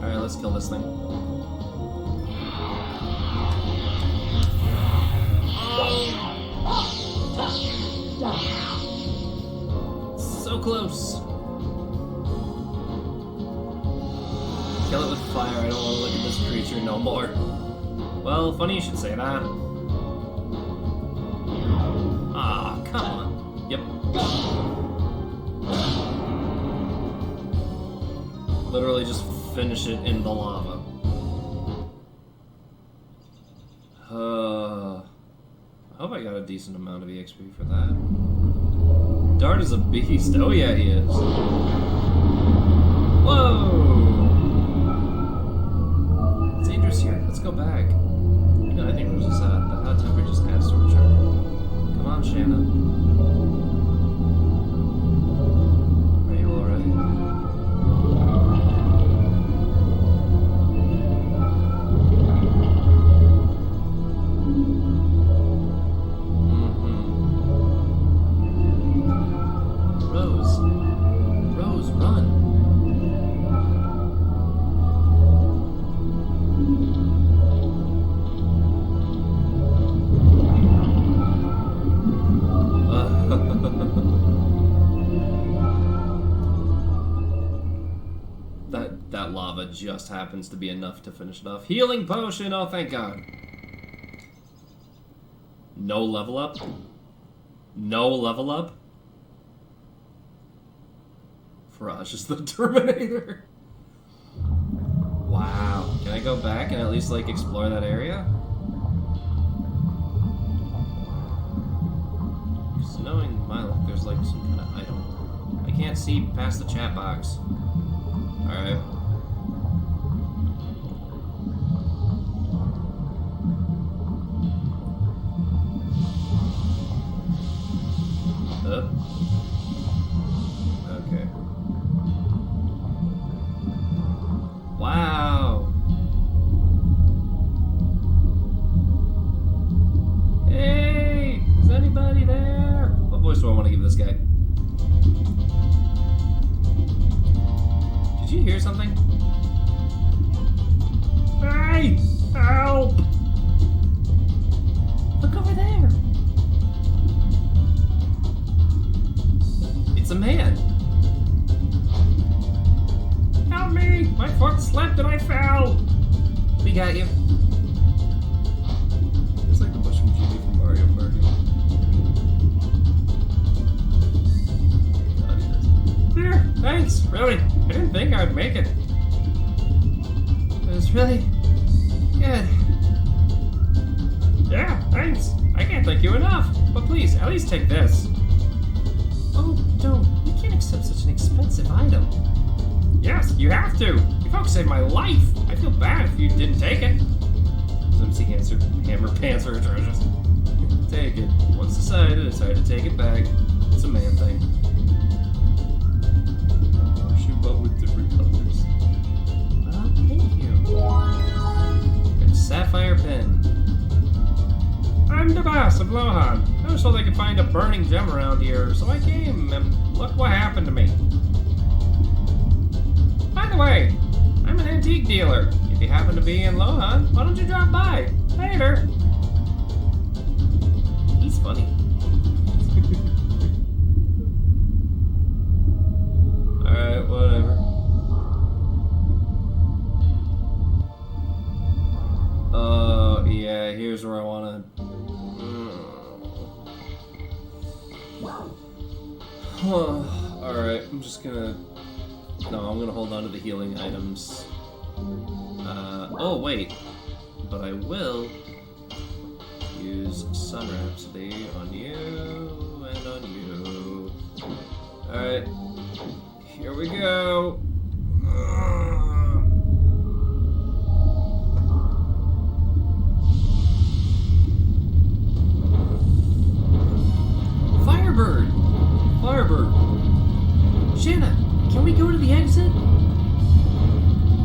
Alright, let's kill this thing. So close. Kill it with fire. I don't want to look at this creature no more. Well, funny you should say that. Ah, come on. Yep. Literally just finish it in the lava. I hope I got a decent amount of EXP for that. Dart is a beast. Oh yeah, he is. Whoa! It's dangerous here. Let's go back. No, I think it was just the hot temper just adds to her charm. Come on, Shanna. Are you alright? Rose, run! That lava just happens to be enough to finish it off. Healing potion! Oh, thank God. No level up? No level up? Faraj is the Terminator. Wow. Can I go back and at least, like, explore that area? Because knowing my luck, there's, like, some kind of item. I can't see past the chat box. Alright. Okay. Wow. Hey! Is anybody there? What voice do I want to give this guy? Did you hear something? Hey! Help! Look over there! It's a man! Help me! My foot slipped and I fell! We got you. It's like the mushroom genie from Mario Party. make it. It was really good. Yeah, thanks. I can't thank you enough. But please, at least take this. Oh, don't. We can't accept such an expensive item. Yes, you have to. You folks saved my life. I feel bad if you didn't take it. Empty answer. Hammer pants are atrocious. Take it. Once decided, it's hard to take it back. It's a man thing. Shoot but with different colors. Oh, thank you. Got a sapphire pen. I'm the boss of Lohan. I was told I could find a burning gem around here, so I came, and look what happened to me. By the way, I'm an antique dealer. If you happen to be in Lohan, why don't you drop by? Later. He's funny. Alright, whatever. Yeah, here's where I wanna... Alright, I'm just gonna... No, I'm gonna hold on to the healing items. Oh, wait. But I will use Sun Rhapsody on you and on you. Alright. Here we go. Firebird! Firebird! Shanna, can we go to the exit?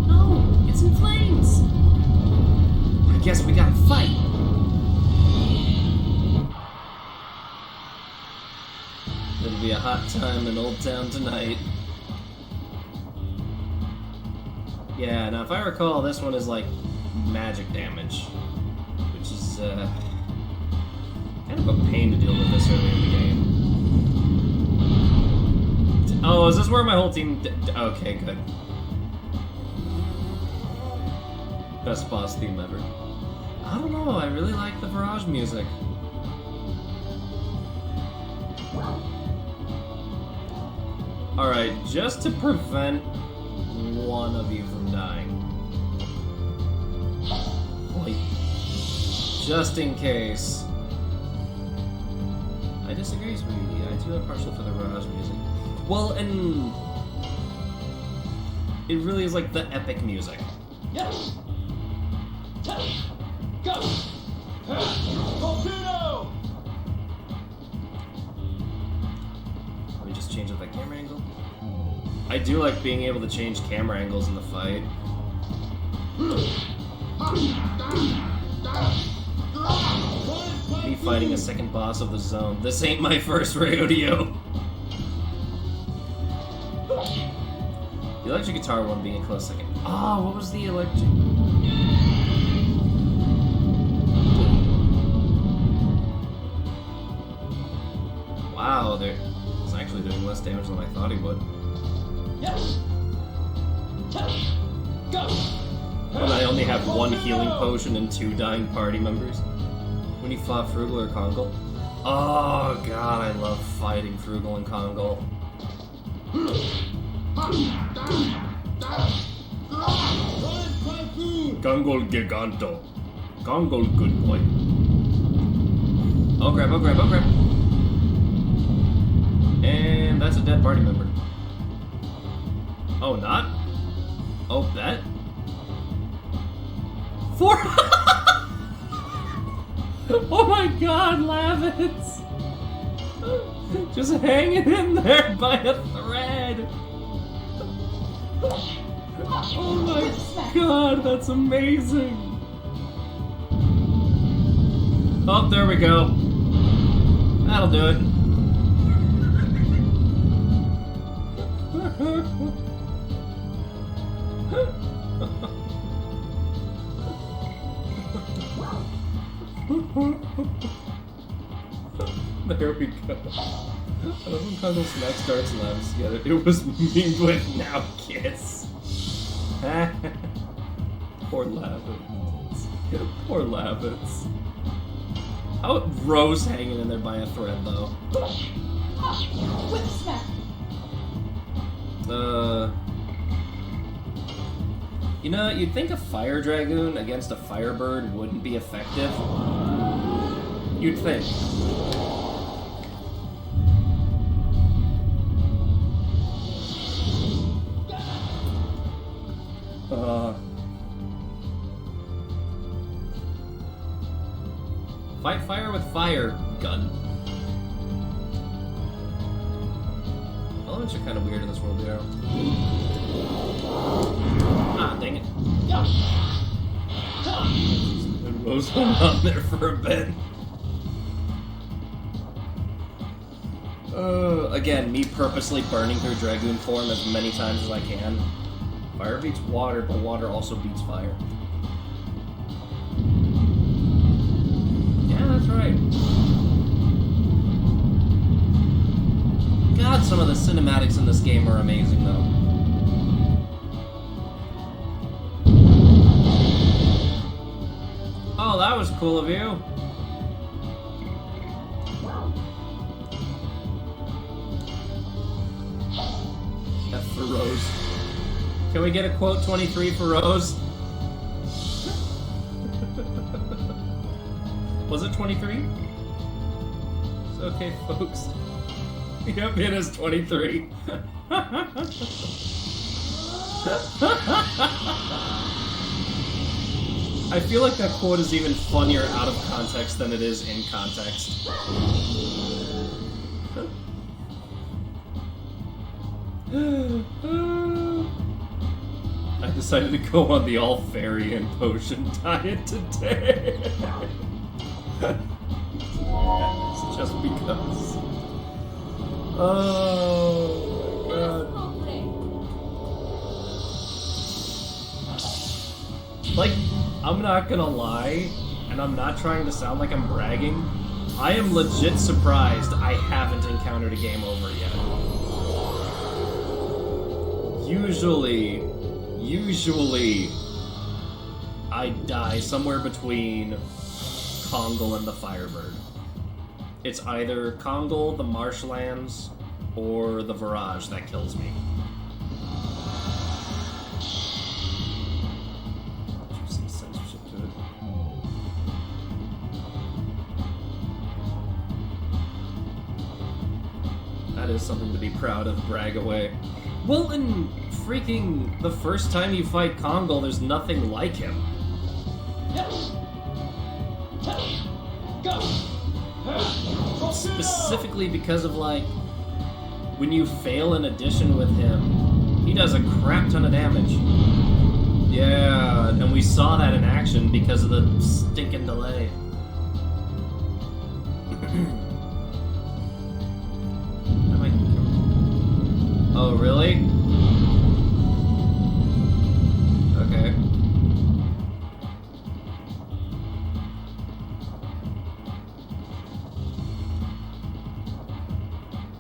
No, it's in flames! I guess we gotta fight. It'll be a hot time in Old Town tonight. Yeah, now if I recall, this one is like magic damage, which is kind of a pain to deal with this early in the game. Oh, is this where my whole team... Okay, good. Best boss theme ever. I don't know, I really like the Virage music. Alright, just to prevent one of you from dying. Like, just in case. I disagree, sweetie. I do have partial for the Virage music. Well, and it really is like the epic music. Yes. Go. Torpedo. Let me just change up that camera angle. I do like being able to change camera angles in the fight. Me fighting a second boss of the zone. This ain't my first rodeo. The electric guitar one being a close second. Oh, what was the electric? Wow, it's actually doing less damage than I thought he would. Yes. Go. But I only have one healing potion and 2 dying party members. When you fought Frugal or Kongal? Oh god, I love fighting Frugal and Kongal. Kongal Giganto. Kongal good boy. Oh crap, oh crap, oh crap. And that's a dead party member. Oh, not? Oh, that? 4! Oh my god, Lavitz! Just hanging in there by a thread! Oh my god, that's amazing! Oh, there we go. That'll do it. There we go. I love when Kongal Smack starts and laughs together. It was me with now kiss. Poor Lavitz. Poor Lavitz. How Rose hanging in there by a thread though. Whip smack. You know, you'd think a fire dragoon against a firebird wouldn't be effective. You'd think. Fight fire with fire gun. Elements are kind of weird in this world, yeah. Ah, dang it. And Rose hung on there for a bit. Again, me purposely burning through Dragoon form as many times as I can. Fire beats water, but water also beats fire. Yeah, that's right. God, some of the cinematics in this game are amazing, though. Oh, that was cool of you. F for Rose. Can we get a quote 23 for Rose? Was it 23? It's okay, folks. Yep, it is 23. I feel like that quote is even funnier out of context than it is in context. I decided to go on the all-fairy potion diet today. It's just because. Oh my god. Like, I'm not gonna lie, and I'm not trying to sound like I'm bragging. I am legit surprised I haven't encountered a game over yet. Usually, I die somewhere between Kongal and the Firebird. It's either Kongal, the marshlands, or the Virage that kills me. There's some censorship to it. That is something to be proud of, brag away. Well, in freaking the first time you fight Kongal, there's nothing like him. Yes. Go. Specifically because of, like, when you fail an addition with him, he does a crap ton of damage. Yeah, and we saw that in action because of the stinking delay. Oh, really? Okay.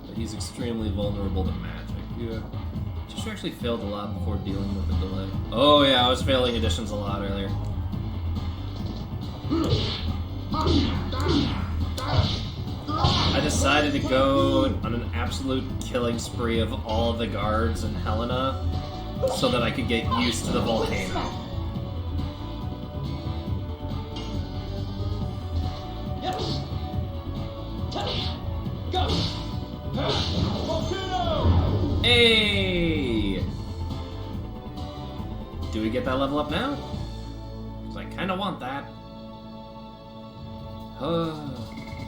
But he's extremely vulnerable to magic. Yeah. Just actually failed a lot before dealing with the delay. Oh yeah, I was failing additions a lot earlier. I decided to go on an absolute killing spree of all of the guards in Helena so that I could get used to the volcano. Yes. Go. Volcano. Hey! Do we get that level up now? Because I kind of want that.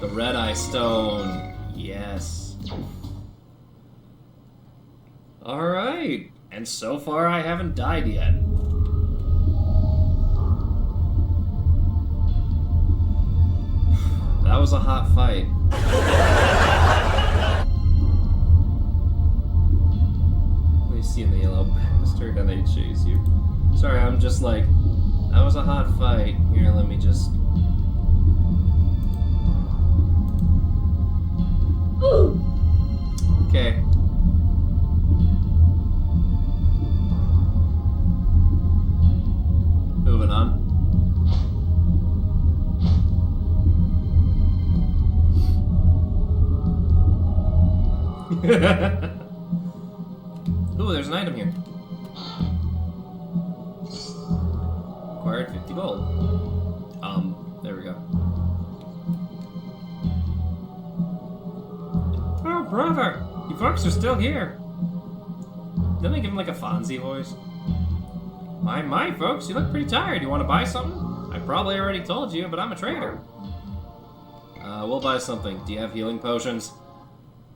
The Red Eye Stone. Yes. Alright. And so far I haven't died yet. That was a hot fight. What do you see in the yellow bastard and they chase you? Sorry, I'm just like, that was a hot fight. Here, let me just... Okay. Moving on. Ooh, there's an item here. required 50 gold. There we go. Oh, brother! You folks are still here. Didn't I give him like a Fonzie voice? My, folks, you look pretty tired. You want to buy something? I probably already told you, but I'm a trader. We'll buy something. Do you have healing potions?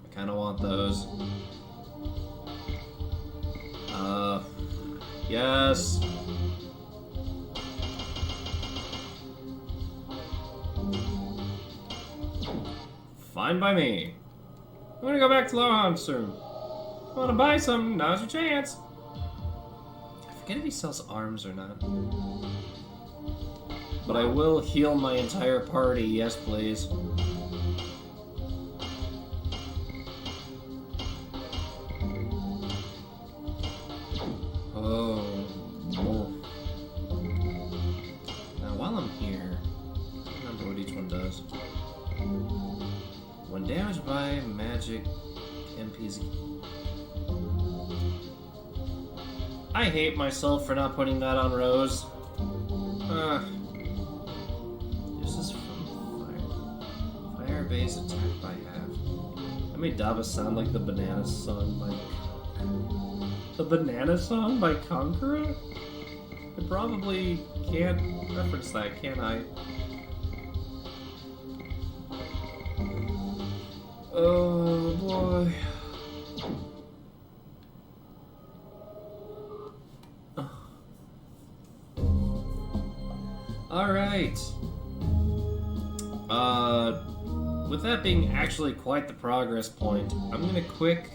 I kind of want those. Yes. Fine by me. I'm gonna go back to Lohan soon. Want to buy something? Now's your chance. I forget if he sells arms or not. But I will heal my entire party, yes please. Oh. Now while I'm here, I don't remember what each one does. When damaged by magic, MPs... I hate myself for not putting that on Rose. This is from Fire base attack by half. I made Dava sound like the Banana Song by... The Banana Song by Conqueror? I probably can't reference that, can I? Oh boy. Alright. With that being actually quite the progress point, I'm gonna quick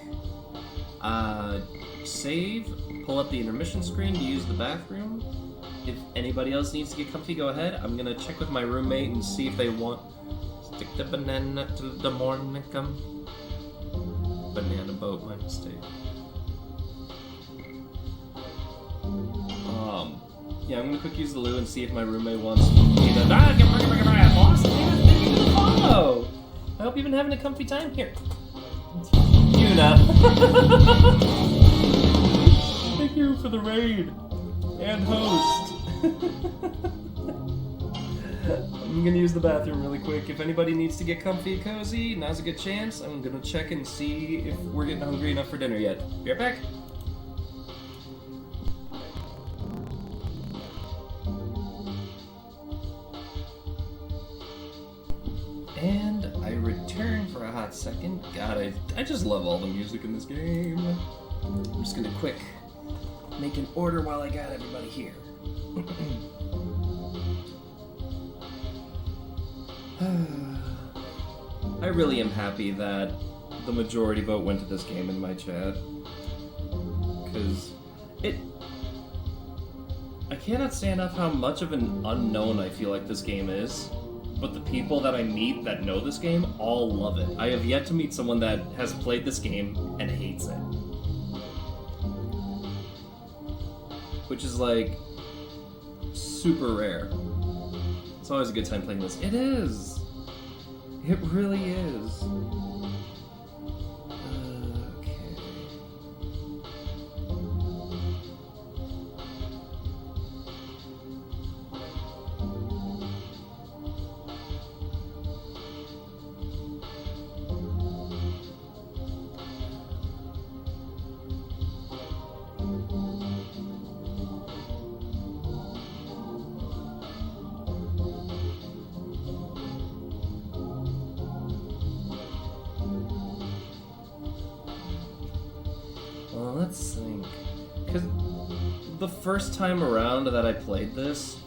save, pull up the intermission screen to use the bathroom. If anybody else needs to get comfy, go ahead. I'm gonna check with my roommate and see if they want... Stick the banana to the morning come. Banana boat, my mistake. Yeah, I'm gonna quick use the loo and see if my roommate wants me to... Boss, thank you for the follow! I hope you've been having a comfy time here. Yuna. Thank you for the raid. And host. I'm gonna use the bathroom really quick. If anybody needs to get comfy and cozy, now's a good chance. I'm gonna check and see if we're getting hungry enough for dinner yet. Be right back. And I return for a hot second. God, I just love all the music in this game. I'm just gonna quick make an order while I got everybody here. I really am happy that the majority vote went to this game in my chat. Because I cannot say enough how much of an unknown I feel like this game is. But the people that I meet that know this game all love it. I have yet to meet someone that has played this game and hates it. Which is like super rare. It's always a good time playing this. It is! It really is. Okay. Well, let's think. Because the first time around that I played this,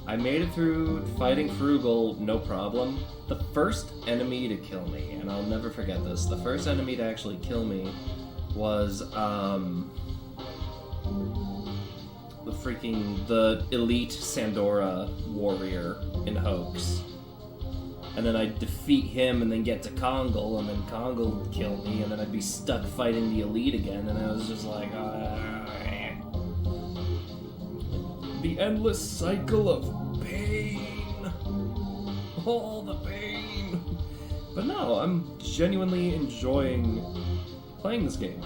I made it through fighting Frugal, no problem. The first enemy to kill me, and I'll never forget this, the first enemy to actually kill me was, the elite Sandora warrior in Hoax. And then I'd defeat him and then get to Kongal, and then Kongal would kill me, and then I'd be stuck fighting the elite again, and I was just like, the endless cycle of pain. All the pain. But no, I'm genuinely enjoying playing this game.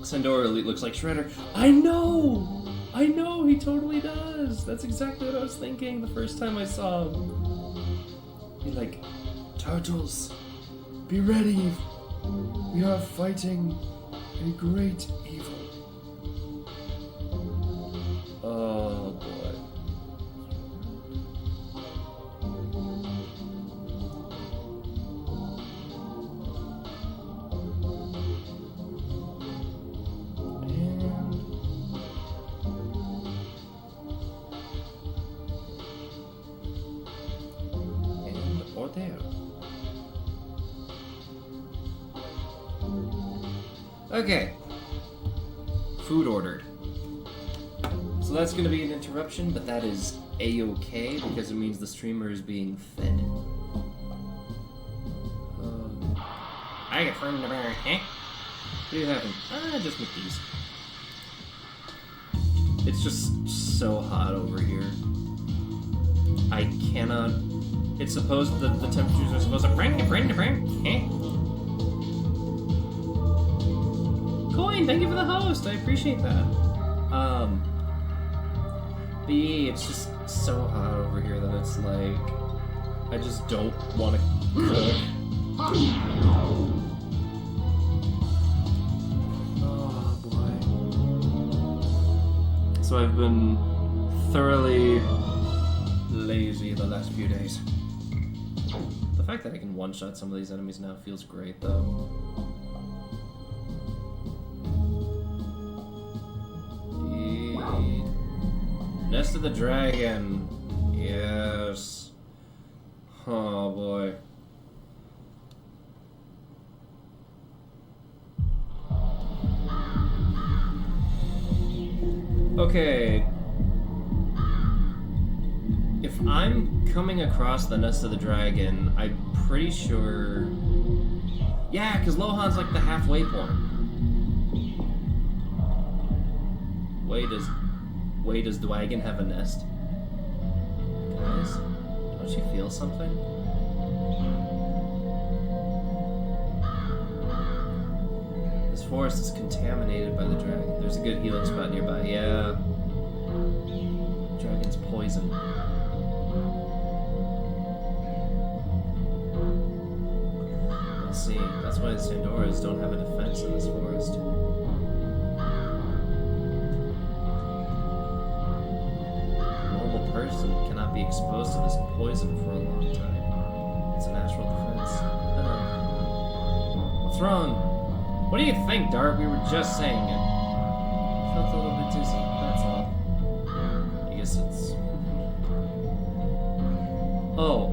Sandora Elite looks like Shredder. I know! I know, he totally does. That's exactly what I was thinking the first time I saw him. Be like, turtles, be ready. We are fighting a great evil. Oh boy. Or there. Okay. Food ordered. So that's going to be an interruption, but that is A-okay because it means the streamer is being fed. I get from the bar, eh? What do you having? Just McDee's. It's just so hot over here. I cannot... It's supposed that the temperatures are supposed to bring, eh? Coin, thank you for the host. I appreciate that. But yeah, it's just so hot over here that it's like I just don't want to cook. Oh boy. So I've been thoroughly lazy the last few days. The fact that I can one-shot some of these enemies now feels great, though. Nest of the Dragon. Yes. Oh, boy. Okay. If I'm coming across the Nest of the Dragon, I'm pretty sure... Yeah, because Lohan's like the halfway point. Wait, does Dwagon have a nest? Guys, don't you feel something? This forest is contaminated by the dragon. There's a good healing spot nearby. Yeah. Dragon's poison. Let's see. That's why the Sandoras don't have a defense in this forest. Person cannot be exposed to this poison for a long time. It's a natural defense. What's wrong? What do you think, Dart? We were just saying it. I felt a little bit dizzy, that's all. I guess it's... Oh,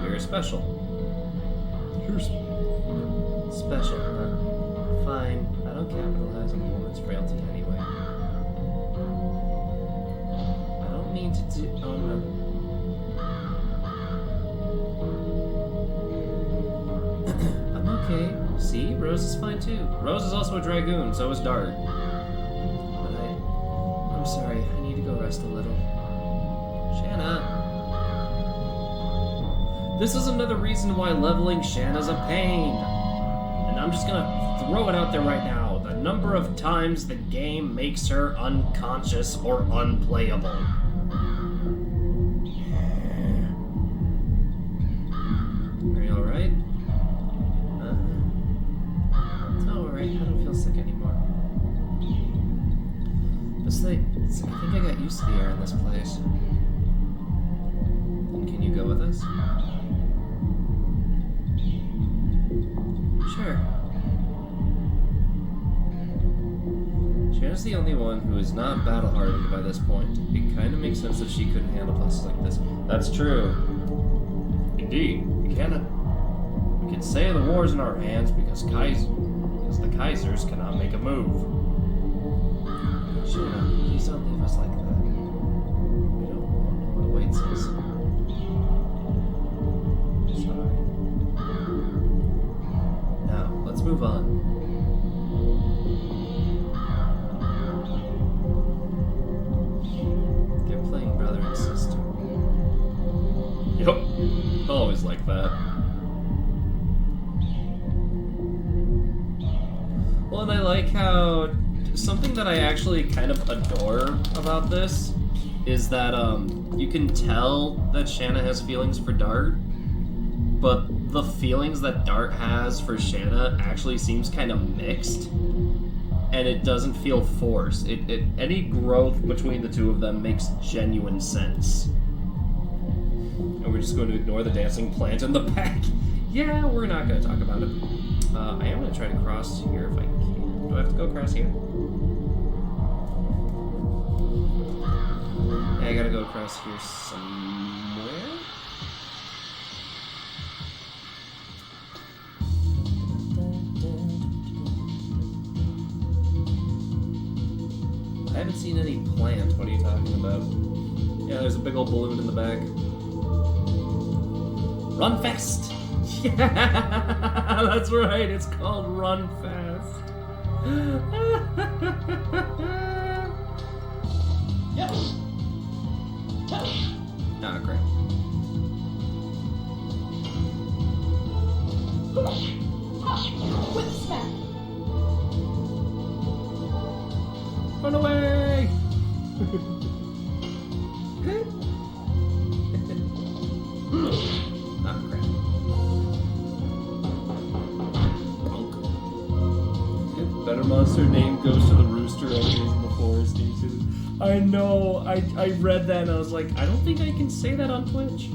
you're special. You're special, huh? Fine. I don't capitalize on a woman's frailty anyway. To do. Oh no. I'm okay. See? Rose is fine too. Rose is also a Dragoon, so is Dart. But I'm sorry, I need to go rest a little. Shanna. This is another reason why leveling Shanna's a pain. And I'm just gonna throw it out there right now. The number of times the game makes her unconscious or unplayable. I think I got used to the air in this place. And can you go with us? Sure. Shanna's the only one who is not battle-hardened by this point. It kind of makes sense that she couldn't handle places like this. That's true. Indeed. We can say the war's in our hands because the Kaisers cannot make a move. Shanna, please don't leave us like that. We don't know what awaits us. Sorry. Now, let's move on. They're playing brother and sister. Yup. Always like that. Well, and I like how something that I actually kind of adore about this is that you can tell that Shanna has feelings for Dart, but the feelings that Dart has for Shanna actually seems kind of mixed, and it doesn't feel forced. Any growth between the two of them makes genuine sense. And we're just going to ignore the dancing plant in the back. Yeah, we're not going to talk about it. I am going to try to cross here if I can. Do I have to go across here? Yeah, I gotta go across here somewhere. I haven't seen any plant. What are you talking about? Yeah, there's a big old balloon in the back. Run fast! Yeah, that's right. It's called Run Fast. Yes. Yes. Ah, great. With smack. Run away! Ah, crap. Punk. Better monster name goes to the rooster enemies in the forest. I know. I read that and I was like, I don't think I can say that on Twitch.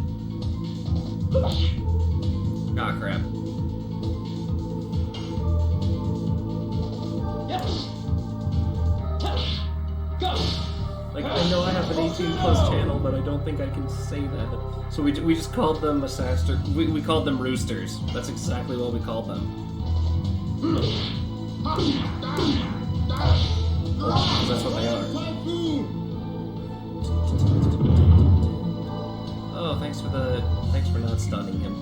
Ah, crap. Yes. Yes. Go. Like, I know I have an 18+ channel, but I don't think I can say that. So we just called them we called them roosters. That's exactly what we called them. Because that's what they are. Oh, thanks for not stunning him.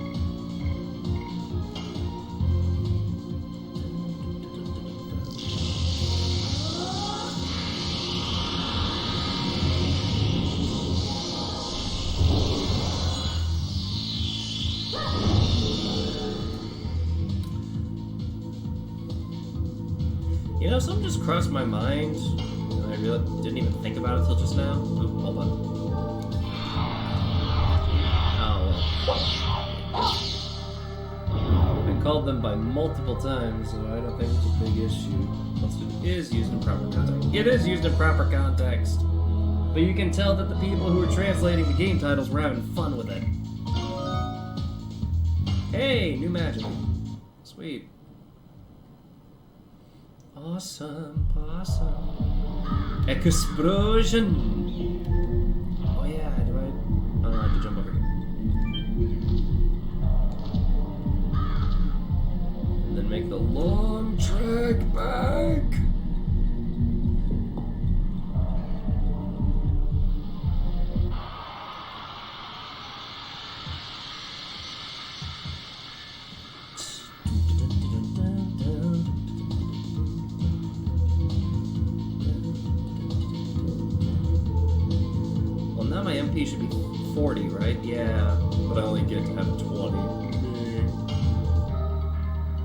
You know, something just crossed my mind, and I really didn't even think about it until just now. Ooh, hold on. Oh, I called them by multiple times, so I don't think it's a big issue. Once it is used in proper context. It is used in proper context. But you can tell that the people who are translating the game titles were having fun with it. Hey, new magic. Sweet. Awesome, possum. Explosion! Oh yeah, do I have to jump over here. And then make the long trek back! Now my MP should be 40, right? Yeah, but I only get to have 20.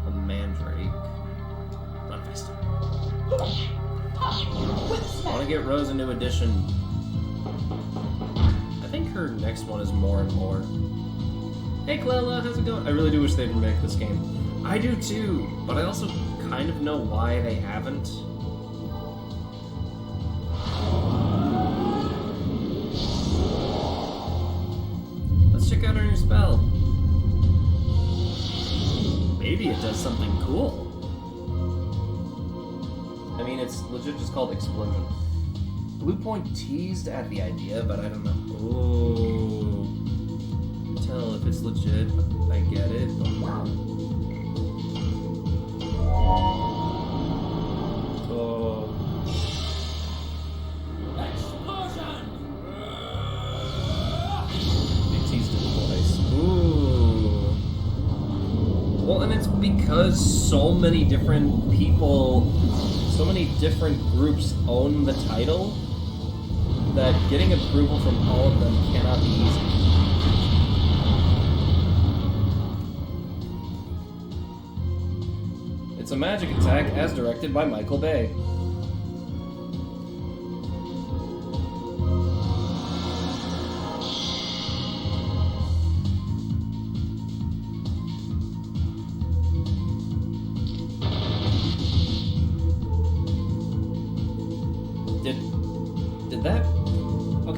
A mandrake. Run fast. I want to get Rose a new edition. I think her next one is more and more. Hey Clella, how's it going? I really do wish they'd remake this game. I do too, but I also kind of know why they haven't. Check out our new spell. Maybe it does something cool. I mean, it's legit just called Explosion. Blue Point teased at the idea, but I don't know. Ooh. Tell if it's legit. I get it, but oh. Ooh. Well, and it's because so many different people, so many different groups own the title that getting approval from all of them cannot be easy. It's a magic attack as directed by Michael Bay.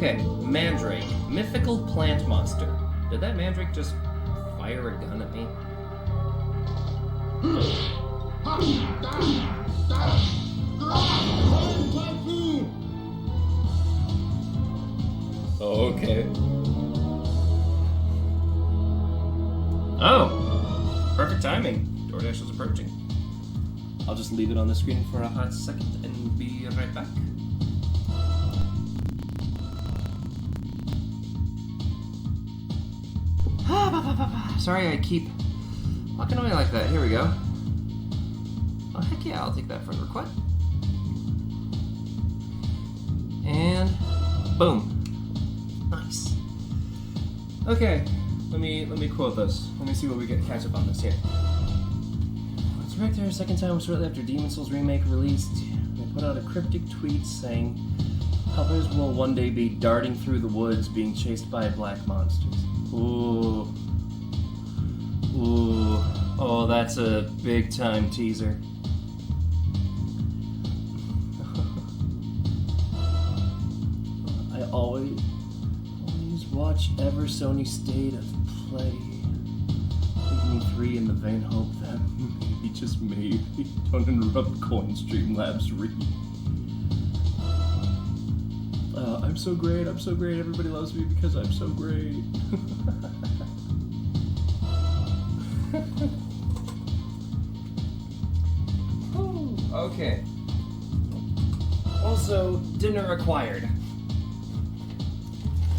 Okay, Mandrake. Mythical plant monster. Did that Mandrake just fire a gun at me? Okay. Oh! Perfect timing. DoorDash is approaching. I'll just leave it on the screen for a hot second and be right back. Sorry I keep walking away like that. Here we go. Oh, heck yeah, I'll take that friend request. And boom. Nice. Okay, let me quote this. Let me see what we get catch up on this here. It's right there a second time shortly after Demon's Souls Remake released. They put out a cryptic tweet saying helpers will one day be darting through the woods being chased by black monsters. Ooh. Ooh. Oh, that's a big time teaser. I always watch ever Sony State of Play. Give me 3 in the vain hope that maybe, just maybe, don't interrupt Coin Streamlabs read. I'm so great, everybody loves me because I'm so great. Okay. Also, dinner required.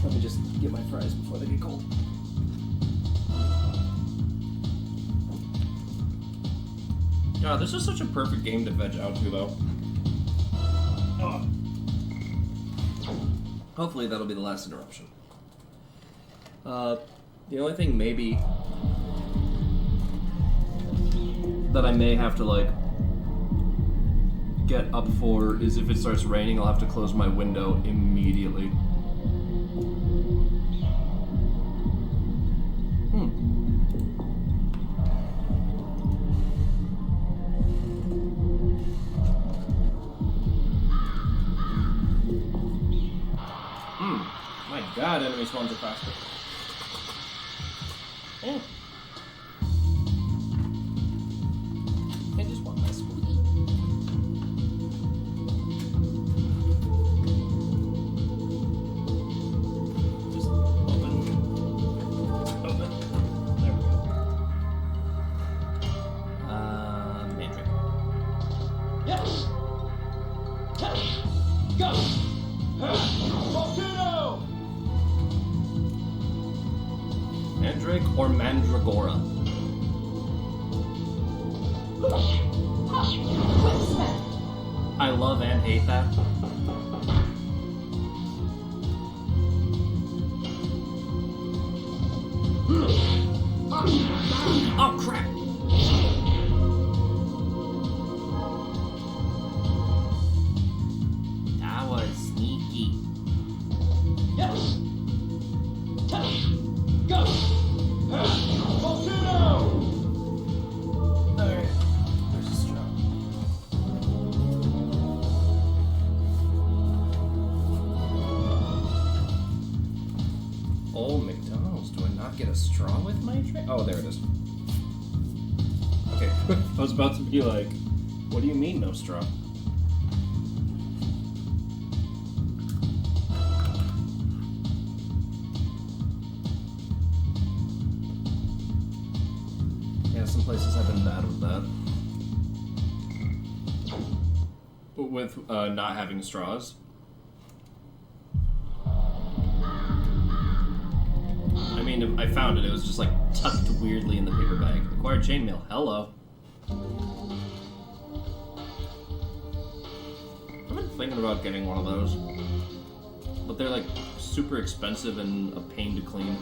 Let me just get my fries before they get cold. God, this is such a perfect game to veg out to, though. Oh. Hopefully that'll be the last interruption. The only thing maybe that I may have to, like, get up for is if it starts raining, I'll have to close my window immediately. My god, enemy spawns are faster. Yeah. I just want my spooky. Just open. There we go. Mandrake. Yes! Go! Volcano! Mandrake or Mandragora? I love and hate that. Oh crap! That was sneaky. Yes! Go! Volcano! Alright, there's a straw. Oh, McDonald's, do I not get a straw with my drink? Oh, there it is. Okay, I was about to be like, what do you mean no straw? Yeah, some places have been bad with that. But with not having straws. I mean, I found it. It was just like tucked weirdly in the paper bag. Acquired chainmail. Hello. I've been thinking about getting one of those. But they're like super expensive and a pain to clean.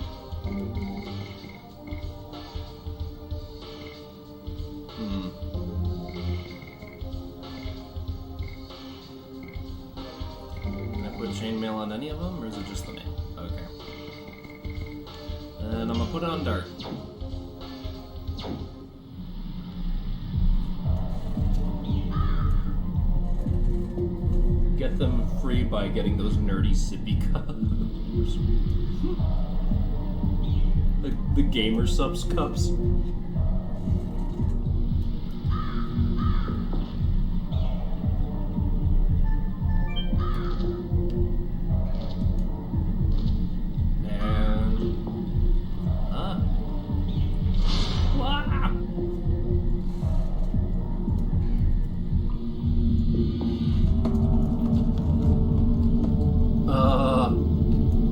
Can I put chainmail on any of them, or is it just the mail? Okay. And I'm gonna put it on Dart. Get set them free by getting those nerdy sippy cups. The gamer subs cups.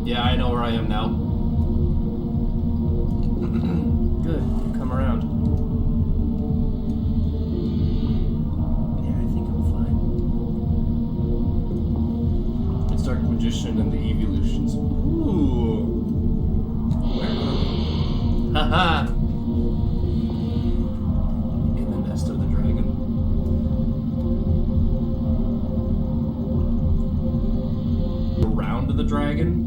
Yeah, I know where I am now. Good, you've come around. Yeah, I think I'm fine. It's Dark Magician and the Evolutions. Ooh. Where are we? Haha! In the nest of the dragon. Around the dragon?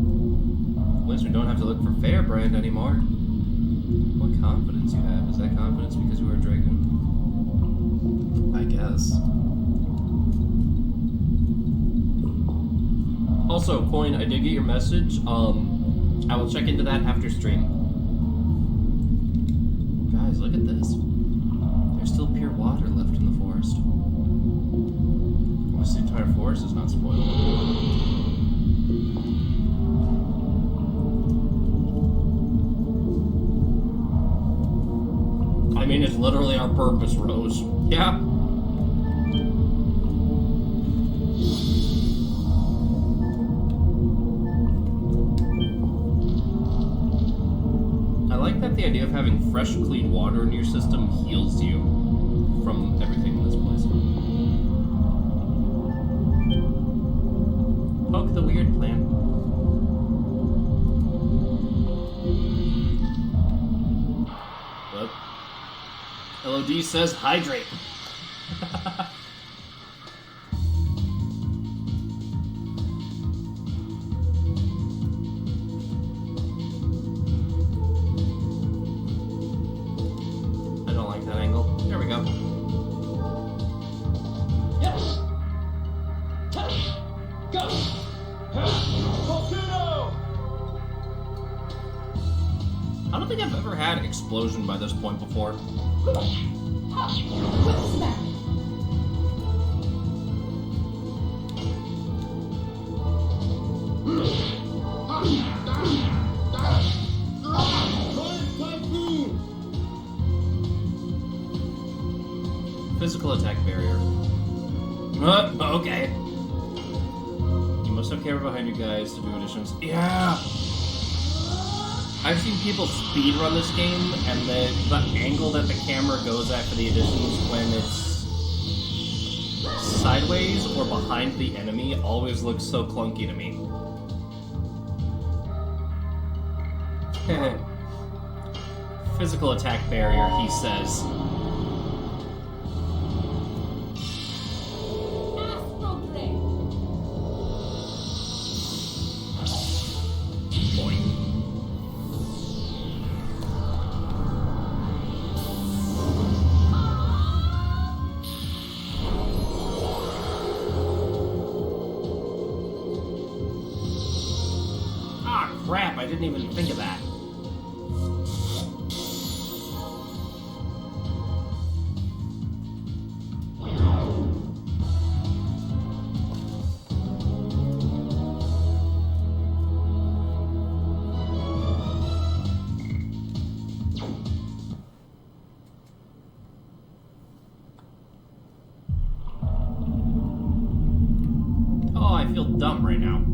At least we don't have to look for Fairbrand anymore. What confidence you have? Is that confidence because you are a Dragoon? I guess. Also, Coin, I did get your message. I will check into that after stream. Guys, look at this. There's still pure water left in the forest. Unless the entire forest is not spoiled. I mean, it's literally our purpose, Rose. Yeah. I like that the idea of having fresh, clean water in your system heals you from everything in this place. Poke the weird plant. What? LOD says hydrate. I don't like that angle. There we go. Yes. Go. Volcano. I don't think I've ever had explosion by this point before. Physical attack barrier. Okay. You must have camera behind you guys to do additions. Yeah! I've seen people speedrun this game, and the angle that the camera goes at for the additions when it's sideways or behind the enemy always looks so clunky to me. Physical attack barrier, he says. Crap, I didn't even think of that. Oh, I feel dumb right now.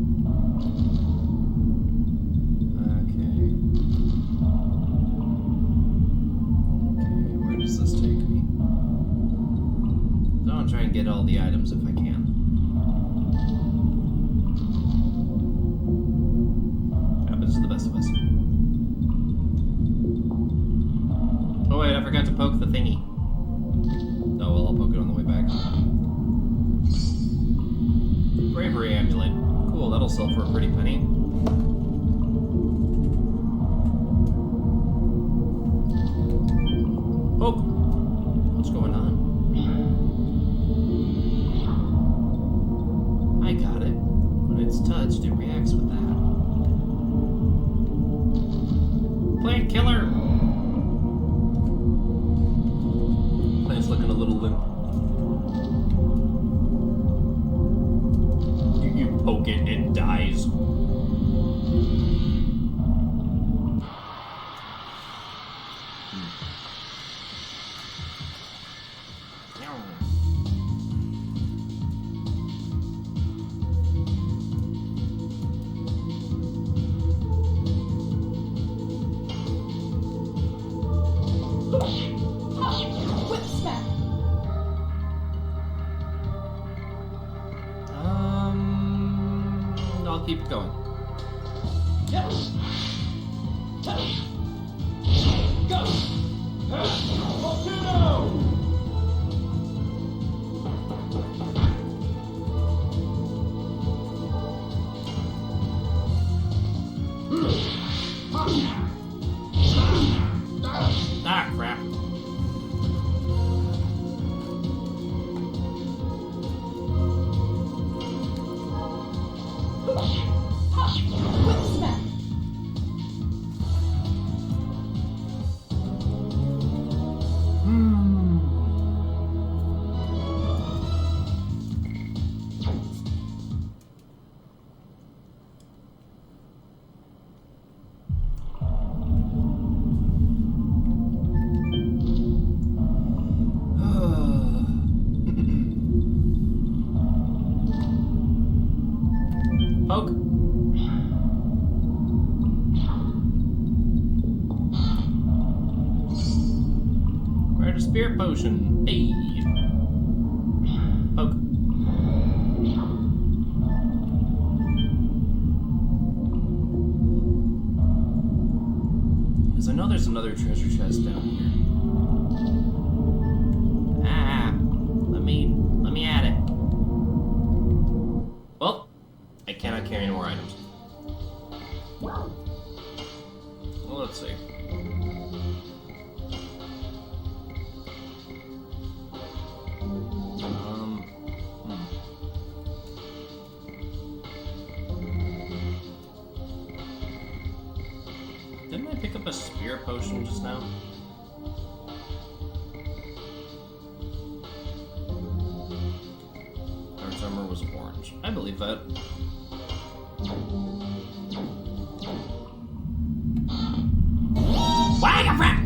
Try and get all the items if I can. Happens to the best of us. Oh wait, I forgot to poke the thingy. Oh well, I'll poke it on the way back. Bravery amulet. Cool, that'll sell for a pretty penny. Poke! What's going on? I got goblin. You poke it, it dies. Whip smack. I'll keep it going. Yep. Go. Volcano. Ah, crap. Whip smack. Poke. Grab a spirit potion. Hey. Poke. Because I know there's another treasure chest down here. Ah, let me at it. Well, I cannot carry any more items. Well, let's see. Didn't I pick up a spear potion just now? Dark's armor was orange. I believe that. Wagafrap!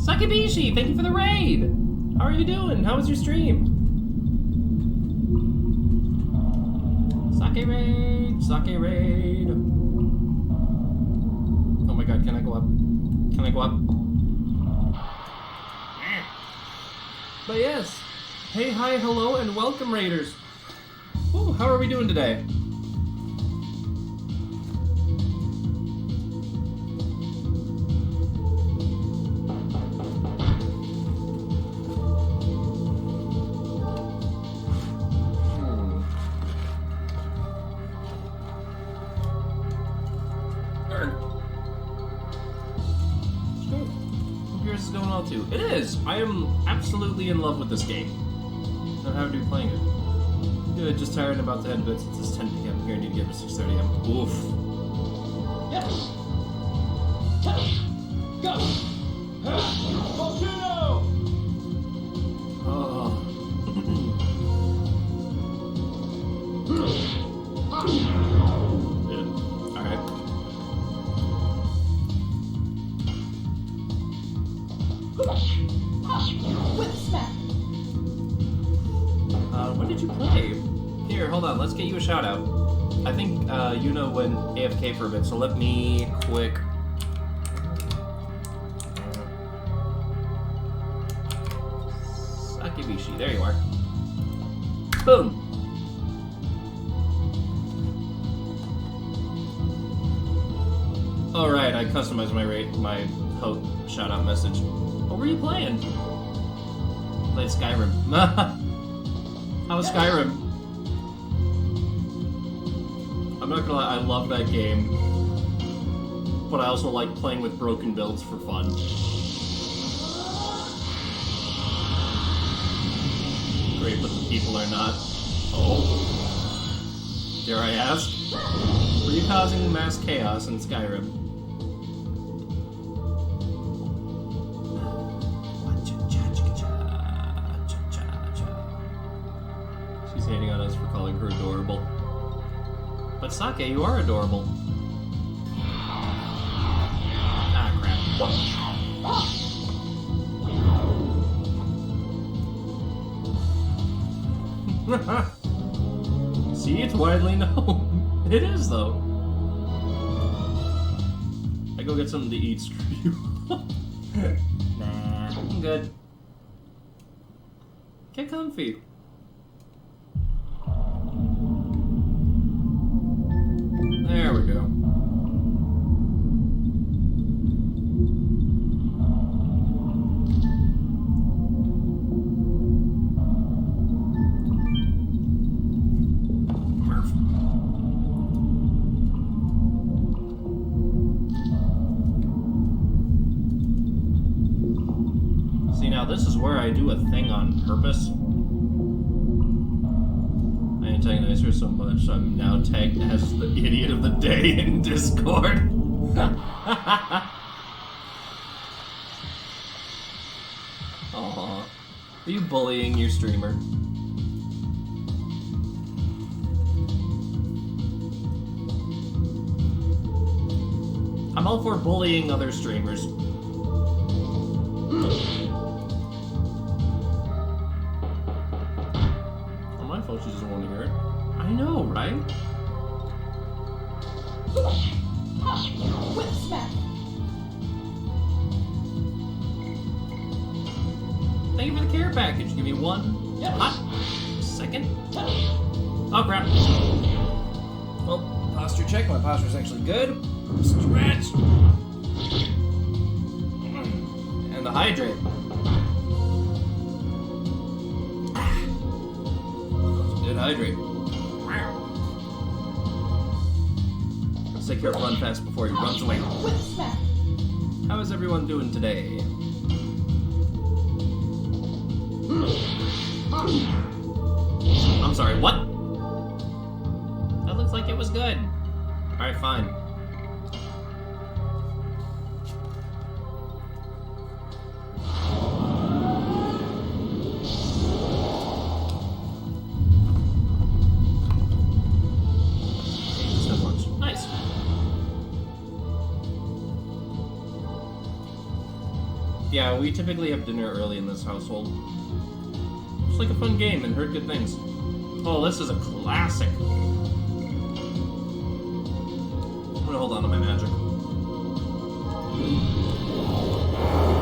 Sakibishi, thank you for the raid! How are you doing? How was your stream? Sake raid, sake raid. Oh my god, can I go up? Can I go up? But yes. Hey, hi, hello, and welcome, raiders. Ooh, how are we doing today? Too. It is! I am absolutely in love with this game. Don't have to be playing it. Good, just tired and about to head, but it's 10 p.m. here. I need to get up at 6:30 a.m. Oof. Yep. Go. Volcano. Oh. Good. Alright. Whip smack. When did you play? Here, hold on. Let's get you a shout out. I think Yuna went AFK for a bit, so let me quick. Sakibishi, there you are. Boom. All right, I customized my hope shout out message. What were you playing? Played Skyrim. How was Skyrim? I'm not gonna lie, I love that game. But I also like playing with broken builds for fun. Great, but the people are not. Oh. Dare I ask? Were you causing mass chaos in Skyrim? calling her adorable. But Sake, you are adorable. Ah, crap. See, it's widely known. It is, though. I go get something to eat, screw you. Nah, I'm good. Get comfy. There we go. See, now this is where I do a thing on purpose. I antagonize her so much, I'm now tagged as the idiot of the day in Discord. Aww. Are you bullying your streamer? I'm all for bullying other streamers. My fault she doesn't want to hear it. I know, right? Whip smack. Thank you for the care package. Give me one hot second. Oh, crap. Well, posture check. My posture's actually good. Stretch. And the hydrate. Did hydrate. Let's take care of Run Fast before he runs away. Whip smack. How is everyone doing today? I'm sorry, what? That looks like it was good. Alright, fine. Nice. Yeah, we typically have dinner early in this household. It's like a fun game and heard good things. Oh, this is a classic. I'm gonna hold on to my magic.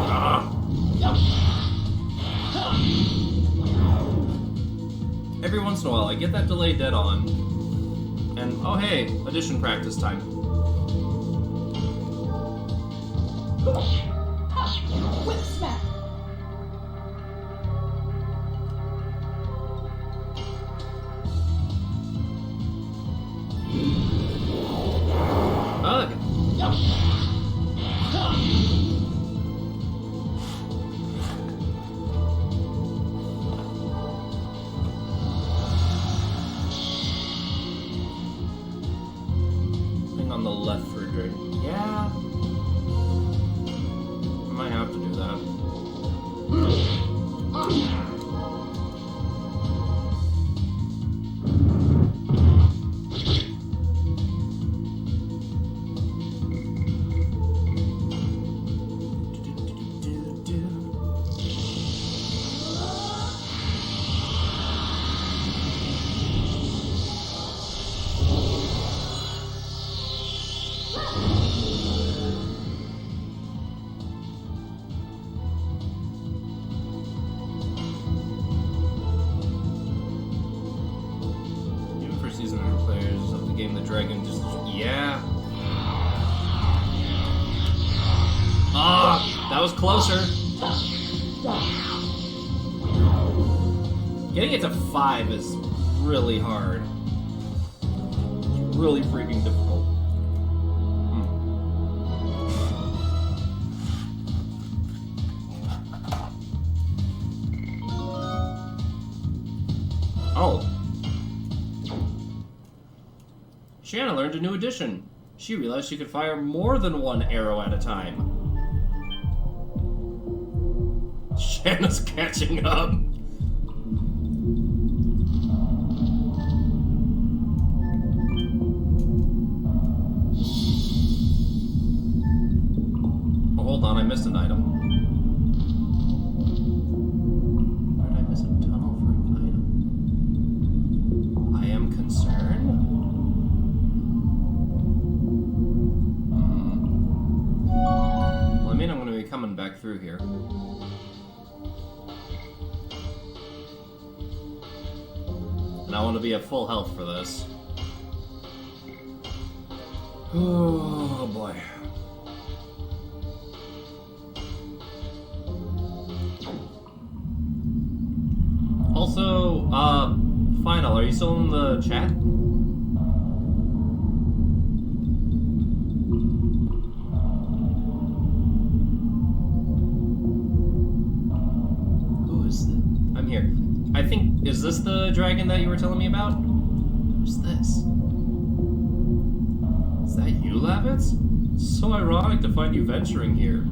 Ah. Every once in a while, I get that delay dead on. And, oh hey, addition practice time. Whip smack. Ugh. Thing on the left for a drink. Yeah. I might have to do that. Even for season member players of the game, the Dragoon just... Yeah. Ah, that was closer. Getting it to 5 is really hard. It's really freaking difficult. Oh. Shanna learned a new addition. She realized she could fire more than one arrow at a time. Shanna's catching up. And I want to be at full health for this. Oh boy. Also, Final, are you still in the chat? Who is this? I'm here. I think, is this the dragon that you were telling me about? Who's this? Is that you, Lavitz? It's so ironic to find you venturing here.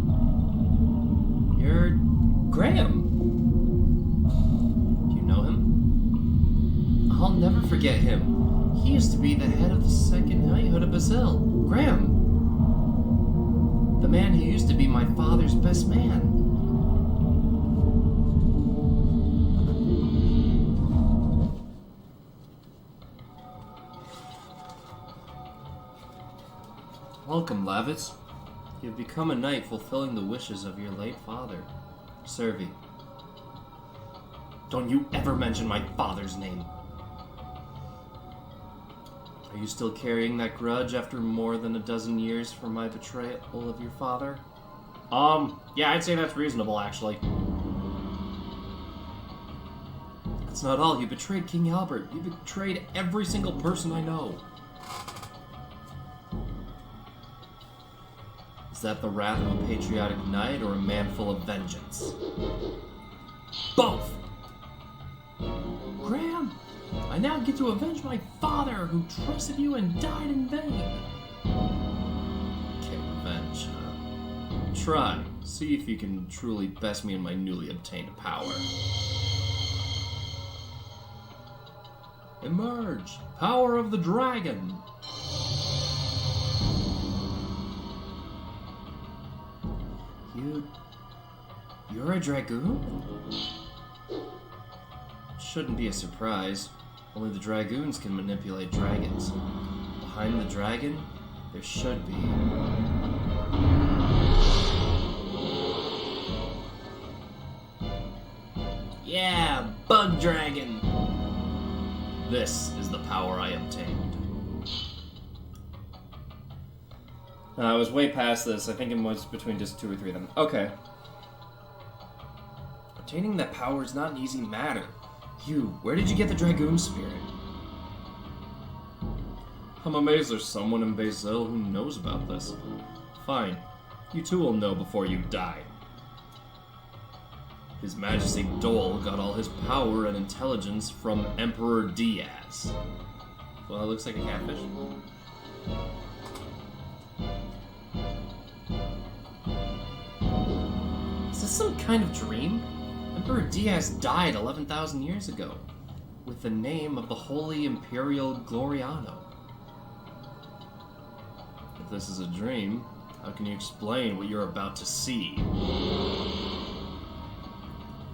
You're Graham. Do you know him? I'll never forget him. He used to be the head of the Second Knighthood of Basil. Graham. The man who used to be my father's best man. Welcome, Lavitz. You have become a knight fulfilling the wishes of your late father, Servi. Don't you ever mention my father's name. Are you still carrying that grudge after more than a dozen years for my betrayal of your father? Yeah, I'd say that's reasonable, actually. That's not all. You betrayed King Albert. You betrayed every single person I know. Is that the wrath of a patriotic knight or a man full of vengeance? Both! Graham, I now get to avenge my father who trusted you and died in vain. Okay, revenge, huh? Try. See if you can truly best me in my newly obtained power. Emerge! Power of the dragon! You're a Dragoon? Shouldn't be a surprise. Only the Dragoons can manipulate dragons. Behind the dragon, there should be... Yeah, Bug Dragon! This is the power I obtained. I was way past this. I think it was between just 2 or 3 of them. Okay. Obtaining that power is not an easy matter. Where did you get the Dragoon spirit? I'm amazed there's someone in Basil who knows about this. Fine. You two will know before you die. His Majesty Dole got all his power and intelligence from Emperor Diaz. Well, it looks like a catfish. Is this some kind of dream? Emperor Diaz died 11,000 years ago, with the name of the Holy Imperial Gloriano. If this is a dream, how can you explain what you're about to see?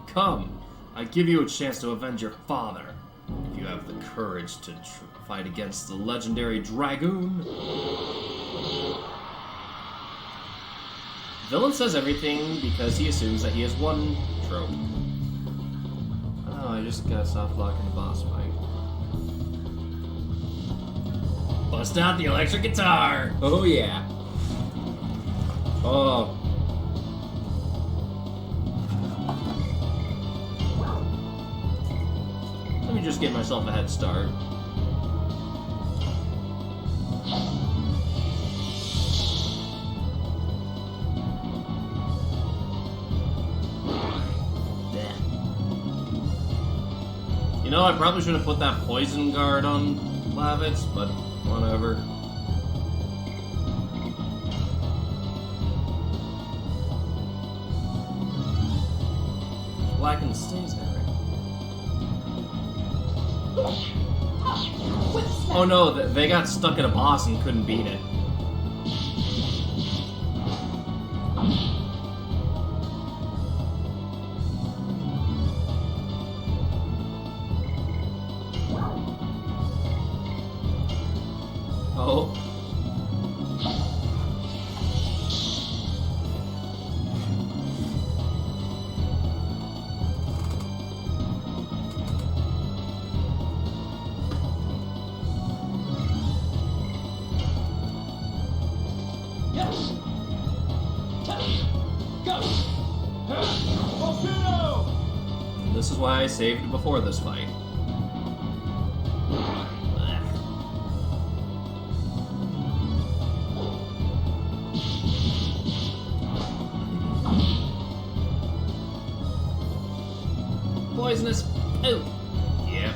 Come, I give you a chance to avenge your father, if you have the courage to fight against the legendary Dragoon. Villain says everything because he assumes that he has won trope. Oh, I just got soft lock in the boss fight. Bust out the electric guitar! Oh yeah. Oh. Let me just give myself a head start. You know, I probably should have put that poison guard on Lavitz, but whatever. Blackened stays there, right? Oh no, they got stuck at a boss and couldn't beat it. Oh. This is why I saved before this fight. Poisonous. Oh. Yep.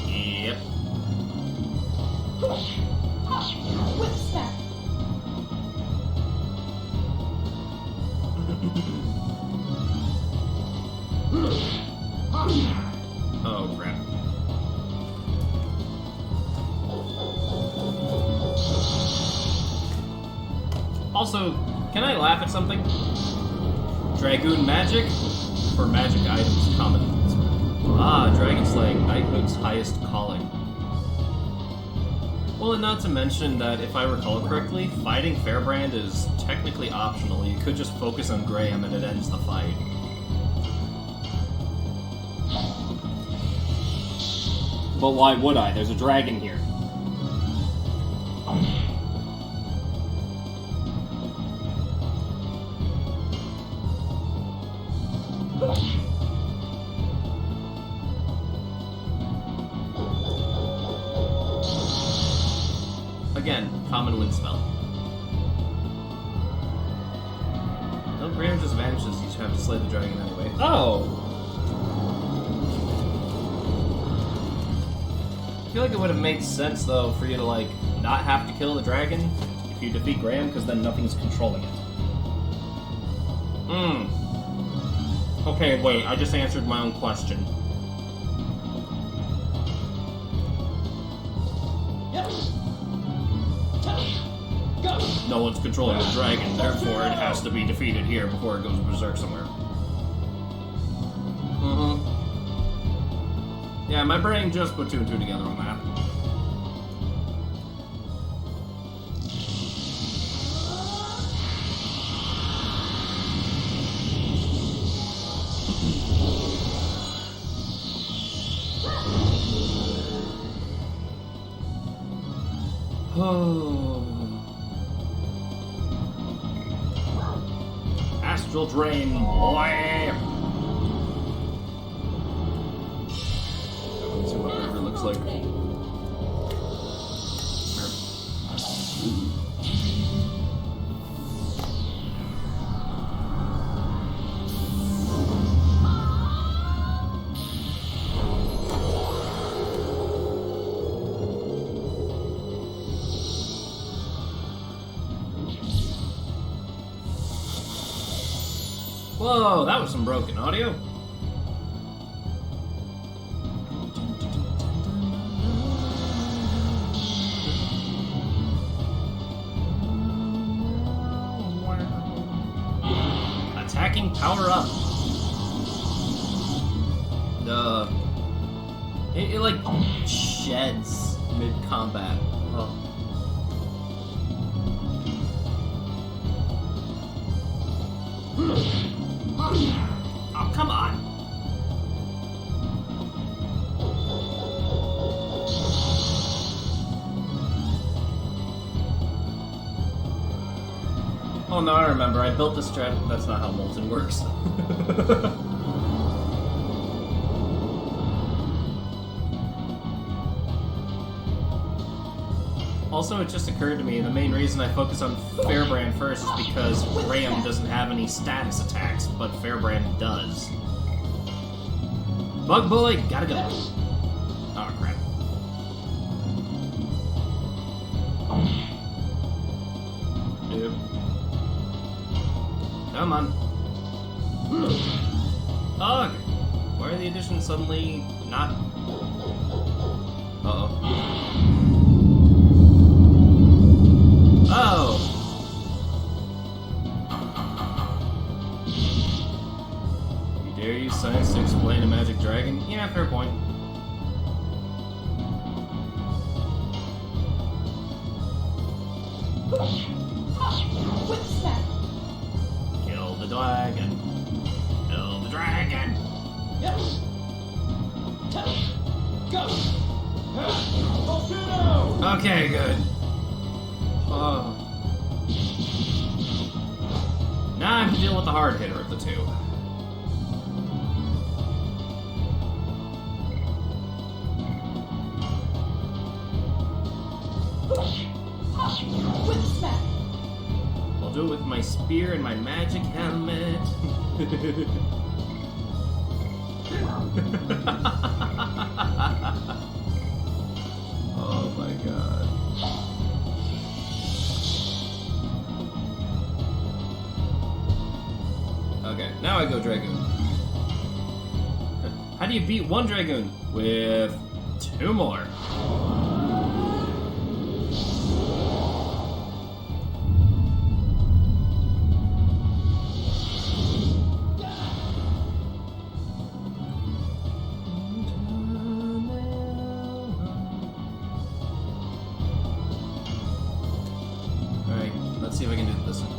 Yep. Whip smack. Oh, crap. Also, can I laugh at something? Dragoon magic? For magic items, common. Ah, dragon slaying, knighthood's highest calling. Well, and not to mention that, if I recall correctly, fighting Fairbrand is technically optional. You could just focus on Graham and it ends the fight. But why would I? There's a dragon here. Again, common wind spell. No, Graham just vanishes. You just have to slay the dragon anyway. Oh! I feel like it would have made sense, though, for you to, like, not have to kill the dragon if you defeat Graham, because then nothing's controlling it. Okay, wait, I just answered my own question. No one's controlling the dragon, therefore it has to be defeated here before it goes berserk somewhere. Yeah, my brain just put 2 and 2 together on that. Astral Drain, boy! Let's see what River looks like. Whoa, that was some broken audio. Attacking power up. It like sheds mid-combat. Oh. Oh, come on! Oh no, I remember. I built the strat. That's not how Molten works. Also, it just occurred to me, the main reason I focus on Fairbrand first is because Graham doesn't have any status attacks, but Fairbrand does. Bug Boy, gotta go. Oh, crap. Yep. Come on. Ugh! Why are the additions suddenly not... Uh-oh. Oh! You dare use science to explain a magic dragon? Yeah, fair point. Whip smack. Kill the dragon. Kill the dragon! Yes. Go. Okay, good. Oh. Now I have to deal with the hard hitter of the two. spear and my magic helmet. Oh my god. Okay, now I go Dragoon. How do you beat one Dragoon? With 2 more. Alright, let's see if I can do this one.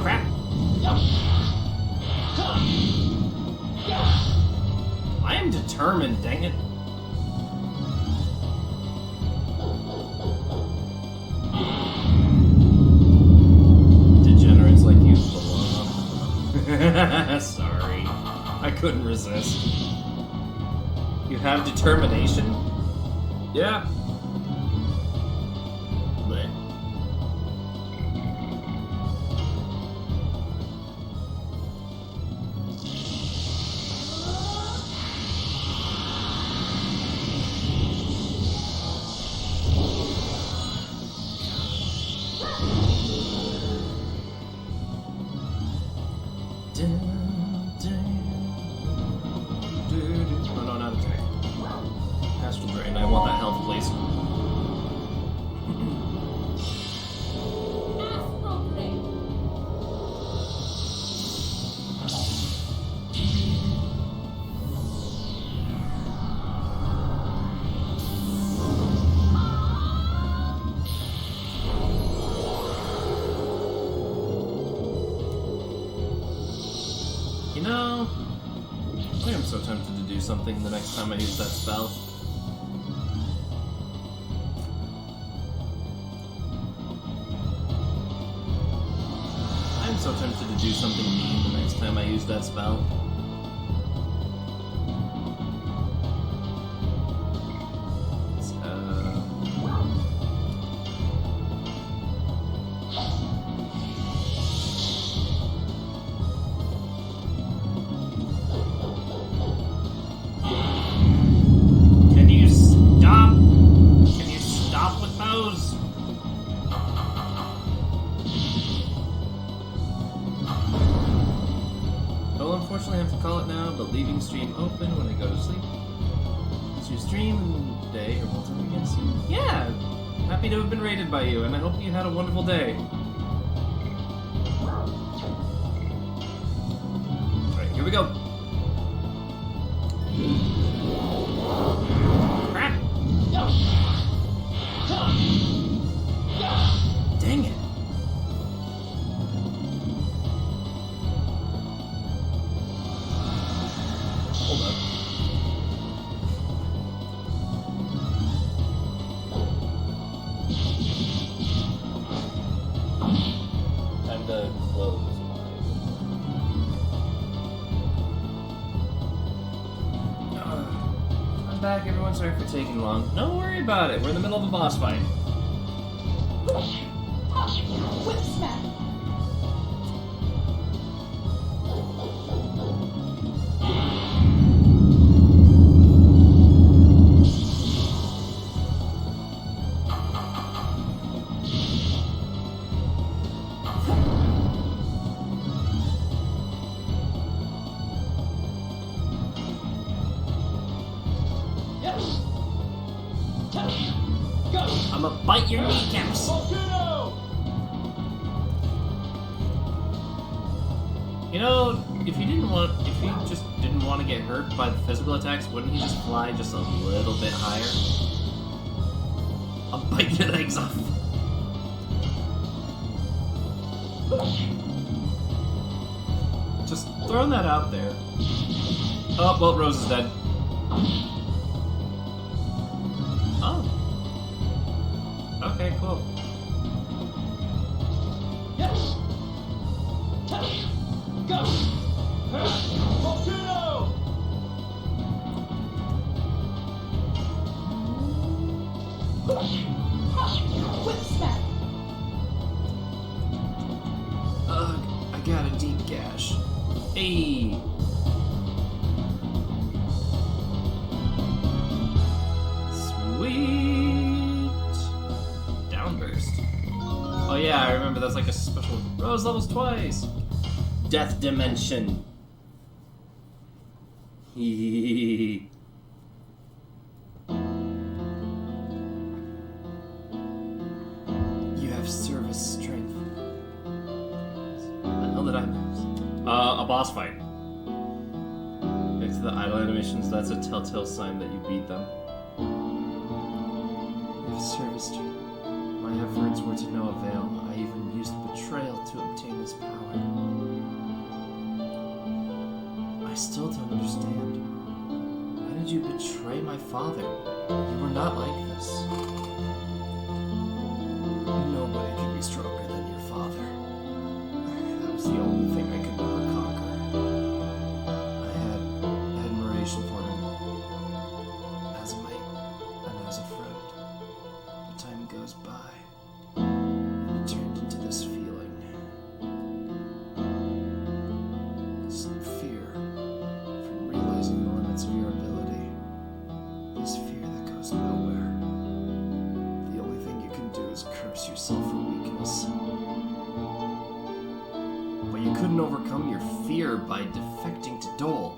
Crap! I am determined, dang it. Degenerates like you belong. Sorry. I couldn't resist. You have determination? Yeah. Blech. Oh no, not attack. Astral Drain. I want that health, please. Astral Plane. You know, I am so tempted to do something the next time I use that spell. I'm so tempted to do something mean the next time I use that spell. Can you stop? Can you stop with those? I'll unfortunately have to call it now, but leaving stream open when I go to sleep. Is your stream in the day or will time again soon? Yeah! Happy to have been raided by you, and I hope you had a wonderful day. Alright, here we go. Crap! Dang it! Hold up. Time to close I'm back, everyone. Sorry for taking long. Don't worry about it. We're in the middle of a boss fight. Whip smack. I'ma bite your kneecaps. You know, if you just didn't want to get hurt by the physical attacks, wouldn't he just fly just a little bit higher? I'll bite your legs off. Just throwing that out there. Oh, well, Rose is dead. Oh. Okay, cool. Yes. Go. Whip smack. I've got a deep gash. Hey! Sweet! Downburst. Oh yeah, I remember that's like a special... Rose levels twice! Death Dimension. You have service strength. What the hell did I miss? A boss fight. Back to the idle animations, that's a telltale sign that you beat them. You have service strength. My efforts were to no avail. I even used betrayal to obtain this power. I still don't understand. Why did you betray my father? You were not like this. Nobody can be stronger than your father. That was the only thing I could never conquer. I had admiration for him. As a mate and as a friend. But time goes by. And it turned into this feeling. This fear from realizing the limits of your ability. This fear that goes nowhere. The only thing you can do is curse yourself for weakness. But you couldn't overcome your fear by defecting to Dole.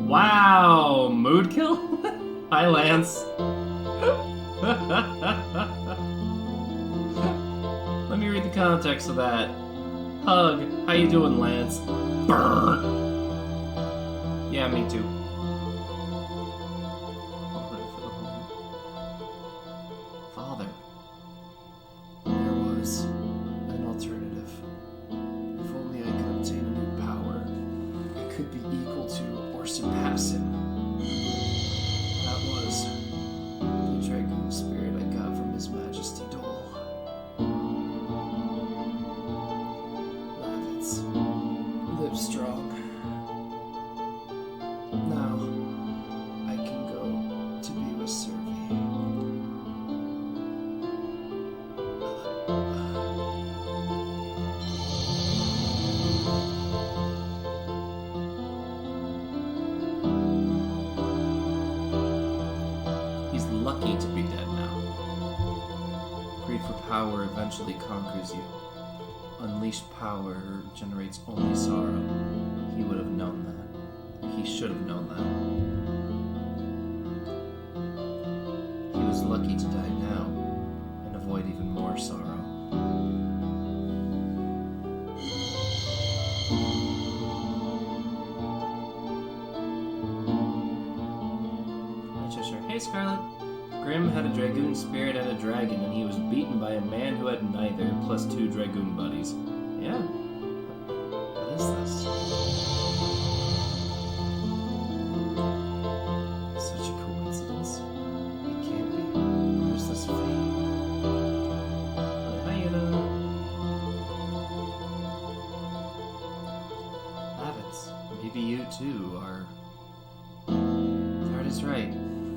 Wow! Mood kill? Hi, Lance. Let me read the context of that. Hug. How you doing, Lance? Brr. Yeah, me too. Father. There was an alternative. If only I could obtain a new power, I could be equal to or surpass him. That was the Dragoon spirit I got from His Majesty Dole. Lavitz, live strong. Now, I can go to be with Servi. He's lucky to be dead now. Greed for power eventually conquers you. Unleashed power generates only sorrow. He would have known that. He should have known that. He was lucky to die now and avoid even more sorrow. Hi, Xeshire. Hey, Scarlet. Grim had a Dragoon spirit and a dragon, and he was beaten by a man who had neither, plus 2 Dragoon buddies. Yeah. What is this? Such a coincidence. It can't be. Where's this fate? Hi, Lavitz, maybe you too are... Thard is right.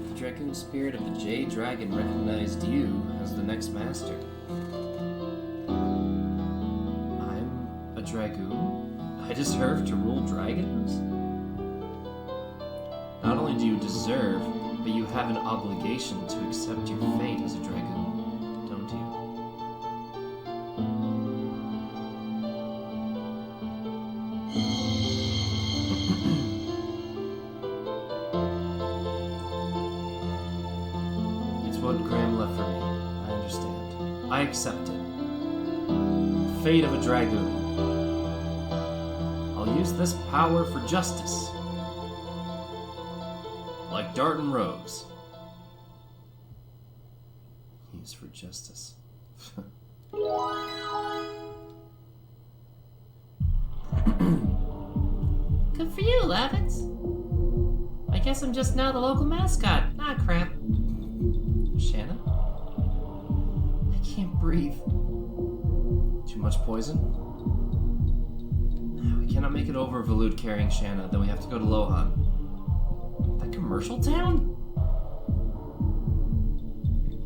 The Dragoon spirit of the Jade Dragon recognized you as the next master. I'm a Dragoon? I deserve to rule dragons? Not only do you deserve, but you have an obligation to accept your fate as a Dragoon, don't you? It's what Graham left for me. I understand. I accept it. Fate of a Dragoon. I'll use this power for justice. Like Dart and Rose. Use for justice. Good for you, Lavitz. I guess I'm just now the local mascot. Ah, crap. Shanna? I can't breathe. Too much poison? We cannot make it over Volute carrying Shanna, then we have to go to Lohan. That commercial town?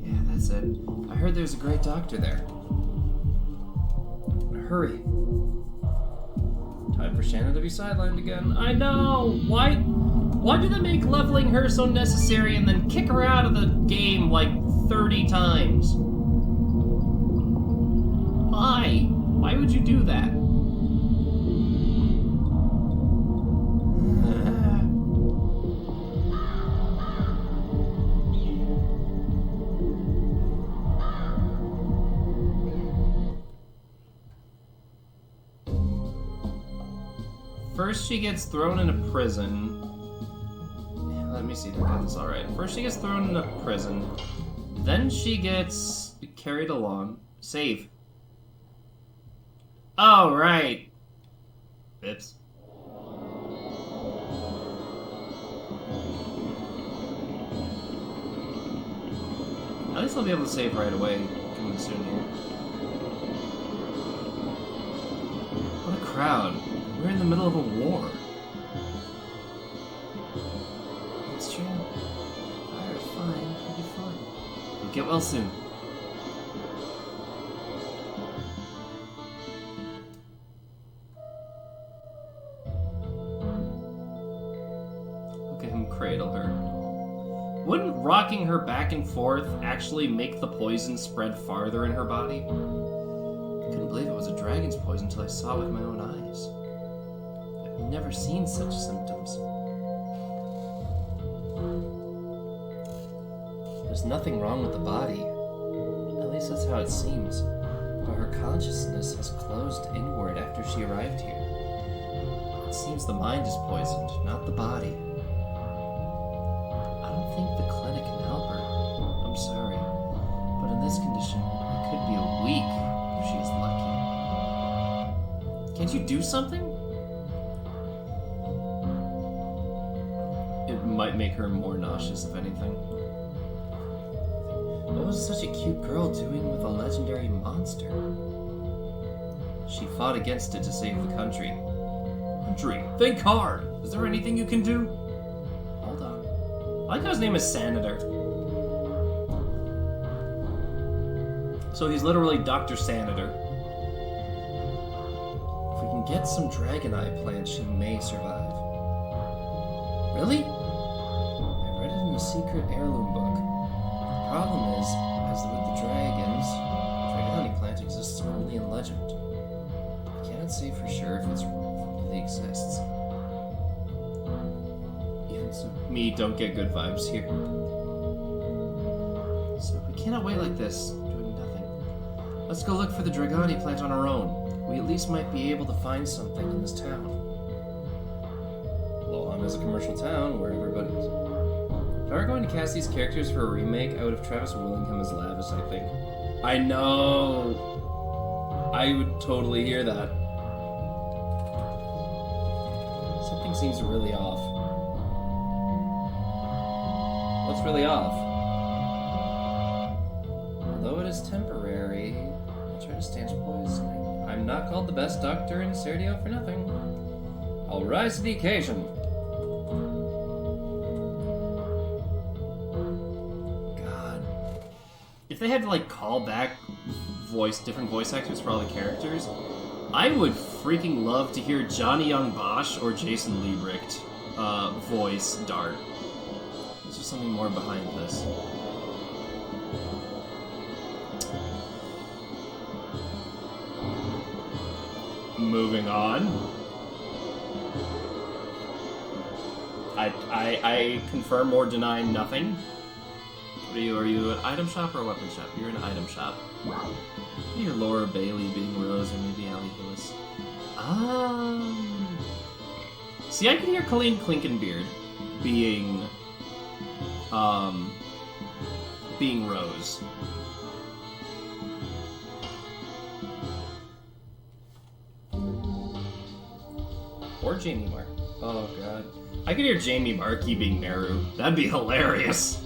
Yeah, That's it. I heard there's a great doctor there. Hurry. Time for Shanna to be sidelined again. I know! Why do they make leveling her so necessary and then kick her out of the game like 30 times? Why? Why would you do that? First she gets thrown in a prison. Let me see if I got this alright. First she gets thrown in a prison. Then she gets carried along. Save. Oh, right. Oops. At least I'll be able to save right away. Coming soon here. What a crowd. We're in the middle of a war. It's true. Alright, fine. It'll be fun. We'll get well soon. Look at him cradle her. Wouldn't rocking her back and forth actually make the poison spread farther in her body? I couldn't believe it was a dragon's poison until I saw it with my own eyes. I've never seen such symptoms. There's nothing wrong with the body. At least that's how it seems. But her consciousness has closed inward after she arrived here. It seems the mind is poisoned, not the body. I don't think the clinic can help her. I'm sorry. But in this condition, it could be a week if she's lucky. Can't you do something? It might make her more nauseous, if anything. What was such a cute girl doing with a legendary monster? She fought against it to save the country. Country? Think hard! Is there anything you can do? Hold on. I like how his name is Senator. So he's literally Dr. Senator. If we can get some dragon eye plants, she may survive. Really? I read it in a secret heirloom book. The problem is, as with the dragons, dragon honey plant exists only in legend. I cannot say for sure if it really exists. Even so, me don't get good vibes here. So if we cannot wait like this, doing nothing, let's go look for the Dragoni plant on our own. We at least might be able to find something in this town. Lohan is a commercial town where everybody's... If I were going to cast these characters for a remake, I would have Travis Willingham as Lavis, I think. I know! I would totally hear that. Something seems really off. What's really off? Although it is temporary, I'll try to stanch poisoning. I'm not called the best doctor in Serdian for nothing. I'll rise to the occasion. God. If they had to, like, call back different voice actors for all the characters, I would freaking love to hear Johnny Young Bosch or Jason Liebrecht voice Dart. Is there something more behind this? Moving on. I confirm or deny nothing. What are you? Are you an item shop or a weapon shop? You're an item shop. You're Laura Bailey being Rose or maybe Allie Hillis. See, I can hear Colleen Clinkenbeard being Rose. Or Jamie Mark. Oh god. I could hear Jamie Markey being Meru. That'd be hilarious.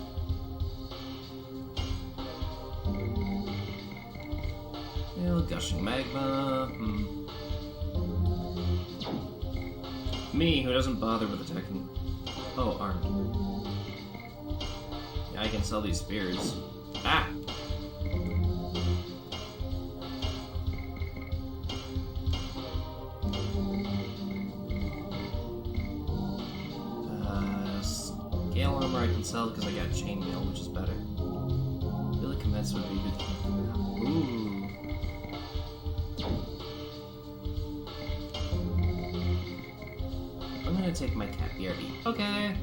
Gushing magma. Me, who doesn't bother with attacking. Oh, armed. Yeah, I can sell these spears. Ah! armor I can sell because I got chainmail, which is better. Billy Commets would be good. Ooh. I'm gonna take my cat BRB. Okay.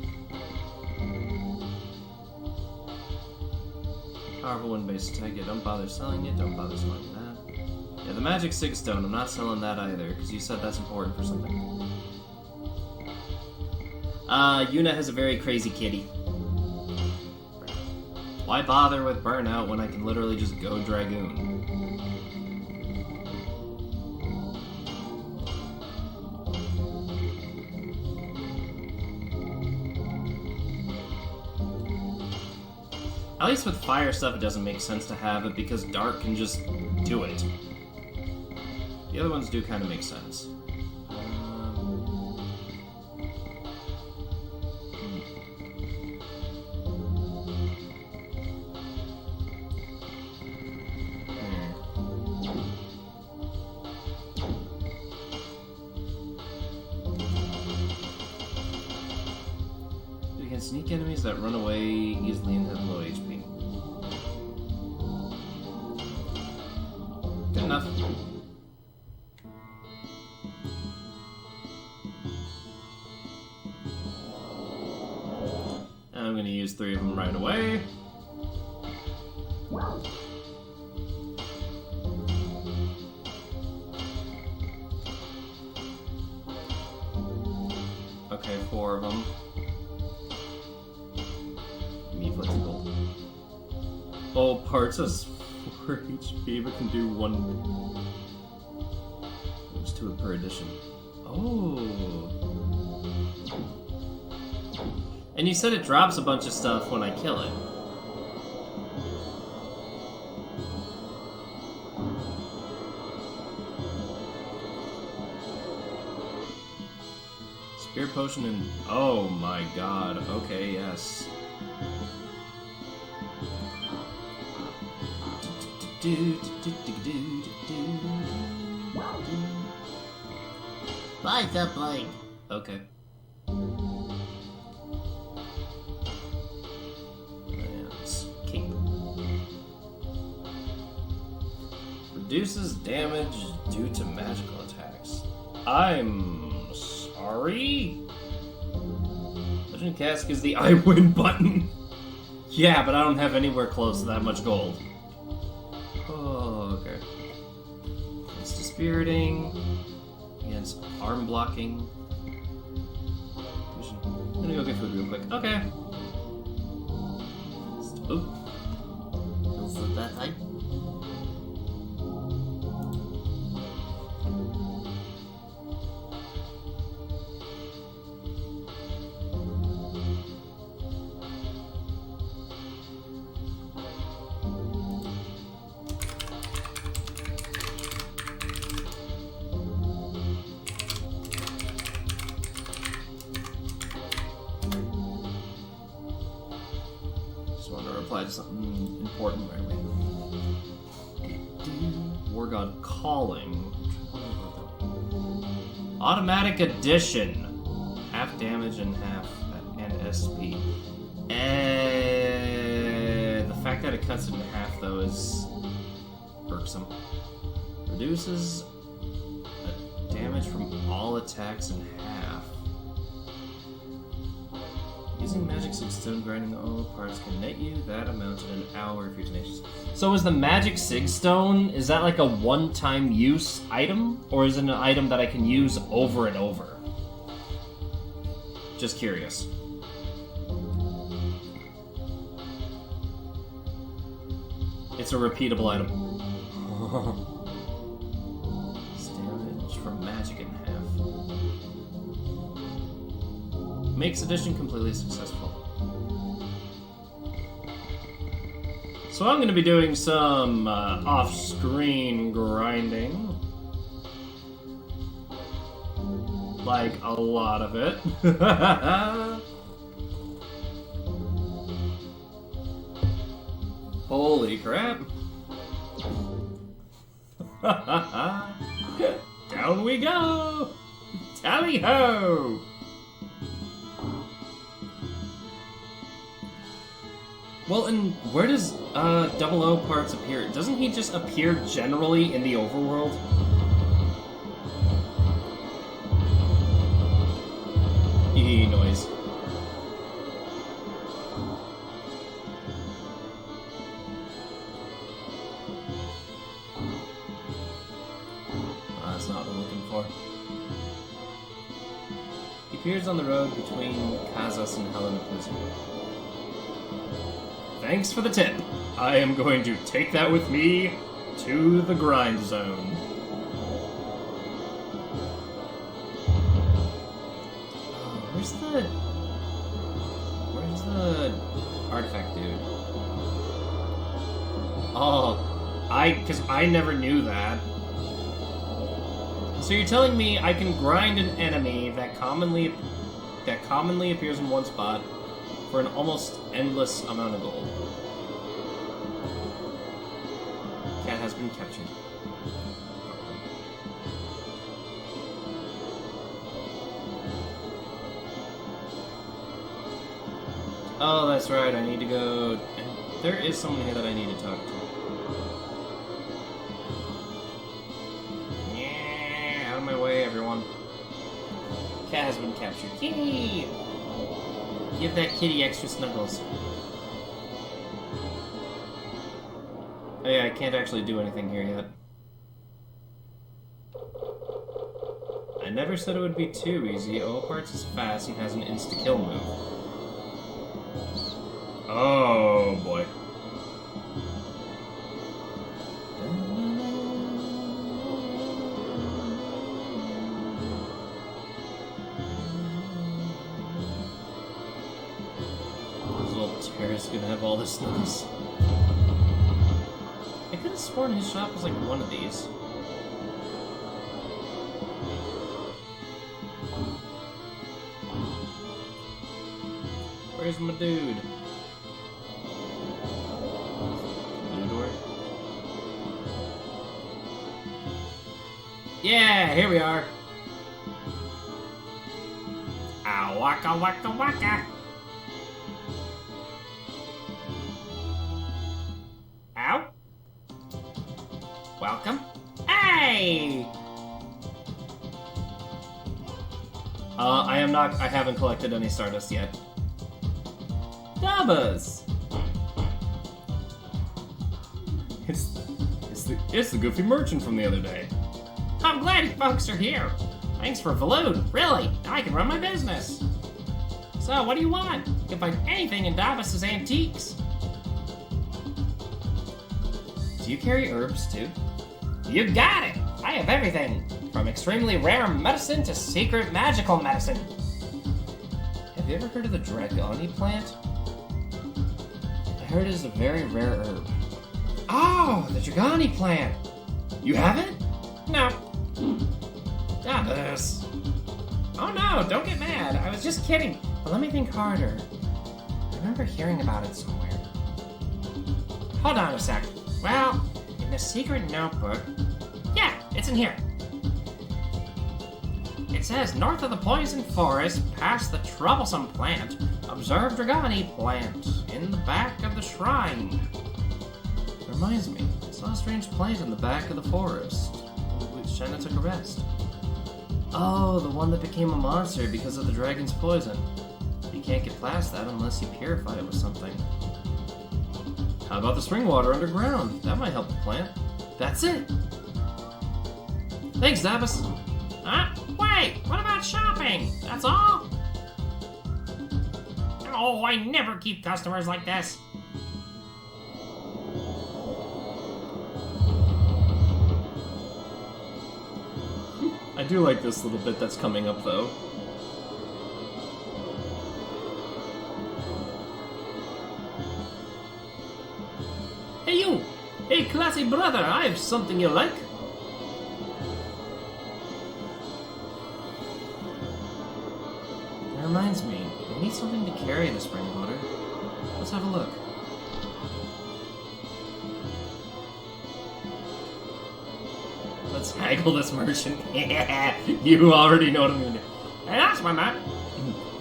Powerful wind-based attack. Yeah, don't bother selling it. Don't bother selling that. Yeah, the magic sig stone. I'm not selling that either because you said that's important for something. Yuna has a very crazy kitty. Why bother with burnout when I can literally just go Dragoon? At least with fire stuff, it doesn't make sense to have it because dark can just do it. The other ones do kind of make sense. You can sneak enemies that run away easily and have low HP. Good enough. I'm gonna use 3 of them right away. Okay, 4 of them. Me flexible. Oh, parts has 4 HP, but can do 1. There's 2 per edition. Oh. And you said it drops a bunch of stuff when I kill it. Spear potion and... oh my god. Okay, yes. Bye, Zipline. Okay. Cape. Reduces damage due to magical attacks. I'm sorry? Legend Cask is the I win button. Yeah, but I don't have anywhere close to that much gold. Oh, okay. Against dispiriting. Against arm blocking. I'm gonna go get food real quick. Okay. Ooh. Is it that time? Reply to something important right away. War God Calling. Automatic addition. Half damage and half and SP. The fact that it cuts it in half though is irksome. Reduces damage from all attacks in half. Using Magic 6 Stone grinding all parts can net you that amount in an hour if you're tenacious. So is the Magic Sig Stone, is that like a one-time use item? Or is it an item that I can use over and over? Just curious. It's a repeatable item. Damage from magic in half. Makes addition completely successful. So I'm going to be doing some off-screen grinding. Like a lot of it. Holy crap. Down we go! Tally-ho! Well, and where does 00 parts appear? Doesn't he just appear generally in the overworld? Noise. That's not what I'm looking for. He appears on the road between Kazas and Helena Prison. Thanks for the tip. I am going to take that with me to the grind zone. Where's the artifact dude? Oh, because I never knew that. So you're telling me I can grind an enemy that commonly appears in one spot for an almost endless amount of gold. Cat has been captured. Oh, that's right, I need to go... There is someone here that I need to talk to. Yeah, out of my way, everyone. Cat has been captured. Yay! Give that kitty extra snuggles. Oh yeah, I can't actually do anything here yet. I never said it would be too easy. Parts is fast and has an insta-kill move. Oh boy. This little terrorist gonna have all the snuggles. I could have sworn his shop was like one of these. Where's my dude? Yeah, here we are. Ow, waka waka waka. Ow. Welcome. Hey! I haven't collected any Stardust yet. Dabbas! It's the goofy merchant from the other day. I'm glad you folks are here. Thanks for Valoon. Really, I can run my business. So, what do you want? You can find anything in Davos's Antiques. Do you carry herbs, too? You got it! I have everything. From extremely rare medicine to secret magical medicine. Have you ever heard of the Dragoon plant? I heard it is a very rare herb. Oh, the Dragoon plant! You have it? No. Davos. Oh no, don't get mad. I was just kidding. But let me think harder. I remember hearing about it somewhere. Hold on a sec. Well, in the secret notebook... Yeah, it's in here. It says, north of the poison forest, past the troublesome plant, observe Dragoon plant, in the back of the shrine. Reminds me, I saw a strange plant in the back of the forest. Shanna took a rest. Oh, the one that became a monster because of the dragon's poison. You can't get past that unless you purify it with something. How about the spring water underground? That might help the plant. That's it! Thanks, Davos. Huh? Wait, what about shopping? That's all? Oh, I never keep customers like this. I do like this little bit that's coming up, though. Hey, you! Hey, classy brother, I have something you like. That reminds me, we need something to carry the spring water. Let's have a look. Let's haggle this merchant. Yeah, you already know what I'm gonna do. Hey, that's my man.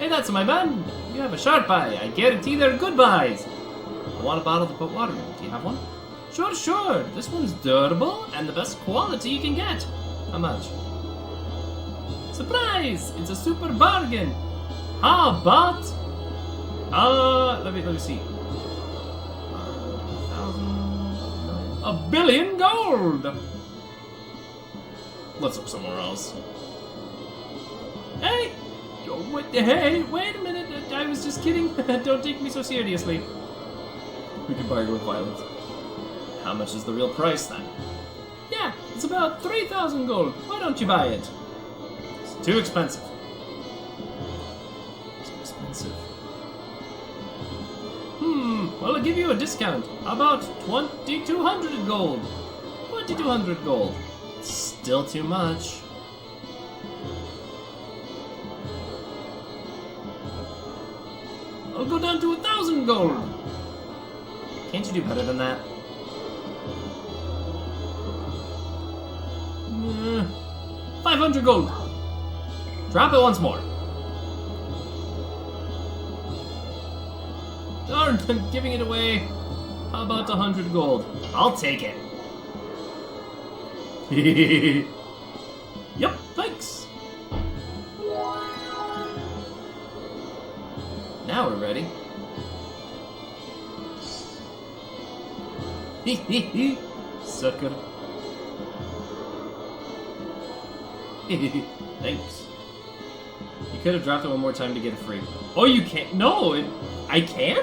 Hey, that's my man. You have a sharp eye. I guarantee they're good buys. I want a bottle to put water in. Do you have one? Sure, sure. This one's durable and the best quality you can get. How much? Surprise! It's a super bargain. How about? Let me see. 1,000, 1,000,000,000 gold. Let's look somewhere else. Hey! Hey, wait a minute. I was just kidding. Don't take me so seriously. We can bargain with violence. How much is the real price then? Yeah, it's about 3,000 gold. Why don't you buy it? It's too expensive. Too expensive. Well, I'll give you a discount. How about 2,200 gold? 2,200 gold. Still too much. I'll go down to 1,000 gold. Can't you do better than that? 500 gold. Drop it once more. Darn, I'm giving it away. How about 100 gold? I'll take it. Yep, thanks. Now we're ready. Sucker. Thanks. You could have dropped it one more time to get it free. Oh, you can't? No, I can?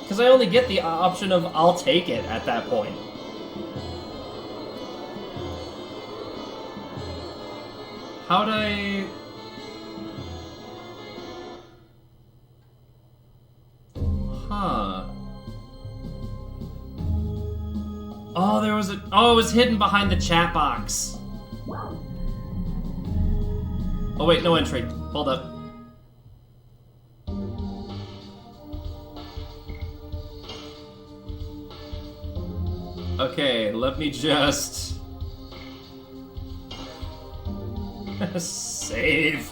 Because I only get the option of I'll take it at that point. How'd I... Huh. Oh, there was a... Oh, it was hidden behind the chat box. Oh, wait, no entry. Hold up. Okay, let me just... save.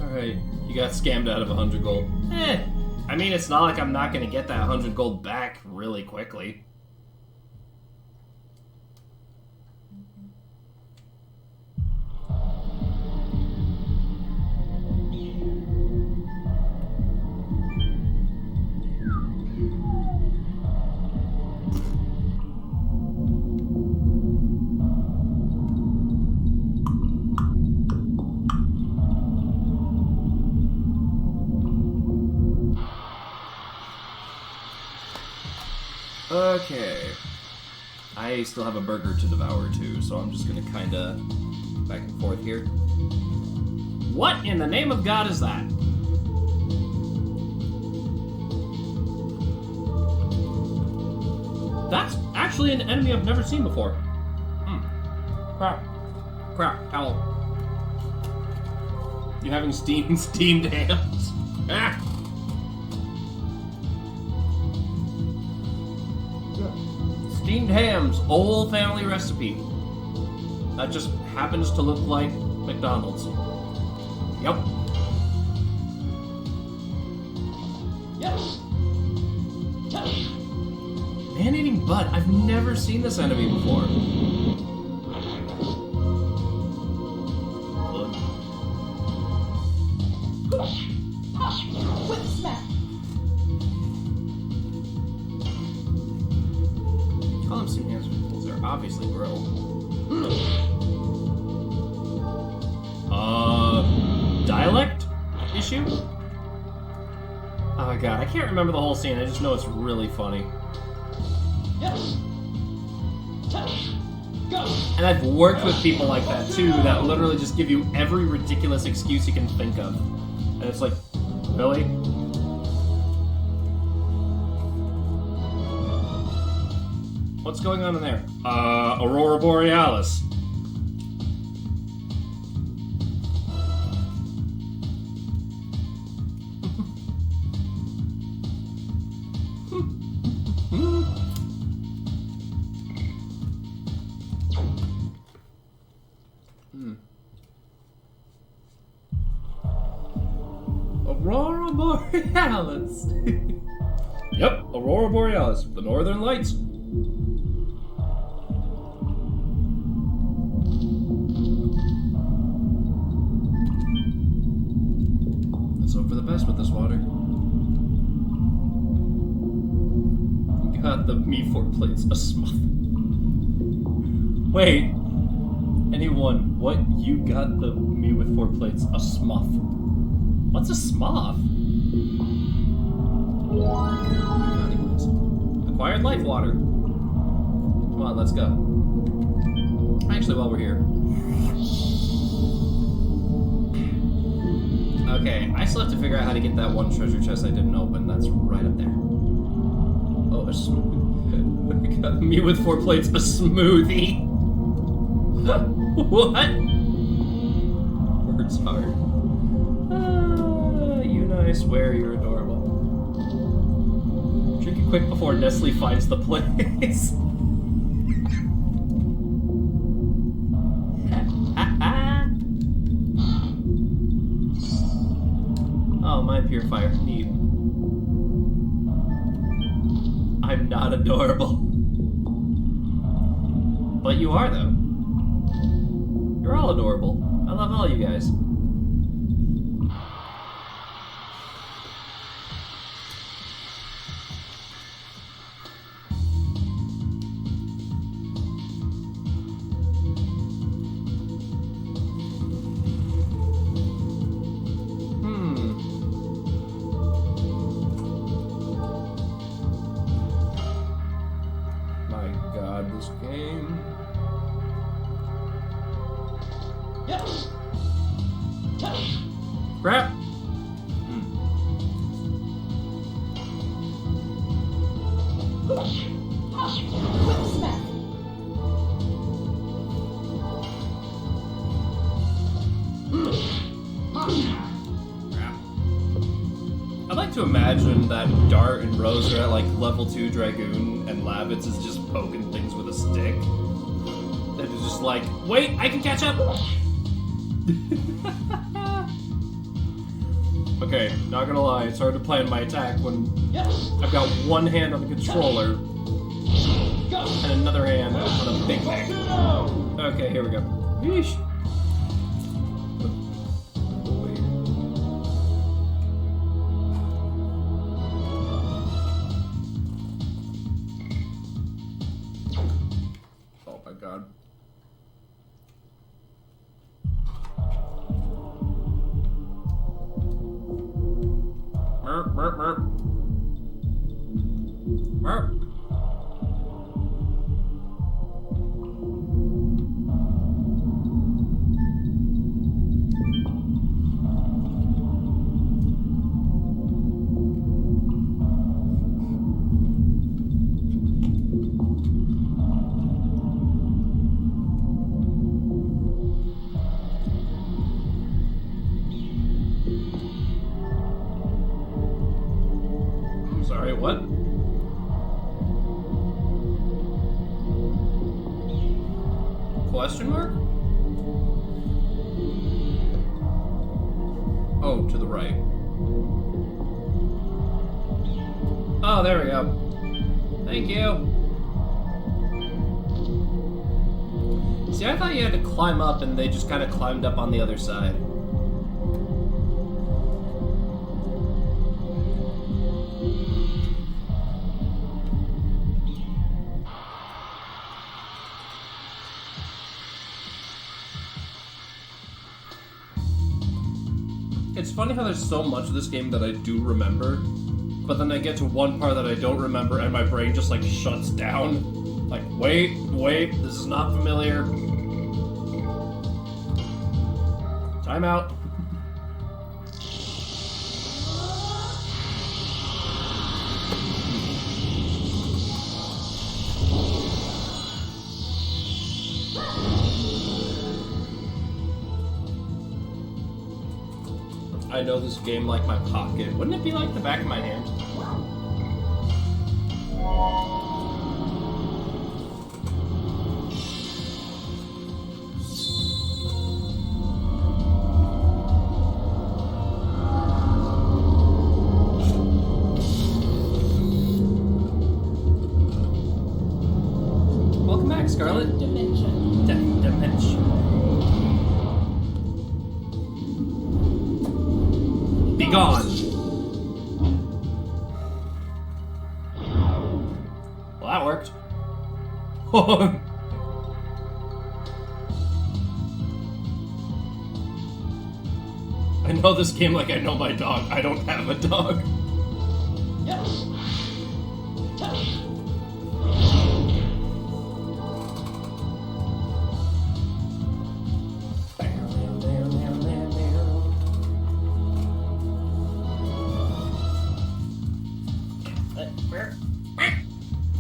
Alright, you got scammed out of 100 gold. I mean, it's not like I'm not gonna get that 100 gold back really quickly. Okay. I still have a burger to devour too, so I'm just gonna kinda back and forth here. What in the name of God is that? That's actually an enemy I've never seen before. Crap. Crap, towel. You having steamed hams? Ah! Steamed hams, old family recipe. That just happens to look like McDonald's. Yep. Yes. Yes. Man-eating butt. I've never seen this enemy before. Whip smack. Call them steamed hams because they're obviously grilled. Dialect issue? Oh god, I can't remember the whole scene. I just know it's really funny. Yes. Touch. Go. And I've worked with people like that too, that literally just give you every ridiculous excuse you can think of. And it's like, really? What's going on in there? Aurora Borealis. Borealis! Yep, Aurora Borealis, the Northern Lights. Let's hope for the best with this water. Got the me 4 plates a smuff. Wait. Anyone, what you got the me with 4 plates a smuff? What's a smuff? Acquired life water. Come on, let's go. Actually, while we're here. Okay, I still have to figure out how to get that one treasure chest I didn't open. That's right up there. Oh, a smoothie. Got me with 4 plates a smoothie. What? Words hard. Yuna, I swear you're adorable. Drink it quick before Nestle finds the place. Oh, mind purifier. Neat. I'm not adorable. But you are, though. You're all adorable. I love all you guys. This game. Crap. Quick smack. I'd like to imagine that Dart and Rose are at like level 2 Dragoon and Lavitz is just poking things with a stick. And it's just like, wait, I can catch up! Okay, not gonna lie, it's hard to plan my attack when I've got one hand on the controller and another hand on a Big Mac. Okay, here we go. Yeesh. Oh my god. Merp, merp, merp. Merp. Sorry, what? Question mark? Oh, to the right. Oh, there we go. Thank you. See, I thought you had to climb up and they just kind of climbed up on the other side. It's funny how there's so much of this game that I do remember, but then I get to one part that I don't remember and my brain just like shuts down. Like, wait, this is not familiar. Time out. I know this game like my pocket. Wouldn't it be like the back of my hand? Scarlet? Dimension. Dimension. Be gone! Well, that worked. I know this game like I know my dog. I don't have a dog. Yes. Touch.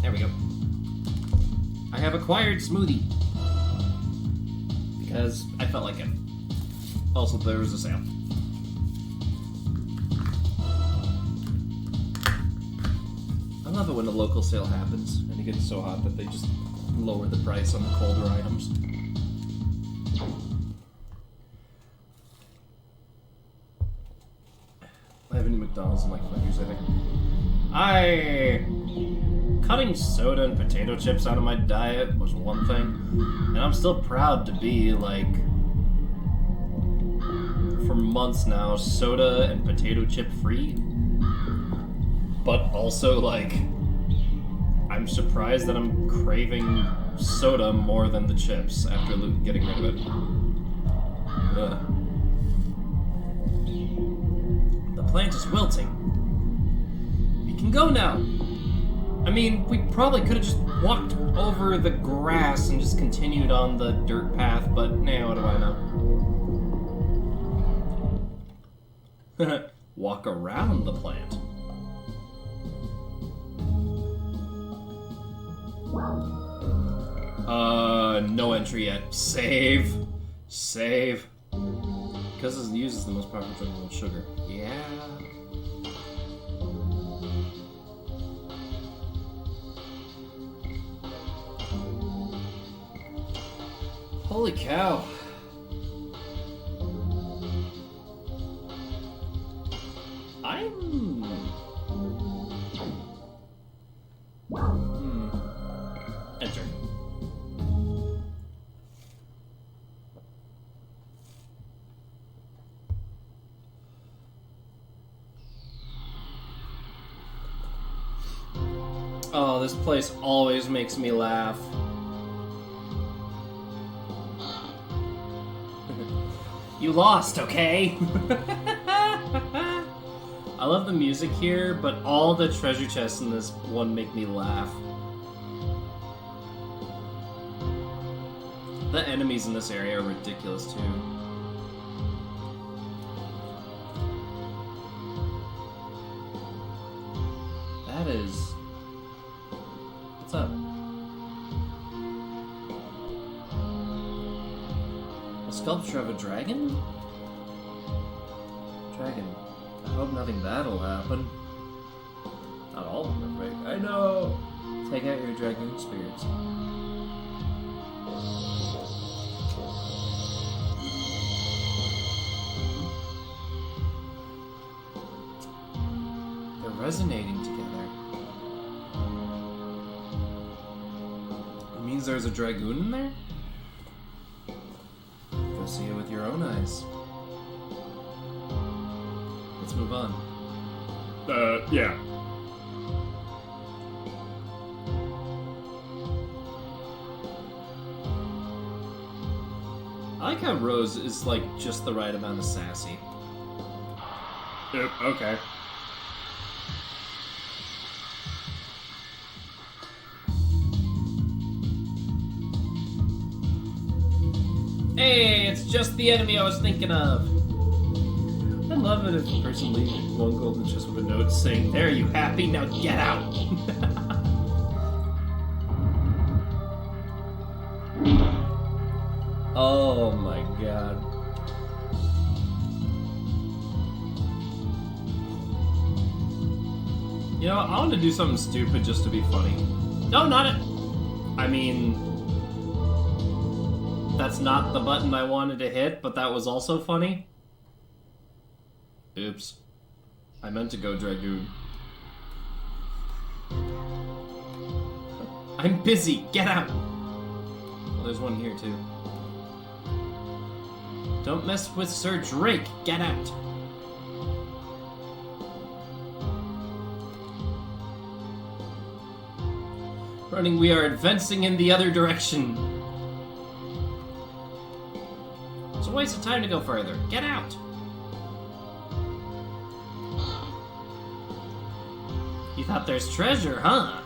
There we go. I have acquired smoothie. Because I felt like it. Also, there was a sale. I love it when a local sale happens and it gets so hot that they just lower the price on the colder items. I haven't eaten McDonald's in like 5 years, I think. Cutting soda and potato chips out of my diet was one thing, and I'm still proud to be, like, for months now, soda and potato chip free. But also, like, I'm surprised that I'm craving soda more than the chips after getting rid of it. Ugh. The plant is wilting. We can go now. I mean, we probably could have just walked over the grass and just continued on the dirt path, but nah, what do I know? Walk around the plant. No entry yet. Save. Save. Because it uses the most powerful drug in sugar. Yeah. Holy cow. Enter. Oh, this place always makes me laugh. You lost, okay? I love the music here, but all the treasure chests in this one make me laugh. The enemies in this area are ridiculous, too. That is... What's up? A sculpture of a dragon? Dragon. I hope nothing bad'll happen. Not all of them are fake. I know! Take out your Dragoon spirits. They're resonating together. It means there's a Dragoon in there? Go see it with your own eyes. Let's move on. Yeah. I like how Rose is, like, just the right amount of sassy. Okay. Hey, it's just the enemy I was thinking of. I love it if a person leaves one golden chest with a note saying, "There, you happy? Now get out." Oh my god. You know, I want to do something stupid just to be funny. No, not it. I mean, that's not the button I wanted to hit, but that was also funny. Oops. I meant to go Dragoon. I'm busy. Get out. there's one here too. Don't mess with Sir Drake. Get out. Running, we are advancing in the other direction. It's a waste of time to go further. Get out. You thought there's treasure, huh?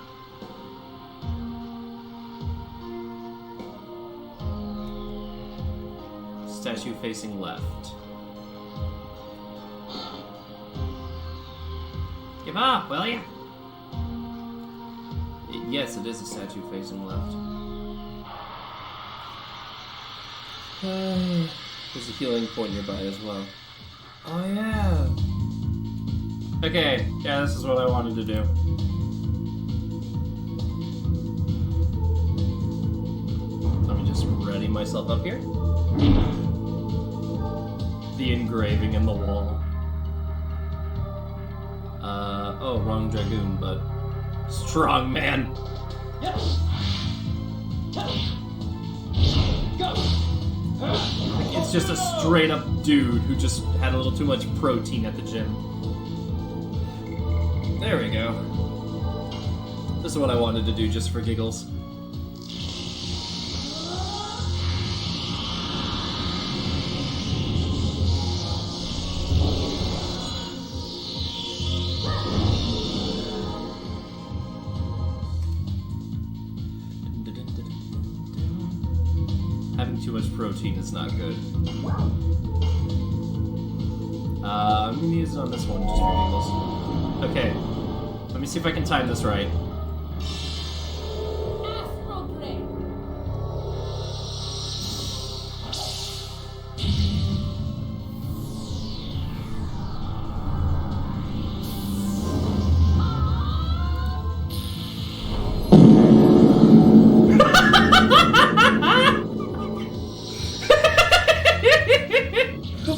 Statue facing left. Give up, will ya? Yes, it is a statue facing left. There's a healing point nearby as well. Oh yeah. Okay, yeah, this is what I wanted to do. Let me just ready myself up here. The engraving in the wall. Oh, wrong Dragoon, but strong man. Yes. Go. Like, it's just a straight up dude who just had a little too much protein at the gym. There we go. This is what I wanted to do just for giggles. Having too much protein is not good. I'm gonna use it on this one just for giggles. Okay, let me see if I can time this right. Astral Blade.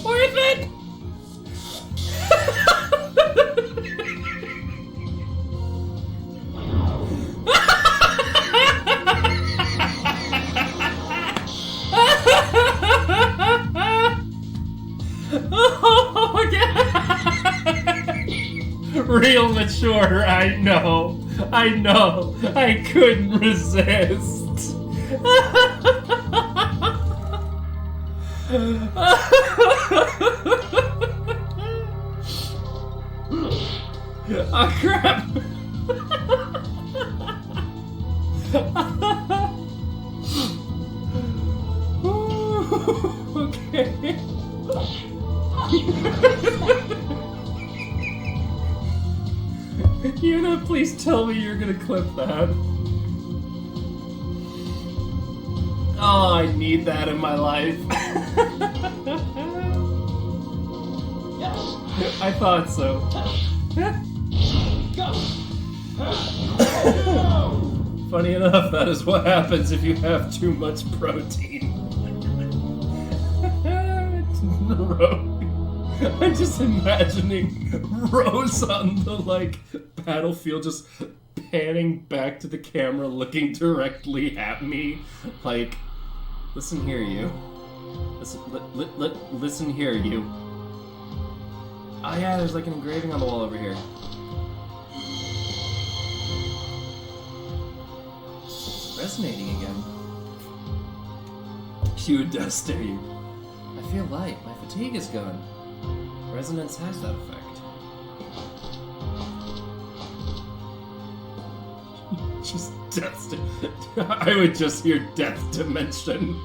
Worth it! Oh my god! Real mature, I know. I couldn't resist. Oh crap! Okay. Yuna, please tell me you're gonna clip that. Oh, I need that in my life. Yes. I thought so. Go. Funny enough, that is what happens if you have too much protein. I'm just imagining Rose on the, like, battlefield just panning back to the camera, looking directly at me. Like, listen here, you. Listen here, you. Oh yeah, there's like an engraving on the wall over here. Resonating again. You dust, dare you. I feel light. My fatigue is gone. Resonance has that effect. Just death. I would just hear death dimension.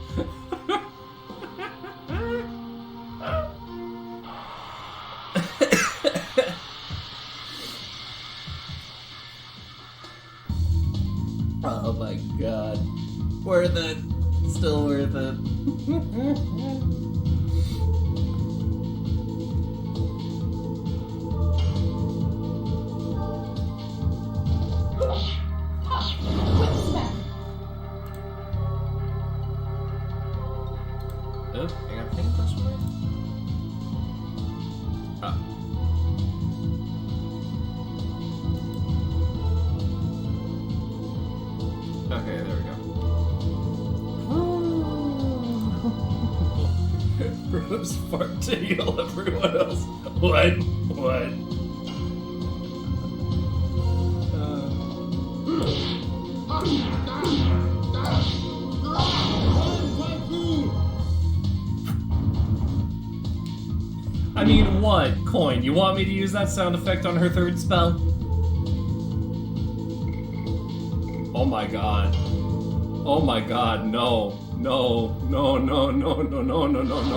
Oh my god. Worth it. Still worth it. Quick smack. Oh, I gotta think this way. Ah. Okay, there we go. Rose fart to heal everyone else. What? What? I mean, what? Coin, you want me to use that sound effect on her third spell? Oh my god. Oh my god, no. No, no, no, no, no, no, no, no, no,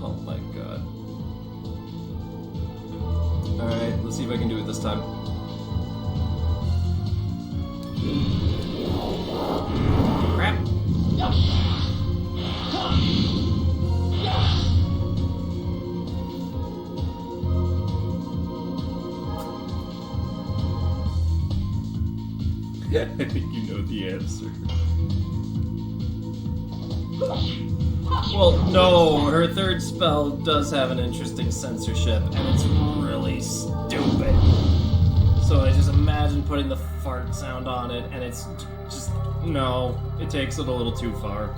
oh my god. Alright, let's see if I can do it this time. Crap. I think you know the answer. Well, no, her third spell does have an interesting censorship, and it's really stupid. So I just imagine putting the fart sound on it, and it's just, no, it takes it a little too far.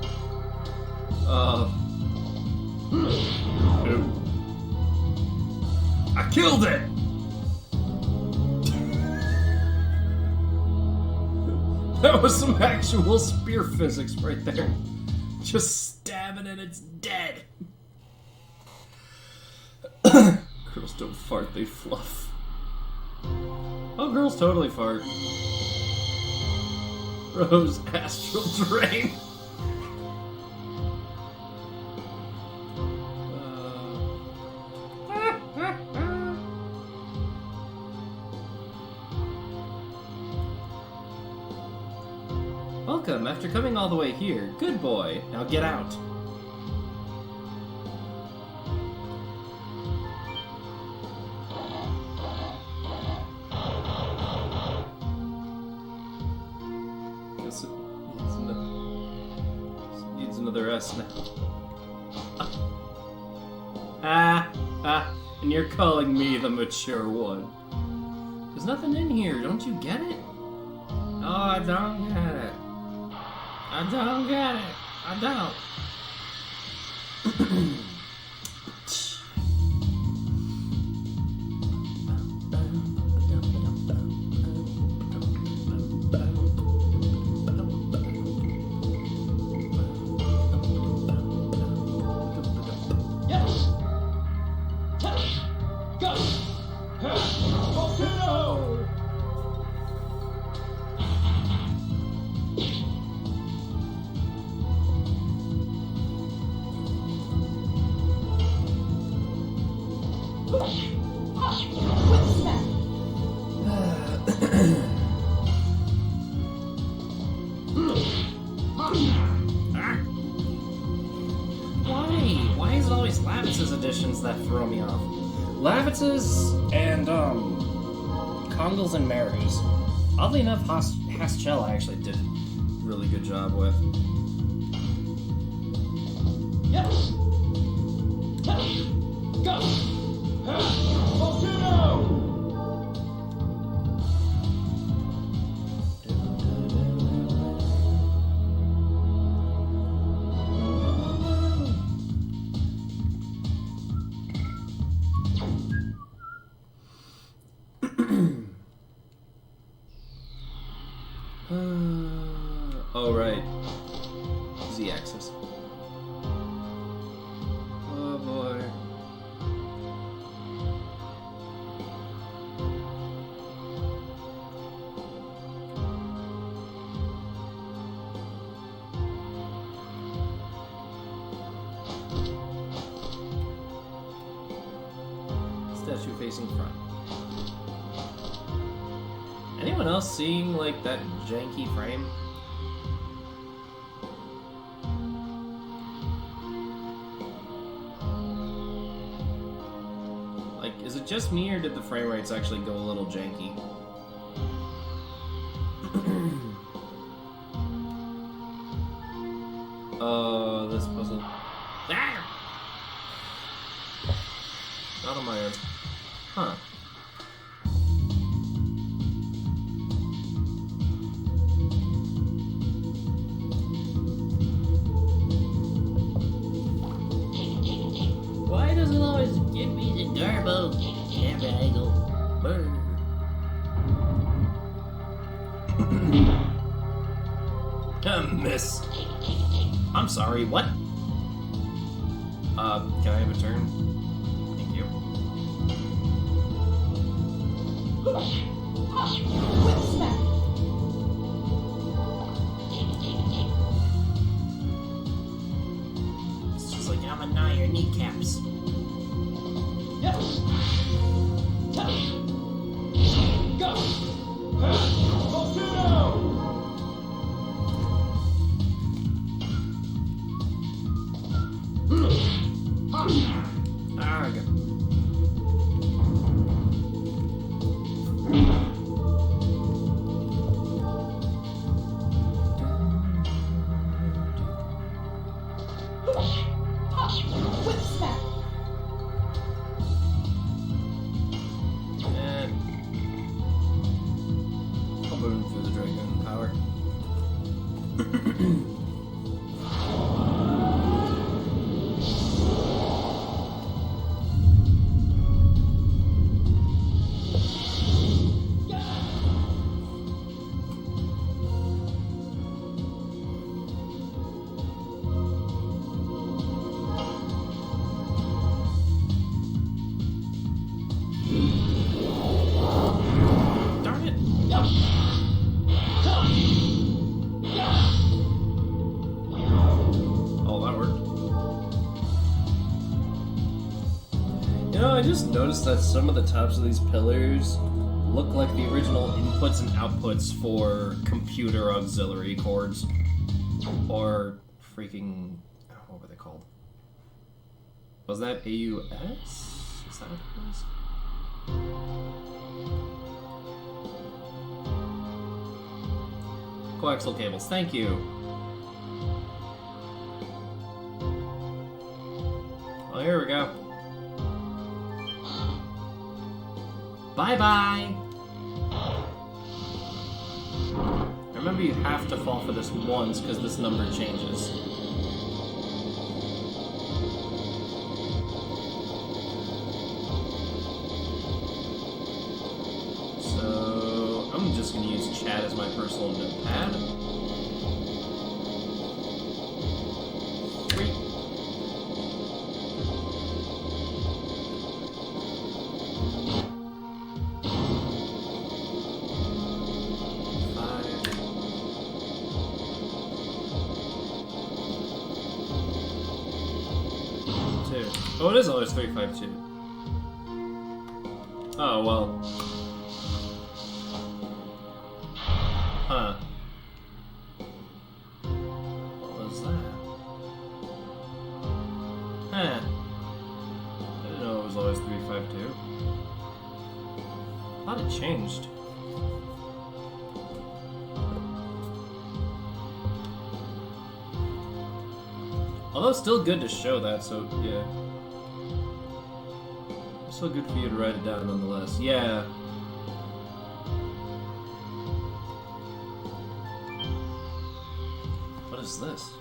I killed it! That was some actual spear physics right there. Just stab it and it's dead. Girls don't fart, they fluff. Oh, girls totally fart. Rose astral drain. Welcome, after coming all the way here. Good boy. Now get out. Guess it needs another S now. And you're calling me the mature one. There's nothing in here, don't you get it? Oh, I don't get it. I don't get it. I don't. Yes! Go! Volcano! Why is it always Lavitz's editions that throw me off? Lavitz's and, Kongles and Maru's. Oddly enough, Haschel I actually did a really good job with. Yes! Go! Volcano! Oh, right. Z-axis. Oh, boy. Statue facing front. Anyone else seeing, like, that janky frame? Like, is it just me, or did the frame rates actually go a little janky? This puzzle. Ah! Not on my end. Huh. Why does it always give me the garbo? Cabagle. Brr. Miss. I'm sorry, what? Can I have a turn? Thank you. Quick smack. It's just like I'm gonna gnaw your kneecaps. Yes. Touch. Go. Volcano. Ah, okay. Quick smack. And I'll boom through the Dragoon power. Darn it! Oh, that worked. You know, I just noticed that some of the tops of these pillars look like the original inputs and outputs for computer auxiliary cords. Or freaking... what were they called? Was that AUS? Is that what it was? Coaxial cables, thank you. Well, here we go. Bye-bye! Remember, you have to fall for this once, because this number changes. So, I'm just going to use chat as my personal notepad. 3. Oh, it is always 352. Oh, well. Huh. What was that? Huh. I didn't know it was always 352. I thought it changed. Although it's still good to show that, so yeah. It's still good for you to write it down nonetheless. Yeah. What is this?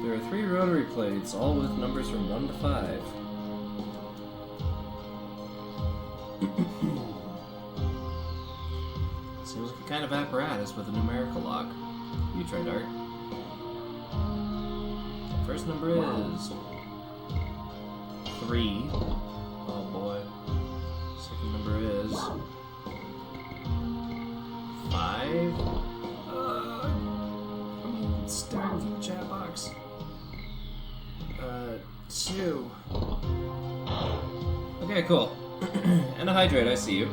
There are 3 rotary plates, all with numbers from 1 to 5. Seems like a kind of apparatus with a numerical lock. You try, Dart. First number is 3. Oh boy. Second number is 5. I'm staring from the chat box. 2. Okay, cool. And a hydrate, I see you.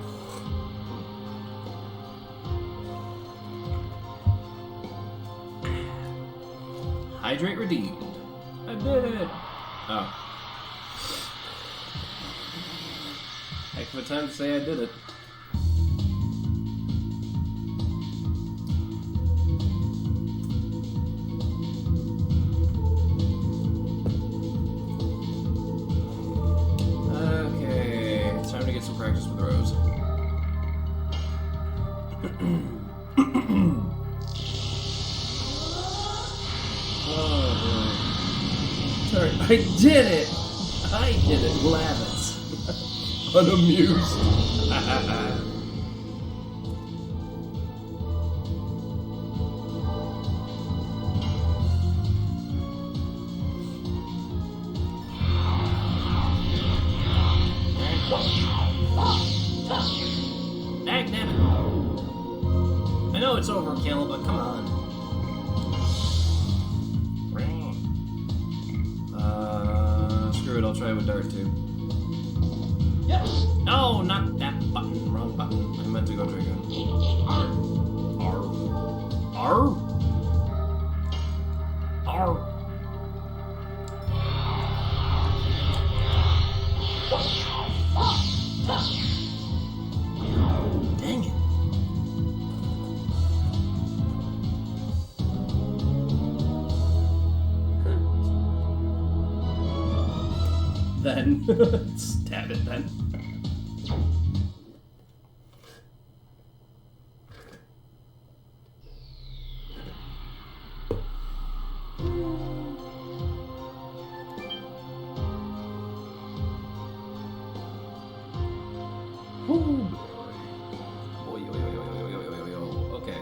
Hydrate redeemed. I did it! Oh. Heck of a time to say I did it. Sorry, I did it! I did it, Lavitz. Unamused. Dagnabbit. I know it's overkill, but come on. Screw it, I'll try with Dart too. Yes. No, not that button. Wrong button. I meant to go Dragoon. Arr. Arr. Dang it. Then, stab it then. Okay.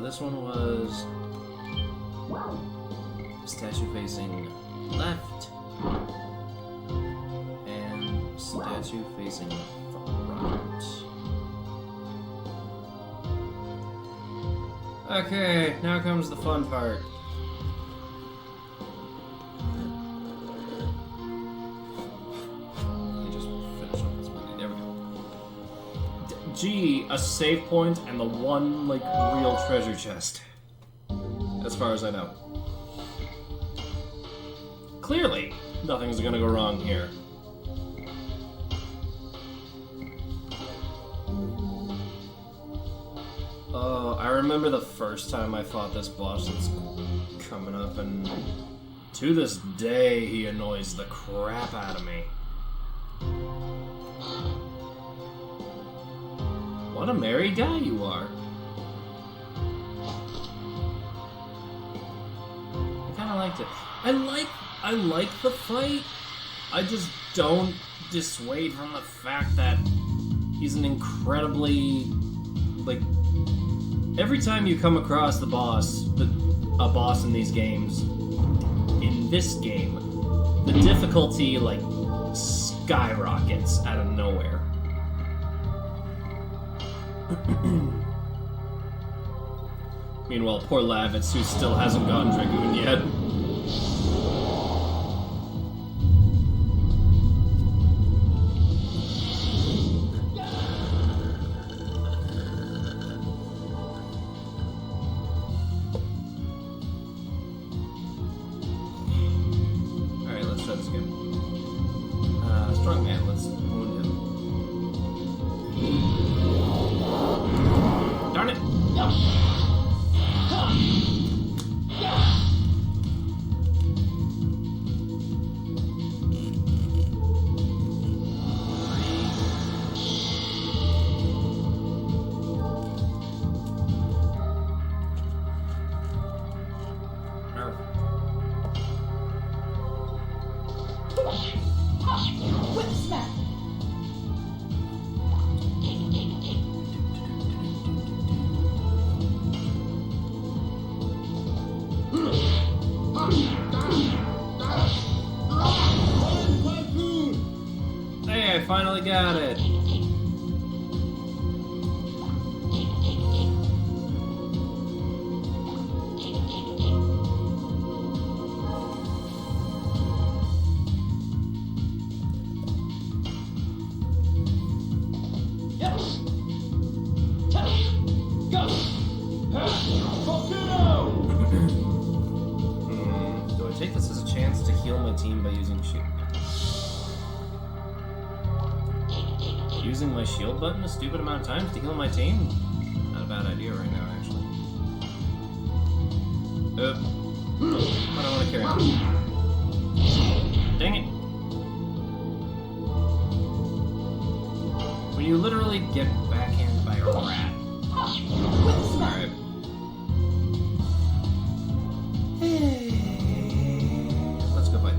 This one was statue facing left and statue facing front. Okay, now comes the fun part. G, a save point, and the one, like, real treasure chest. As far as I know. Clearly, nothing's gonna go wrong here. I remember the first time I fought this boss that's coming up, and to this day, he annoys the crap out of me. What a merry guy you are. I kinda liked it. I like the fight. I just don't dissuade from the fact that he's an incredibly, like, every time you come across a boss in these games, in this game, the difficulty, like, skyrockets out of nowhere. Meanwhile, poor Lavitz, who still hasn't gotten Dragoon yet. Alright, let's try this again. Strong man, let's wound him. Darn it! Whip smack. Hey, I finally got it! Yes. Touch. Go. Volcano. Do I take this as a chance to heal my team by using shield? Using my shield button a stupid amount of times to heal my team? Not a bad idea right now, actually. I don't want to carry on. Dang it. When you literally get backhanded by a rat. Alright. Let's go fight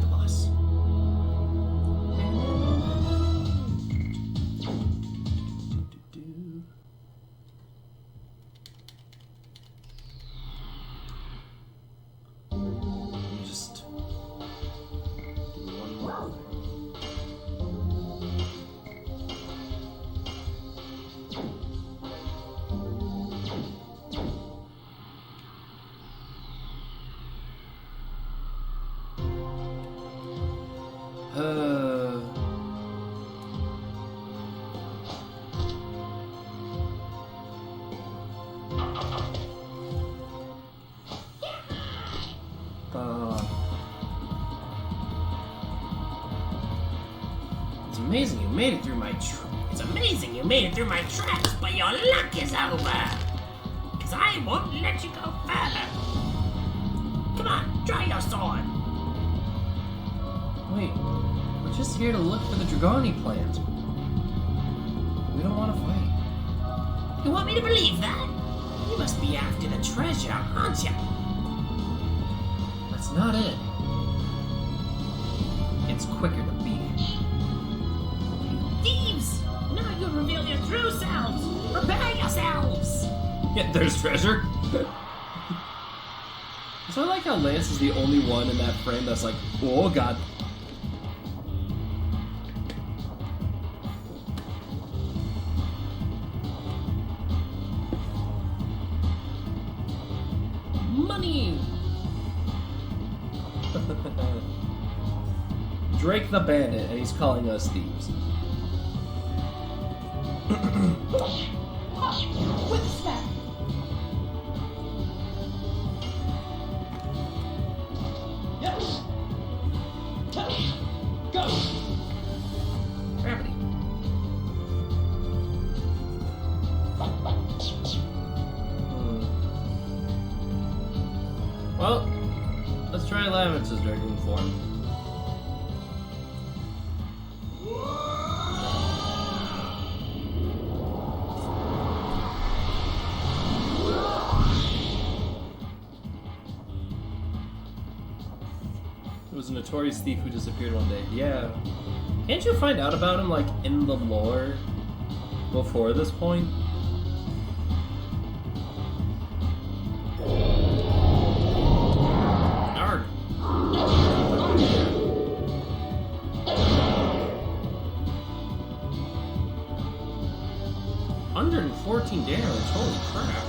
amazing you made it through my It's amazing you made it through my traps, but your luck is over. Because I won't let you go further. Come on, draw your sword. Wait, we're just here to look for the Dragoni plant. We don't want to fight. You want me to believe that? You must be after the treasure, aren't you? That's not it. It's quicker to beat. Thieves! Now you reveal your true selves! Prepare yourselves! Yeah, there's treasure. So I like how Lance is the only one in that frame that's like, oh god. Money! Drake the Bandit, and he's calling us thieves. With smack. Yes. Go. Gravity. Well, let's try Lavence's Dragoon form. It was a notorious thief who disappeared one day. Yeah. Can't you find out about him, like, in the lore before this point? Arg. 114 damage, holy crap.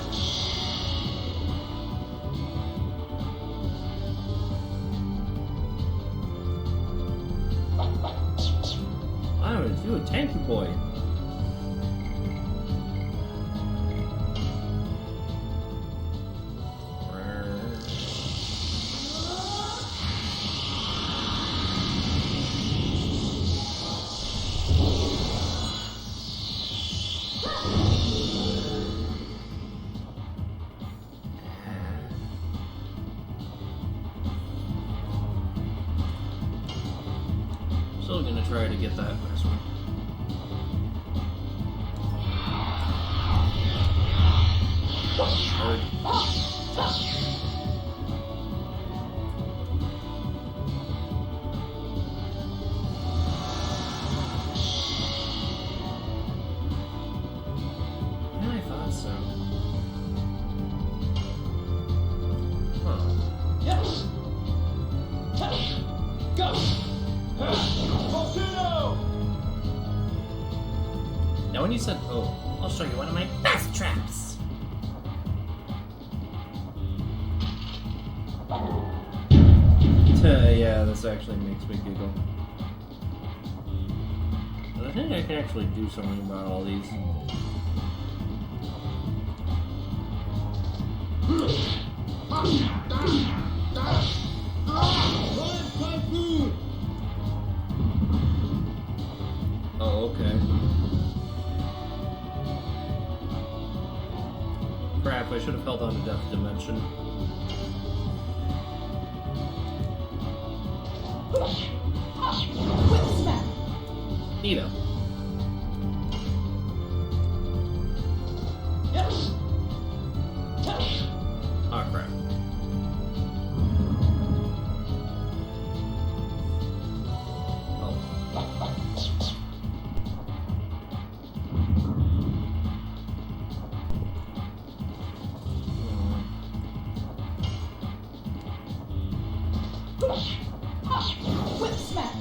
Wow, you a tanky boy. Still gonna try to get that last one. Yeah, I thought so. Huh. Yes. Go. Torpedo. Now when you said, oh, I'll show you one of my best traps. yeah, this actually makes me giggle. But I think I can actually do something about all these. Oh, okay. Crap, I should have held on to Death Dimension. With smack. Neato. Yes. Oh, crap. With smack.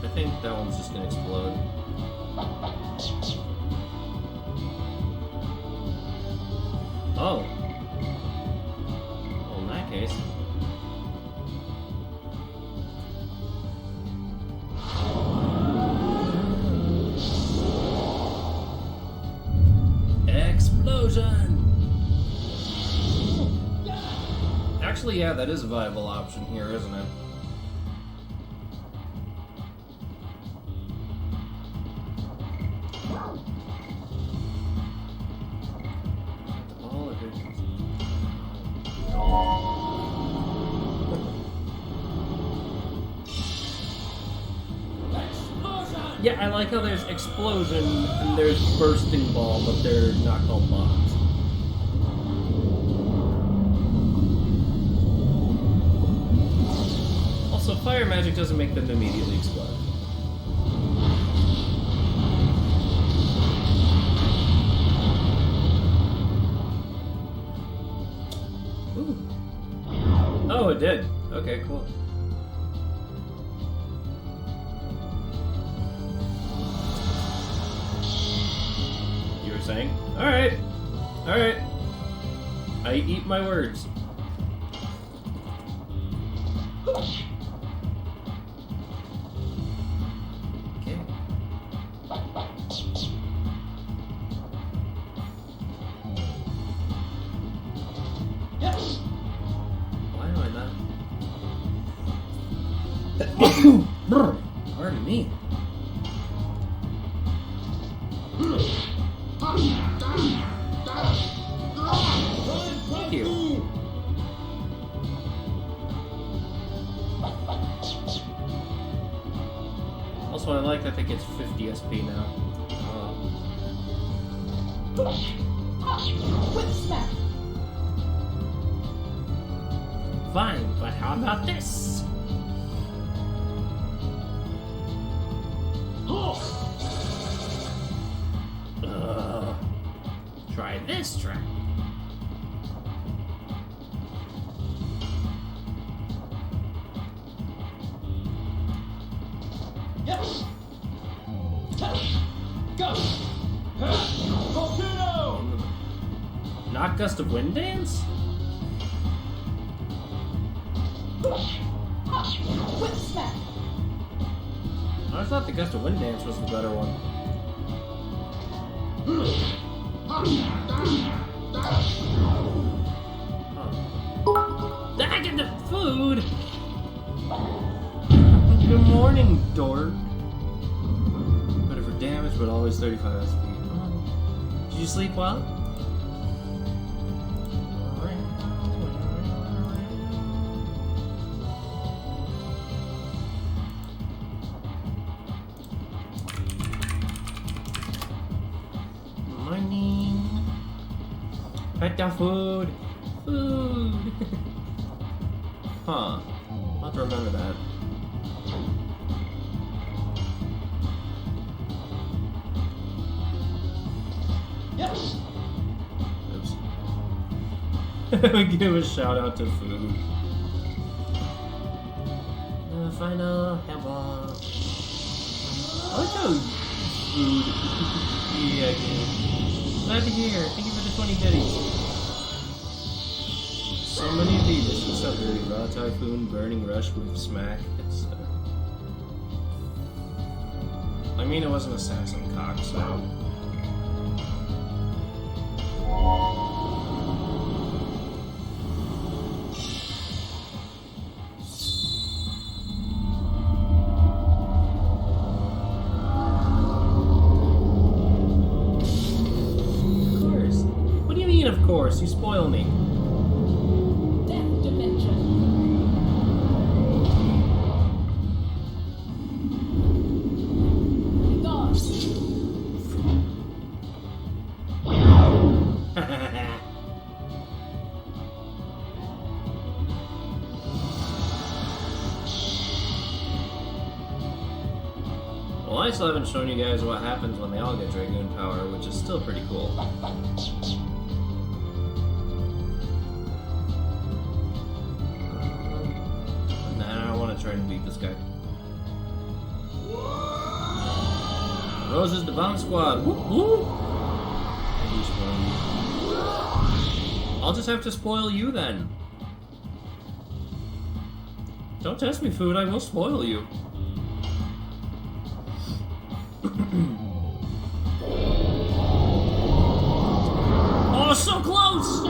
I think that one's just gonna explode. Oh. Well, in that case. Actually, yeah, that is a viable option here, isn't it? All of it. Yeah, I like how there's explosion and there's bursting ball, but they're not called bombs. Also, fire magic doesn't make them immediately explode. Ooh. Oh, it did. Okay, cool. You were saying? Alright. Alright. I eat my words. Okay. Yes. Why do I not? Pardon me. Thank you. Also, I like that it gets 50 SP now. With smack. Fine, but how about this? Try this track. Yes. Go. Volcano. Not Gust of Wind Dance? With smack. I thought the Gust of Wind Dance was the better one. Huh. Did I get the food? Good morning, dork. Better for damage, but always 35 SP. Did you sleep well? Morning. Pet the food. Food. Huh. I'll have to remember that. Yes. Oops. Give a shout out to food. Final hell. I like how food. Yeah, game. Glad to hear. Thank you for the 20 goodies. So many of these. What's up, dirty? Raw Typhoon, Burning Rush, Whip Smack, etc. I mean, it was an assassin cock, so. Of course, you spoil me. Death dimension. Gods. Well, I still haven't shown you guys what happens when they all get Dragoon power, which is still pretty cool. Try and beat this guy. Rose's Devon Squad. Whoop, whoop. I'll just have to spoil you then. Don't test me, food. I will spoil you. Oh, so close!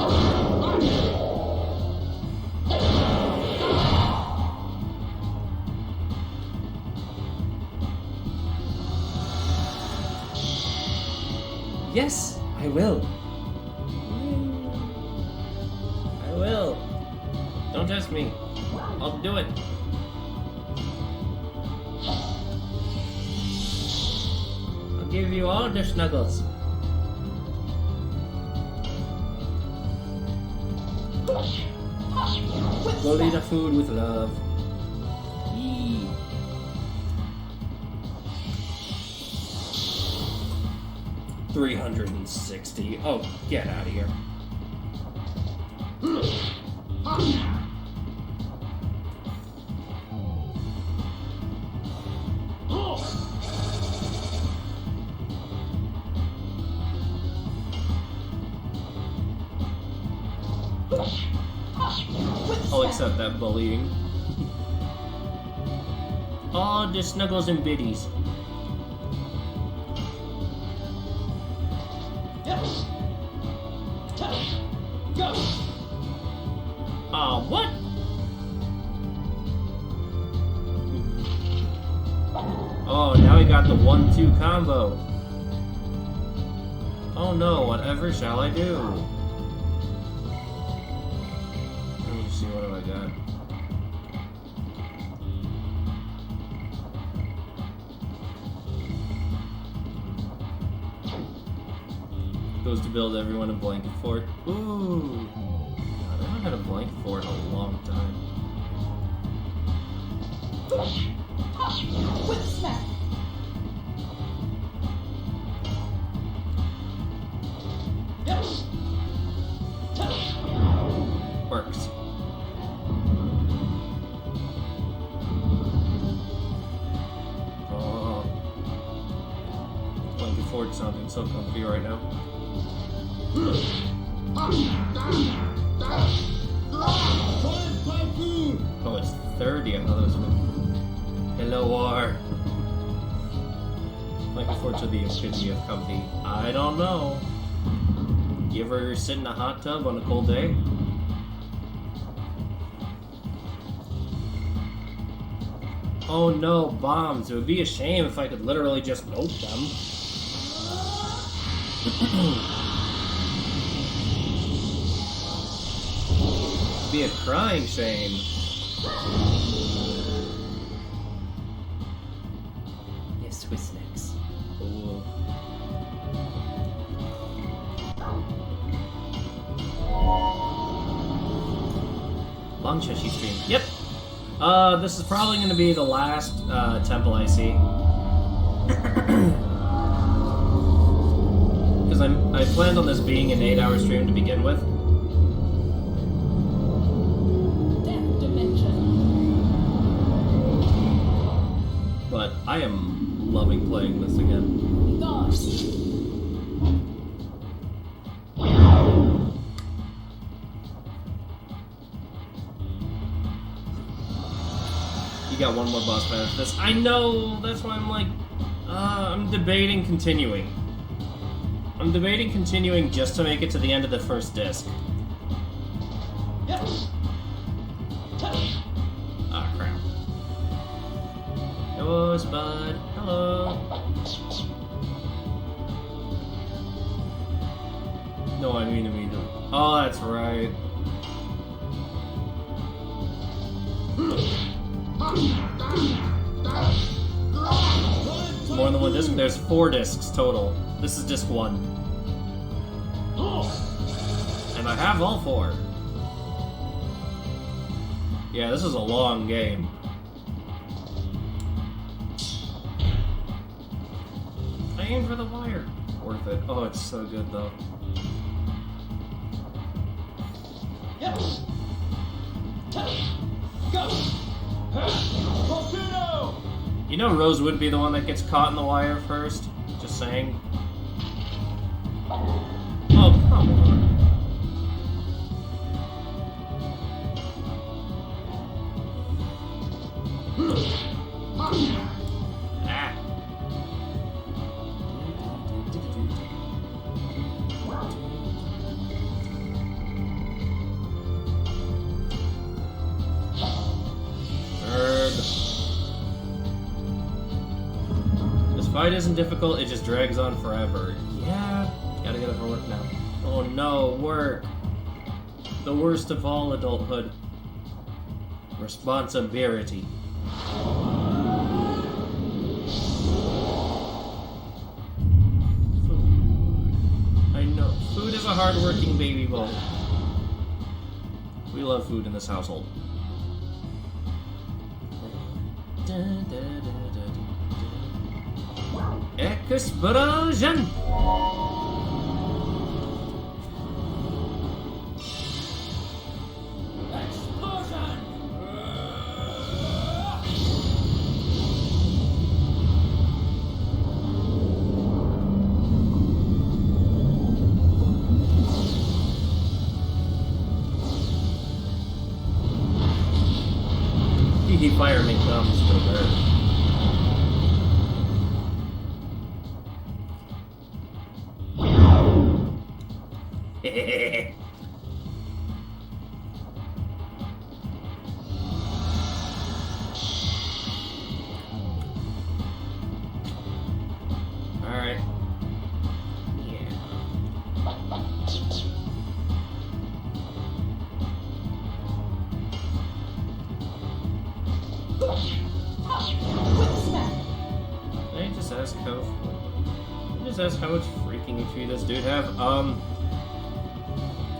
Yes, I will. I will. Don't test me. I'll do it. I'll give you all the snuggles. Bully the food with love. Yee. $360. Oh, get out of here. I'll accept that bullying. Oh, the snuggles and biddies. Yes. Go. Oh, what? Oh, now we got the 1-2 combo. Oh no, whatever shall I do? Let me see, what have I got? Goes to build everyone a blanket fort. Ooh! God, I haven't had a blanket fort in a long time. Whip smack. Yes. Works. Oh. Blanket fort sounding so comfy right now. Oh, it's 30. I thought it was 50. Hello, War. Blanket forts are the epitome of comfy. I don't know. You ever sit in a hot tub on a cold day? Oh no, bombs. It would be a shame if I could literally just nope them. It'd be a crying shame. Yes, Swiss snacks. Cool. Long Cheshire stream. Yep. This is probably going to be the last temple I see. Because I planned on this being an 8-hour stream to begin with. Death dimension. But I am loving playing this again. Gone. You got one more boss fight after this. I know! That's why I'm like... I'm debating continuing. I'm debating continuing just to make it to the end of the first disc. Yes. Ah, crap. Hello, Spud. Hello. No, I mean immediately. Oh, that's right. More than one disc? There's 4 discs total. This is disc 1. And I have all 4. Yeah, this is a long game. I aimed for the wire. Worth it. Oh, it's so good though. Yes. Go. Torpedo. You know Rose would be the one that gets caught in the wire first? Just saying. Oh, come on. Ah. This fight isn't difficult, it just drags on forever. Yeah, Gotta get up for work now. Oh no, work. The worst of all adulthood. Responsibility. Food. I know. Food is a hard-working baby boy. We love food in this household. Explosion! Fire me thumbs for her. Alright. Yeah. Just ask how much freaking HP does dude have.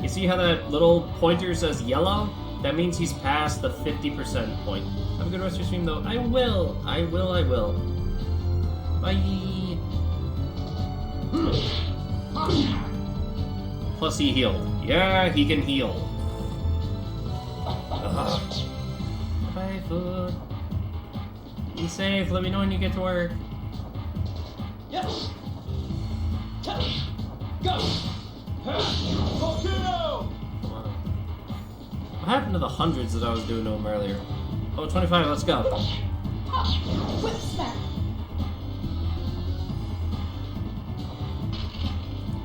You see how that little pointer says yellow? That means he's past the 50% point. Have a good rest of your stream though. I will. Bye. Plus he healed. Yeah, he can heal. Bye, food. Be safe. Let me know when you get to work. Yes. Go. Volcano. Come on. What happened to the hundreds that I was doing to him earlier? Oh, 25, let's go. Whip smack.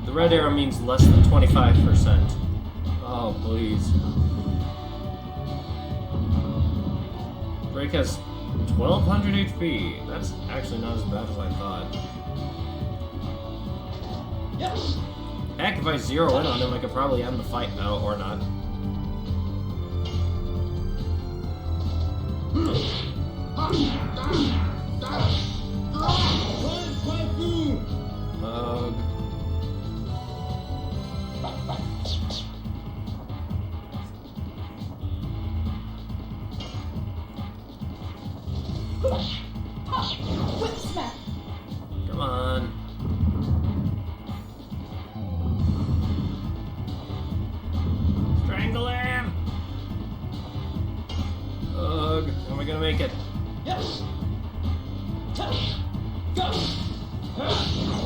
The red arrow means less than 25%. Oh, please. Drake has 1200 HP. That's actually not as bad as I thought. Yes. Heck, if I zero in on him, I could probably end the fight now, or not. Whip smack. Come on. Strangle him! Ugh, how am I gonna make it? Yes. Go.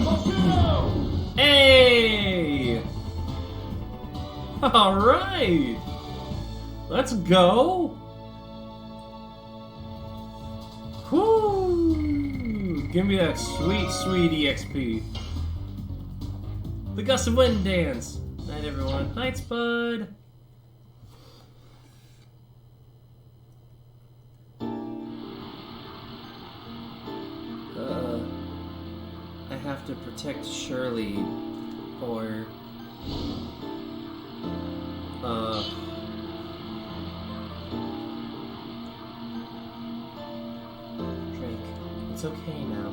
Volcano. Hey! Alright! Let's go! Whoo! Give me that sweet, sweet EXP. The Gust of Wind dance! Night, everyone. Night, Spud! I have to protect Shirley, or... Drake, it's okay now.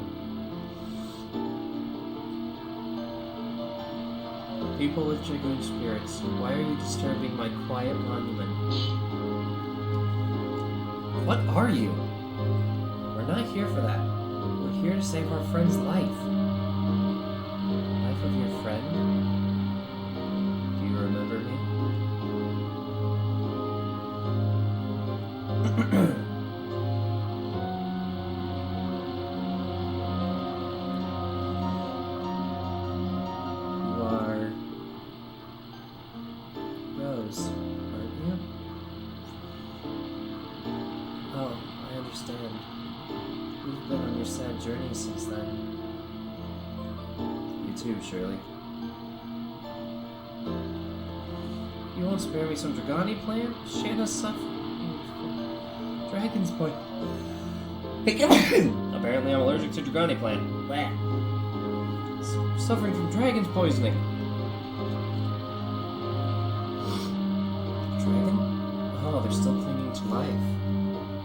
People with Dragoon spirits, why are you disturbing my quiet monument? What are you? We're not here for that. We're here to save our friend's life. Life of your friend? Do you remember me? You are Rose, aren't you? Oh, I understand. You've been on your sad journey since then. You too, Shirley. You won't spare me some Dragoni plant? Shanna's suffering. Dragon's point. Apparently I'm allergic to Dragoni plant. Suffering from dragon's poisoning. Dragon? Oh, they're still clinging to life.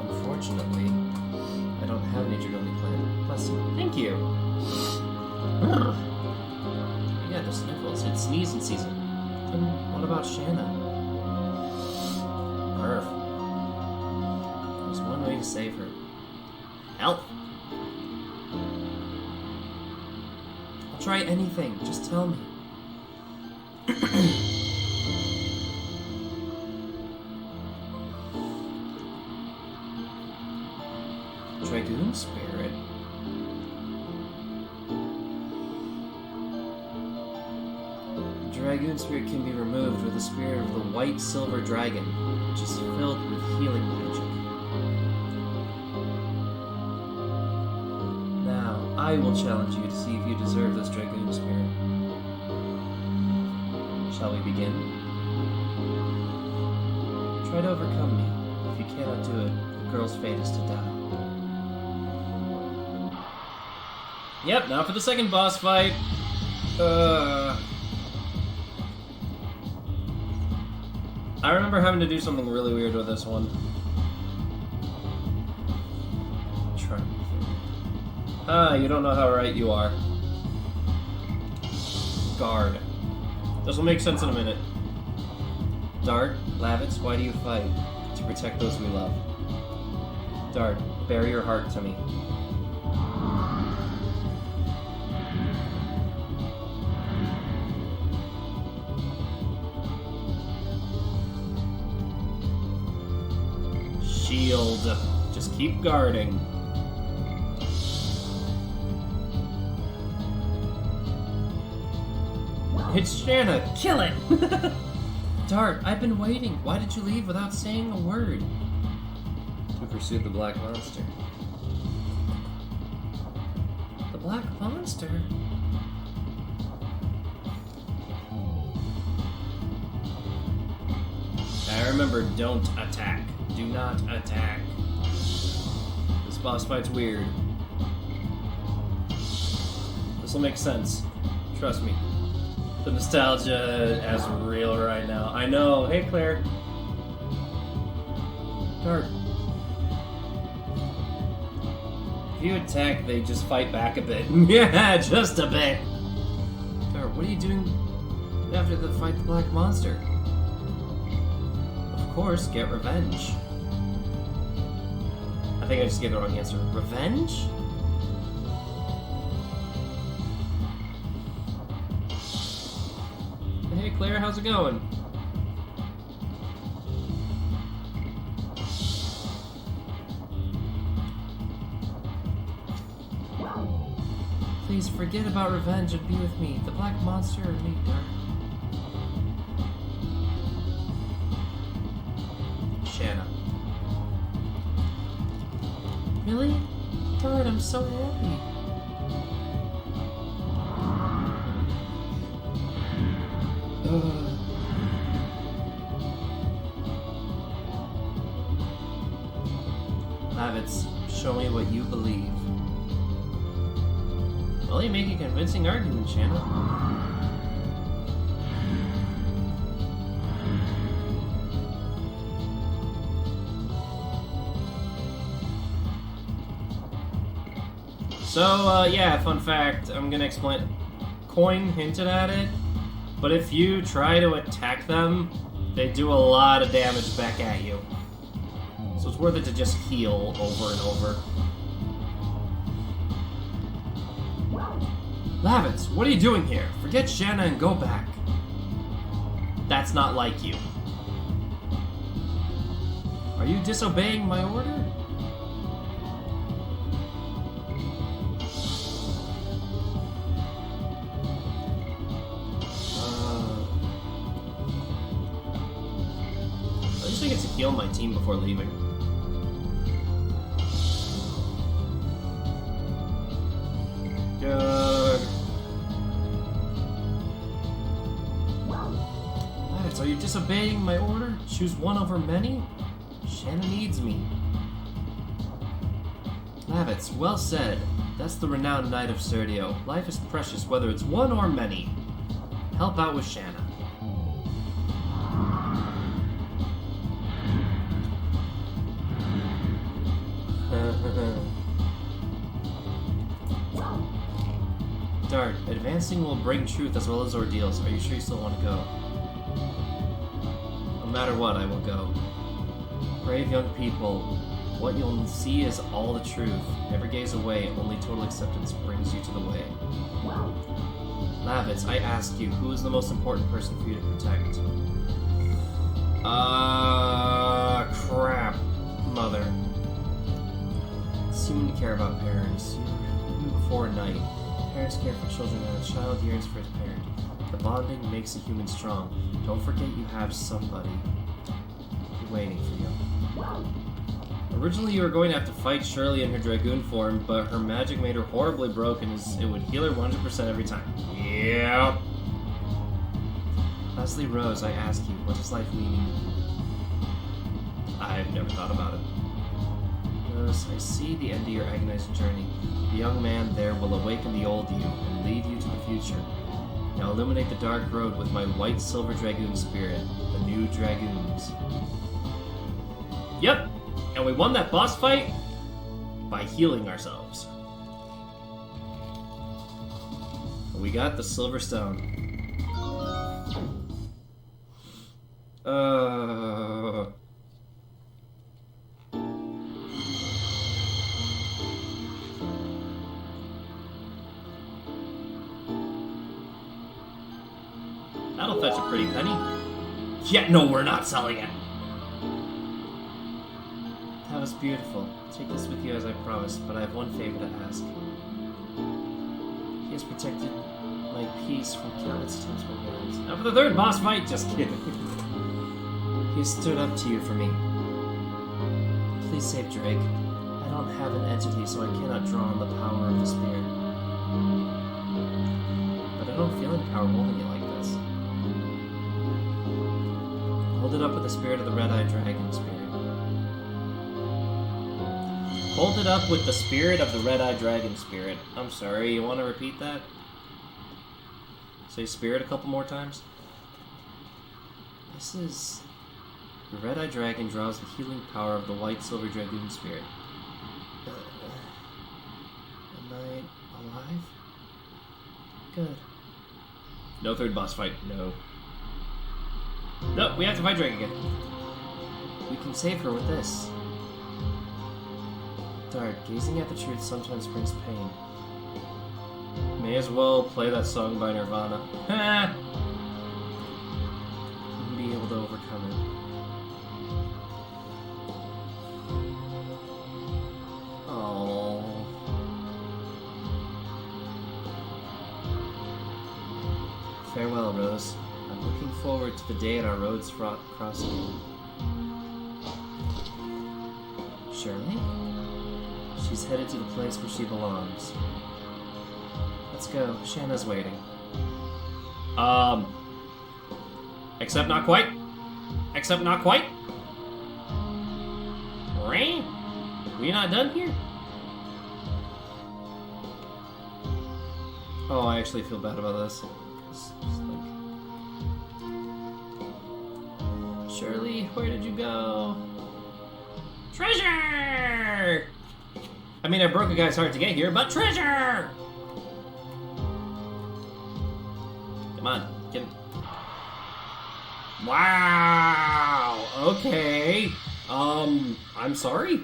Unfortunately, I don't have any Dragoni plant. Bless you. Thank you. Yeah, the sniffles. It's sneezing season. Then what about Shanna? Earth. There's one way to save her. Help! I'll try anything. Just tell me. Dragoon spirit? Dragoon spirit can be removed with the spirit of the white silver dragon, which is filled with healing magic. Now, I will challenge you to see if you deserve this Dragoon spirit. Shall we begin? Try to overcome me. If you cannot do it, the girl's fate is to die. Yep, now for the second boss fight. I remember having to do something really weird with this one. Try. You don't know how right you are. Guard. This will make sense in a minute. Dart, Lavitz, why do you fight? To protect those we love. Dart, bare your heart to me. Shield. Just keep guarding. It's Shanna! Kill it! Dart, I've been waiting. Why did you leave without saying a word? To pursue the black monster. The black monster? I remember, don't attack. Do not attack. This boss fight's weird. This will make sense. Trust me. The nostalgia is real right now. I know. Hey, Claire. Dart. If you attack, they just fight back a bit. Yeah, just a bit. Dart, what are you doing after the fight the black monster? Of course, get revenge. I think I just gave the wrong answer. Revenge? Hey Claire, how's it going? Please forget about revenge and be with me. The black monster or me, Dart. Shanna. Really? Dart, I'm so happy. Lavitz, show me what you believe. Well, you make a convincing argument, Shanna. So, yeah, fun fact, I'm gonna explain. Coin hinted at it, but if you try to attack them, they do a lot of damage back at you. So it's worth it to just heal over and over. Lavitz, what are you doing here? Forget Shanna and go back. That's not like you. Are you disobeying my order? At least I get to heal my team before leaving. Good. Lavitz, are you disobeying my order? Choose one over many? Shanna needs me. Lavitz, well said. That's the renowned knight of Serdio. Life is precious whether it's one or many. Help out with Shanna. Dart, advancing will bring truth as well as ordeals. Are you sure you still want to go? No matter what, I will go. Brave young people, what you'll see is all the truth. Never gaze away, only total acceptance brings you to the way. Lavitz, I ask you, who is the most important person for you to protect? Crap. Mother. It's human to care about parents. Even before night, parents care for children and a child yearns for his parent. The bonding makes a human strong. Don't forget you have somebody waiting for you. Originally, you were going to have to fight Shirley in her Dragoon form, but her magic made her horribly broken as it would heal her 100% every time. Yep. Lastly, Rose, I ask you, what does life mean to you? I've never thought about it. Rose, I see the end of your agonizing journey. The young man there will awaken the old you and lead you to the future. Now illuminate the dark road with my white silver Dragoon spirit, the new Dragoons. Yep, and we won that boss fight by healing ourselves. We got the silver stone. That'll fetch a pretty penny. Yeah, no, we're not selling it. That was beautiful. Take this with you as I promised, but I have one favor to ask. He has protected my peace from countless attempts by villains. Now for the third boss fight, just kidding. He has stood up to you for me. Please save Drake. I don't have an entity, so I cannot draw on the power of the spear. But I don't feel any power holding it like this. Hold it up with the spirit of the red-eyed dragon spirit. Hold it up with the spirit of the red-eyed dragon spirit. I'm sorry, you want to repeat that? Say spirit a couple more times. This is... The red-eyed dragon draws the healing power of the white silver dragoon spirit. Am I alive? Good. No third boss fight, no. No, we have to fight Drake again. We can save her with this. Dart, gazing at the truth sometimes brings pain. May as well play that song by Nirvana. Ha! And be able to overcome it. Oh. Farewell, Rose. I'm looking forward to the day at our roads cross again. Shirley? She's headed to the place where she belongs. Let's go. Shanna's waiting. Except not quite. Except not quite. Right? We not done here? Oh, I actually feel bad about this. It's like... Shirley, where did you go? Treasure! I mean, I broke a guy's heart to get here, but treasure! Come on, get him. Wow! Okay. I'm sorry.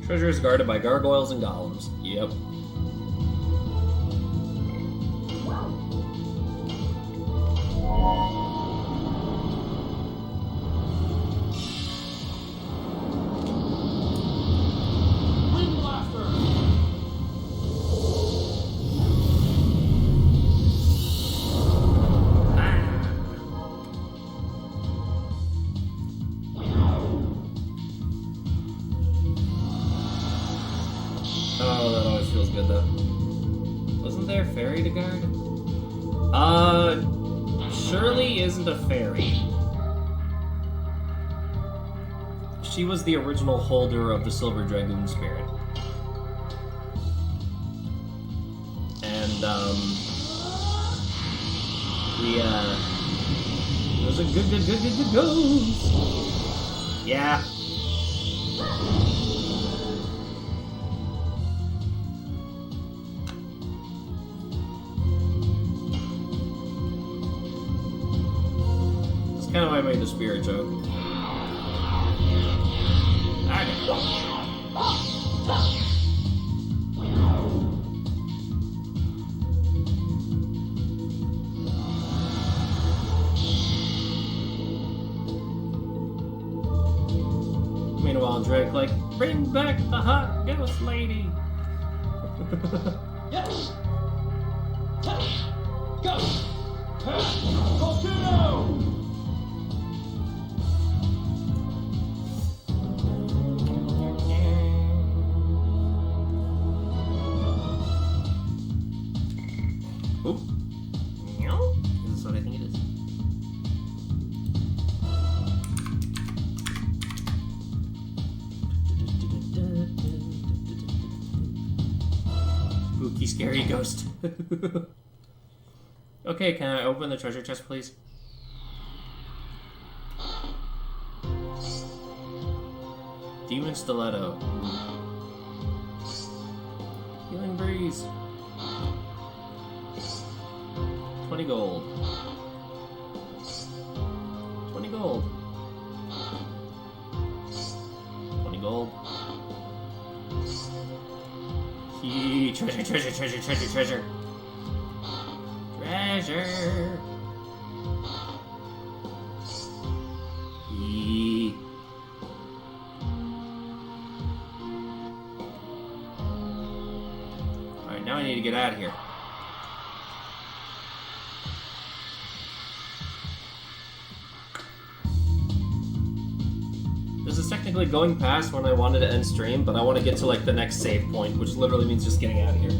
Treasure is guarded by gargoyles and golems. Yep. Wind blaster! Oh, that always feels good though. Wasn't there a fairy to guard? Shirley isn't a fairy. she was the original holder of the Silver Dragoon spirit. And, it was a good goes. Yeah. That's kind of why I made the spirit joke. Meanwhile, Drake like, bring back the hot ghost lady. Yes! Go! Volcano! Oop. No? This is what I think it is. Spooky, scary ghost. Okay, can I open the treasure chest, please? Demon Stiletto. Healing Breeze. 20 gold. 20 gold. 20 gold. Yee, treasure. Treasure. Yee. Alright, now I need to get out of here. This is technically going past when I wanted to end stream, but I want to get to like the next save point, which literally means just getting out of here.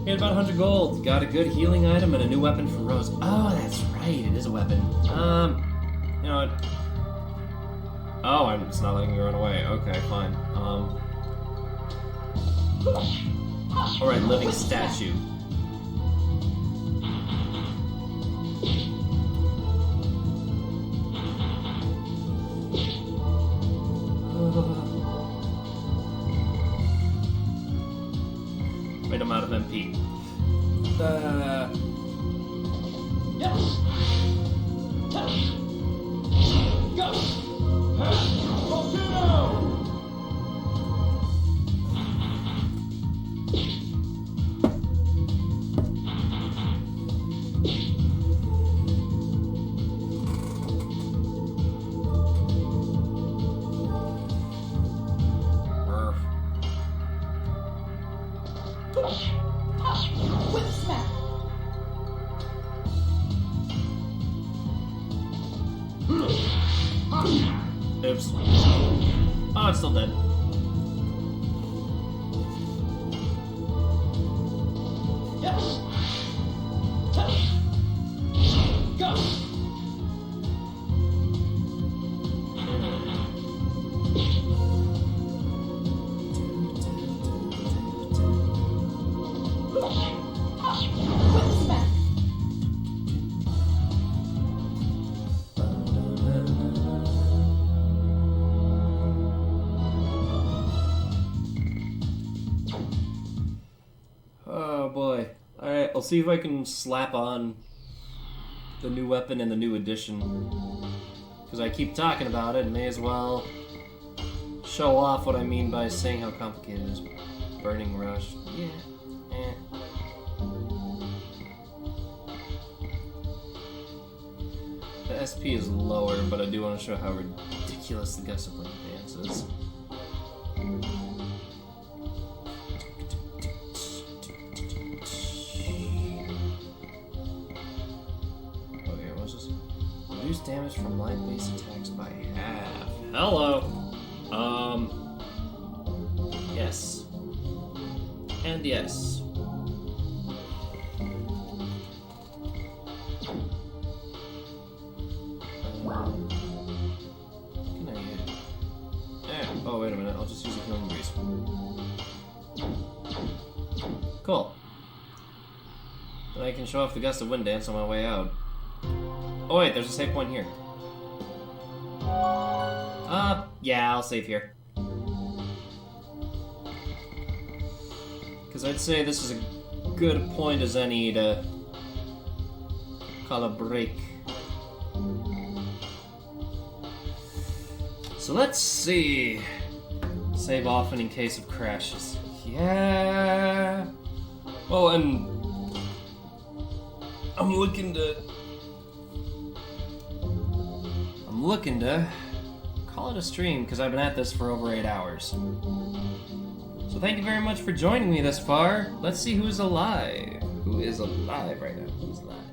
Made about 100 gold. Got a good healing item and a new weapon for Rose. Oh, that's right. It is a weapon. You know what? Oh, it's not letting me run away. Okay, fine. Alright, living statue. Wait, I'm out of MP. Yes! Go! Volcano! Whip smack. Oops. Oh, it's still dead. Yes! Go! Whip smack. Oh boy. Alright, I'll see if I can slap on the new weapon and the new edition. Because I keep talking about it, may as well show off what I mean by saying how complicated it is. Burning Rush. Yeah. The SP is lower, but I do want to show how ridiculous the Gust of Wind dance is. Okay, what's this? Reduce damage from light base attacks by half. Hello! Yes. And yes. What can I get? And I can show off the Gust of Wind dance on my way out. Oh wait, there's a save point here. Yeah, I'll save here. Because I'd say this is a good point as any to call a break. So let's see. Save often in case of crashes. Yeah. Oh, and I'm looking to call it a stream because I've been at this for over 8 hours. So thank you very much for joining me this far. Let's see who's alive. Who is alive right now? Who's alive?